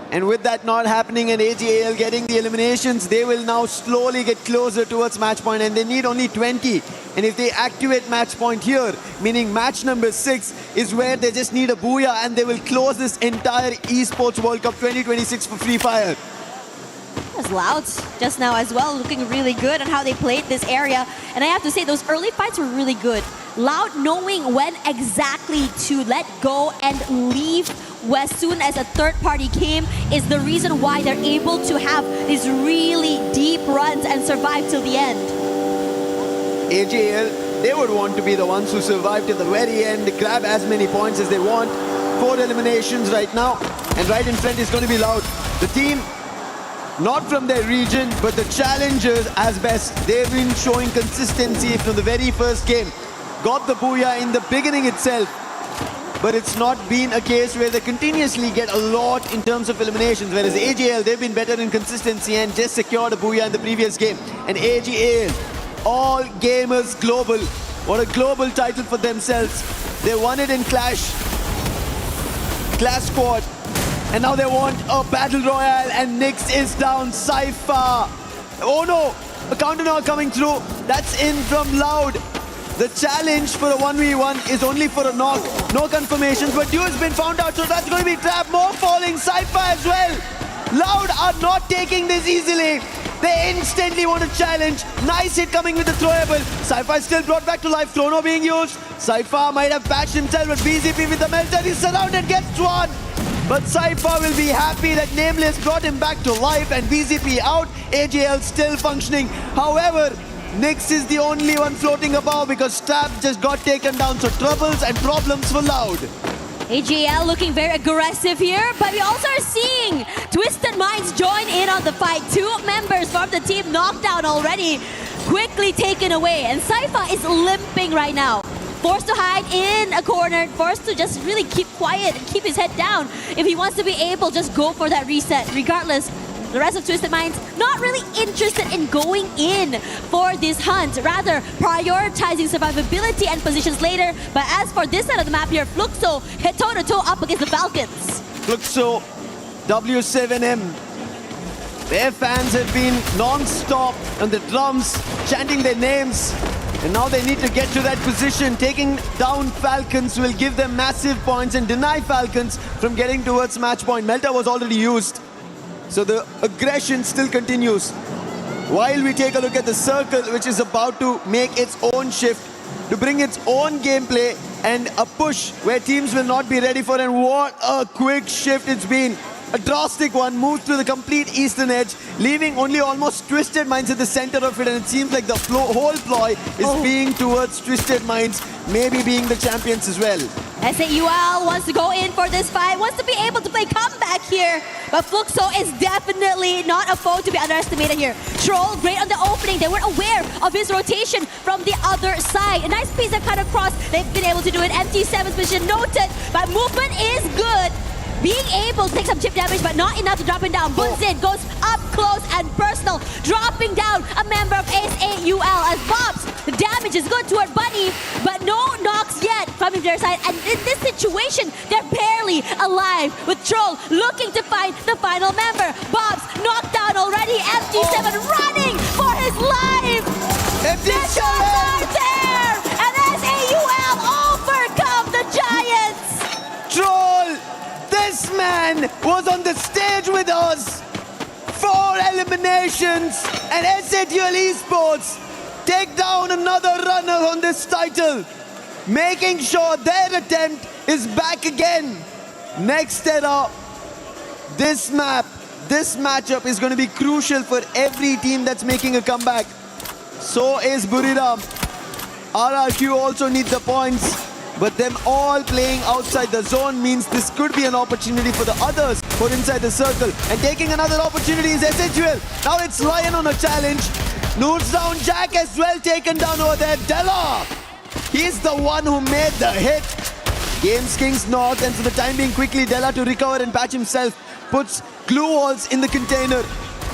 And with that not happening and AGAL getting the eliminations, they will now slowly get closer towards match point, and they need only 20. And if they activate match point here, meaning match number 6 is where they just need a booyah and they will close this entire Esports World Cup 2026 for Free Fire. Was Loud just now as well, looking really good on how they played this area. And I have to say, those early fights were really good. Loud knowing when exactly to let go and leave as soon as a third party came is the reason why they're able to have these really deep runs and survive till the end. AGL, they would want to be the ones who survive till the very end, grab as many points as they want. 4 eliminations right now, and right in front is going to be Loud. The team, not from their region, but the challengers as best. They've been showing consistency from the very first game. Got the booyah in the beginning itself, but it's not been a case where they continuously get a lot in terms of eliminations, whereas AGL, they've been better in consistency and just secured a booyah in the previous game. And AGL, all gamers global. What a global title for themselves. They won it in Clash Squad, and now they want a Battle Royale, and Nyx is down. Cypher. Oh no, a counter knock coming through. That's in from Loud. The challenge for a 1v1 is only for a knock. No confirmations, but Dew has been found out, so that's going to be trapped. More falling. Cypher as well. Loud are not taking this easily. They instantly want to challenge. Nice hit coming with the throwable. Cypher is still brought back to life. Chrono being used. Cypher might have patched himself, but BZP with the melter. He's surrounded, gets one. But Cypher will be happy that Nameless brought him back to life, and BZP out. AGL still functioning. However, Nyx is the only one floating above because Stab just got taken down. So troubles and problems for Loud. AGL looking very aggressive here, but we also are seeing Twisted Minds join in on the fight. 2 members from the team knocked down already, quickly taken away. And Cypher is limping right now. Forced to hide in a corner, forced to just really keep quiet and keep his head down. If he wants to be able, just go for that reset. Regardless, the rest of Twisted Minds not really interested in going in for this hunt, rather prioritizing survivability and positions later. But as for this side of the map here, Fluxo hit toe-to-toe up against the Falcons. Fluxo, W7M. Their fans have been non-stop on the drums, chanting their names. And now they need to get to that position. Taking down Falcons will give them massive points and deny Falcons from getting towards match point. Melta was already used, so the aggression still continues. While we take a look at the circle, which is about to make its own shift, to bring its own gameplay and a push where teams will not be ready for. And what a quick shift it's been. A drastic one, moves to the complete eastern edge, leaving only almost Twisted Minds at the center of it, and it seems like the whole ploy is being towards Twisted Minds, maybe being the champions as well. SAUL wants to go in for this fight, wants to be able to play comeback here, but Fluxo is definitely not a foe to be underestimated here. Troll, great on the opening. They were aware of his rotation from the other side. A nice piece of cut across. They've been able to do it. MT7's position noted, but movement is good. Being able to take some chip damage, but not enough to drop him down. Bunzin goes up close and personal, dropping down a member of SAUL as Bobs. The damage is good toward Bunny, but no knocks yet from their side. And in this situation, they're barely alive, with Troll looking to find the final member. Bobs knocked down already. MT7 running for his life. MT7 there. the stage with us. 4 eliminations, and SATL Esports take down another runner on this title, making sure their attempt is back again. Next era, this matchup is going to be crucial for every team that's making a comeback. So is Buriram. RRQ also need the points, but them all playing outside the zone means this could be an opportunity for the others for inside the circle. And taking another opportunity is SHUL. Now it's Lion on a challenge. Noors down, Jack as well taken down over there. Della, he's the one who made the hit. Games Kings North, and for the time being quickly Della to recover and patch himself. Puts glue walls in the container.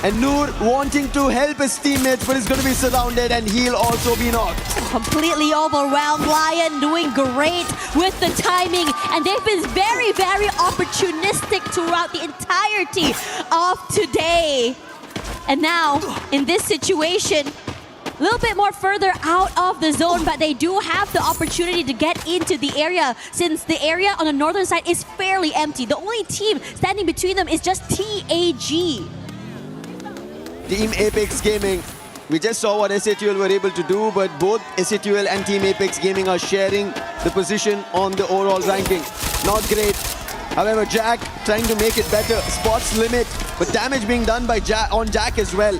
And Noor wanting to help his teammates, but he's going to be surrounded and he'll also be knocked. Completely overwhelmed. Lion doing great with the timing, and they've been very, very opportunistic throughout the entirety of today. And now, in this situation, a little bit more further out of the zone, but they do have the opportunity to get into the area since the area on the northern side is fairly empty. The only team standing between them is just TAG. Team Apex Gaming. We just saw what SATL were able to do, but both SATL and Team Apex Gaming are sharing the position on the overall ranking. Not great. However, Jack trying to make it better. Spots limit, but damage being done by Jack as well.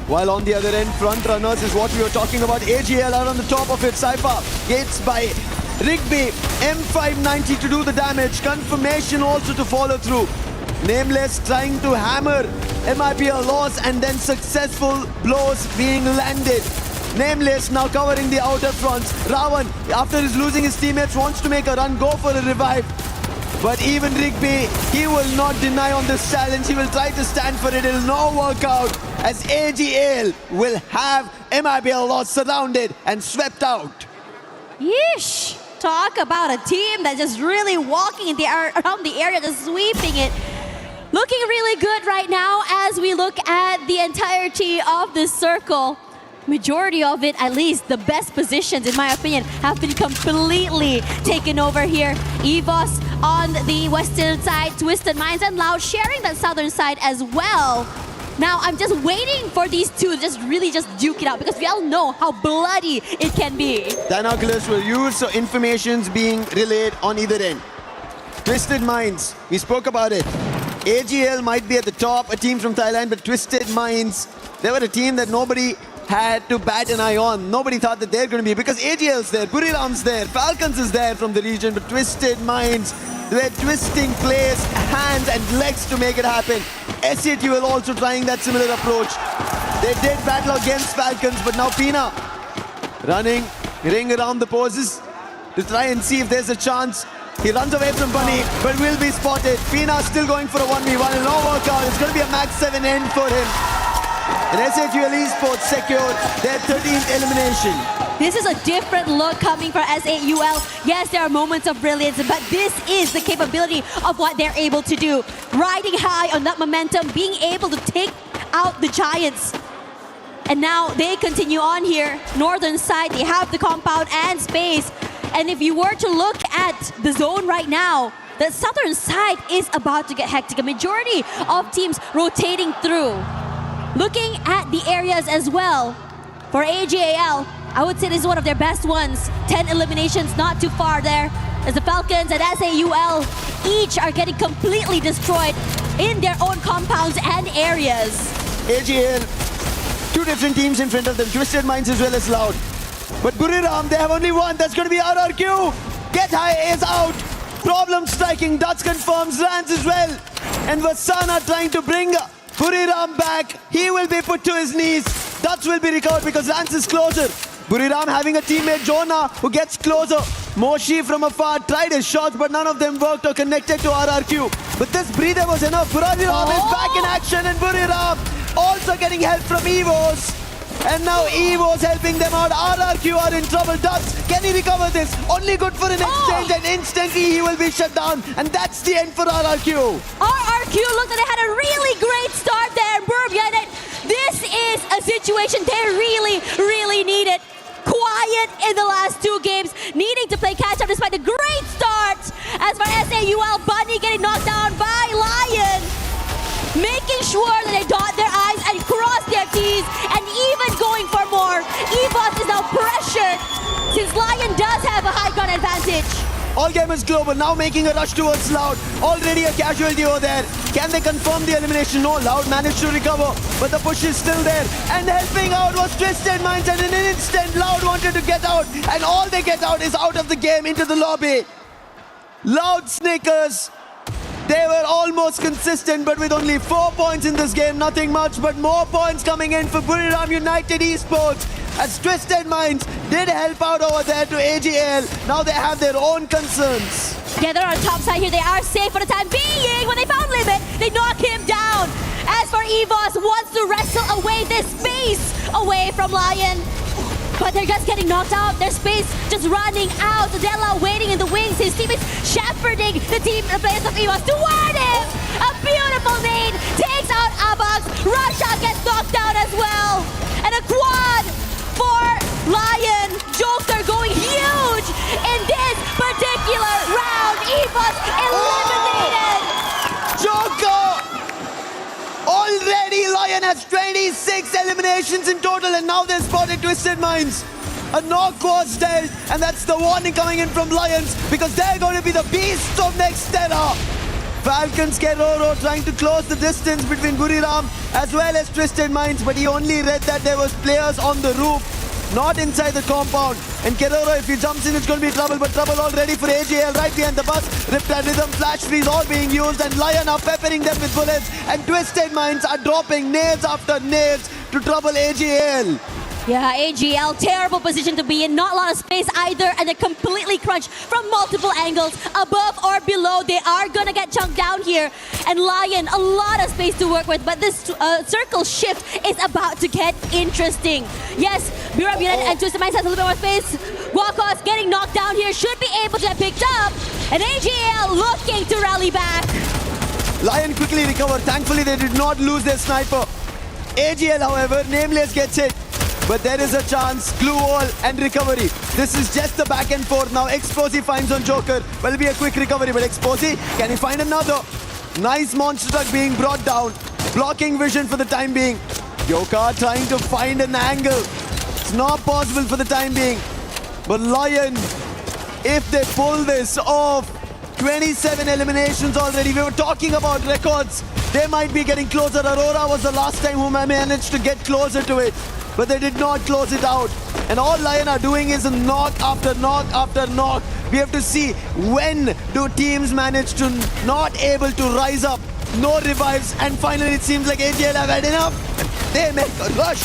While on the other end, front runners is what we were talking about. AGL are on the top of it. Cypher gates by Rigby. M590 to do the damage. Confirmation also to follow through. Nameless trying to hammer MIPL loss, and then successful blows being landed. Nameless now covering the outer fronts. Ravan, after he's losing his teammates, wants to make a run, go for a revive. But even Rigby, he will not deny on this challenge. He will try to stand for it. It'll not work out, as AGL will have MIPL loss surrounded and swept out. Yeesh! Talk about a team that's just really walking in the around the area, just sweeping it. Looking really good right now as we look at the entirety of the circle. Majority of it, at least the best positions, in my opinion, have been completely taken over here. EVOS on the western side, Twisted Minds and Loud sharing that southern side as well. Now, I'm just waiting for these two to just really just duke it out, because we all know how bloody it can be. Binoculars were used, so information's being relayed on either end. Twisted Minds, we spoke about it. AGL might be at the top, a team from Thailand, but Twisted Minds, they were a team that nobody had to bat an eye on. Nobody thought that they're going to be, because AGL's there, Buriram's there, Falcons is there from the region, but Twisted Minds, they're twisting players, hands and legs to make it happen. SATL also trying that similar approach. They did battle against Falcons, but now Pina running, ring around the poses to try and see if there's a chance. He runs away from Bunny, but will be spotted. Pina still going for a 1v1. It'll not work out. It's going to be a max 7 end for him. And SATL Esports secured their 13th elimination. This is a different look coming for SAUL. Yes, there are moments of brilliance, but this is the capability of what they're able to do. Riding high on that momentum, being able to take out the Giants. And now they continue on here. Northern side, they have the compound and space. And if you were to look at the zone right now, the southern side is about to get hectic. A majority of teams rotating through. Looking at the areas as well, for AGAL, I would say this is one of their best ones. 10 eliminations, not too far there, as the Falcons and SAUL each are getting completely destroyed in their own compounds and areas. AGL, two different teams in front of them, Twisted Minds as well as Loud. But Buriram, they have only one, that's going to be RRQ. Get High is out. Problem striking, Dutch confirms, Rans as well. And Vasana trying to bring Buriram back. He will be put to his knees. Dutch will be recovered because Rans is closer. Buriram having a teammate, Jonah, who gets closer. Moshi from afar tried his shots, but none of them worked or connected to RRQ. But this breather was enough. Buriram is back in action, and Buriram also getting help from EVOS. And now EVOS helping them out. RRQ are in trouble. Dubs, can he recover this? Only good for an exchange, and instantly he will be shut down. And that's the end for RRQ. RRQ looked like they had a really great start there. Burb, this is a situation they really, really needed. Quiet in the last two games, needing to play catch up despite the great start. As for SAUL, Bunny getting knocked down by Lion. does have a high ground advantage. All game is global, now making a rush towards Loud. Already a casualty over there. Can they confirm the elimination? No, Loud managed to recover, but the push is still there. And helping out was Twisted Minds, and in an instant, Loud wanted to get out, and all they get out is out of the game into the lobby. Loud Snickers, they were almost consistent, but with only 4 points in this game, nothing much, but more points coming in for Buriram United Esports. As Twisted Minds did help out over there to AGL. Now they have their own concerns. Yeah, they're on top side here. They are safe for the time being. When they found Limit, they knock him down. As for EVOS, wants to wrestle away this space away from Lion. But they're just getting knocked out. Their space just running out. Della waiting in the wings. His team is shepherding the players of EVOS toward him. A beautiful nade takes out Abax. Russia gets knocked down as well. And a quad for Lion. Joker going huge in this particular round. EVOS eliminated. Joker! Already Lion has 26 eliminations in total, and now they've spotted Twisted Minds. A knock was dealt, and that's the warning coming in from Lions, because they're going to be the beasts of next era. Falcons Keroro trying to close the distance between Buriram as well as Twisted Minds, but he only read that there was players on the roof, not inside the compound. And Keroro, if he jumps in, it's going to be trouble, but trouble already for AGL right behind the bus. Riptide Rhythm, Flash Freeze all being used, and Lion are peppering them with bullets, and Twisted Minds are dropping nades after nades to trouble AGL. Yeah, AGL, terrible position to be in. Not a lot of space either, and they're completely crunched from multiple angles, above or below. They are gonna get chunked down here. And Lion, a lot of space to work with, but this circle shift is about to get interesting. Yes, Buriram United and Twisted Minds has a little bit more space. Wakos getting knocked down here, should be able to get picked up. And AGL looking to rally back. Lion quickly recovered. Thankfully, they did not lose their sniper. AGL, however, Nameless gets hit. But there is a chance, glue wall and recovery. This is just the back and forth. Now Exposy finds on Joker. Well, it'll be a quick recovery, but Exposy, can he find another? Nice monster truck being brought down. Blocking vision for the time being. Yoka trying to find an angle. It's not possible for the time being. But Lion, if they pull this off, 27 eliminations already. We were talking about records. They might be getting closer. Aurora was the last time who managed to get closer to it, but they did not close it out. And all Lion are doing is a knock after knock after knock. We have to see when do teams manage to not able to rise up. No revives, and finally it seems like AGL have had enough. They make a rush.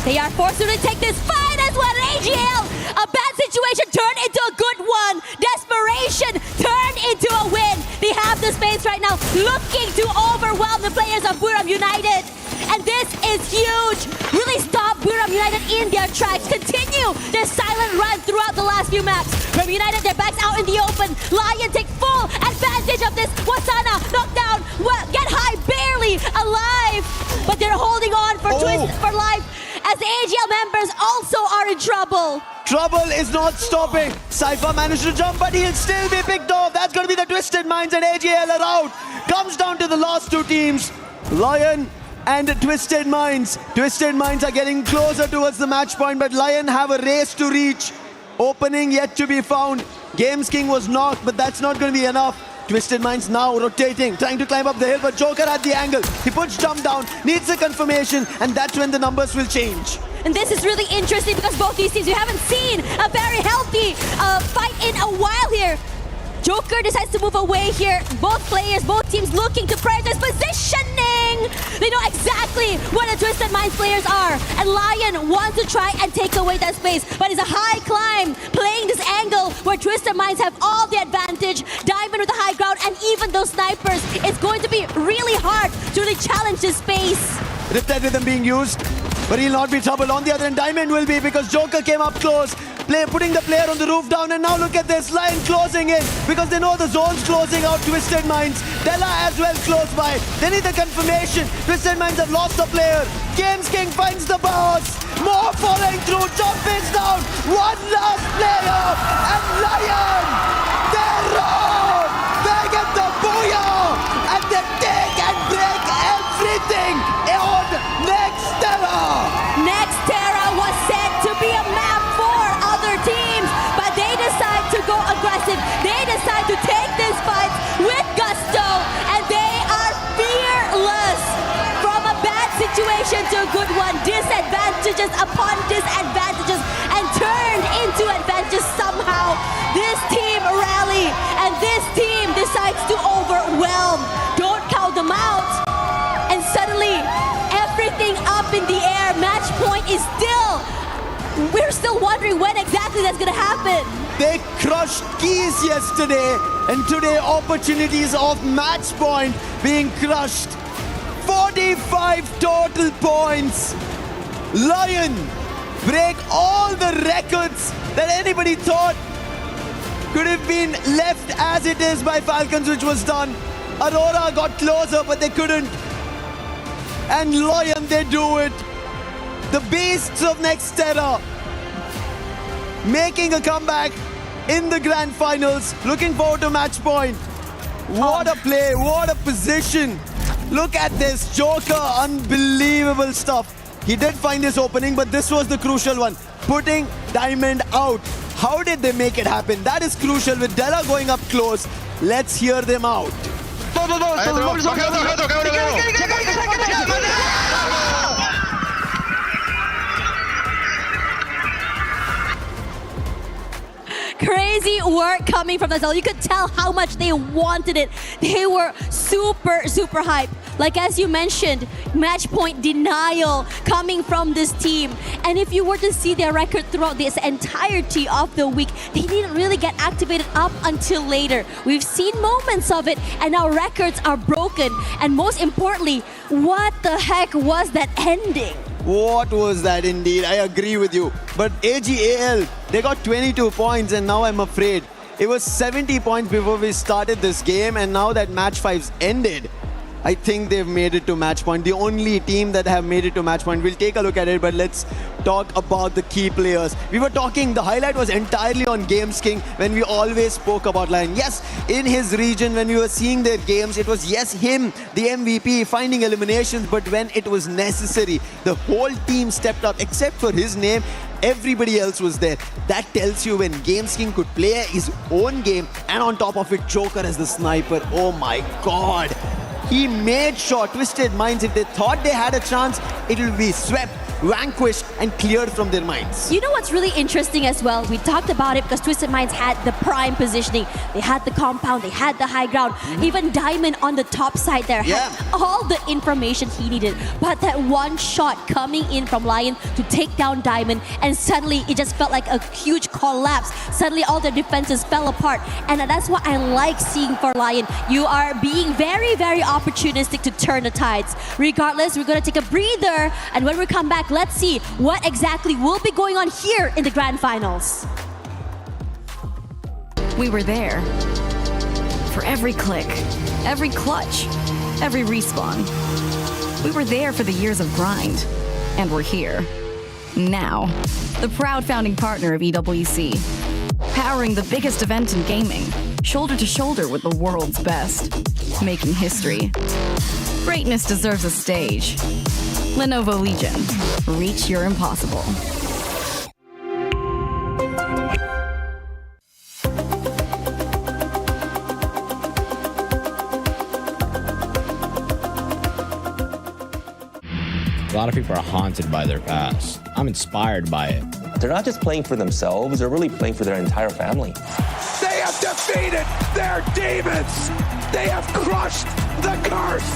They are forced to take this fight as well. AGL, a bad situation turned into a good one. Desperation turned into a win. They have the space right now, looking to overwhelm the players of Buriram United. And this is huge. Really stop Buriram United in their tracks. Continue their silent run throughout the last few maps. Buriram United, their backs out in the open. Lion take full advantage of this. Wasana knocked down. Well, get high, barely alive. But they're holding on for for life, as the AGL members also are in trouble. Trouble is not stopping. Cypher managed to jump, but he'll still be picked off. That's going to be the Twisted Minds, and AGL are out. Comes down to the last two teams. Lion and Twisted Minds. Twisted Minds are getting closer towards the match point, but Lion have a race to reach. Opening yet to be found. Games King was knocked, but that's not going to be enough. Twisted Minds now rotating, trying to climb up the hill, but Joker at the angle. He puts jump down, needs a confirmation, and that's when the numbers will change. And this is really interesting because both these teams, we haven't seen a very healthy fight in a while here. Joker decides to move away here. Both players, both teams looking to prioritize positioning. They know exactly what the Twisted Minds players are. And Lion wants to try and take away that space. But it's a high climb, playing this angle where Twisted Minds have all the advantage. Diamond with the high ground, and even those snipers. It's going to be really hard to really challenge this space. Riptide Rhythm being used, but he'll not be troubled. On the other end, Diamond will be, because Joker came up close. Putting the player on the roof down, and now look at this, Lion closing in, because they know the zone's closing out Twisted Minds. Della as well close by. They need the confirmation. Twisted Minds have lost the player. Games King finds the boss. More falling through. Jump is down. One last player, and Lion, they roar. They get the booyah, and they take and break everything on Next Terra. Next Terra was said to be a map for other teams. aggressive. They decide to take this fight with gusto, and they are fearless. From a bad situation to a good one, disadvantages upon disadvantages, and turned into advantages somehow. This team rally, and this team decides to overwhelm. Don't count them out. And suddenly, everything up in the air. Match point is we're still wondering when exactly that's gonna happen. They crushed keys yesterday, and today opportunities of match point being crushed. 45 total points. Lion break all the records that anybody thought could have been left as it is by Falcons, which was done. Aurora got closer, but they couldn't. And Lion, they do it. The beasts of Nextera making a comeback in the grand finals. Looking forward to match point. What a play, what a position. Look at this, Joker, unbelievable stuff. He did find his opening, but this was the crucial one. Putting Diamond out. How did they make it happen? That is crucial with Della going up close. Let's hear them out. Crazy work coming from Nazal. You could tell how much they wanted it. They were super hyped. Like as you mentioned, match point denial coming from this team. And if you were to see their record throughout this entirety of the week, they didn't really get activated up until later. We've seen moments of it, and now records are broken. And most importantly, what the heck was that ending? What was that indeed? I agree with you. But AGAL, they got 22 points, and now I'm afraid. It was 70 points before we started this game, and now that match 5's ended, I think they've made it to match point. The only team that have made it to match point. We'll take a look at it, but let's talk about the key players. We were talking, the highlight was entirely on Games King when we always spoke about Lion. Yes, in his region, when we were seeing their games, it was, yes, him, the MVP, finding eliminations, but when it was necessary, the whole team stepped up, except for his name. Everybody else was there. That tells you when Games King could play his own game, and on top of it, Joker as the sniper. Oh my God. He made sure Twisted Minds, if they thought they had a chance, it will be swept, vanquished, and cleared from their minds. You know what's really interesting as well? We talked about it because Twisted Minds had the prime positioning. They had the compound, they had the high ground. Even Diamond on the top side there had all the information he needed. But that one shot coming in from Lion to take down Diamond, and suddenly it just felt like a huge collapse. Suddenly all their defenses fell apart. And that's what I like seeing for Lion. You are being very opportunistic to turn the tides. Regardless, we're going to take a breather, and when we come back, let's see what exactly will be going on here in the grand finals. We were there for every click, every clutch, every respawn. We were there for the years of grind, and we're here now. The proud founding partner of EWC, powering the biggest event in gaming, shoulder to shoulder with the world's best, making history. Greatness deserves a stage. Lenovo Legion, reach your impossible. A lot of people are haunted by their past. I'm inspired by it. They're not just playing for themselves, they're really playing for their entire family. They have defeated their demons! They have crushed the curse!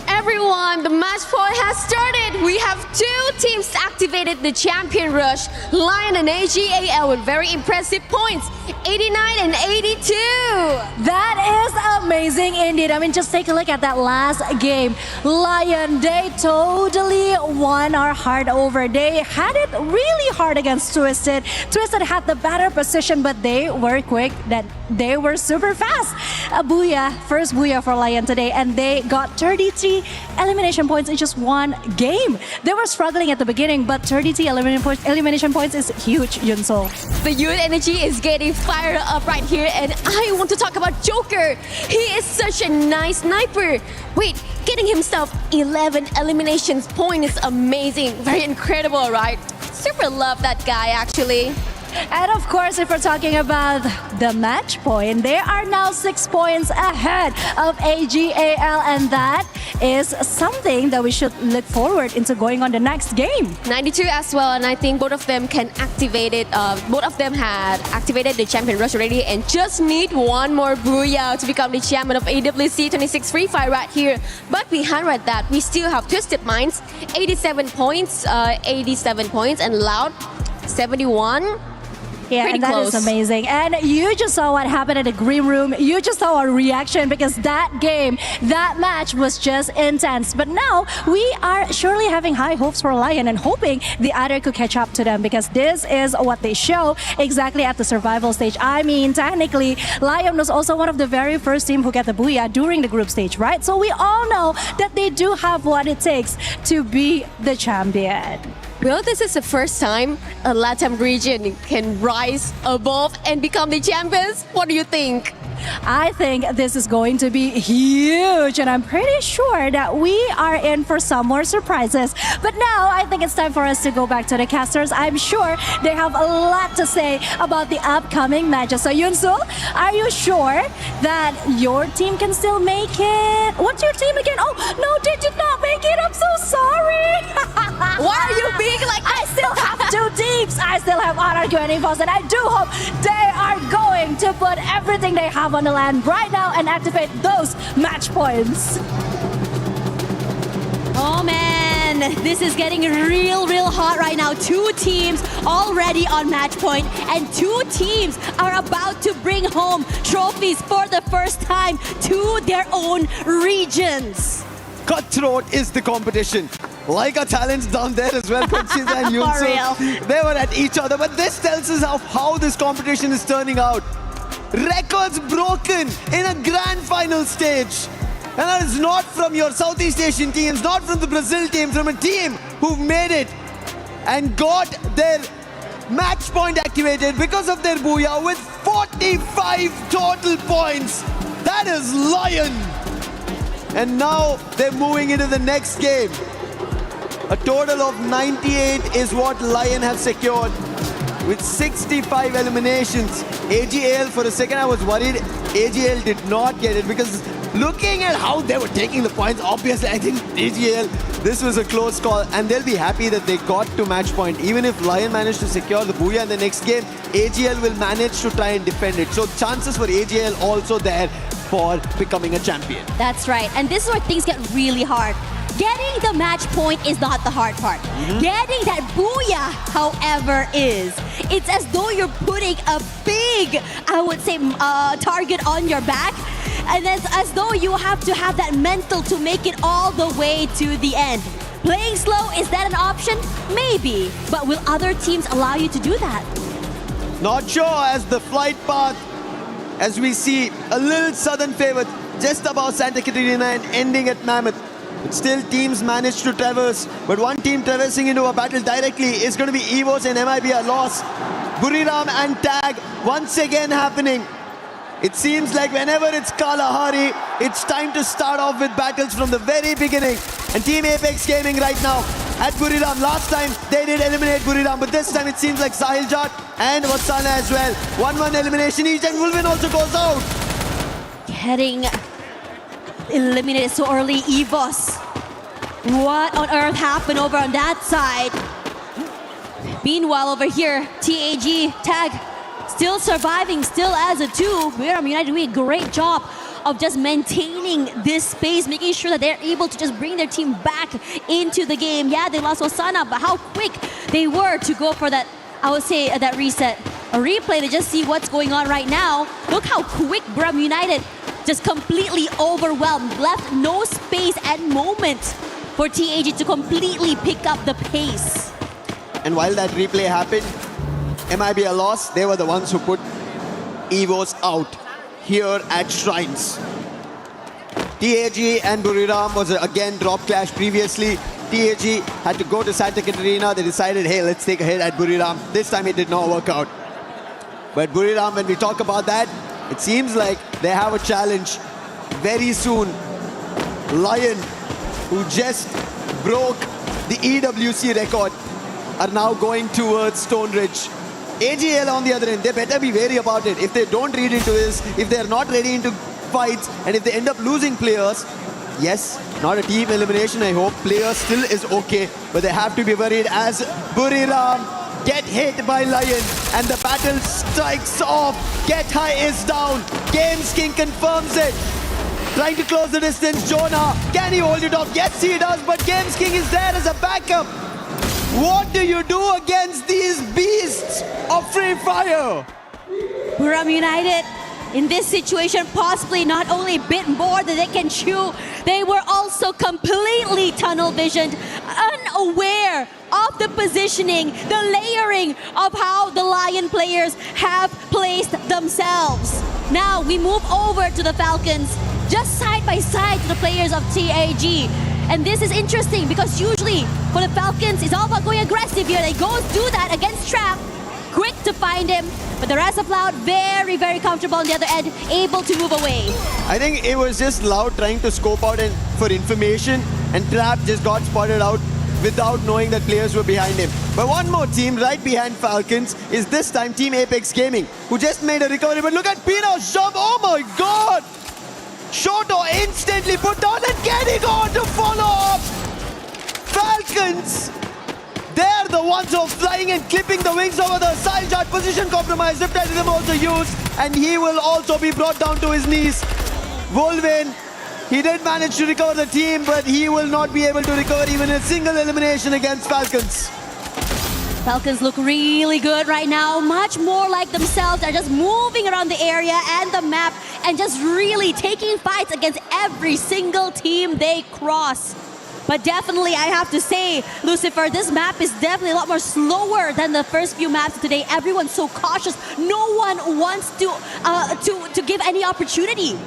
Everyone, the match point has started. We have two teams activated the champion rush. Lion and AGAL with very impressive points, 89 and 82. That is amazing indeed. I mean, just take a look at that last game. Lion, they totally won our heart over. They had it really hard against Twisted. Twisted had the better position, but they were quick. That they were super fast. A booyah, first booyah for Lion today, and they got 33 elimination points in just one game. They were struggling at the beginning, but 33 elimination points is huge, Yunsol. The youth energy is getting fired up right here, and I want to talk about Joker. He is such a nice sniper. Wait, getting himself 11 eliminations point is amazing. Very incredible, right? Super love that guy, actually. And of course, if we're talking about the match point, they are now 6 points ahead of AGAL, and that is something that we should look forward into going on the next game. 92 as well, and I think both of them can activate it. Both of them had activated the champion rush already and just need one more booyah to become the champion of EWC 26 Free Fire right here. But behind that, we still have Twisted Minds, 87 points, and Loud, 71. Yeah, Pretty and that close. is amazing. And you just saw what happened in the green room. You just saw our reaction because that game, that match was just intense. But now we are surely having high hopes for Lion and hoping the other could catch up to them, because this is what they show exactly at the survival stage. I mean, technically, Lion was also one of the very first team who got the booyah during the group stage, right? So we all know that they do have what it takes to be the champion. Well, this is the first time a LATAM region can rise above and become the champions. What do you think? I think this is going to be huge, and I'm pretty sure that we are in for some more surprises. But now I think it's time for us to go back to the casters. I'm sure they have a lot to say about the upcoming matches. So Yunsul, are you sure that your team can still make it? What's your team again? Oh, no, they did not make it. I'm so sorry. Why are you being like that? I still have 2 teams. I still have RRQ and EVOS, and I do hope they are going to put everything they have on the land right now and activate those match points. Oh man, this is getting real hot right now. 2 teams already on match point, and 2 teams are about to bring home trophies for the first time to their own regions. Cutthroat is the competition. Like our talents down there as well, Conchita and Yunsul. They were at each other, but this tells us how this competition is turning out. Records broken in a grand final stage. And that is not from your Southeast Asian teams, not from the Brazil team, from a team who've made it and got their match point activated because of their booyah with 45 total points. That is Lion. And now they're moving into the next game. A total of 98 is what Lion have secured with 65 eliminations. AGL, for a second I was worried AGL did not get it, because looking at how they were taking the points, obviously I think AGL, this was a close call, and they'll be happy that they got to match point. Even if Lion managed to secure the booyah in the next game, AGL will manage to try and defend it. So chances for AGL also there for becoming a champion. That's right, and this is where things get really hard. Getting the match point is not the hard part. Getting that booyah, however, is. It's as though you're putting a big, I would say, target on your back, and it's as though you have to have that mental to make it all the way to the end. Playing slow, is that an option? Maybe, but will other teams allow you to do that? Not sure, as the flight path, as we see a little southern favor just above Santa Catarina and ending at Mammoth. But still teams manage to traverse. But one team traversing into a battle directly is going to be EVOS and MIB a loss. Buriram and Tag once again happening. It seems like whenever it's Kalahari, it's time to start off with battles from the very beginning. And Team Apex Gaming right now at Buriram. Last time they did eliminate Buriram, but this time it seems like Sahil Jat and Vatsana as well. 1-1 elimination each, and Wolvin also goes out. Getting eliminated so early, EVOS. What on earth happened over on that side? Meanwhile, over here, TAG, Tag, still surviving, still as a 2. Buriram United doing a great job of just maintaining this space, making sure that they're able to just bring their team back into the game. Yeah, they lost Osana, but how quick they were to go for that, I would say, that reset. A replay to just see what's going on right now. Look how quick Buriram United just completely overwhelmed, left no space and moment for TAG to completely pick up the pace. And while that replay happened, MIB a loss. They were the ones who put EVOS out here at Shrines. TAG and Buriram was again drop clash previously. TAG had to go to Santa Catarina. They decided, hey, let's take a hit at Buriram. This time it did not work out. But Buriram, when we talk about that, it seems like they have a challenge very soon. Lion, who just broke the EWC record, are now going towards Stone Ridge. AGL on the other end, they better be wary about it. If they don't read into this, if they're not ready into fights, and if they end up losing players, yes, not a team elimination, I hope. Players still is okay, but they have to be worried as Buriram get hit by Lion, and the battle strikes off. Get High is down. Games King confirms it. Trying to close the distance, Jonah. Can he hold it off? Yes, he does, but Games King is there as a backup. What do you do against these beasts of Free Fire? Buriram United, in this situation, possibly not only bit more than they can chew, they were also completely tunnel visioned, unaware of the positioning, the layering of how the Lion players have placed themselves. Now we move over to the Falcons, just side by side to the players of TAG. And this is interesting because usually for the Falcons, it's all about going aggressive here. They go do that against Trap, quick to find him. But the rest of Loud, very, very comfortable on the other end, able to move away. I think it was just Loud trying to scope out for information, and Trap just got spotted out without knowing that players were behind him. But one more team right behind Falcons is this time Team Apex Gaming, who just made a recovery. But look at Pino's jump. Oh my God! Shoto instantly put down and getting on to follow up. Falcons, they're the ones who are flying and clipping the wings over the Saljat. Position compromise. Riptide also used, and he will also be brought down to his knees. Wolvin, he did manage to recover the team, but he will not be able to recover even a single elimination against Falcons. Falcons look really good right now, much more like themselves. They're just moving around the area and the map and just really taking fights against every single team they cross. But definitely, I have to say, Lucifer, this map is definitely a lot more slower than the first few maps today. Everyone's so cautious. No one wants to give any opportunity.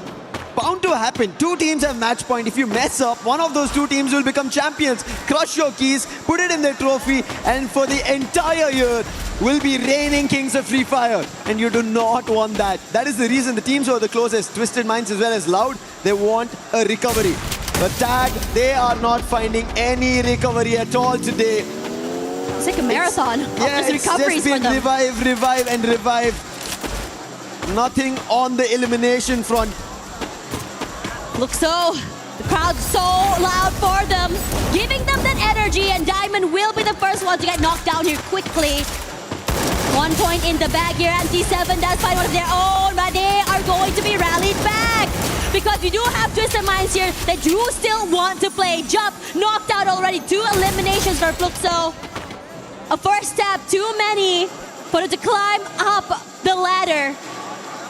Bound to happen. Two teams have match point. If you mess up, one of those two teams will become champions. Crush your keys, put it in their trophy, and for the entire year will be reigning kings of Free Fire. And you do not want that. That is the reason the teams who are the closest, Twisted Minds as well as Loud, they want a recovery. But Tag, they are not finding any recovery at all today. It's like a marathon of just recoveries for them. Revive, and revive. Nothing on the elimination front. Look so, the crowd's so loud for them, giving them that energy, and Diamond will be the first one to get knocked down here quickly. 1 point in the bag here, and T7 does find one of their own, but they are going to be rallied back. Because we do have Twisted Minds here that do still want to play. Jump, knocked out already, 2 eliminations for Fluxo. A first step, too many for it to climb up the ladder.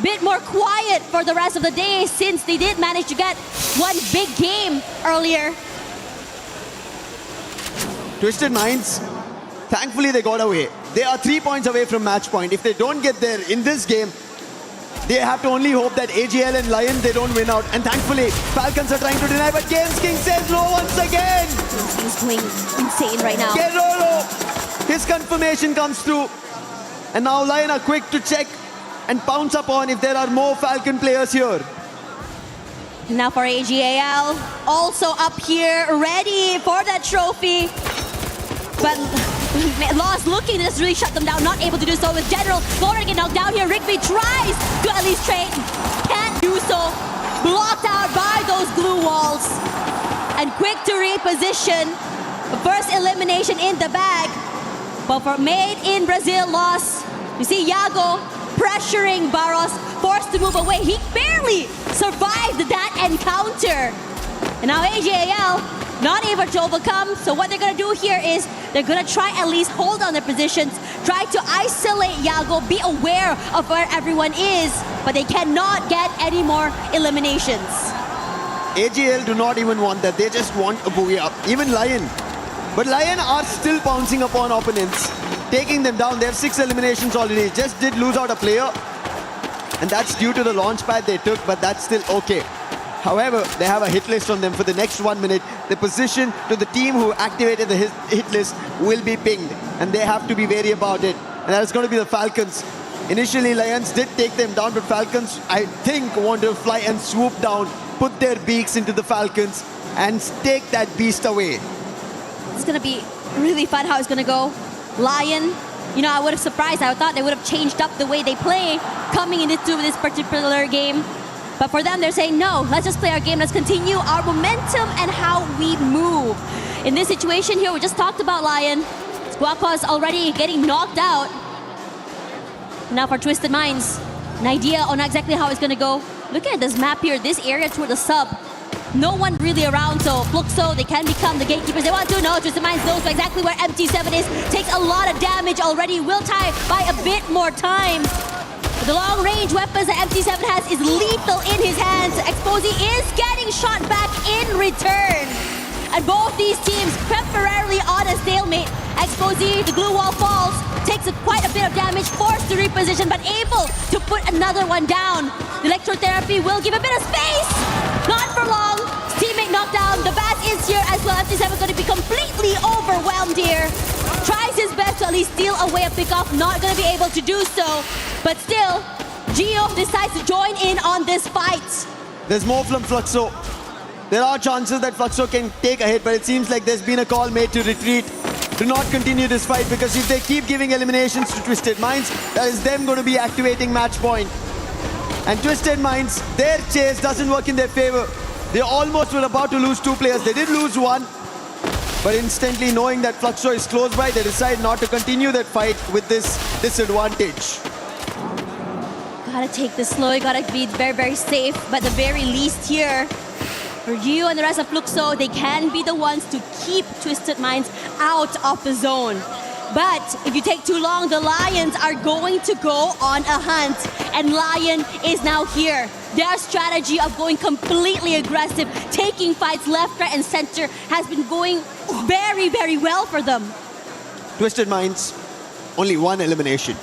Bit more quiet for the rest of the day since they did manage to get one big game earlier. Twisted Minds, thankfully they got away. They are 3 points away from match point. If they don't get there in this game, they have to only hope that AGL and Lion, they don't win out. And thankfully, Falcons are trying to deny, but Games King says no once again. He's going insane right now. Gerolo, his confirmation comes through. And now Lion are quick to check and pounce upon if there are more Falcon players here. Now for AGAL, also up here, ready for that trophy. But Lost looking to just really shut them down, not able to do so with General. Going to get knocked down here. Rigby tries to at least trade, can't do so. Blocked out by those glue walls. And quick to reposition. First elimination in the bag. But for Made in Brazil loss, you see Yago pressuring Barros, forced to move away. He barely survived that encounter. And now AGAL not able to overcome. So what they're going to do here is they're going to try at least hold on their positions, try to isolate Yago, be aware of where everyone is, but they cannot get any more eliminations. AGL do not even want that. They just want a boogie up. Even Lion. But Lion are still pouncing upon opponents, taking them down. They have 6 eliminations already. Just did lose out a player. And that's due to the launch pad they took, but that's still okay. However, they have a hit list on them for the next 1 minute. The position to the team who activated the hit list will be pinged. And they have to be wary about it. And that is going to be the Falcons. Initially, Lions did take them down, but Falcons, I think, want to fly and swoop down, put their beaks into the Falcons, and take that beast away. It's going to be really fun how it's going to go. Lion I would have surprised. I thought they would have changed up the way they play coming into this particular game. But for them, they're saying, no, let's just play our game. Let's continue our momentum and how we move. In this situation here, we just talked about Lion. Squawka is already getting knocked out. Now for Twisted Minds, an idea on exactly how it's going to go. Look at this map here, this area toward the sub. No one really around, so Fluxo, they can become the gatekeepers. They want to know. Twisted Minds knows exactly where MT7 is. Takes a lot of damage already. Will tie by a bit more time. The long-range weapons that MT7 has is lethal in his hands. Exposy is getting shot back in return. And both these teams temporarily on a stalemate. Exposy, the glue wall falls, takes quite a bit of damage, forced to reposition, but able to put another one down. The electrotherapy will give a bit of space. Not for long. Teammate knocked down. The bat is here as well. MT7 is going to be completely overwhelmed here. Tries his best to at least steal away a pickoff. Not going to be able to do so. But still, Gio decides to join in on this fight. There's more from Fluxo. There are chances that Fluxo can take a hit, but it seems like there's been a call made to retreat, to not continue this fight, because if they keep giving eliminations to Twisted Minds, that is them going to be activating match point. And Twisted Minds, their chase doesn't work in their favor. They almost were about to lose 2 players. They did lose 1, but instantly knowing that Fluxo is close by, they decide not to continue that fight with this disadvantage. Gotta take this slow, you gotta be very, very safe. But the very least here, for you and the rest of Fluxo, they can be the ones to keep Twisted Minds out of the zone. But if you take too long, the Lions are going to go on a hunt. And Lion is now here. Their strategy of going completely aggressive, taking fights left, right, and center has been going very, very well for them. Twisted Minds, only 1 elimination,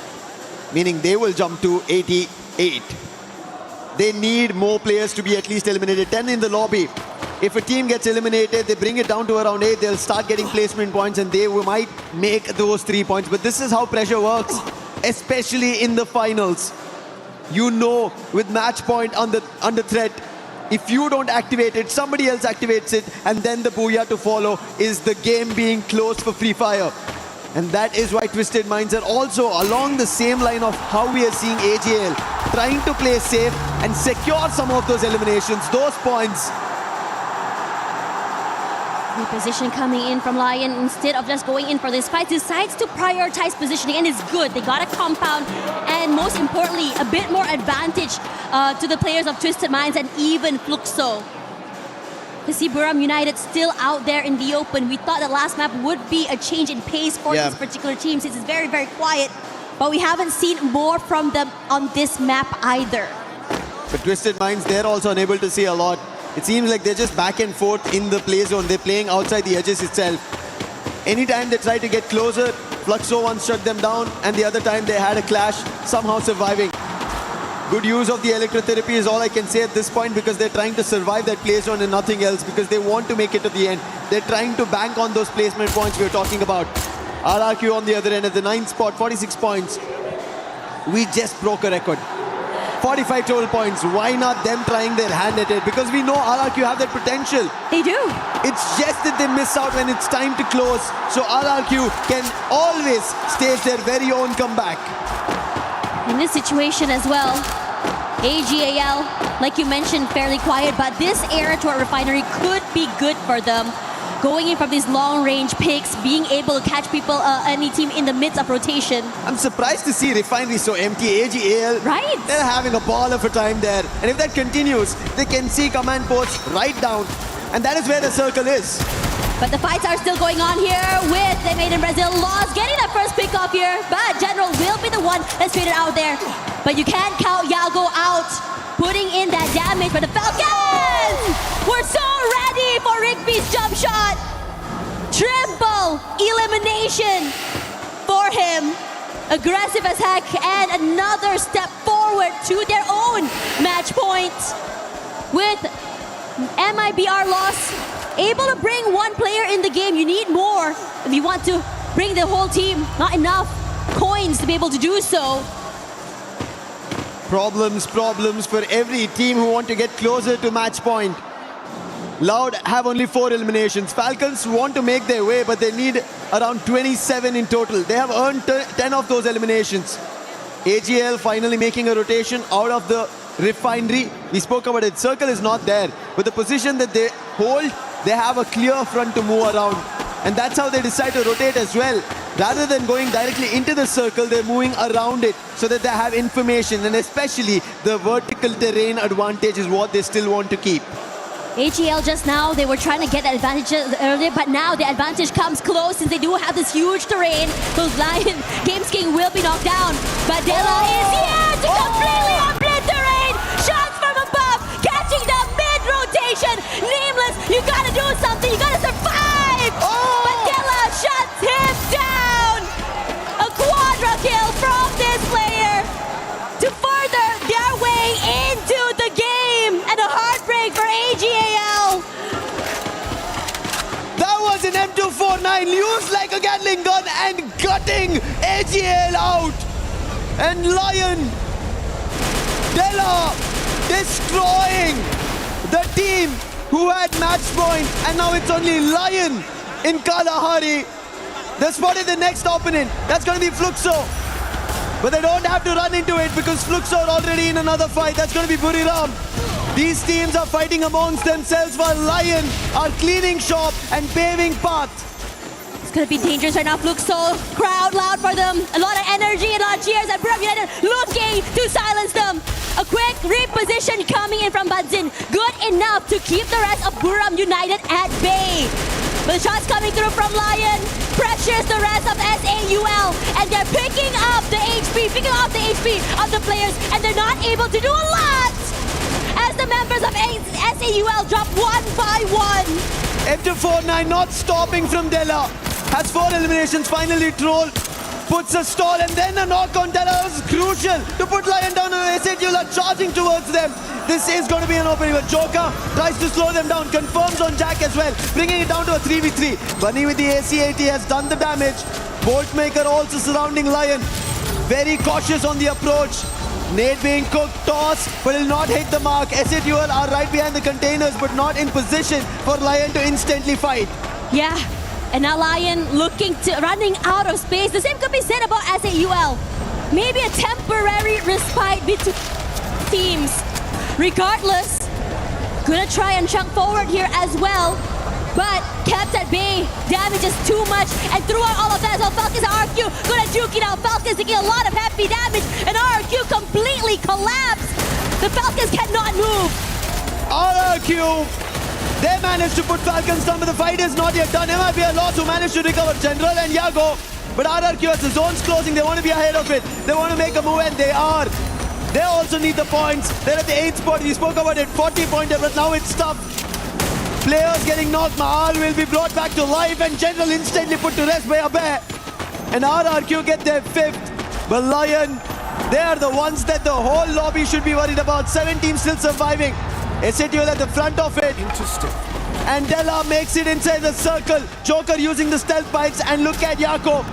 meaning they will jump to 88. They need more players to be at least eliminated. 10 in the lobby. If a team gets eliminated, they bring it down to around 8, they'll start getting placement points and they might make those 3 points. But this is how pressure works, especially in the finals. You know, with match point under threat, if you don't activate it, somebody else activates it, and then the booyah to follow is the game being closed for Free Fire. And that is why Twisted Minds are also along the same line of how we are seeing AJL trying to play safe and secure some of those eliminations, those points. The position coming in from Lion, instead of just going in for this fight, decides to prioritize positioning, and it's good. They got a compound, and most importantly, a bit more advantage to the players of Twisted Minds and even Fluxo. To see Buram United still out there in the open. We thought the last map would be a change in pace for this particular team since it's very, very quiet. But we haven't seen more from them on this map either. But Twisted Minds, they're also unable to see a lot. It seems like they're just back and forth in the play zone. They're playing outside the edges itself. Anytime they try to get closer, Fluxo once shut them down, and the other time they had a clash, somehow surviving. Good use of the electrotherapy is all I can say at this point, because they're trying to survive that play zone and nothing else, because they want to make it to the end. They're trying to bank on those placement points we were talking about. RRQ on the other end at the 9th spot, 46 points. We just broke a record. 45 total points. Why not them trying their hand at it? Because we know RRQ have that potential. They do. It's just that they miss out when it's time to close. So RRQ can always stage their very own comeback. In this situation as well, AGAL, like you mentioned, fairly quiet, but this era to our refinery could be good for them. Going in from these long-range picks, being able to catch people, any team in the midst of rotation. I'm surprised to see refinery so empty. AGAL, right? They're having a ball of a time there. And if that continues, they can see command posts right down. And that is where the circle is. But the fights are still going on here with the Made in Brazil Lost getting that first pick off here. But General will be the one that's traded out there. But you can't count Yago out, putting in that damage. But the Falcons, we're so ready for Rigby's jump shot. Triple elimination for him. Aggressive as heck, and another step forward to their own match point. With MIBR loss, able to bring 1 player in the game. You need more if you want to bring the whole team. Not enough coins to be able to do so. Problems for every team who want to get closer to match point. Loud have only 4 eliminations. Falcons want to make their way, but they need around 27 in total. They have earned 10 of those eliminations. AGL finally making a rotation out of the refinery. We spoke about it. Circle is not there. But the position that they hold, they have a clear front to move around. And that's how they decide to rotate as well. Rather than going directly into the circle, they're moving around it so that they have information. And especially the vertical terrain advantage is what they still want to keep. AGL just now, they were trying to get the advantage earlier, but now the advantage comes close since they do have this huge terrain. Those Lion Games King will be knocked down, but Della is here to completely obliterate. Shots from above, catching the mid-rotation. Nameless, you gotta do something, you gotta survive. But Della shuts him down. A quadra kill from this player to further their way into the game, and a heartbreak for AGAL. That was an M249 used like a Gatling gun and gutting AGL out. And Lion, Della destroying the team who had match point, and now it's only Lion in Kalahari. They spotted the next opponent. That's going to be Fluxo. But they don't have to run into it because Fluxo are already in another fight. That's going to be Buriram. These teams are fighting amongst themselves while Lion are cleaning shop and paving path. It's gonna be dangerous right now. Fluxo, crowd loud for them. A lot of energy, a lot of cheers, and Buram United looking to silence them. A quick reposition coming in from Budzin. Good enough to keep the rest of Buram United at bay. But the shots coming through from Lion pressures the rest of SAUL, and they're picking up the HP of the players, and they're not able to do a lot as the members of SAUL drop 1 by 1. M249 not stopping from Della. Has 4 eliminations, finally Troll puts a stall, and then a knock on Della is crucial to put Lion down, and SAUL are charging towards them. This is going to be an opening, but Joker tries to slow them down, confirms on Jack as well, bringing it down to a 3v3. Bunny with the ACAT has done the damage. Boltmaker also surrounding Lion. Very cautious on the approach. Nade being cooked, tossed, but will not hit the mark. SAUL are right behind the containers, but not in position for Lion to instantly fight. Yeah, and now Lion running out of space. The same could be said about SAUL. Maybe a temporary respite between teams. Regardless, gonna try and chunk forward here as well, but kept at bay. Damage is too much, and throughout all of that, so Falcons and RQ gonna duke it out. Falcons taking a lot of heavy damage, and RQ completely collapsed. The Falcons cannot move. RQ, they managed to put Falcons down, but the fight is not yet done. MIP are lost who managed to recover General and Yago, but RRQ as the zone's closing, they want to be ahead of it. They want to make a move, and they are. They also need the points. They're at the 8th spot. We spoke about it, 40-pointer, but now it's tough. Players getting knocked. Mahal will be brought back to life, and General instantly put to rest by Abe. And RRQ get their 5th. But Lion, they are the ones that the whole lobby should be worried about. 7 teams still surviving. SATUL at the front of it. Interesting. And Della makes it inside the circle. Joker using the stealth bites, and look at Yako.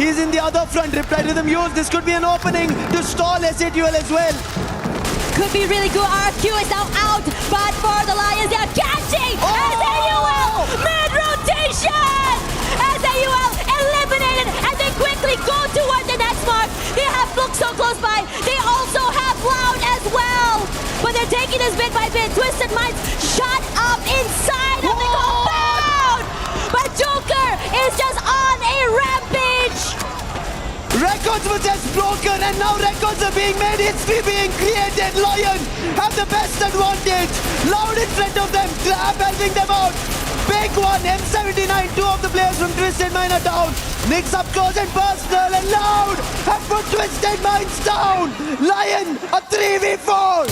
He's in the other front. Reply to them used. This could be an opening to stall SATUL as well. Could be really good. RQ is now out, but for the Lions, they are catching SAUL mid-rotation. SAUL eliminated, and they quickly go toward the next mark. They have Fluxo close by. They also have Loud as well, but they're taking this bit by bit. Twisted Minds shut up inside of the compound, but Joker is just on a rampage. Records were just broken, and now records are being made. History being created. Lion have the best advantage. Loud in front of them. Trap helping them out. Big one. M79. 2 of the players from Twisted Mind are down. Nicks up close and personal, and Loud have put Twisted Minds down. Lion a 3v4.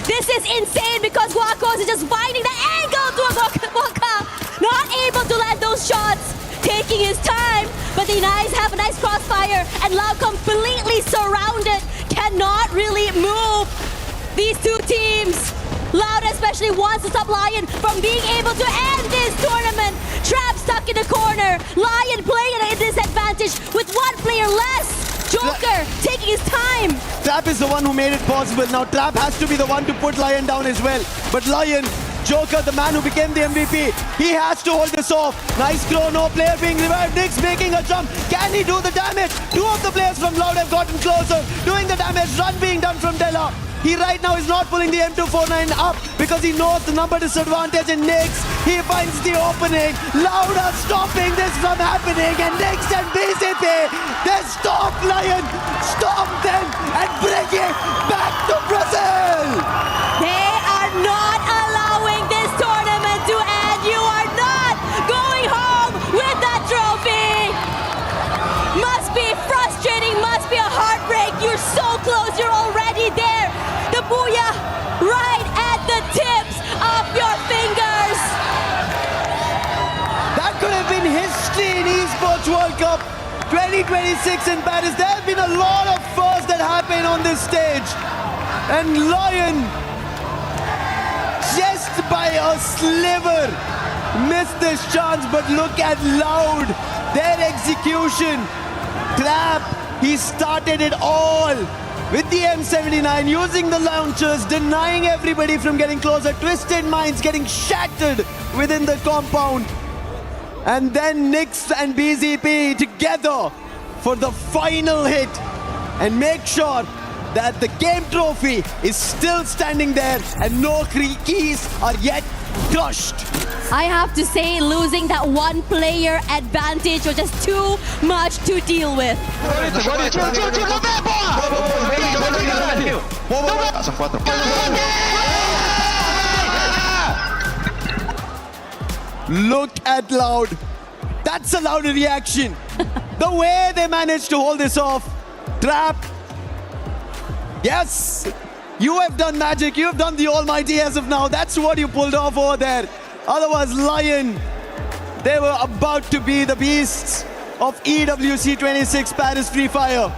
This is insane because Guacos is just finding the angle to a Waka. Not able to land those shots. Taking his time, but the Knights have a nice crossfire, and Loud completely surrounded, cannot really move these two teams. Loud especially wants to stop Lion from being able to end this tournament. Trap stuck in the corner. Lion playing at a disadvantage with 1 player less. Joker taking his time. Trap is the one who made it possible. Now Trap has to be the one to put Lion down as well. But Lion Joker, the man who became the MVP. He has to hold this off. Nice chrono, player being revived. Nyx making a jump. Can he do the damage? Two of the players from Loud have gotten closer, doing the damage. Run being done from Della. He right now is not pulling the M249 up because he knows the number disadvantage in Nyx. He finds the opening. Loud are stopping this from happening, and Nyx and BCP, they stop Lion, stop them, and bring it back to Brazil. They are not allowing this tournament to end. You are not going home with that trophy. Must be frustrating, must be a heartbreak. You're so close, you're already there. The booyah right at the tips of your fingers. That could have been history in Esports World Cup 2026 in Paris. There have been a lot of firsts that happen on this stage. And Lion, just by a sliver, missed this chance. But look at Loud, their execution. Trap, he started it all with the M79, using the launchers, denying everybody from getting closer. Twisted Minds getting shattered within the compound. And then Nyx and BZP together for the final hit and make sure that the game trophy is still standing there and no keys are yet crushed. I have to say, losing that one player advantage was just too much to deal with. Look at Loud. That's a Loud reaction. The way they managed to hold this off. Trap. Yes, you have done magic. You have done the almighty as of now. That's what you pulled off over there. Otherwise, Lion, they were about to be the beasts of EWC 26 Paris Free Fire.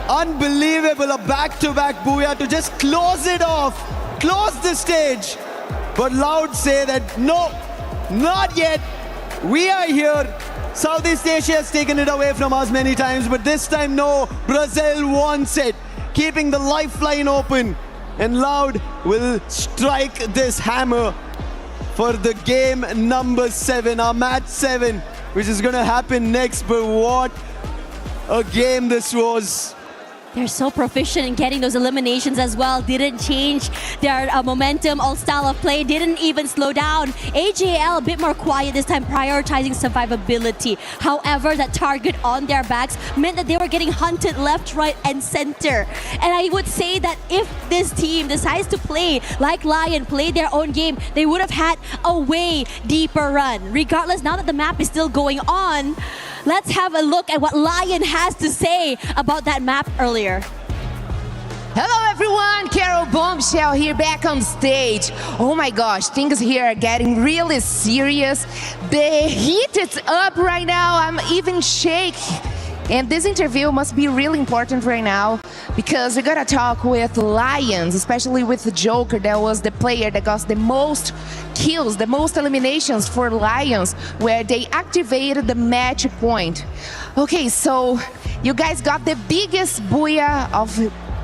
Unbelievable, a back-to-back booyah to just close it off, close the stage. But Loud say that no, not yet. We are here. Southeast Asia has taken it away from us many times, but this time no, Brazil wants it. Keeping the lifeline open, and Loud will strike this hammer for the game number 7, our match 7, which is going to happen next. But what a game this was. They're so proficient in getting those eliminations as well. Didn't change their momentum or style of play. Didn't even slow down. AJL a bit more quiet this time, prioritizing survivability. However, that target on their backs meant that they were getting hunted left, right, and center. And I would say that if this team decides to play like Lion, play their own game, they would have had a way deeper run. Regardless, now that the map is still going on, let's have a look at what Lion has to say about that map earlier. Hello everyone, Carol Bombshell here back on stage. Oh my gosh, things here are getting really serious. The heat is up right now, I'm even shaking. And this interview must be really important right now because we gotta talk with Lions, especially with the Joker. That was the player that got the most kills, the most eliminations for Lions, where they activated the match point. Okay, so you guys got the biggest booyah of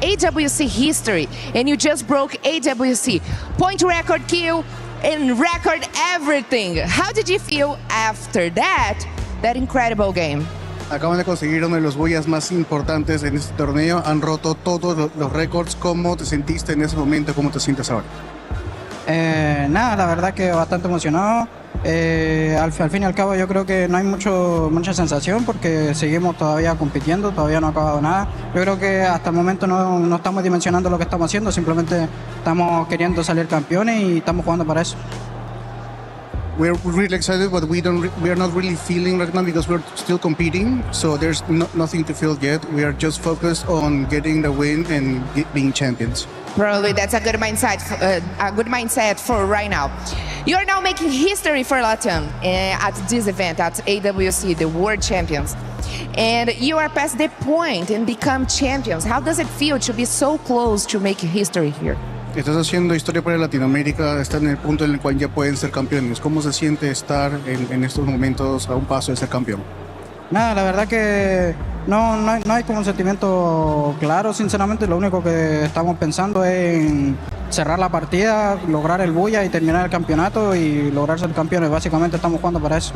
AWC history, and you just broke AWC point record, kill, and record everything. How did you feel after that incredible game? Acaban de conseguir uno de los boyas más importantes en este torneo. Han roto todos los récords. ¿Cómo te sentiste en ese momento? ¿Cómo te sientes ahora? Nada, la verdad que bastante emocionado. Al fin y al cabo yo creo que no hay mucha sensación porque seguimos todavía compitiendo, todavía no ha acabado nada. Yo creo que hasta el momento no estamos dimensionando lo que estamos haciendo, simplemente estamos queriendo salir campeones y estamos jugando para eso. We're really excited, but we are not really feeling right now because we're still competing. So there's nothing to feel yet. We are just focused on getting the win and being champions. Probably that's a good mindset for right now. You are now making history for Latam at this event at EWC, the World Champions. And you are past the point and become champions. How does it feel to be so close to making history here? Estás haciendo historia para Latinoamérica, estás en el punto en el cual ya pueden ser campeones. ¿Cómo se siente estar en estos momentos a un paso de ser campeón? Nada, la verdad que no hay como un sentimiento claro, sinceramente. Lo único que estamos pensando es en cerrar la partida, lograr el bulla y terminar el campeonato y lograr ser campeones. Básicamente estamos jugando para eso.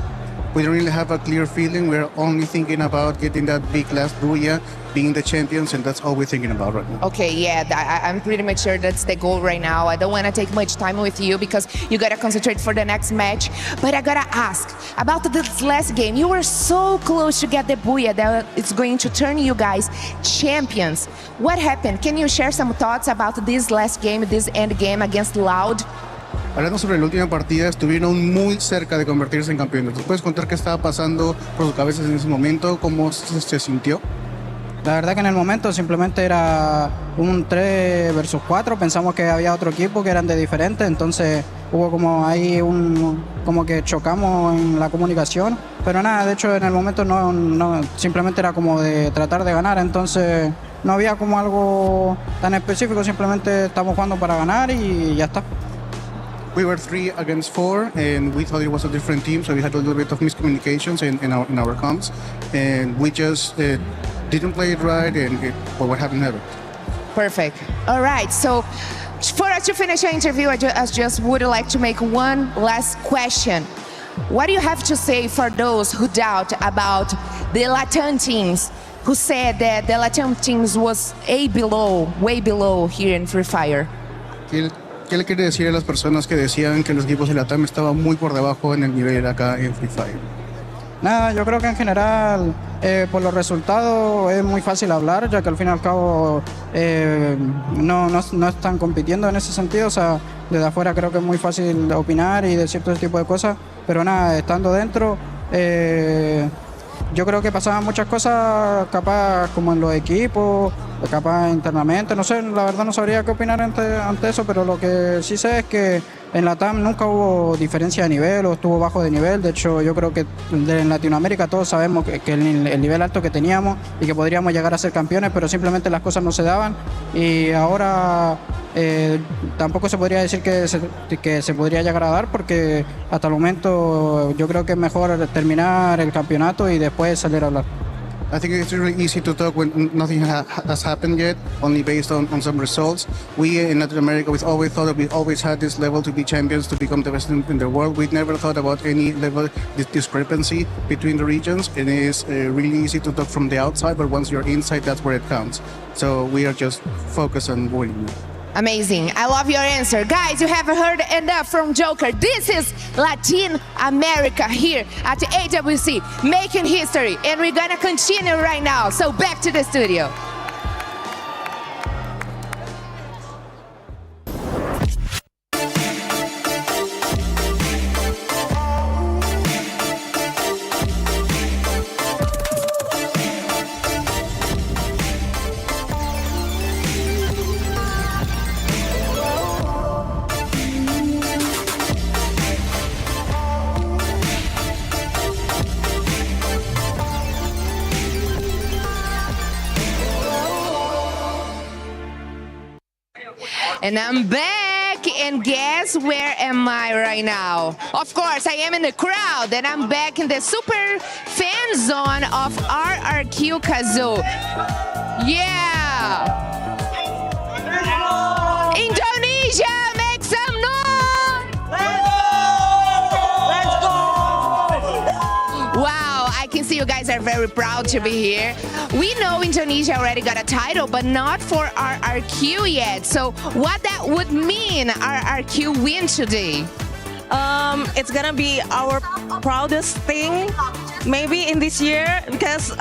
We don't really have a clear feeling. We're only thinking about getting that big last booyah, being the champions, and that's all we're thinking about right now. Okay, yeah, I'm pretty much sure that's the goal right now. I don't want to take much time with you because you got to concentrate for the next match. But I got to ask about this last game. You were so close to get the booyah that it's going to turn you guys champions. What happened? Can you share some thoughts about this last game, this end game against Loud? Hablando sobre la última partida, estuvieron muy cerca de convertirse en campeones. ¿Nos puedes contar qué estaba pasando por sus cabezas en ese momento? ¿Cómo se sintió? La verdad que en el momento simplemente era un 3 versus 4. Pensamos que había otro equipo que eran de diferente, entonces hubo como ahí como que chocamos en la comunicación. Pero nada, de hecho en el momento no simplemente era como de tratar de ganar, entonces no había como algo tan específico, simplemente estamos jugando para ganar y ya está. We were 3 against 4, and we thought it was a different team, so we had a little bit of miscommunications in our comms, and we just didn't play it right, and what happened happened. Perfect. All right, so for us to finish our interview, I just would like to make one last question. What do you have to say for those who doubt about the Latam teams, who said that the Latam teams was way below here in Free Fire? ¿Qué le quiere decir a las personas que decían que los equipos de Latam estaban muy por debajo en el nivel acá en Free Fire? Nada, yo creo que en general por los resultados es muy fácil hablar, ya que al fin y al cabo no están compitiendo en ese sentido. O sea, desde afuera creo que es muy fácil opinar y decir todo ese tipo de cosas, pero nada, estando dentro yo creo que pasaban muchas cosas capaz como en los equipos, capaz internamente, no sé, la verdad no sabría qué opinar ante eso, pero lo que sí sé es que en la TAM nunca hubo diferencia de nivel o estuvo bajo de nivel. De hecho, yo creo que en Latinoamérica todos sabemos que el nivel alto que teníamos y que podríamos llegar a ser campeones, pero simplemente las cosas no se daban. Y ahora tampoco se podría decir que se podría llegar a dar, porque hasta el momento yo creo que es mejor terminar el campeonato y después salir a hablar. I think it's really easy to talk when nothing has happened yet, only based on some results. We in Latin America, we've always thought that we always had this level to be champions, to become the best in the world. We never thought about any level discrepancy between the regions. It is really easy to talk from the outside, but once you're inside, that's where it counts. So we are just focused on winning. Amazing. I love your answer. Guys, you have heard enough from Joker. This is Latin America here at the EWC, making history. And we're going to continue right now. So back to the studio. And I'm back, and guess where am I right now? Of course, I am in the crowd, and I'm back in the super fan zone of RRQ Kazoo. Yeah! Indonesia, make some noise! Let's go! Wow, I can see you guys are very proud to be here. We know Indonesia already got a title, but not for RRQ yet. So what that would mean RRQ win today? It's gonna be our proudest thing maybe in this year, because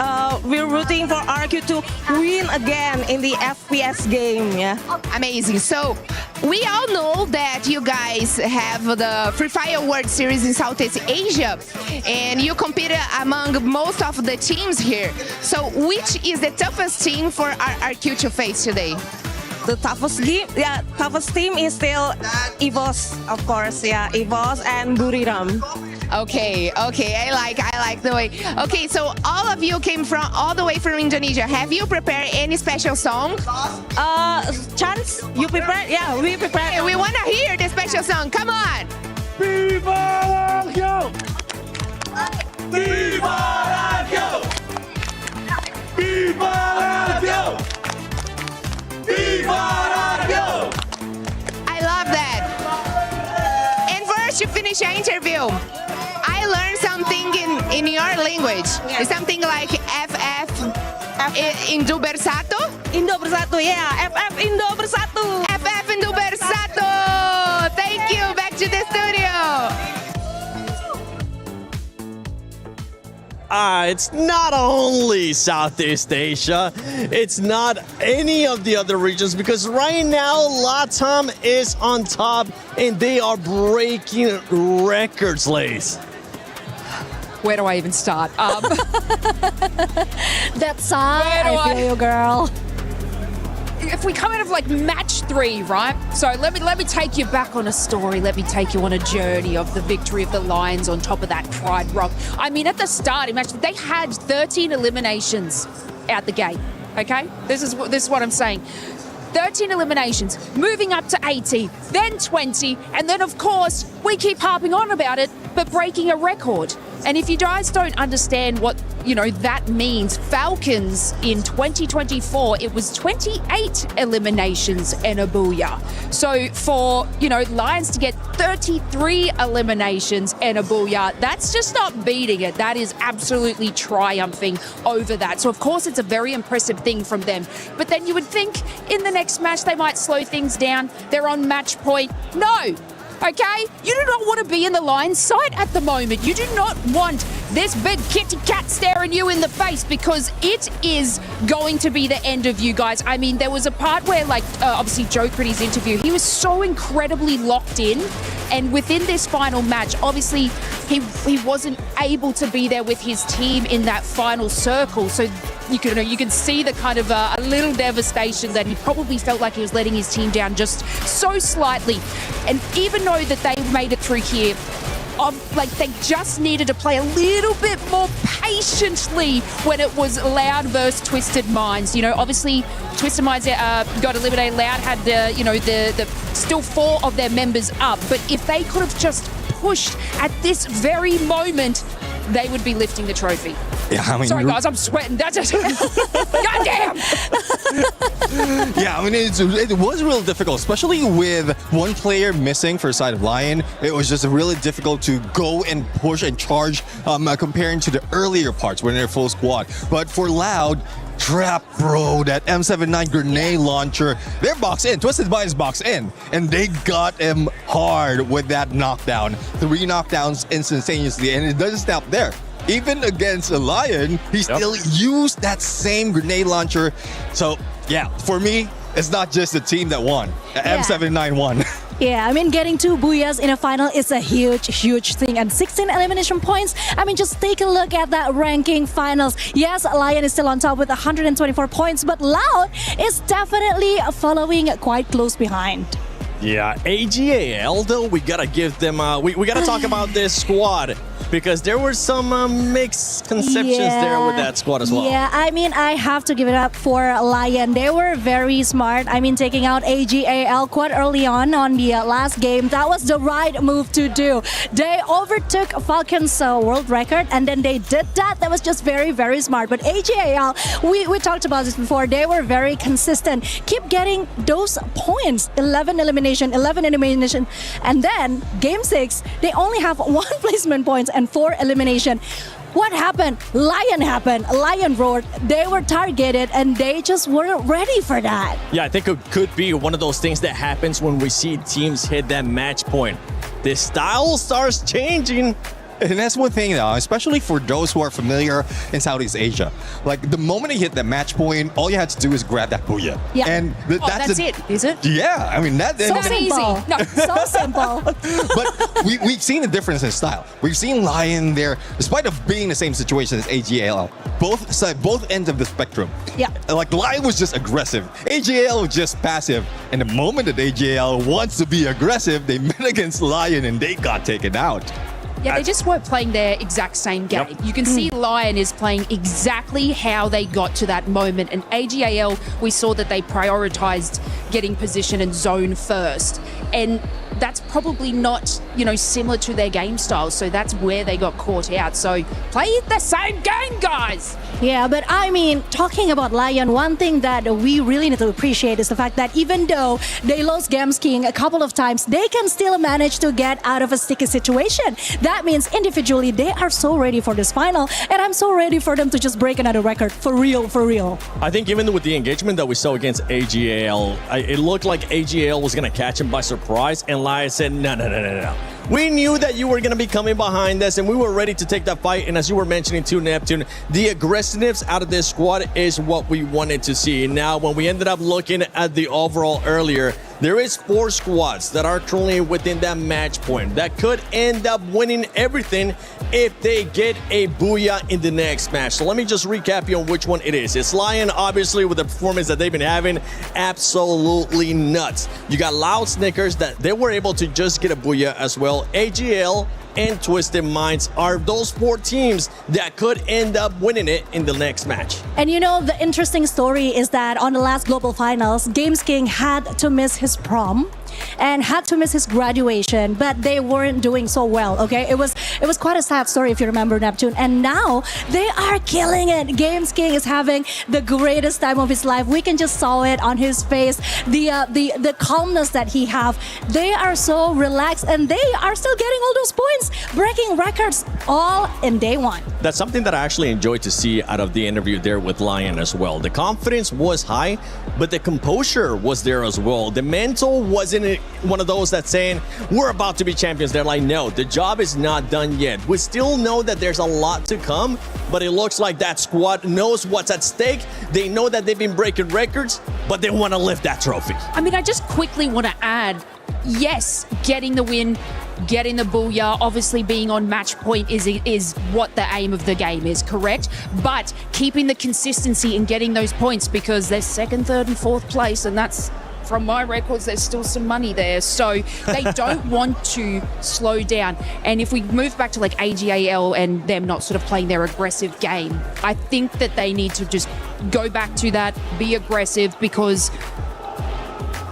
we're rooting for RRQ to win again in the FPS game. Yeah. Amazing. So we all know that you guys have the Free Fire World Series in Southeast Asia, and you competed among most of the teams here. So which is the toughest team for RRQ to face today? The toughest team is still EVOS, of course. Yeah, EVOS and Buriram. Okay, I like the way. Okay, so all of you came all the way from Indonesia. Have you prepared any special song? Chance, you prepared? Yeah, we prepared. Okay, we want to hear the special song. Come on. Viva RRQ! Viva RRQ! finish your interview, I learned something in your language. It's something like FF Indo Bersatu? Indo Bersatu, yeah. FF Indo Bersatu. FF Indo Bersatu. Thank you. Back to the studio. It's not only Southeast Asia, it's not any of the other regions, because right now LATAM is on top and they are breaking records, Lace. Where do I even start? That sigh, I feel you, girl. If we come out of like match 3, right? So let me take you back on a story. Let me take you on a journey of the victory of the Lions on top of that Pride Rock. I mean, at the start, imagine they had 13 eliminations out the gate. Okay, this is what I'm saying. 13 eliminations, moving up to 18, then 20, and then of course we keep harping on about it, but breaking a record. And if you guys don't understand what, that means, Falcons in 2024, it was 28 eliminations and a booyah. So for, Lions to get 33 eliminations and a booyah, that's just not beating it. That is absolutely triumphing over that. So of course it's a very impressive thing from them. But then you would think in the next match they might slow things down. They're on match point. No. Okay? You do not want to be in the Lions side at the moment. You do not want this big kitty cat staring you in the face, because it is going to be the end of you guys. I mean, there was a part where, obviously Joe Critty's interview, he was so incredibly locked in. And within this final match, obviously, he wasn't able to be there with his team in that final circle. So you can see the kind of a little devastation that he probably felt like he was letting his team down just so slightly. And even though that they made it through here, they just needed to play a little bit more patiently when it was Loud versus Twisted Minds. Obviously, Twisted Minds got eliminated. Loud had the still 4 of their members up. But if they could have just pushed at this very moment, they would be lifting the trophy. Yeah, I mean, sorry guys, I'm sweating. That's just goddamn. Yeah, I mean, it was real difficult, especially with one player missing for the side of Lion. It was just really difficult to go and push and charge comparing to the earlier parts when they're full squad. But for Loud, Trap Bro, that M79 grenade launcher, they're boxed in. Twisted Minds boxed in, and they got him hard with that knockdown. 3 knockdowns instantaneously, and it doesn't stop there. Even against a Lion, he still used that same grenade launcher. So, yeah, for me, it's not just the team that won. M79 won. Yeah, I mean, getting 2 booyahs in a final is a huge, huge thing. And 16 elimination points, I mean, just take a look at that ranking finals. Yes, Lion is still on top with 124 points, but Loud is definitely following quite close behind. Yeah, AGAL, though, we gotta give them, we gotta talk about this squad, because there were some misconceptions there with that squad as well. Yeah, I mean, I have to give it up for Lion. They were very smart. I mean, taking out AGAL quite early on the last game, that was the right move to do. They overtook Falcons' world record, and then they did that. That was just very, very smart. But AGAL, we talked about this before, they were very consistent. Keep getting those points. 11 elimination, and then game 6, they only have 1 placement points and 4 elimination. What happened? Lion roared. They were targeted and they just weren't ready for that. Yeah, I think it could be one of those things that happens when we see teams hit that match point. The style starts changing. And that's one thing, especially for those who are familiar in Southeast Asia. Like, the moment you hit that match point, all you had to do is grab that booyah. Yeah. And that's it, is it? Yeah, I mean, that's so simple. No, so simple. But we've seen a difference in style. We've seen Lion there, despite of being the same situation as AGAL, both ends of the spectrum. Yeah. Like, Lion was just aggressive. AGAL was just passive. And the moment that AGAL wants to be aggressive, they met against Lion and they got taken out. Yeah, they just weren't playing their exact same game. Yep. You can see Lion is playing exactly how they got to that moment. And AGAL, we saw that they prioritized getting position and zone first. And that's probably not, similar to their game style. So that's where they got caught out. So play the same game, guys. Yeah, but I mean, talking about Lion, one thing that we really need to appreciate is the fact that even though they lost Games King a couple of times, they can still manage to get out of a sticky situation. That means individually, they are so ready for this final, and I'm so ready for them to just break another record. For real, for real. I think even with the engagement that we saw against AGAL, it looked like AGAL was going to catch him by surprise, and Lion said, no. We knew that you were going to be coming behind us, and we were ready to take that fight. And as you were mentioning too, Neptune, the aggressiveness out of this squad is what we wanted to see. Now, when we ended up looking at the overall earlier, there is 4 squads that are currently within that match point that could end up winning everything if they get a booyah in the next match. So let me just recap you on which one it is. It's Lion, obviously, with the performance that they've been having, absolutely nuts. You got Loud Snickers that they were able to just get a booyah as well. AGL and Twisted Minds are those 4 teams that could end up winning it in the next match. And the interesting story is that on the last Global Finals, Games King had to miss his prom and had to miss his graduation, but they weren't doing so well, okay? It was quite a sad story if you remember, Neptune. And now they are killing it. Games King is having the greatest time of his life. We can just saw it on his face, the calmness that he have. They are so relaxed and they are still getting all those points, breaking records all in day 1. That's something that I actually enjoyed to see out of the interview there with Lion as well. The confidence was high, but the composure was there as well. The mental wasn't one of those that's saying, we're about to be champions. They're like, no, the job is not done yet. We still know that there's a lot to come, but it looks like that squad knows what's at stake. They know that they've been breaking records, but they want to lift that trophy. I mean, I just quickly want to add, yes, getting the win, getting the booyah, obviously being on match point is what the aim of the game is, correct? But keeping the consistency and getting those points, because they're 2nd, 3rd, and 4th place, and that's, from my records, there's still some money there. So they don't want to slow down. And if we move back to like AGAL and them not sort of playing their aggressive game, I think that they need to just go back to that, be aggressive, because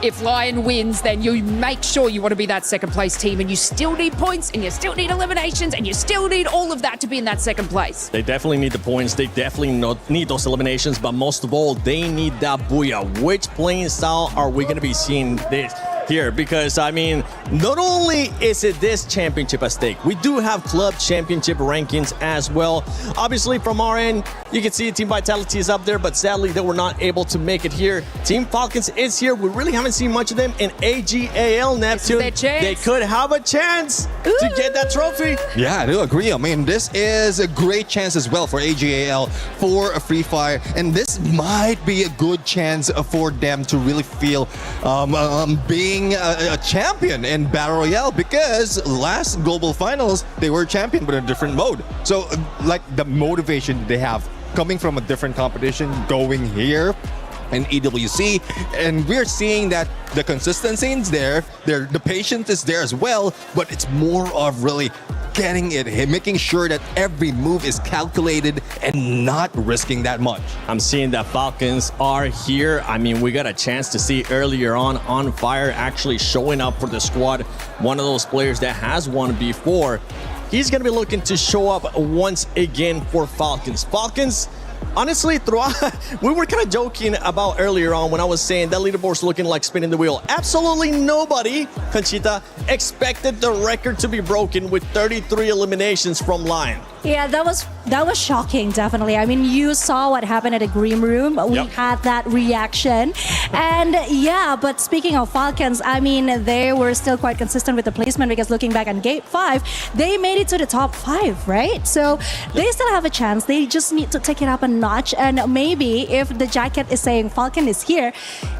if Lion wins, then you make sure you want to be that 2nd place team, and you still need points, and you still need eliminations, and you still need all of that to be in that 2nd place. They definitely need the points. They definitely need those eliminations, but most of all, they need that booyah. Which playing style are we going to be seeing this here? Because, I mean, not only is it this championship at stake, we do have club championship rankings as well. Obviously, from our end, you can see Team Vitality is up there, but sadly, they were not able to make it here. Team Falcons is here. We really haven't seen much of them in AGAL, Neptune. They could have a chance to get that trophy. Yeah, I do agree. I mean, this is a great chance as well for AGAL, for a Free Fire, and this might be a good chance for them to really feel being a champion in Battle Royale, because last Global Finals, they were champion but in a different mode. So, like, the motivation they have coming from a different competition, going here, and EWC, and we're seeing that the consistency is there, the patience is there as well, but it's more of really getting it, making sure that every move is calculated and not risking that much. I'm seeing that Falcons are here. I mean, we got a chance to see earlier on Fire actually showing up for the squad. One of those players that has won before. He's going to be looking to show up once again for Falcons. Falcons, honestly, throughout, we were kind of joking about earlier on when I was saying that leaderboard's looking like spinning the wheel. Absolutely nobody, Conchita, expected the record to be broken with 33 eliminations from Lion. Yeah, that was shocking, definitely. I mean, you saw what happened at the Green Room. We had that reaction. And yeah, but speaking of Falcons, I mean, they were still quite consistent with the placement, because looking back on Gate 5, they made it to the top 5, right? So they still have a chance. They just need to take it up a notch. And maybe if the jacket is saying Falcon is here,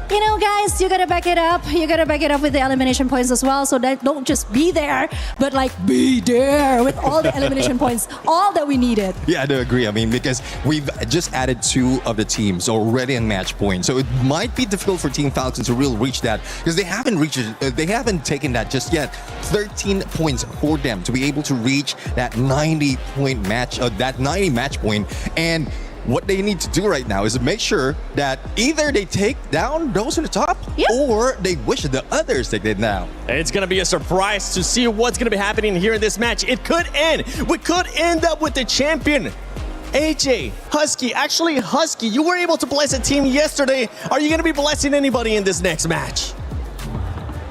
guys, you gotta back it up. You gotta back it up with the elimination points as well. So that don't just be there, but like be there with all the elimination points, all that we needed. Yeah, I do agree. I mean, because we've just added 2 of the teams already in match point, so it might be difficult for Team Falcons to really reach that, because they haven't reached it. They haven't taken that just yet. 13 points for them to be able to reach that 90 point match, that 90 match point, and what they need to do right now is make sure that either they take down those in the top or they wish the others take it down. It's going to be a surprise to see what's going to be happening here in this match. It could end. We could end up with the champion. AJ, Husky, actually Husky, you were able to bless a team yesterday. Are you going to be blessing anybody in this next match?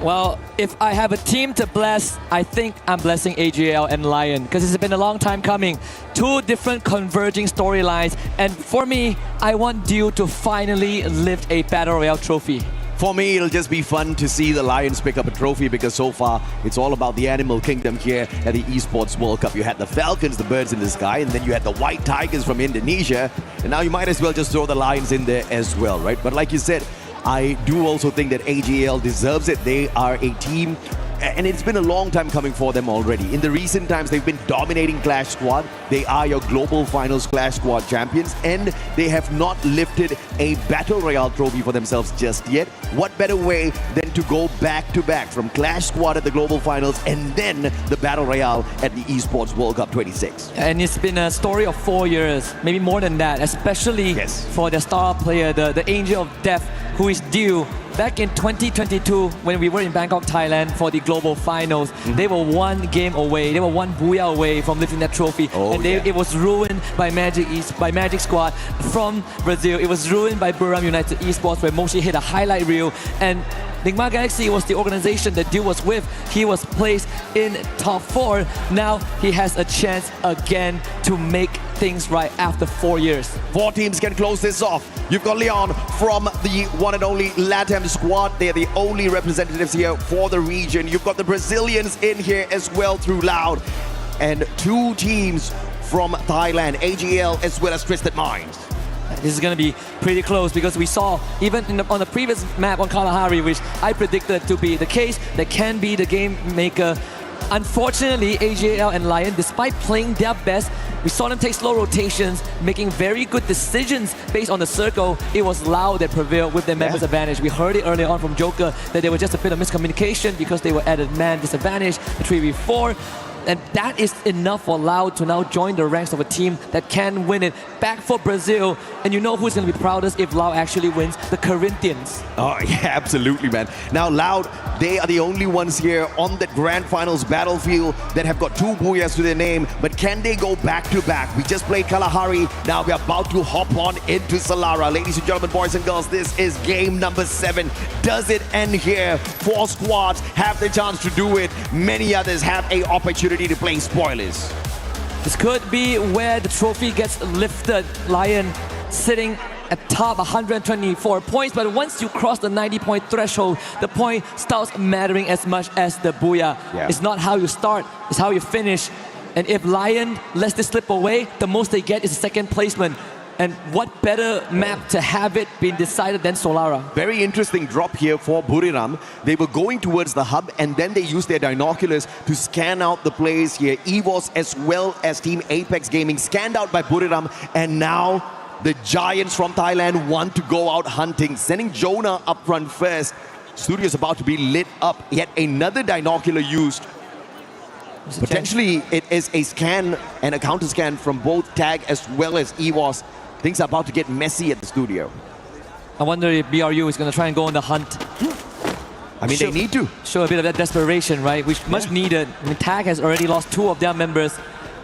Well, if I have a team to bless, I think I'm blessing AGL and Lion because it's been a long time coming. Two different converging storylines, and for me, I want Dew to finally lift a Battle Royale trophy. For me, it'll just be fun to see the Lions pick up a trophy because so far it's all about the animal kingdom here at the Esports World Cup. You had the Falcons, the birds in the sky, and then you had the white tigers from Indonesia, and now you might as well just throw the Lions in there as well, right? But like you said, I do also think that AGL deserves it. They are a team, and it's been a long time coming for them already. In the recent times, they've been dominating Clash Squad. They are your Global Finals Clash Squad champions, and they have not lifted a Battle Royale trophy for themselves just yet. What better way than to go back-to-back from Clash Squad at the Global Finals and then the Battle Royale at the Esports World Cup 26. And it's been a story of 4 years, maybe more than that, especially for the star player, the Angel of Death, who is Dew. Back in 2022, when we were in Bangkok, Thailand for the Global Finals, they were one game away, they were one booyah away from lifting that trophy. It was ruined by Magic Squad from Brazil. It was ruined by Buram United Esports, where Moshi hit a highlight reel. And Nigma Galaxy was the organization that Dew was with. He was placed in top 4. Now he has a chance again to make things right after 4 years. 4 teams can close this off. You've got Leon from the one and only LATAM squad. They're the only representatives here for the region. You've got the Brazilians in here as well through Loud. And 2 teams from Thailand, AGL as well as Twisted Minds. This is going to be pretty close because we saw even on the previous map on Kalahari, which I predicted to be the case, that can be the game maker. Unfortunately, AGL and Lion, despite playing their best, we saw them take slow rotations, making very good decisions based on the circle. It was Loud that prevailed with their members' advantage. We heard it earlier on from Joker that there was just a bit of miscommunication because they were at a man disadvantage, the 3v4. And that is enough for Loud to now join the ranks of a team that can win it. Back for Brazil. And you know who's going to be proudest if Loud actually wins? The Corinthians. Oh, yeah, absolutely, man. Now, Loud, they are the only ones here on the Grand Finals battlefield that have got 2 booyahs to their name. But can they go back-to-back? We just played Kalahari. Now we're about to hop on into Solara. Ladies and gentlemen, boys and girls, this is game number 7. Does it end here? 4 squads have the chance to do it. Many others have an opportunity to play spoilers. This could be where the trophy gets lifted. Lion sitting at top 124 points, but once you cross the 90-point threshold, the point starts mattering as much as the booyah. It's not how you start, it's how you finish. And if Lion lets this slip away, the most they get is a 2nd placement. And what better map to have it been decided than Solara? Very interesting drop here for Buriram. They were going towards the hub and then they used their binoculars to scan out the plays here. EVOS as well as Team Apex Gaming scanned out by Buriram, and now the Giants from Thailand want to go out hunting, sending Jonah up front first. Studio's about to be lit up. Yet another binocular used. Potentially it is a scan and a counter scan from both Tag as well as EVOS. Things are about to get messy at the studio. I wonder if BRU is going to try and go on the hunt. I mean, they need to. Show a bit of that desperation, right? Which much needed. I mean, Tag has already lost 2 of their members.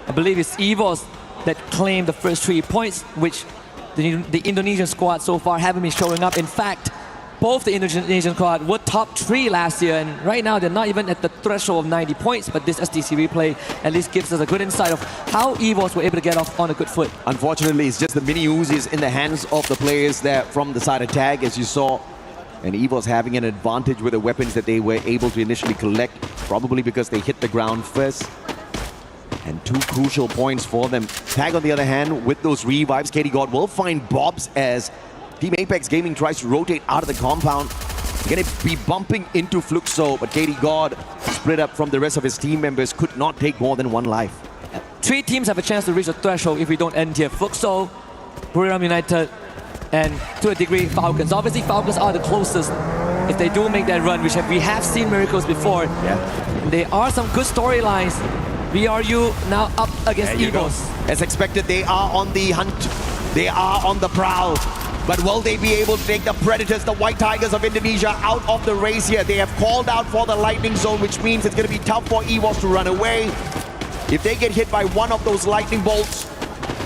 I believe it's EVOS that claimed the first 3 points, which the Indonesian squad so far haven't been showing up. In fact, both the Indonesian squad were top 3 last year, and right now they're not even at the threshold of 90 points, but this SDC replay at least gives us a good insight of how EVOS were able to get off on a good foot. Unfortunately, it's just the mini Uzis in the hands of the players there from the side of Tag, as you saw. And EVOS having an advantage with the weapons that they were able to initially collect, probably because they hit the ground first. And 2 crucial points for them. Tag, on the other hand, with those revives, KD God will find Bobs as Team Apex Gaming tries to rotate out of the compound. They're going to be bumping into Fluxo, but KD God, split up from the rest of his team members, could not take more than 1 life. 3 teams have a chance to reach the threshold if we don't end here. Fluxo, Buriram United, and to a degree, Falcons. Obviously, Falcons are the closest if they do make that run, which we have seen miracles before. There are some good storylines. BRU now up against EVOS. As expected, they are on the hunt They are on the prowl. But will they be able to take the Predators, the White Tigers of Indonesia, out of the race here? They have called out for the lightning zone, which means it's going to be tough for EWOS to run away. If they get hit by one of those lightning bolts,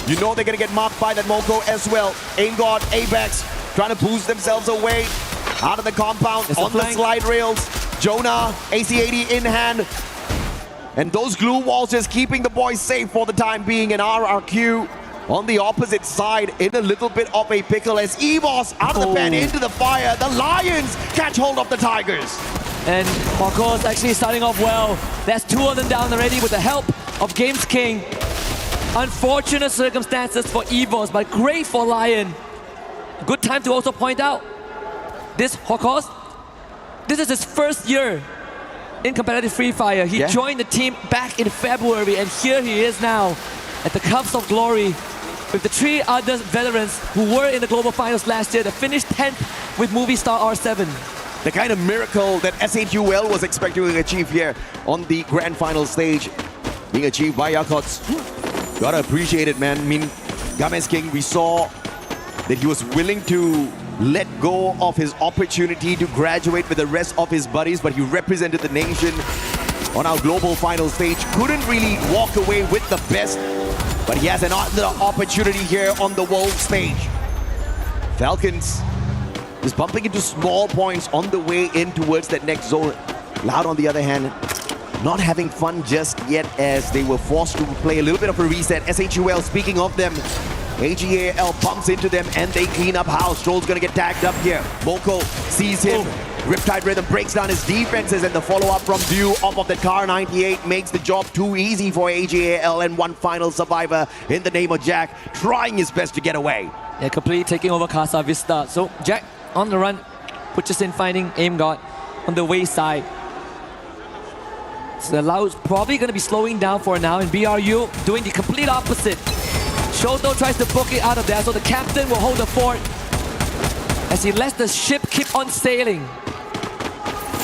you know they're going to get marked by that Moko as well. AimGod, Apex, trying to boost themselves away out of the compound on the slide rails. Jonah, AC-80 in hand. And those glue walls just keeping the boys safe for the time being. And RRQ on the opposite side in a little bit of a pickle as EVOS out of the pen into the fire. The Lions catch hold of the Tigers. And Marcos actually starting off well. That's 2 of them down already with the help of Games King. Unfortunate circumstances for EVOS, but great for Lion. Good time to also point out this Hokos. This is his first year in competitive Free Fire. He joined the team back in February, and here he is now at the Cups of Glory with the 3 other veterans who were in the global finals last year that finished 10th with Movie Star R7. The kind of miracle that SHUL was expecting to achieve here on the grand final stage being achieved by Yakots. Gotta appreciate it, man. I mean, Games King, we saw that he was willing to let go of his opportunity to graduate with the rest of his buddies, but he represented the nation on our global final stage. Couldn't really walk away with the best, but he has another opportunity here on the world stage. Falcons is bumping into small points on the way in towards that next zone. Loud, on the other hand, not having fun just yet as they were forced to play a little bit of a reset. SHUL, speaking of them, AGAL bumps into them and they clean up house. Stroll's gonna get tagged up here. Moko sees him. Riptide Rhythm breaks down his defenses, and the follow-up from Dew off of the Car 98 makes the job too easy for AGAL, and one final survivor in the name of Jack trying his best to get away. Yeah, completely taking over Casa Vista. So Jack on the run, puts in finding AimGod on the wayside. So Lau's probably going to be slowing down for now, and BRU doing the complete opposite. Shoto tries to book it out of there, so the captain will hold the fort as he lets the ship keep on sailing.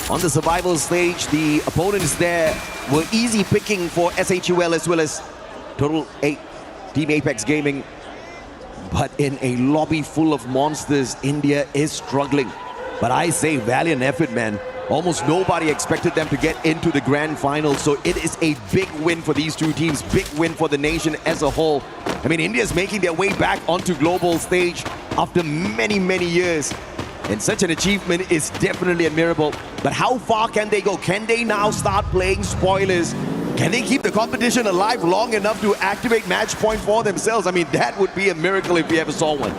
On the survival stage, the opponents there were easy picking for SHUL as well as Total 8 Team Apex Gaming. But in a lobby full of monsters, India is struggling. But I say valiant effort, man. Almost nobody expected them to get into the grand final, so it is a big win for these two teams, big win for the nation as a whole. I mean, India's making their way back onto global stage after many, many years. And such an achievement is definitely admirable. But how far can they go? Can they now start playing spoilers? Can they keep the competition alive long enough to activate match point for themselves? I mean, that would be a miracle if we ever saw one.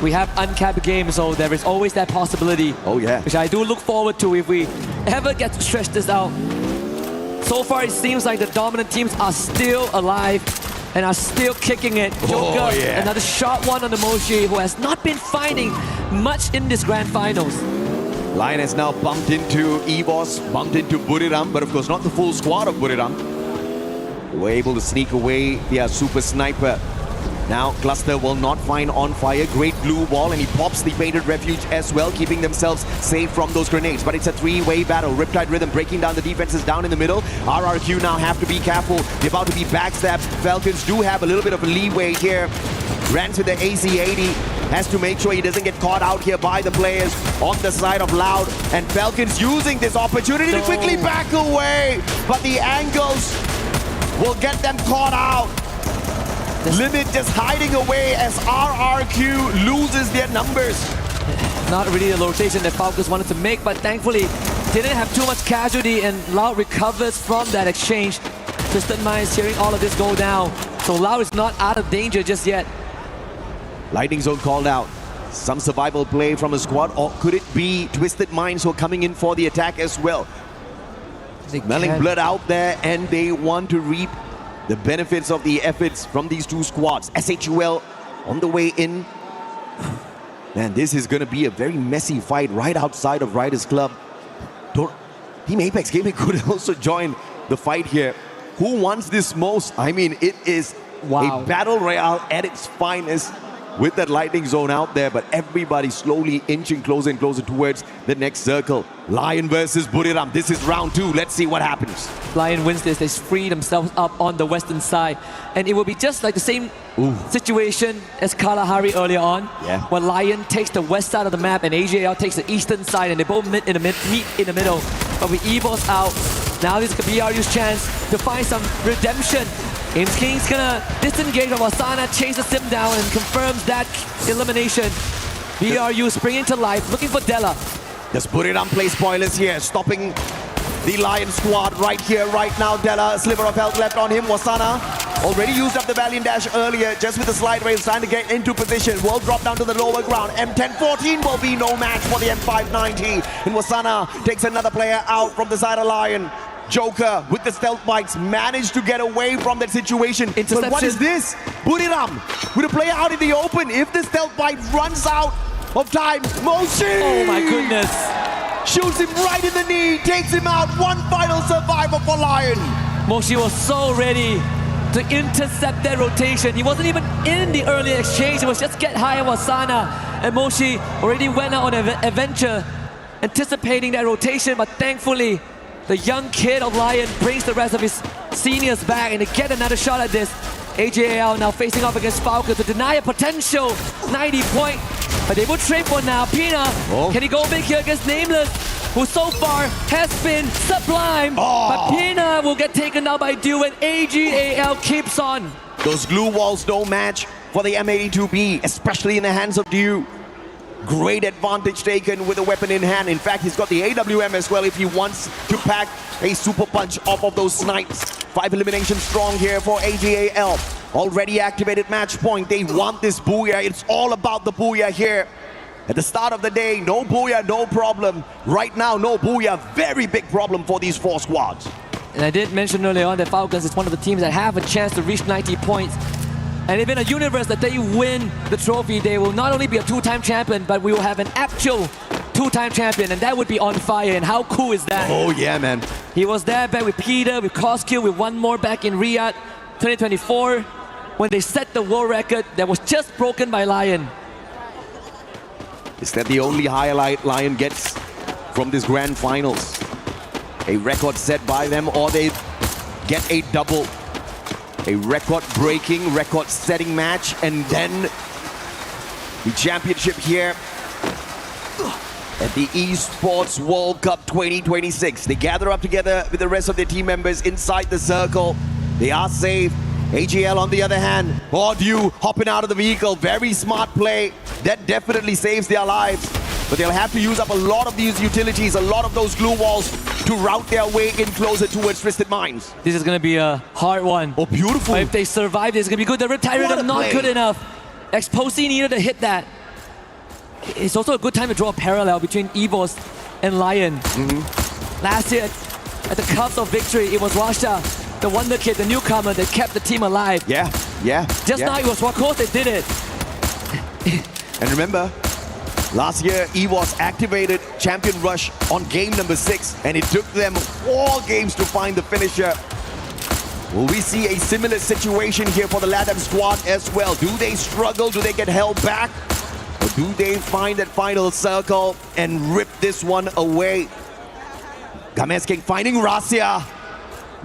We have uncapped games, so there is always that possibility. Oh yeah. Which I do look forward to if we ever get to stretch this out. So far, it seems like the dominant teams are still alive and are still kicking it. Joker, another shot one on the Moshi, who has not been finding much in this grand finals. Lion has now bumped into EVOS, bumped into Buriram, but of course not the full squad of Buriram. They were able to sneak away via Super Sniper. Now Cluster will not find On Fire. Great blue wall, and he pops the Painted Refuge as well, keeping themselves safe from those grenades. But it's a 3-way battle. Riptide Rhythm breaking down the defenses down in the middle. RRQ now have to be careful. They're about to be backstabbed. Falcons do have a little bit of a leeway here. Rans with the AC-80 has to make sure he doesn't get caught out here by the players on the side of Loud. And Falcons using this opportunity to quickly back away. But the angles will get them caught out. Limit just hiding away as RRQ loses their numbers. Not really the rotation that Falcons wanted to make, but thankfully didn't have too much casualty, and Lau recovers from that exchange. Twisted Minds hearing all of this go down. So Lau is not out of danger just yet. Lightning Zone called out. Some survival play from a squad, or could it be Twisted Minds who are coming in for the attack as well? Smelling blood out there, and they want to reap the benefits of the efforts from these two squads. SHUL on the way in. Man, this is going to be a very messy fight right outside of Riders Club. Team Apex Gaming could also join the fight here. Who wants this most? I mean, it is a battle royale at its finest with that Lightning Zone out there, but everybody slowly inching closer and closer towards the next circle. Lion versus Buriram. This is round 2. Let's see what happens. Lion wins this. They free themselves up on the western side, and it will be just like the same situation as Kalahari earlier on, where Lion takes the west side of the map and AJL takes the eastern side, and they both meet in the middle. But with EVOS out, now this could be BRU's chance to find some redemption. Ames King's gonna disengage, but Wasana chases him down and confirms that elimination. BRU springing to life, looking for Della. Just put it on play spoilers here, stopping the Lion squad right here, right now. Della, a sliver of health left on him. Wasana already used up the Valiant Dash earlier, just with the slide rails, trying to get into position. Will drop down to the lower ground. M1014 will be no match for the M590. And Wasana takes another player out from the side of Lion. Joker with the stealth bikes managed to get away from that situation. But what is this? Buriram with a player out in the open. If the stealth bike runs out of time, Moshi! Oh my goodness. Shoots him right in the knee, takes him out. One final survivor for Lion. Moshi was so ready to intercept that rotation. He wasn't even in the early exchange. It was just get high on Wasana. And Moshi already went out on an adventure, anticipating that rotation, but thankfully, the young kid of Lion brings the rest of his seniors back, and they get another shot at this. AJL now facing off against Falcon to deny a potential 90 point. But they will trade for now. Pina, can he go big here against Nameless, who so far has been sublime. But Pina will get taken down by Dew, and AGAL keeps on. Those glue walls don't match for the M82B, especially in the hands of Dew. Great advantage taken with a weapon in hand. In fact, he's got the AWM as well if he wants to pack a super punch off of those snipes. 5 eliminations strong here for AGAL. Already activated match point. They want this booyah. It's all about the booyah here. At the start of the day, no booyah, no problem. Right now, no booyah. Very big problem for these 4 squads. And I did mention earlier on that Falcons is one of the teams that have a chance to reach 90 points. And if in a universe that they win the trophy, they will not only be a 2-time champion, but we will have an actual 2-time champion, and that would be on fire. And how cool is that? Oh yeah, man. He was there back with Peter, with Koskill, with one more back in Riyadh 2024, when they set the world record that was just broken by Lion. Is that the only highlight Lion gets from this grand finals? A record set by them, or they get a double. A record-breaking, record-setting match, and then the championship here at the Esports World Cup 2026. They gather up together with the rest of their team members inside the circle. They are safe. AGL on the other hand, Dew hopping out of the vehicle. Very smart play. That definitely saves their lives. But they'll have to use up a lot of these utilities, a lot of those glue walls to route their way in closer towards Twisted Minds. This is going to be a hard one. Oh, beautiful. But if they survive, it's going to be good. The Riptide Rhythm not good enough. Exposé needed to hit that. It's also a good time to draw a parallel between EVOS and Lion. Last year, at the cusp of victory, it was Rasha, the wonder kid, the newcomer, that kept the team alive. Yeah. Just now, it was Wakos that did it. And remember, last year, EVOS activated Champion Rush on game number 6, and it took them 4 games to find the finisher. Will we see a similar situation here for the LATAM squad as well? Do they struggle? Do they get held back? Or do they find that final circle and rip this one away? Games King finding Rasia.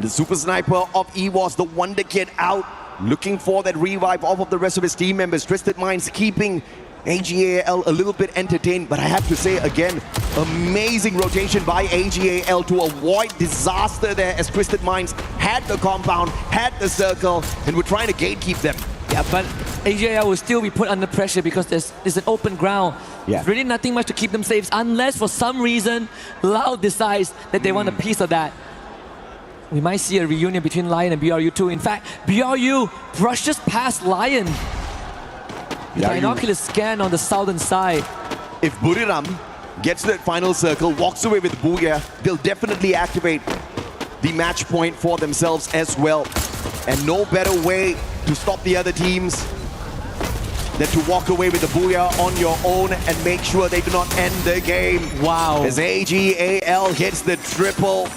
The super sniper of EVOS, the wonder kid out, looking for that revive off of the rest of his team members. Twisted Minds keeping AGAL a little bit entertained, but I have to say again, amazing rotation by AGAL to avoid disaster there, as Twisted Minds had the compound, had the circle, and were trying to gatekeep them. Yeah, but AGAL will still be put under pressure because there's an open ground. There's really nothing much to keep them safe, unless for some reason Loud decides that they want a piece of that. We might see a reunion between Lion and BRU2. In fact, BRU brushes past Lion. Binocular scan on the southern side. If Buriram gets to that final circle, walks away with Booyah, they'll definitely activate the match point for themselves as well. And no better way to stop the other teams than to walk away with the Booyah on your own and make sure they do not end the game. Wow. As AGAL hits the triple.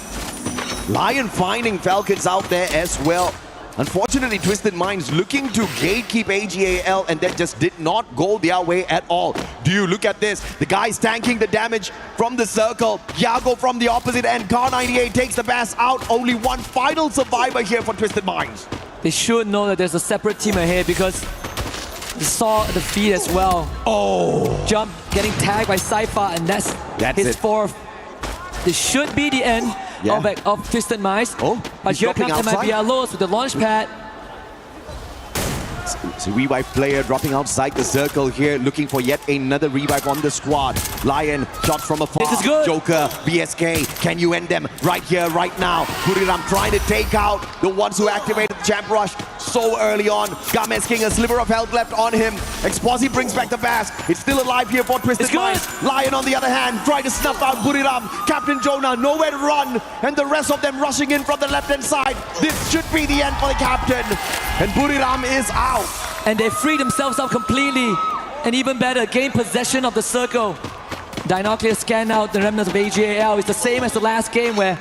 Lion finding Falcons out there as well. Unfortunately, Twisted Minds looking to gatekeep AGAL, and that just did not go their way at all. Do you look at this? The guy's tanking the damage from the circle. Yago from the opposite end. Car 98 takes the pass out. Only one final survivor here for Twisted Minds. they should know that there's a separate team ahead because they saw the feed as well. Oh! Jump, getting tagged by Saifa, and that's his it. fourth. This should be the end of Twisted Minds. Oh, but here comes MIBLOs with the launch pad. So revive player dropping outside the circle here, looking for yet another revive on the squad. Lion, shot from afar. This is good. Joker, BSK, can you end them right here, right now? Buriram trying to take out the ones who activated the Champ Rush so early on. Games King, a sliver of health left on him. Exposi brings back the pass. It's still alive here for Twisted Minds. Lion on the other hand, trying to snuff out Buriram. Captain Jonah, nowhere to run. And the rest of them rushing in from the left-hand side. This should be the end for the captain. And Buriram is out. And they free themselves up completely. And even better, gain possession of the circle. Dinocular scan out the remnants of AJL. It's the same as the last game where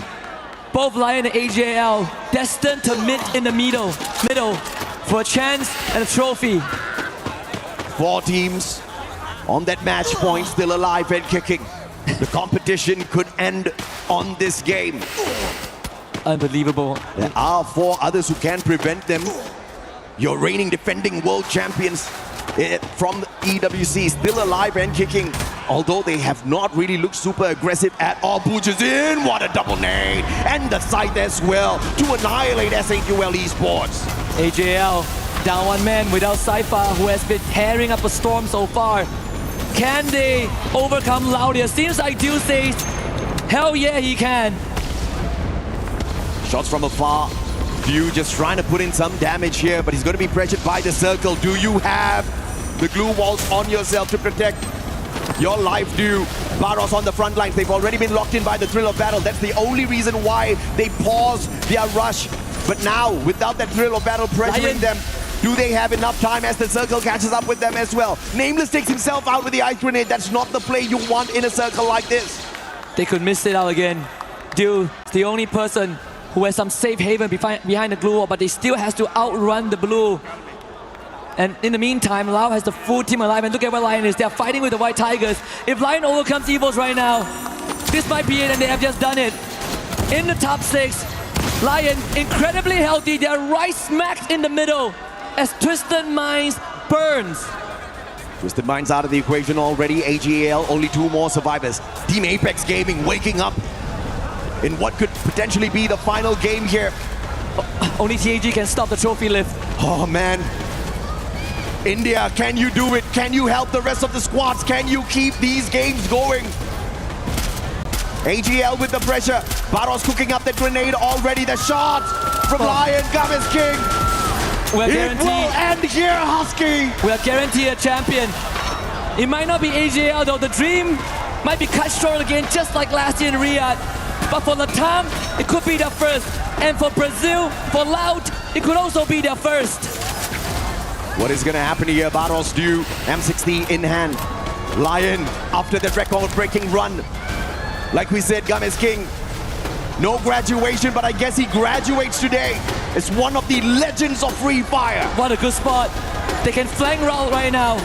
both Lion and AJL destined to meet in the middle for a chance and a trophy. 4 teams on that match point, still alive and kicking. The competition could end on this game. Unbelievable. There are 4 others who can prevent them. Your reigning defending world champions from EWC still alive and kicking. Although they have not really looked super aggressive at all. Booch is in, what a double nade. And the scythe as well to annihilate SAQL Esports. AJL down one man without Saifa, who has been tearing up a storm so far. Can they overcome Laudia? Seems like Dew says, hell yeah he can. Shots from afar. Dew just trying to put in some damage here, but he's going to be pressured by the circle. Do you have the glue walls on yourself to protect your life, Dew? Baros on the front lines. They've already been locked in by the thrill of battle. That's the only reason why they paused their rush. But now, without that thrill of battle pressuring them, do they have enough time as the circle catches up with them as well? Nameless takes himself out with the ice grenade. That's not the play you want in a circle like this. They could miss it out again. Dew is the only person who has some safe haven behind the glue wall, but they still has to outrun the blue. And in the meantime, Lau has the full team alive, and look at where Lion is. They're fighting with the White Tigers. If Lion overcomes Evos right now, this might be it, and they have just done it. In the top 6, Lion incredibly healthy. They're right smack in the middle as Twisted Minds burns. Twisted Minds out of the equation already. AGL, only 2 more survivors. Team Apex Gaming waking up in what could potentially be the final game here. Only TAG can stop the trophy lift. Oh man. India, can you do it? Can you help the rest of the squads? Can you keep these games going? AGL with the pressure. Baros cooking up the grenade already. The shot from Lion, Games King. It will end here, Husky. We are guaranteed a champion. It might not be AJL though. The dream might be cut short again, just like last year in Riyadh. But for Latam, it could be their first. And for Brazil, for Loud, it could also be their first. What is going to happen here? Baros Dew, M60 in hand. Lion, after the record-breaking run. Like we said, Games King, no graduation, but I guess he graduates today. It's one of the legends of Free Fire. What a good spot. They can flank Loud right now.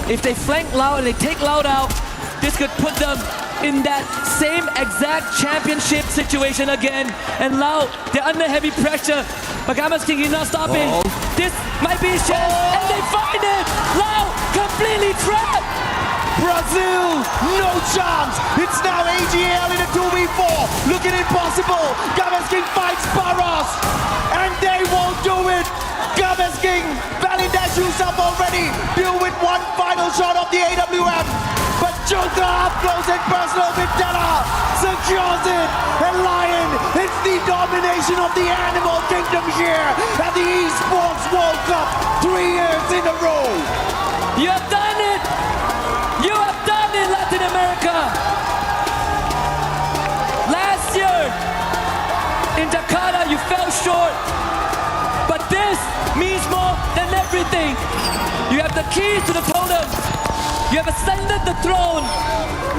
If they flank Loud and they take Loud out, this could put them in that same exact championship situation again. And Loud, they're under heavy pressure. But Games King is not stopping. This might be his chance, and they find it! Loud, completely trapped! Brazil, no chance! It's now AGL in a 2v4. Looking impossible. Games King fights Baros, and they won't do it. Games King, Validash yourself already. Deal with one final shot of the AWM. But Joker up close and personal with Della secures it. And Lion, it's the domination of the Animal Kingdom here at the Esports World Cup 3 years in a row. You have done it! You have done it, Latin America! Last year in Jakarta, you fell short. But this means more than everything. You have the keys to the totem. You have ascended the throne,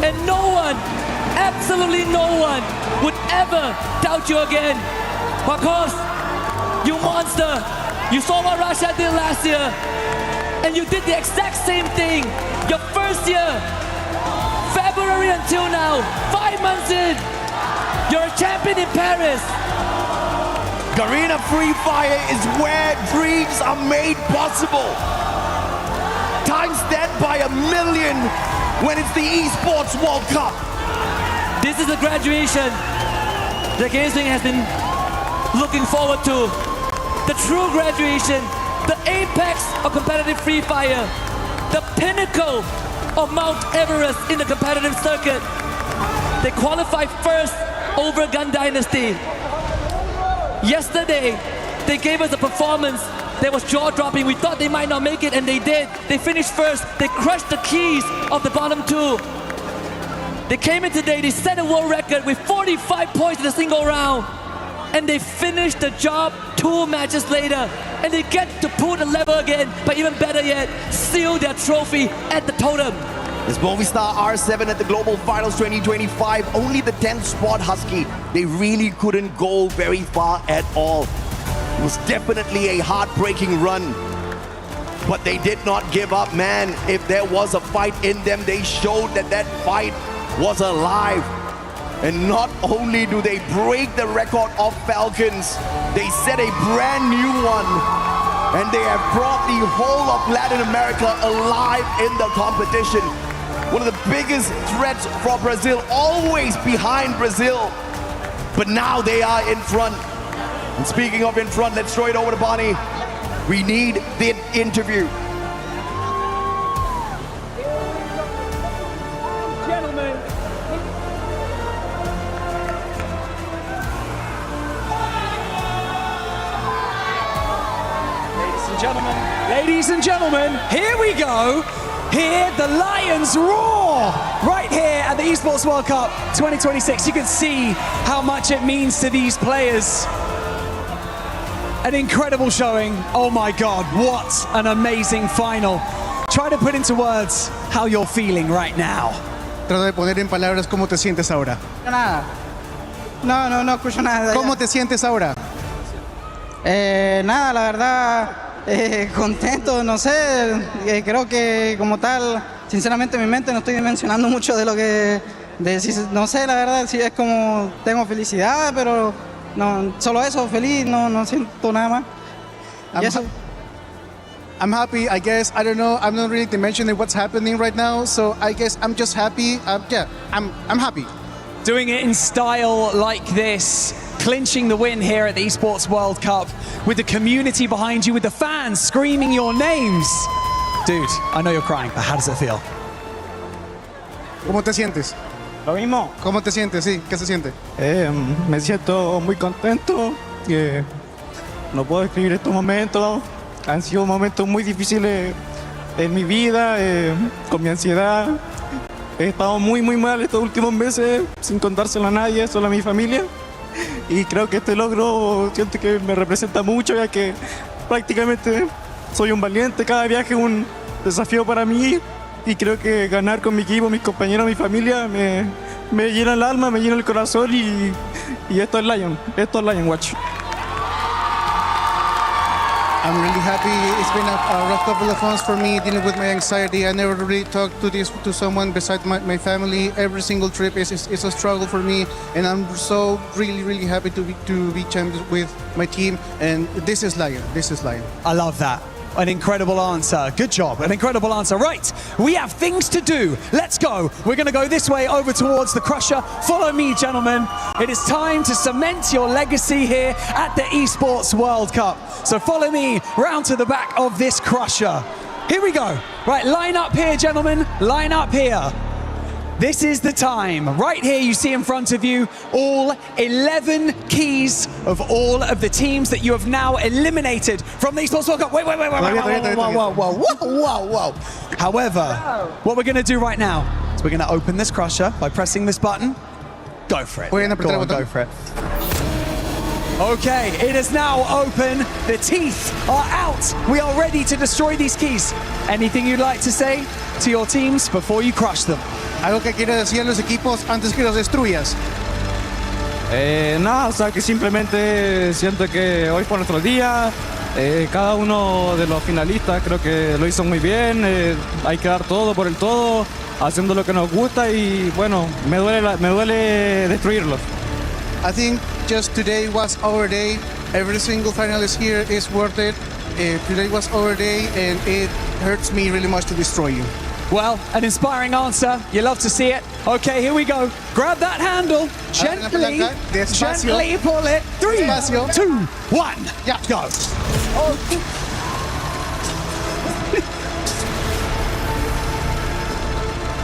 and no one, absolutely no one, would ever doubt you again. Because you monster, you saw what Russia did last year, and you did the exact same thing. Your first year, February until now, 5 months in, you're a champion in Paris. Garena Free Fire is where dreams are made possible. Times that by 1,000,000 when it's the Esports World Cup. This is the graduation the Gaming has been looking forward to. The true graduation, the apex of competitive Free Fire, the pinnacle of Mount Everest in the competitive circuit. They qualified first over Gun Dynasty. Yesterday, they gave us a performance that was jaw-dropping. We thought they might not make it, and they did. They finished first. They crushed the keys of the bottom two. They came in today, they set a world record with 45 points in a single round. And they finished the job 2 matches later. And they get to pull the lever again, but even better yet, seal their trophy at the totem. As Movistar R7 at the Global Finals 2025, only the 10th spot Husky. They really couldn't go very far at all. It was definitely a heartbreaking run. But they did not give up, man. If there was a fight in them, they showed that that fight was alive. And not only do they break the record of Falcons, they set a brand new one. And they have brought the whole of Latin America alive in the competition. One of the biggest threats for Brazil, always behind Brazil. But now they are in front. And speaking of in front, let's throw it over to Bonnie. We need the interview. Gentlemen. Ladies and gentlemen, here we go. Here the Lions roar right here at the Esports World Cup 2026. You can see how much it means to these players. An incredible showing. Oh my God, what an amazing final. Try to put into words how you're feeling right now. Trata de poner en palabras cómo te sientes ahora. Nada. No escucho nada. ¿Cómo te sientes ahora? Nada, la verdad, contento, no sé, creo que como tal, sinceramente en mi mente no estoy dimensionando mucho de lo que, no sé, la verdad, sí es como, tengo felicidad, pero no, solo eso, feliz, no siento nada más. I'm happy, I guess. I don't know, I'm not really dimensioning what's happening right now, so I guess I'm just happy. I'm happy. Doing it in style like this, clinching the win here at the Esports World Cup with the community behind you, with the fans screaming your names. Dude, I know you're crying, but how does it feel? ¿Cómo te sientes? Lo mismo. ¿Cómo te sientes? Sí, ¿qué se siente? Me siento muy contento. No puedo describir estos momentos. Han sido momentos muy difíciles en mi vida, con mi ansiedad. He estado muy mal estos últimos meses, sin contárselo a nadie, solo a mi familia. Y creo que este logro siento que me representa mucho, ya que prácticamente soy un valiente. Cada viaje es un desafío para mí. Y creo que ganar con mi equipo, mis compañeros, mi familia, me llena el alma, me llena el corazón. Y esto es Lion. Esto es Lion Watch. I'm really happy. It's been a rough couple of months for me dealing with my anxiety. I never really talked to someone besides my family. Every single trip is a struggle for me, and I'm so really happy to be champions with my team. And this is Lion. This is Lion. I love that. An incredible answer. Good job. An incredible answer. Right, we have things to do. Let's go. We're going to go this way over towards the Crusher. Follow me, gentlemen. It is time to cement your legacy here at the Esports World Cup. So follow me round to the back of this Crusher. Here we go. Right, line up here, gentlemen. Line up here. This is the time. Right here you see in front of you all 11 keys of all of the teams that you have now eliminated from the Esports World Cup. Wait. Whoa. However, what we're going to do right now is we're going to open this Crusher by pressing this button. Go for it. Go for it. Okay, it is now open. The teeth are out. We are ready to destroy these keys. Anything you'd like to say to your teams before you crush them? ¿Algo que quieras decir a los equipos antes que los destruyas? Nada, o sea que simplemente siento que hoy fue nuestro día. Cada uno de los finalistas creo que lo hizo muy bien. Hay que dar todo por el todo, haciendo lo que nos gusta y bueno, me duele destruirlos. I think just today was our day. Every single finalist here is worth it. Today was our day, and it hurts me really much to destroy you. Well, an inspiring answer. You love to see it. Okay, here we go. Grab that handle. Gently, gently pull it. 3, 2, 1. Yeah. Go.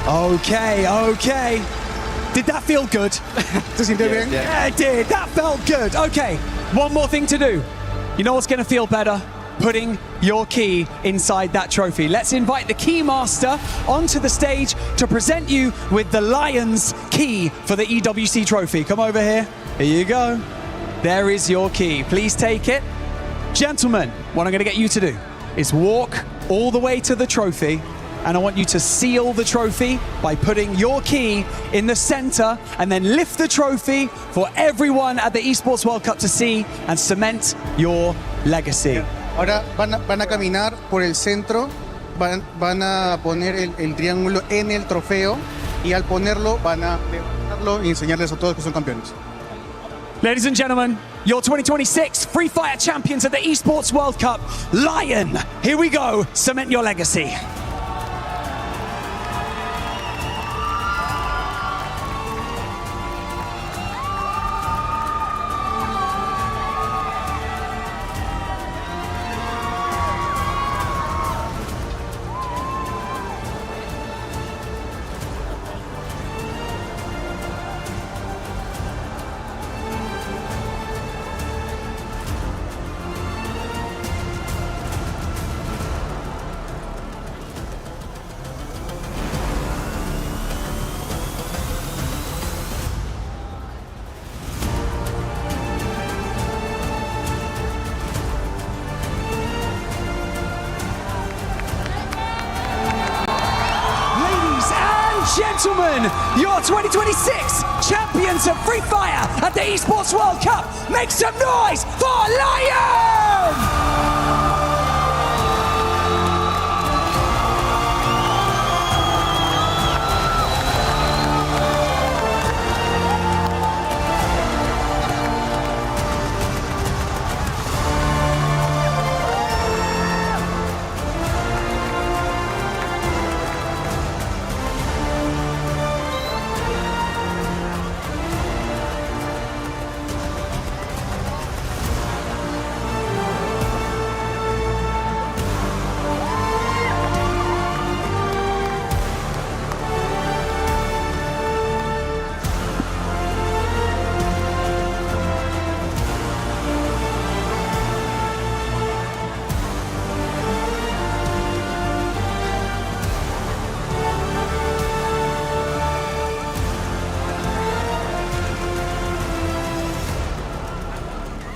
Okay. Did that feel good? Yeah, it did. That felt good. Okay, one more thing to do. You know what's going to feel better? Putting your key inside that trophy. Let's invite the key master onto the stage to present you with the Lions key for the EWC trophy. Come over here. Here you go. There is your key. Please take it. Gentlemen, what I'm going to get you to do is walk all the way to the trophy, and I want you to seal the trophy by putting your key in the center and then lift the trophy for everyone at the Esports World Cup to see and cement your legacy. Ahora van a caminar por el centro, van a poner el triángulo en el trofeo y al ponerlo van a levantarlo y enseñarles a todos que son campeones. Ladies and gentlemen, your 2026 Free Fire champions at the Esports World Cup, Lion. Here we go, cement your legacy. Gentlemen, your 2026 champions of Free Fire at the Esports World Cup. Make some noise for Lion!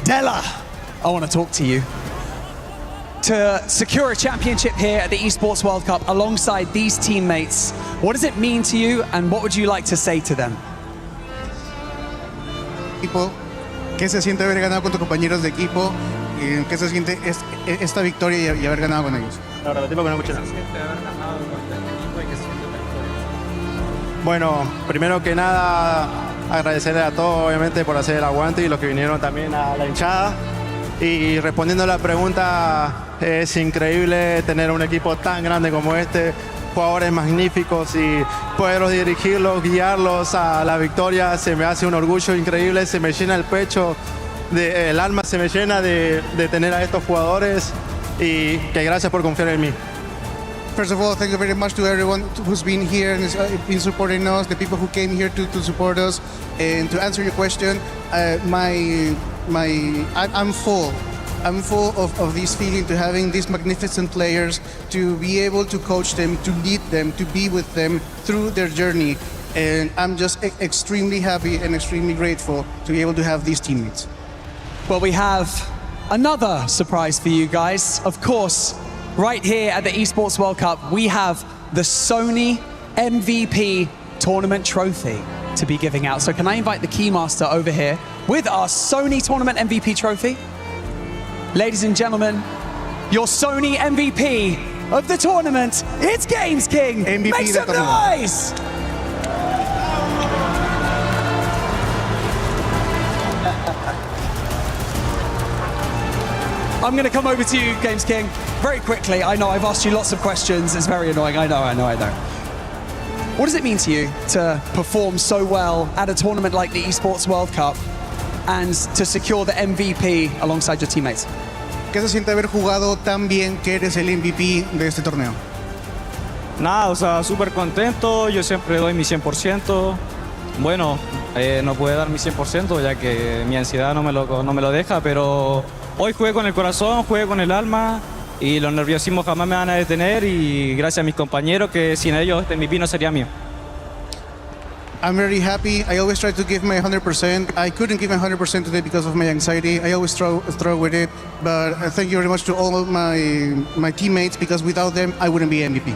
Della, I want to talk to you. To secure a championship here at the Esports World Cup alongside these teammates, what does it mean to you and what would you like to say to them? ¿Qué se siente haber ganado con tus compañeros de equipo? ¿Qué se siente esta victoria y haber ganado con ellos? Bueno, primero que nada, agradecerle a todos, obviamente, por hacer el aguante y los que vinieron también a la hinchada. Y respondiendo a la pregunta, es increíble tener un equipo tan grande como este, jugadores magníficos y poderlos dirigirlos, guiarlos a la victoria, se me hace un orgullo increíble, se me llena el pecho, el alma se me llena de tener a estos jugadores y que gracias por confiar en mí. First of all, thank you very much to everyone who's been here and has been supporting us, the people who came here to support us. And to answer your question, I'm full. I'm full of this feeling to having these magnificent players, to be able to coach them, to lead them, to be with them through their journey. And I'm just extremely happy and extremely grateful to be able to have these teammates. Well, we have another surprise for you guys. Of course, right here at the Esports World Cup, we have the Sony MVP Tournament Trophy to be giving out. So can I invite the Keymaster over here with our Sony Tournament MVP Trophy? Ladies and gentlemen, your Sony MVP of the tournament, it's Games King. MVP Make some noise! I'm going to come over to you, Games King, very quickly. I know I've asked you lots of questions. It's very annoying. I know. What does it mean to you to perform so well at a tournament like the Esports World Cup and to secure the MVP alongside your teammates? ¿Qué se siente haber jugado tan bien que eres el MVP de este torneo? Nada, o sea, súper contento, yo siempre doy mi 100%. Bueno, no puedo dar mi 100% ya que mi ansiedad no me lo deja, pero hoy jugué con el corazón, jugué con el alma y los nerviosismos jamás me van a detener y gracias a mis compañeros que sin ellos este MVP no sería mío. I'm very happy. I always try to give my 100%. I couldn't give my 100% today because of my anxiety. I always struggle with it, but thank you very much to all of my teammates because without them, I wouldn't be MVP.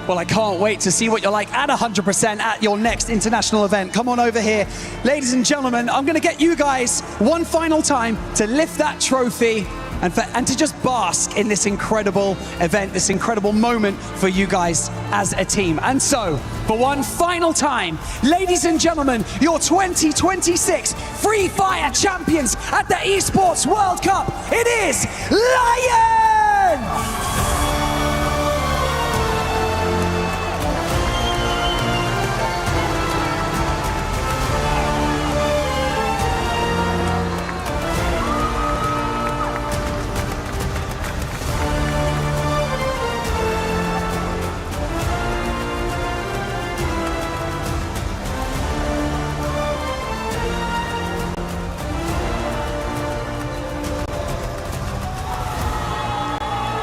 Well, I can't wait to see what you're like at 100% at your next international event. Come on over here. Ladies and gentlemen, I'm going to get you guys one final time to lift that trophy and to just bask in this incredible event, this incredible moment for you guys as a team. And so, for one final time, ladies and gentlemen, your 2026 Free Fire champions at the Esports World Cup, it is Lion!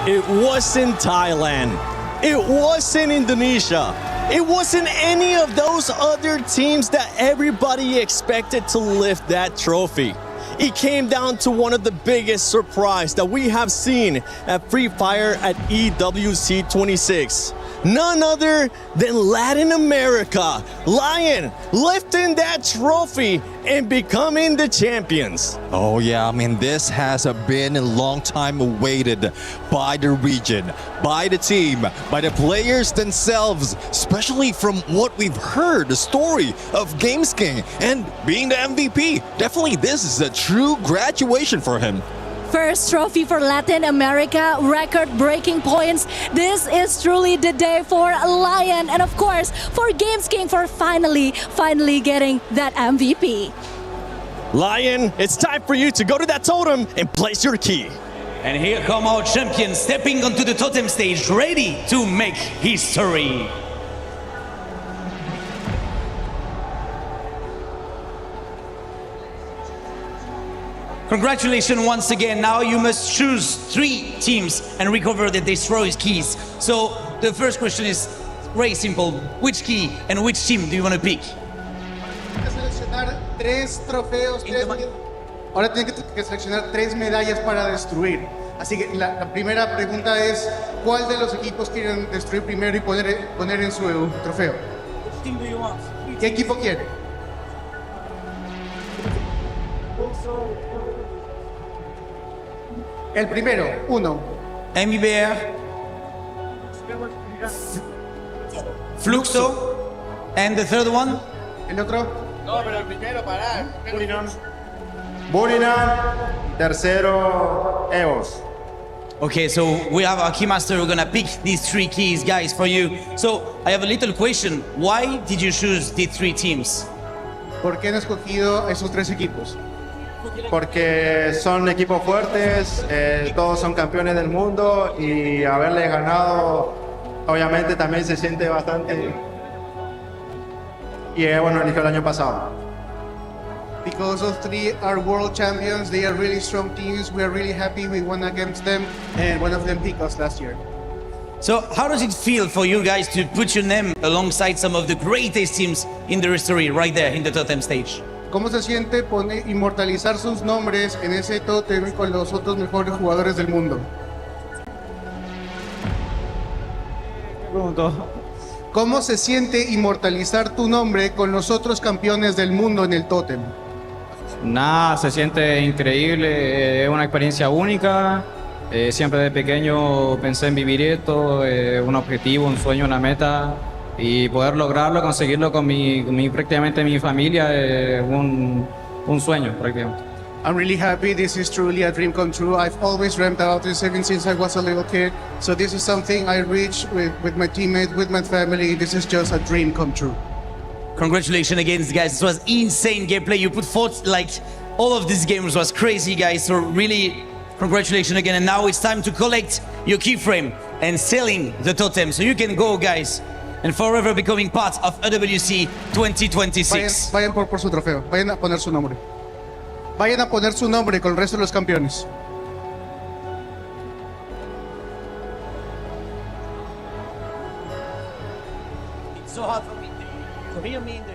It wasn't Thailand. It wasn't Indonesia. It wasn't any of those other teams that everybody expected to lift that trophy. It came down to one of the biggest surprises that we have seen at Free Fire at EWC 26. None other than Latin America. Lion lifting that trophy and becoming the champions. Oh yeah, I mean, this has been a long time awaited by the region, by the team, by the players themselves, especially from what we've heard, the story of Games King and being the MVP. Definitely this is a true graduation for him. First trophy for Latin America, record-breaking points. This is truly the day for Lion and of course for Games King for finally getting that MVP. Lion, it's time for you to go to that totem and place your key. And here come our champions stepping onto the totem stage, ready to make history. Congratulations once again. Now you must choose 3 teams and recover the destroyed keys. So the first question is very simple. Which key and which team do you want to pick? Seleccionar 3 trofeos. Ahora tienen que seleccionar 3 medallas para destruir. Así que la primera pregunta es, ¿cuál de los equipos quieren destruir primero y poner en su trofeo? Which team do you want? ¿Qué equipo quiere? El primero, 1. MBR, Fluxo, and the third one? El otro. No, pero el primero, pará. Burinan, tercero, EOS. Okay, so we have our keymaster. We're gonna pick these 3 keys, guys, for you. So I have a little question. Why did you choose the 3 teams? ¿Por qué han escogido esos 3 equipos? Porque son equipos fuertes, todos son campeones del mundo y haberles ganado obviamente también se siente bastante. Y bueno, eligió el año pasado. Because those 3 are world champions, they are really strong teams. We are really happy we won against them, and one of them beat us last year. So how does it feel for you guys to put your name alongside some of the greatest teams in the history right there in the totem stage? ¿Cómo se siente inmortalizar sus nombres en ese tótem con los otros mejores jugadores del mundo? ¿Cómo se siente inmortalizar tu nombre con los otros campeones del mundo en el tótem? Nada, se siente increíble, es una experiencia única. Siempre de pequeño pensé en vivir esto, un objetivo, un sueño, una meta. Y poder lograrlo, conseguirlo con prácticamente mi familia, es un sueño prácticamente. I'm really happy. This is truly a dream come true. I've always dreamt about this even since I was a little kid. So this is something I reached with my teammates, with my family. This is just a dream come true. Congratulations again, guys. This was insane gameplay. You put forth, like, all of these games was crazy, guys. So really, congratulations again. And now it's time to collect your keyframe and selling the totem. So you can go, guys, and forever becoming part of EWC 2026. Vayan por su trofeo. Vayan a poner su nombre. Vayan a poner su nombre con el resto de los campeones. It's so hard for me to hear me in the...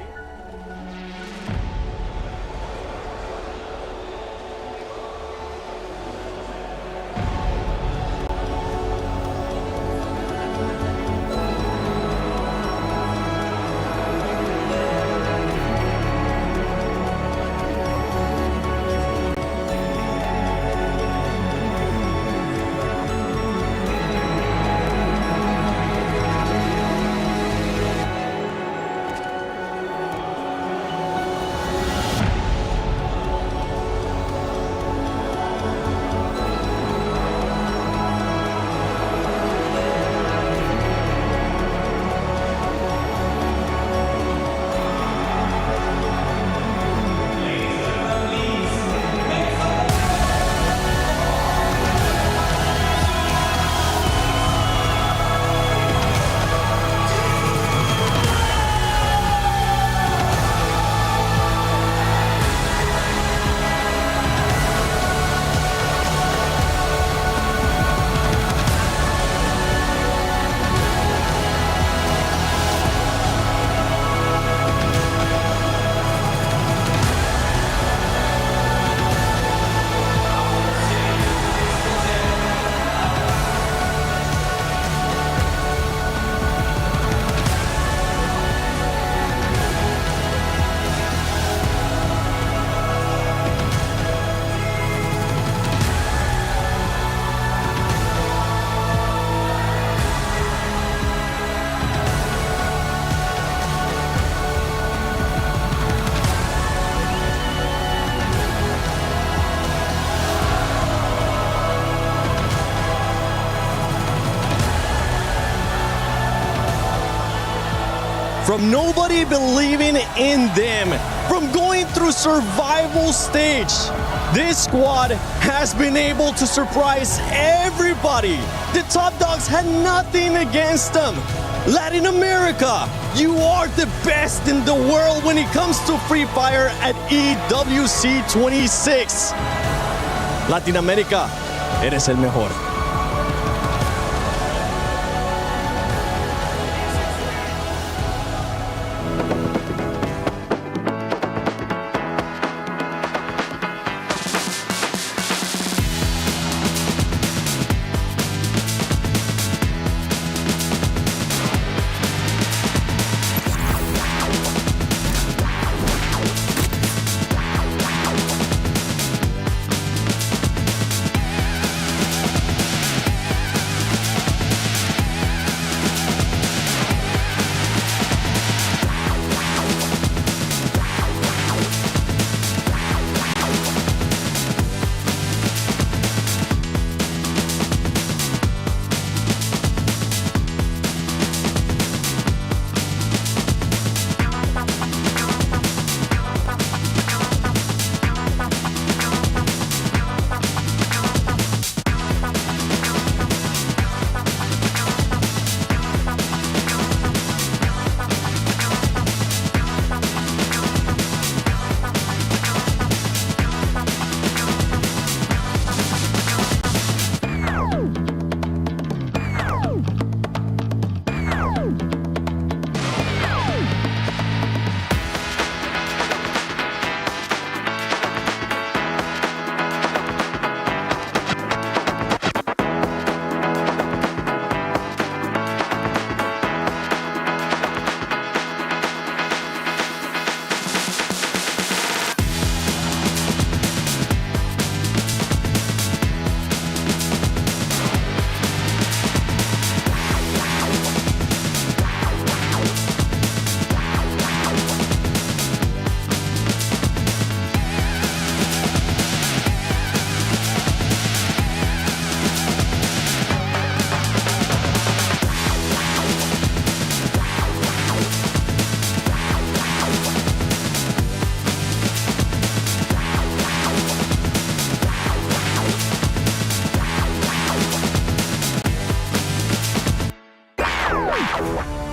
From nobody believing in them, from going through survival stage, this squad has been able to surprise everybody. The top dogs had nothing against them. Latin America, you are the best in the world when it comes to Free Fire at EWC 26. Latin America, eres el mejor. now.